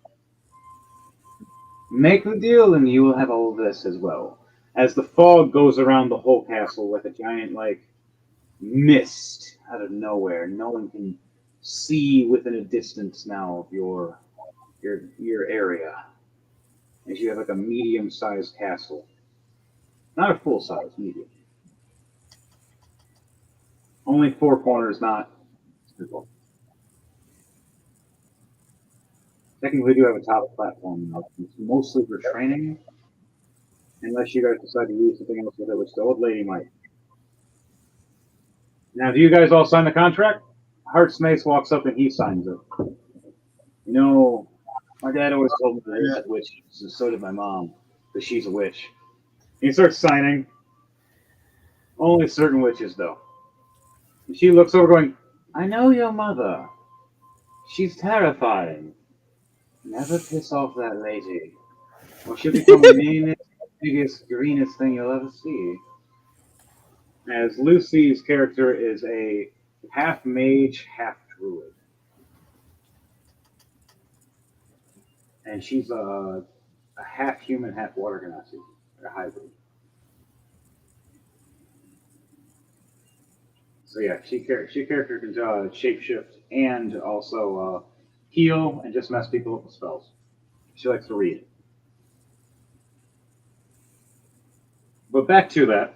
Make the deal, and you will have all of this as well. As the fog goes around the whole castle like a giant, like, mist out of nowhere, no one can see within a distance now of your area. As you have like a medium-sized castle, not a full size, medium. Only four corners, not circle. Technically, we do have a top platform now. It's mostly for training, unless you guys decide to use something else with it, which the old lady might. Now, do you guys all sign the contract? HartsMace walks up and he signs it. You know, my dad always told me that there's witches, and so did my mom, but she's a witch. He starts signing. Only certain witches, though. And she looks over, going, "I know your mother. She's terrifying. Never piss off that lady, or she'll become the meanest, biggest, greenest thing you'll ever see." As Lucy's character is a half mage, half druid, and she's a half human, half water genasi, a hybrid. So yeah, she character can shapeshift and also heal and just mess people up with spells. She likes to read. But back to that,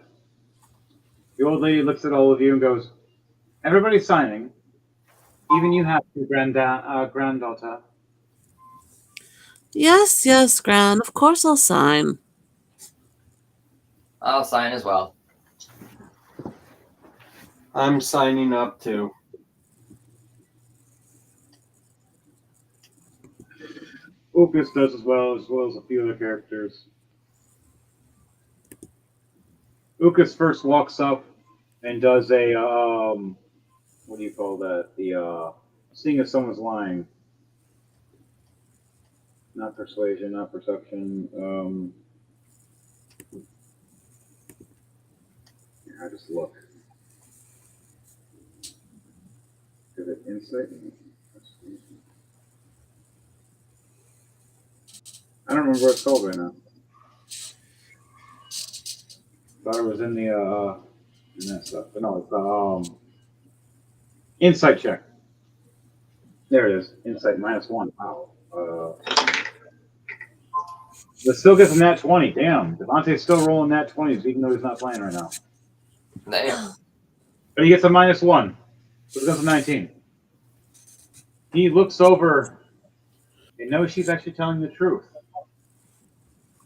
the old lady looks at all of you and goes, "Everybody's signing. Even you have to, granddaughter." Yes, yes, Gran. Of course I'll sign. I'll sign as well. I'm signing up too. Opus does as well as a few other characters. Ukas first walks up and does a what do you call that? The seeing if someone's lying. Not persuasion, not perception. I just look. Is it insight? I don't remember what it's called right now. Thought it was in the in that stuff, but no, it's insight check. There it is. Insight -1. Wow. But still gets a nat 20. Damn. Devontae's still rolling nat 20s even though he's not playing right now. Damn. But he gets a -1. So it goes to 19. He looks over and knows she's actually telling the truth.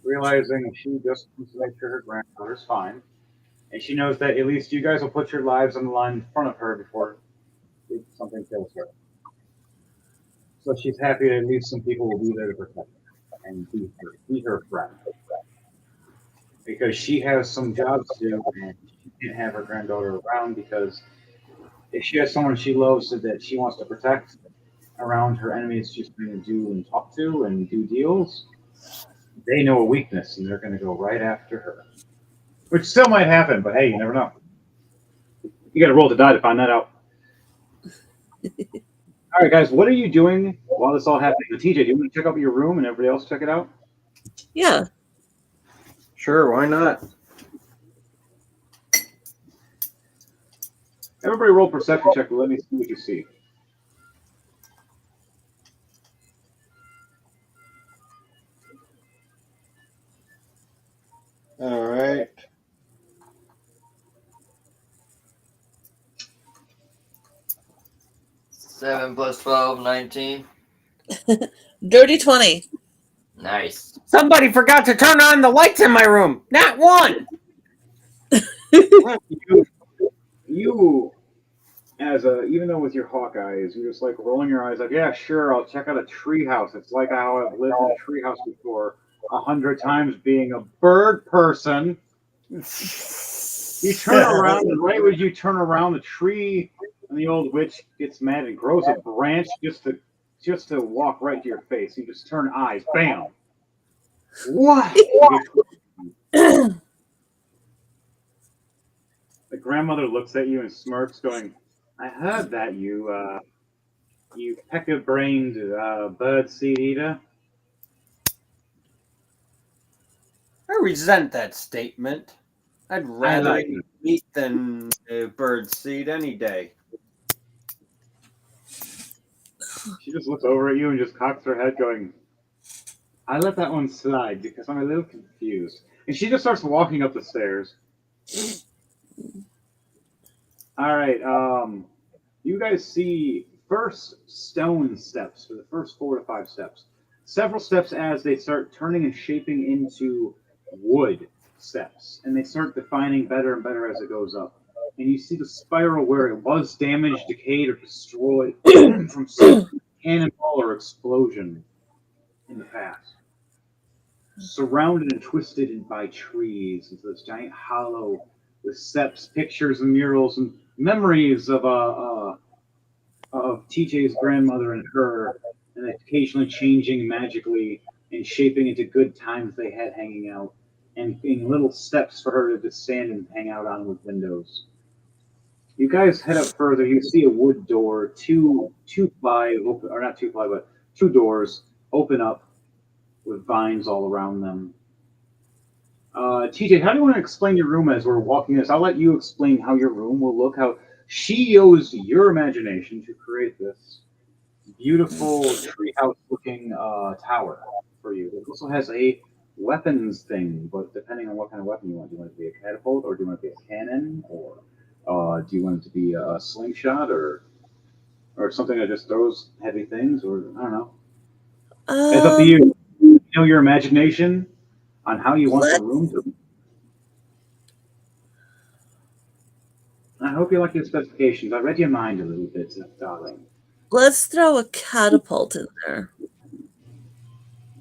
Realizing she just wants to make sure her granddaughter's fine. And she knows that at least you guys will put your lives on the line in front of her before something kills her. So she's happy that at least some people will be there to protect her and be her friend. Because she has some jobs to do and she can't have her granddaughter around because if she has someone she loves that she wants to protect around her enemies she's going to do and talk to and do deals, they know a weakness and they're going to go right after her. Which still might happen, but hey, you never know. You got to roll the die to find that out. All right, guys, what are you doing while this all happening? TJ, do you want to check out your room and everybody else check it out? Yeah. Sure, why not? Everybody roll perception check. Let me see what you see. All right. Seven plus 12, 19. Dirty 20. Nice. Somebody forgot to turn on the lights in my room. Not one. You, as a, even though with your hawk eyes, you're just like rolling your eyes like, yeah, sure, I'll check out a treehouse. It's like how I've lived in a treehouse before 100 times being a bird person. You turn around, and right as you turn around, the tree and the old witch gets mad and grows a branch just to walk right to your face. You just turn eyes, bam. What? The grandmother looks at you and smirks, going, "I heard that you pecker-brained bird seed eater. I resent that statement. I'd I rather like eat it. meat than a bird seed any day. She just looks over at you and just cocks her head, going, I let that one slide because I'm a little confused. And she just starts walking up the stairs. All right, you guys see first stone steps for the first 4 to 5 steps. Several steps as they start turning and shaping into wood steps, and they start defining better and better as it goes up. And you see the spiral where it was damaged, decayed, or destroyed from some cannonball or explosion in the past. Surrounded and twisted by trees into this giant hollow with steps, pictures, and murals, and memories of TJ's grandmother and her, and occasionally changing magically and shaping into good times they had hanging out, and in little steps for her to just stand and hang out on with windows. You guys head up further. You see a wood door, two ply, open, or not two ply, but two doors open up with vines all around them. TJ, how do you want to explain your room as we're walking this? I'll let you explain how your room will look. How she used your imagination to create this beautiful treehouse-looking tower for you. It also has a weapons thing, but depending on what kind of weapon you want. Do you want it to be a catapult, or do you want it to be a cannon, or do you want it to be a slingshot, or something that just throws heavy things, or I don't know. It's up to Um, you. You know your imagination on how you want the let room to. I hope you like your specifications. I read your mind a little bit, darling. let's throw a catapult in there.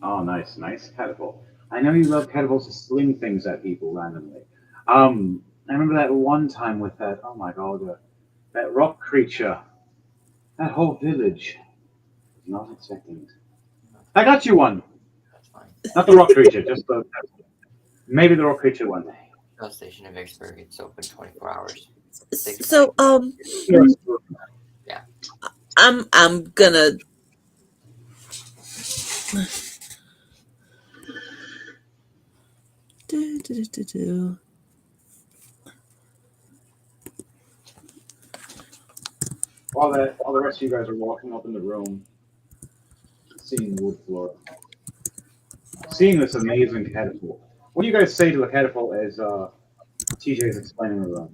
Oh, nice, nice catapult. I know you love catapults to sling things at people randomly. I remember that one time with that. Oh my god, that rock creature. That whole village was not expecting it. I got you one. That's fine. Not the rock creature, just the maybe the rock creature one day. Rail station in Vicksburg. It's open 24 hours. Six So, Yeah. I'm gonna do. While the rest of you guys are walking up in the room, seeing the wood floor, seeing this amazing catapult. What do you guys say to the catapult as TJ is explaining the room?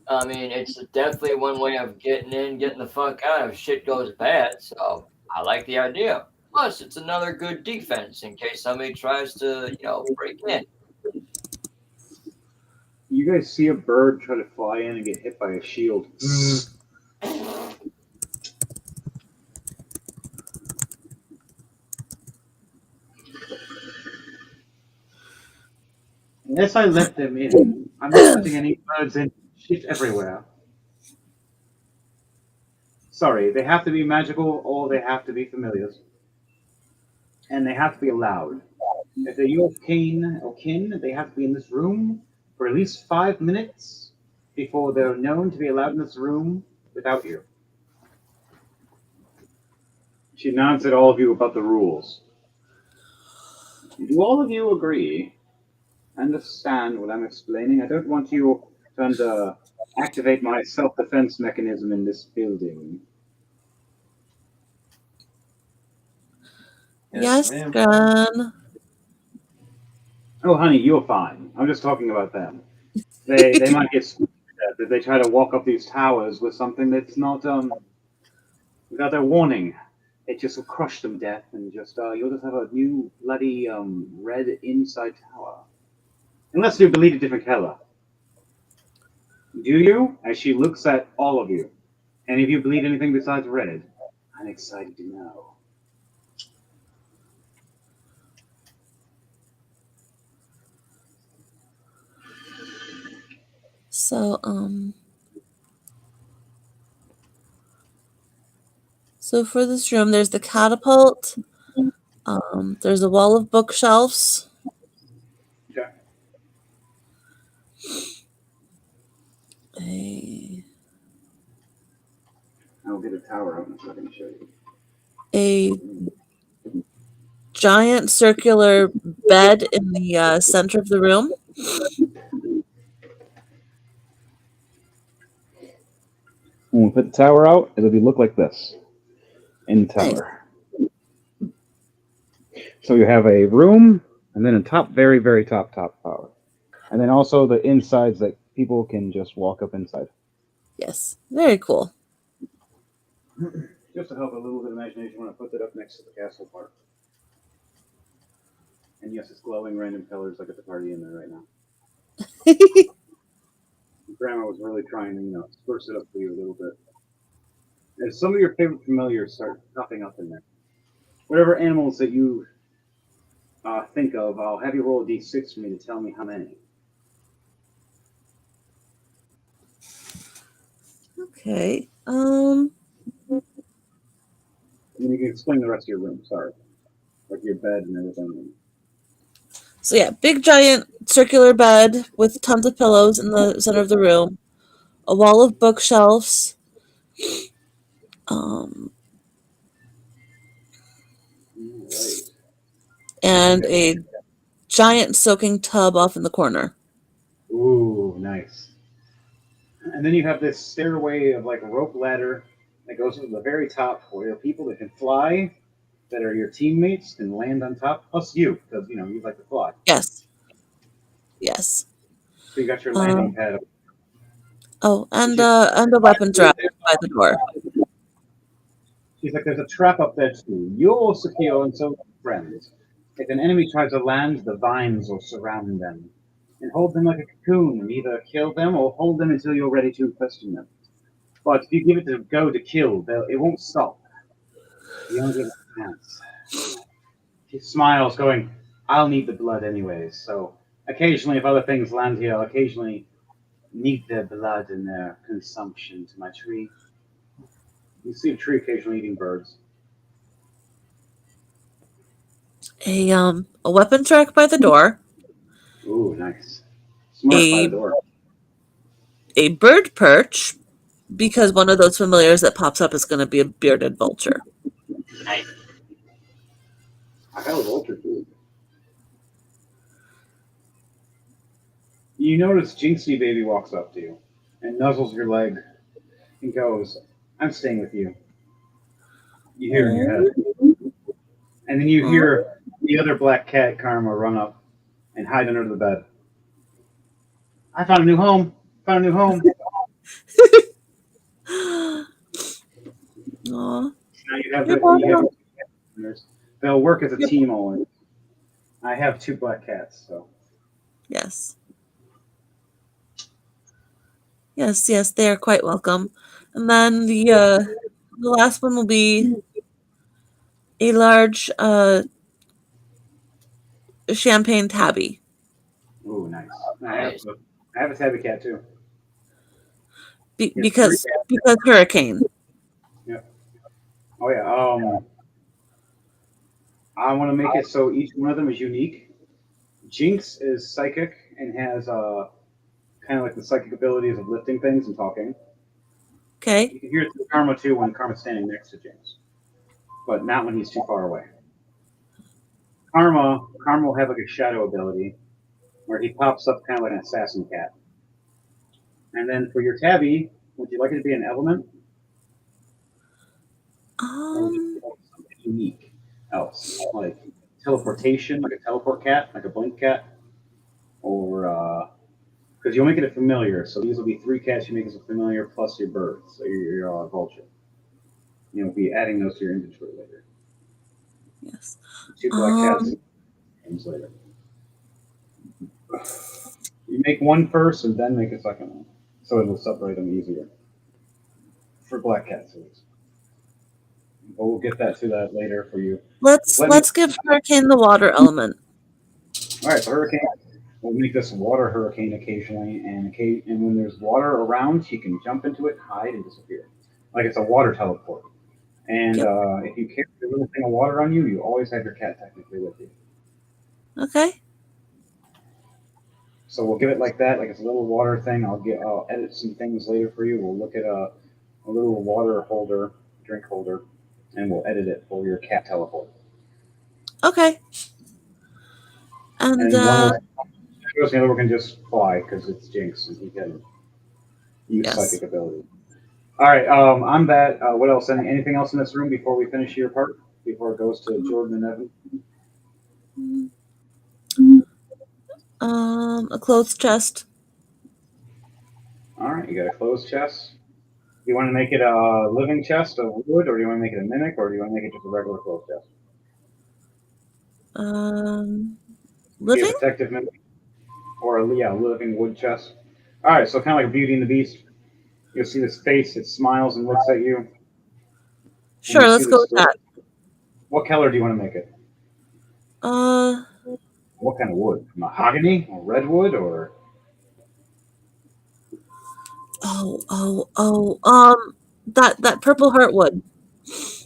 I mean, it's definitely one way of getting in, getting the fuck out if shit goes bad. So I like the idea. Plus, it's another good defense in case somebody tries to, break in. You guys see a bird try to fly in and get hit by a shield. Unless I let them in, I'm not letting any birds in. Shit everywhere. Sorry, they have to be magical or they have to be familiars. And they have to be allowed. If they're your kin, they have to be in this room for at least 5 minutes before they're known to be allowed in this room without you. She nods at all of you about the rules. Do all of you agree? Understand what I'm explaining? I don't want you to activate my self-defense mechanism in this building. Yes, ma'am. Gran. Oh, honey, you're fine. I'm just talking about them. They might get spooked to death if they try to walk up these towers with something that's not without their warning. It just will crush them to death, and just you'll just have a new bloody red inside tower. Unless you believe a different color. Do you? As she looks at all of you. And if you bleed anything besides red, I'm excited to know. So, so for this room, there's the catapult. There's a wall of bookshelves. Okay. A I'll get a tower out in a second to show you. a giant circular bed in the center of the room. When we put the tower out, it'll look like this in the Nice. tower. So you have a room, and then a top, very, very top tower. And then also the insides that people can just walk up inside. Yes. Very cool. Just to help a little bit of imagination when I put that up next to the castle part. And yes, it's glowing random colors like at the party in there right now. Grandma was really trying to, spruce it up for you a little bit. As some of your favorite familiars start popping up in there. Whatever animals that you think of, I'll have you roll a d6 for me to tell me how many. Okay. And you can explain the rest of your room, sorry. Like your bed and everything. So yeah, big giant circular bed with tons of pillows in the center of the room, a wall of bookshelves, um, Right. and a giant soaking tub off in the corner. Ooh, nice. And then you have this stairway of like a rope ladder that goes to the very top where people that can fly, that are your teammates, can land on top, plus you, because you like to fly. Yes. Yes. So you got your landing Um, pad. and She's, a weapons rack by the door. she's like, there's a trap up there too. You're secure and so are friends. If an enemy tries to land, the vines will surround them and hold them like a cocoon and either kill them or hold them until you're ready to question them. But if you give it a go to kill, it won't stop. You only give it a chance. She smiles, going, I'll need the blood anyways. So occasionally, if other things land here, I'll occasionally need their blood in their consumption to my tree. You see a tree occasionally eating birds. A weapons rack by the door, Ooh, nice. Smart by the a door. a bird perch, because one of those familiars that pops up is going to be a bearded vulture. Nice. I have a vulture too. You notice Jinxie Baby walks up to you and nuzzles your leg and goes, I'm staying with you. You hear in your head. And then you hear the other black cat, Karma, run up and hide under the bed. I found a new home. Found a new home. Aw, Now you're welcome. they'll work as a team always. I have two black cats, so Yes. Yes, yes, they are quite welcome. And then the last one will be a large champagne tabby. ooh, nice. Nice. I have a tabby cat too. It's three Because cats. hurricane. Yeah. Oh yeah. I want to make it so each one of them is unique. Jinx is psychic and has kind of like the psychic abilities of lifting things and talking. Okay. You can hear it through Karma too when Karma's standing next to Jinx, but not when he's too far away. Karma will have like a shadow ability where he pops up kind of like an assassin cat. And then for your tabby, would you like it to be an element or would you Um. like something unique else, like teleportation, like a teleport cat, like a blink cat, or because you'll make it a familiar. So these will be three cats you make as a familiar plus your bird, so your vulture. You'll be adding those to your inventory later. Yes. Two black cats Um. games later. You make one first and then make a second one, so it'll separate them easier. For black cats, at least. But we'll get that to that later for you. Just let me. Let's give hurricane the water element. All right, so hurricane. We'll make this water hurricane occasionally, and when there's water around, she can jump into it, hide, and disappear, like it's a water teleport. And Yep. if you carry a little thing of water on you, you always have your cat technically with you. Okay. So we'll give it like that, like it's a little water thing. I'll edit some things later for you. We'll look at a little water holder, drink holder, and we'll edit it for your cat teleport. Okay. And And one of us goes, the other one can just fly because it's Jinx and he can use yes. psychic ability. All right, I'm that. What else? Anything else in this room before we finish your part? Before it goes to Jordan and Evan? A clothes chest. All right, you got a closed chest. Do you want to make it a living chest of wood, or do you want to make it a mimic, or do you want to make it just a regular closed chest? Be a Living? protective mimic, or a living wood chest. All right, so kind of like Beauty and the Beast. You'll see this face. It smiles and looks at you, and you Sure, see let's go this with door. that. What color do you want to make it? Uh, What kind of wood? Mahogany, or redwood, or that purple heartwood.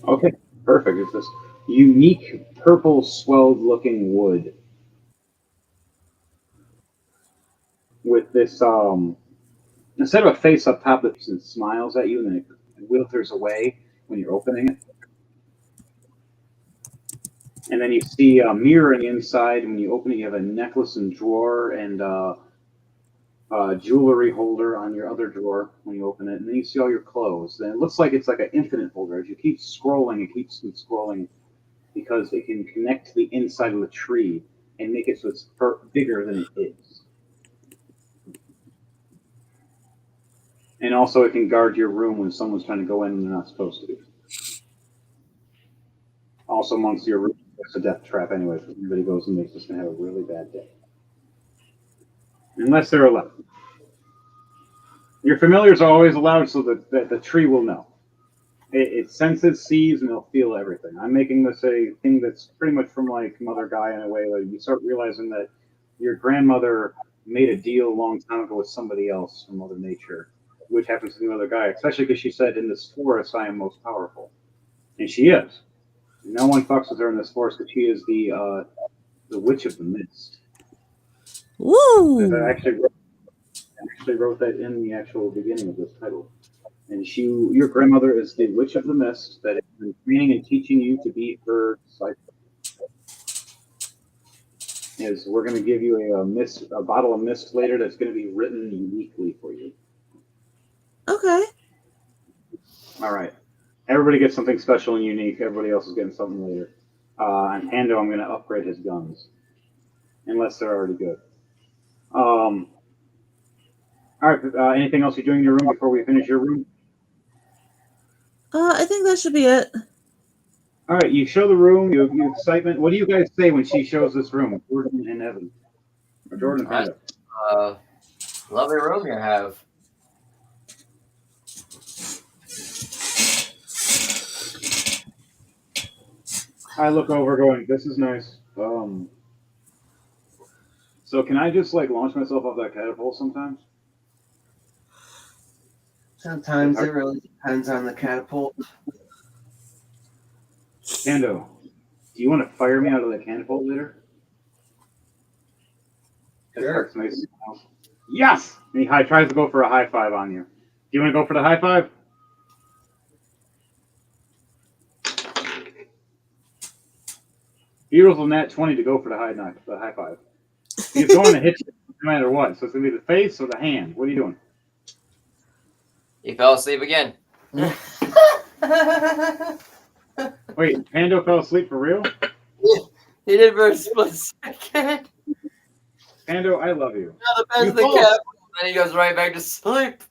okay, perfect. It's this unique purple swelled-looking wood with this instead of a face up top that smiles at you and then it withers away when you're opening it. And then you see a mirror on the inside. And when you open it, you have a necklace and drawer and a jewelry holder on your other drawer when you open it. And then you see all your clothes. And it looks like it's like an infinite folder. As you keep scrolling, it keeps scrolling because it can connect to the inside of the tree and make it so it's bigger than it is. And also, it can guard your room when someone's trying to go in and they're not supposed to be. Also, amongst your room, it's a death trap anyway. If everybody goes and makes just going to have a really bad day. Unless they're allowed. Your familiars are always allowed so that the tree will know. It senses, sees, and it'll feel everything. I'm making this a thing that's pretty much from like Mother Gaia in a way. Like you start realizing that your grandmother made a deal a long time ago with somebody else from Mother Nature, which happens to be Mother Gaia, especially because she said, "In this forest, I am most powerful," and she is. No one fucks with her in this forest because she is the Witch of the Mist. I Woo! actually wrote that in the actual beginning of this title. And your grandmother is the Witch of the Mist that has been training and teaching you to be her disciple. Is we're going to give you a bottle of mist later that's going to be written uniquely for you. Okay. All right. Everybody gets something special and unique. Everybody else is getting something later. And Pando, I'm going to upgrade his guns, unless they're already good. All right. Anything else you're doing in your room before we finish your room? I think that should be it. All right. You show the room. You excitement. What do you guys say when she shows this room? Jordan and Evan, or Jordan and Pando. Lovely room you have. I look over, going, "This is nice." So can I just like launch myself off that catapult sometimes? Sometimes it really depends on the catapult. Pando, do you want to fire me out of the catapult later? Sure. HartsMace. Yes! And he tries to go for a high five on you. Do you want to go for the high five? He rolls a nat 20 to go for the high five. He's going to hit you no matter what. So it's going to be the face or the hand. What are you doing? He fell asleep again. Wait, Pando fell asleep for real? He did for a split second. Pando, I love you. Now the best the cap, and he goes right back to sleep.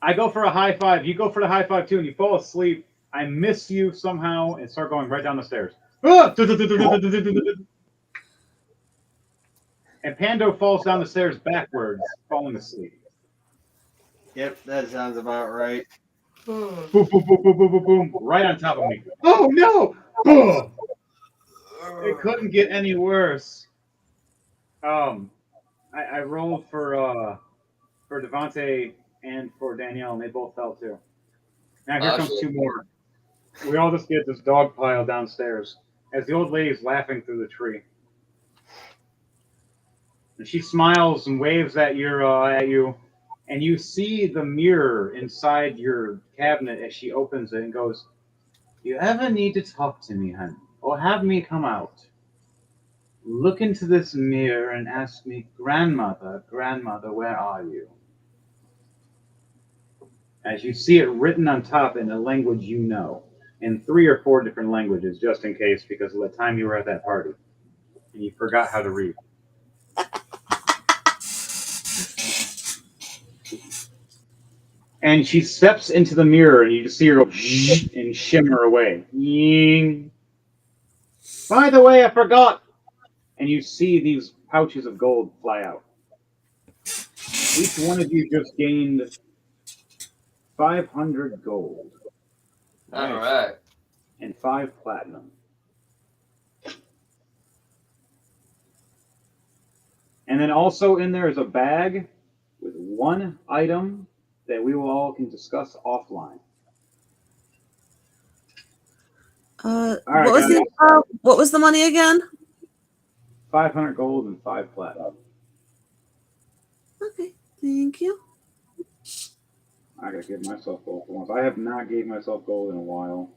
I go for a high five. You go for the high five too, and you fall asleep. I miss you somehow and start going right down the stairs. And Pando falls down the stairs backwards, falling asleep. Yep, that sounds about right. Boom, boom, boom, boom, boom, boom, boom, right on top of me. Oh no! Boom! It couldn't get any worse. I rolled for Devontae and for Danielle, and they both fell too. Now here comes two more. We all just get this dog pile downstairs as the old lady's laughing through the tree. And she smiles and waves at you, and you see the mirror inside your cabinet as she opens it and goes, "You ever need to talk to me, honey, or have me come out?" Look into this mirror and ask me, Grandmother, Grandmother, where are you? As you see it written on top in a language you know, in 3 or 4 different languages, just in case, because of the time you were at that party and you forgot how to read. And she steps into the mirror, and you just see her go and shimmer away. Ying. By the way, I forgot. And you see these pouches of gold fly out. Each one of you just gained 500 gold. All Nice. right. And 5 platinum. And then also in there is a bag with 1 item that we will all can discuss offline. All right, What was guys. what was the money again? 500 gold and 5 platinum. Okay, thank you. I gotta give myself gold for once. I have not gave myself gold in a while.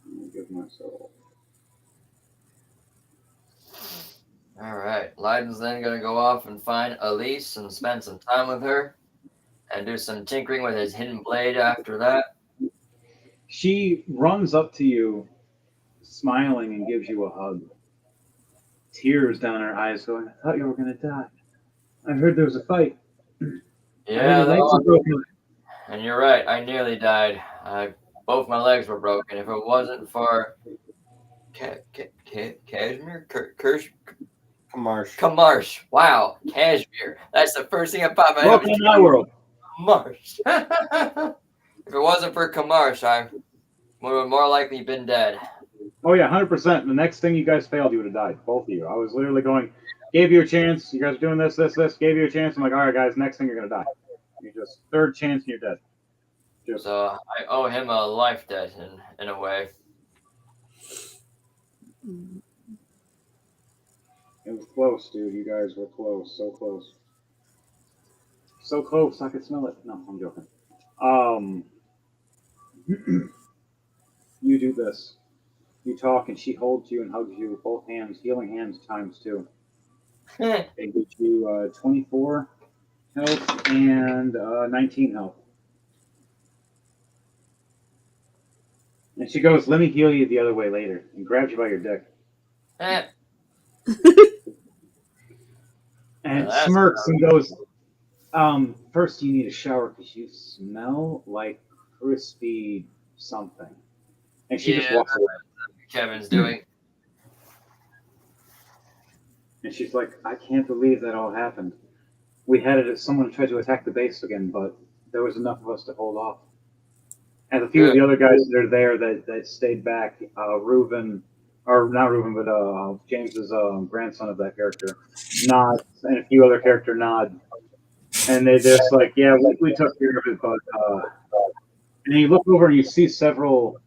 I'm gonna give myself. All right. Leiden's then going to go off and find Elise and spend some time with her and do some tinkering with his hidden blade after that. She runs up to you, smiling, and gives you a hug. Tears down her eyes, going, "I thought you were gonna die. I heard there was a fight. I heard Yeah, your legs were broken." and you're right. I nearly died. Both my legs were broken. If it wasn't for Cashmere, Kamarsh. Wow, Cashmere. That's the first thing that popped in my head. Welcome to my world. Kamarsh. If it wasn't for Kamarsh, I would have more likely been dead. Oh yeah, 100%. The next thing you guys failed, you would have died, both of you. I was literally going, gave you a chance. You guys are doing this. Gave you a chance. I'm like, all right, guys, next thing you're gonna die. You just third chance and you're dead. Just So I owe him a life debt in a way. it was close, dude. You guys were close, so close, so close. I could smell it. No, I'm joking. You do this. You talk, and she holds you and hugs you with both hands, healing hands times 2. They give you 24 health and 19 health. And she goes, "Let me heal you the other way later," and grabs you by your dick. And smirks and goes, "First you need a shower because you smell like crispy something." And she just walks away. Kevin's doing. And she's like, "I can't believe that all happened. We had it. Someone tried to attack the base again, but there was enough of us to hold off." And a few of the other guys that are there that stayed back, Reuben, or not Reuben, but James's grandson of that character, nod, and a few other character nod. And they just like, "Yeah, we took care of it," but and then you look over and you see several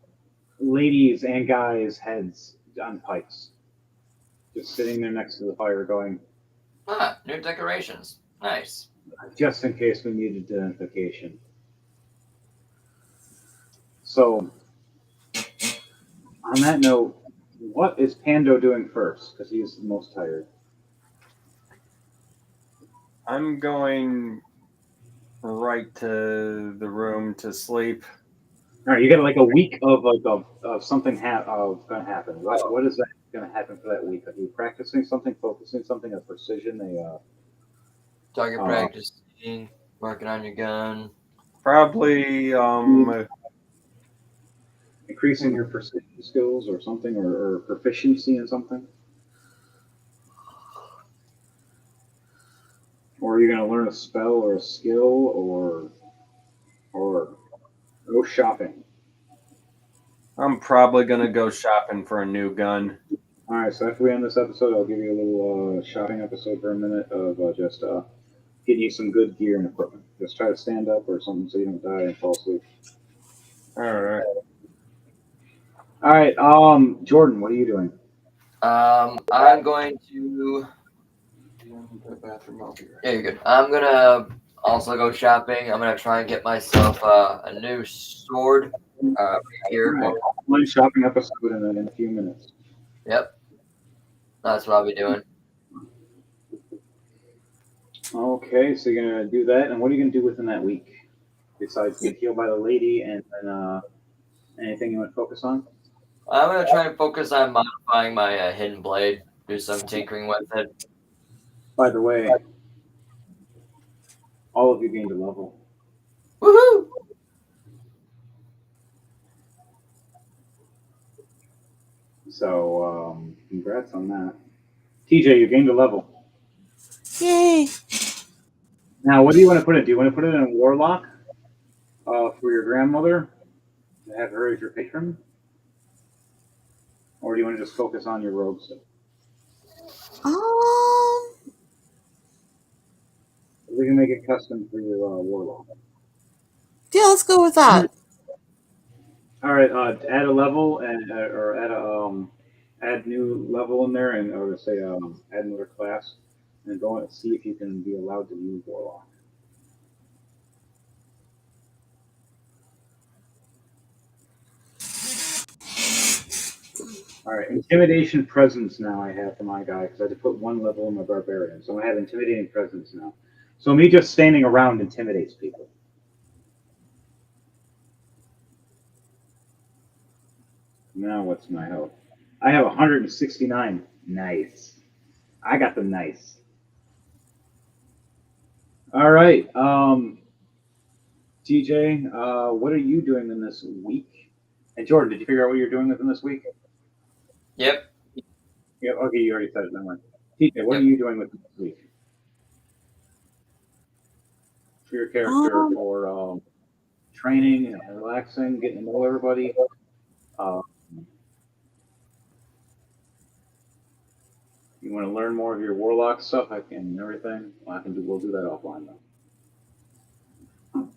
ladies and guys' heads on pikes, just sitting there next to the fire, going, New decorations. Nice. just in case we need identification. So, on that note, what is Pando doing first? Because he is the most tired. I'm going right to the room to sleep. All right, you got like a week of something going to happen. What is that going to happen for that week? Are you practicing something, focusing something, a precision, Target practicing, working on your gun. Probably increasing your precision skills or something, or proficiency in something? Or are you going to learn a spell or a skill or go shopping? I'm probably gonna go shopping for a new gun. All right, so after we end this episode, I'll give you a little shopping episode for a minute of just getting you some good gear and equipment. Just try to stand up or something so you don't die and fall asleep. All right. All right, Jordan, what are you doing? I'm going to. Yeah, you're good. I'm gonna also go shopping. I'm gonna try and get myself a new sword Here. Online shopping episode in a few minutes. Yep. That's what I'll be doing. Okay, so you're gonna do that, and what are you gonna do within that week besides being healed by the lady, and then anything you want to focus on? I'm gonna try and focus on modifying my hidden blade. Do some tinkering with it. By the way, all of you gained a level. Woohoo! So congrats on that. TJ, you gained a level. Yay! Now, what do you want to put it? Do you want to put it in Warlock for your grandmother to have her as your patron, or do you want to just focus on your rogue stuff? We can make it custom for your Warlock. Yeah, let's go with that. All right, add a level and or add new level in there, and or say add another class, and go and see if you can be allowed to use Warlock. All right, intimidation presence now I have for my guy because I had to put one level in my barbarian, so I have intimidating presence now. So me just standing around intimidates people. Now what's my health? I have 169. Nice. I got the nice. All right, TJ, what are you doing in this week? And Jordan, did you figure out what you're doing within this week? Yep. Yeah. Okay, you already said it. Never mind. TJ, what are you doing within this week? For your character, for training and relaxing, getting to know everybody. You want to learn more of your warlock stuff, and everything. We'll do that offline though.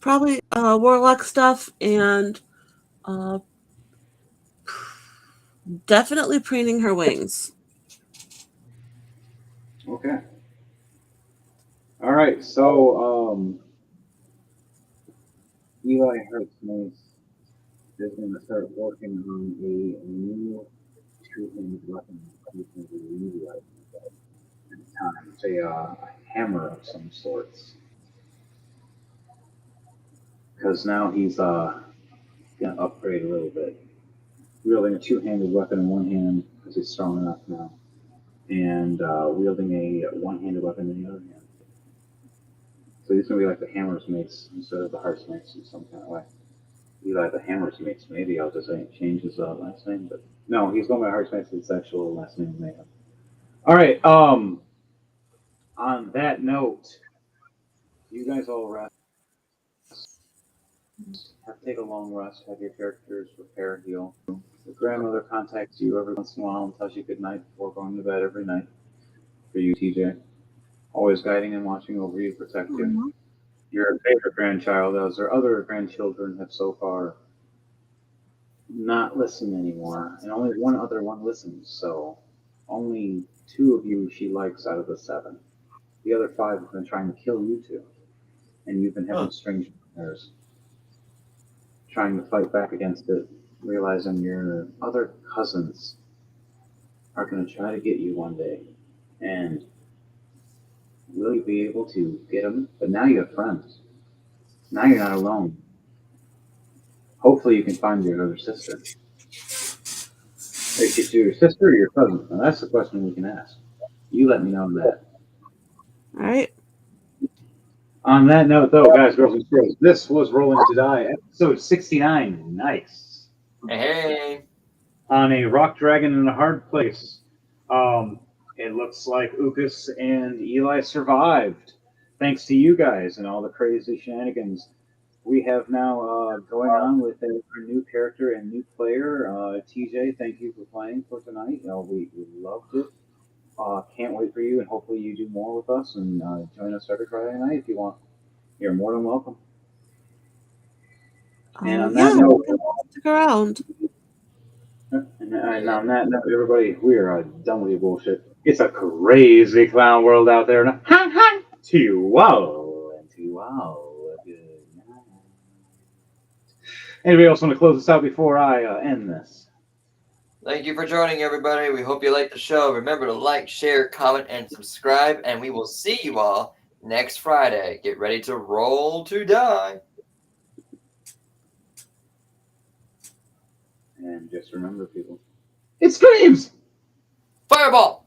Probably Warlock stuff and definitely preening her wings. Okay. All right. So Eli HartsMace is going to start working on a new two-handed weapon using the Eli at the time. Say a hammer of some sorts. Because now he's going to upgrade a little bit. Wielding a two-handed weapon in one hand because he's strong enough now, and wielding a one-handed weapon in the other hand. So he's going to be like the Hammer's Mace instead of the Heart's Mace in some kind of way. Eli the Hammer's Mace. Maybe I'll just change his last name, but no, he's going by Heart's Mace. His actual last name may have. All right. On that note, you guys all rest. Take a long rest. Have your characters repair, heal. Your grandmother contacts you every once in a while and tells you good night before going to bed every night. For you, TJ, always guiding and watching over you, protect you. Your favorite grandchild, as her other grandchildren have so far not listened anymore, and only one other one listens. So only two of you she likes out of the seven. The other five have been trying to kill you two, and you've been having strange nightmares, trying to fight back against it, realizing your other cousins are going to try to get you one day, and will you be able to get them? But now you have friends. Now you're not alone. Hopefully you can find your other sister. Is it your sister or your cousin? Now that's the question we can ask. You let me know that. All right. On that note, though, guys, girls, and girls, this was Rolling to Die, episode 69. Nice. Hey. On a rock dragon in a hard place. It looks like Ukas and Eli survived. Thanks to you guys and all the crazy shenanigans. We have now going on with our new character and new player. TJ, thank you for playing for tonight. We loved it. Can't wait for you, and hopefully you do more with us and join us every Friday night if you want. You're more than welcome. And on that note, stick around. And on that note, everybody, we are done with your bullshit. It's a crazy clown world out there. To you all, and to you all, good night. Anybody else want to close this out before I end this? Thank you for joining, everybody. We hope you liked the show. Remember to like, share, comment, and subscribe, and we will see you all next Friday. Get ready to roll to die. And just remember, people, it screams! Fireball!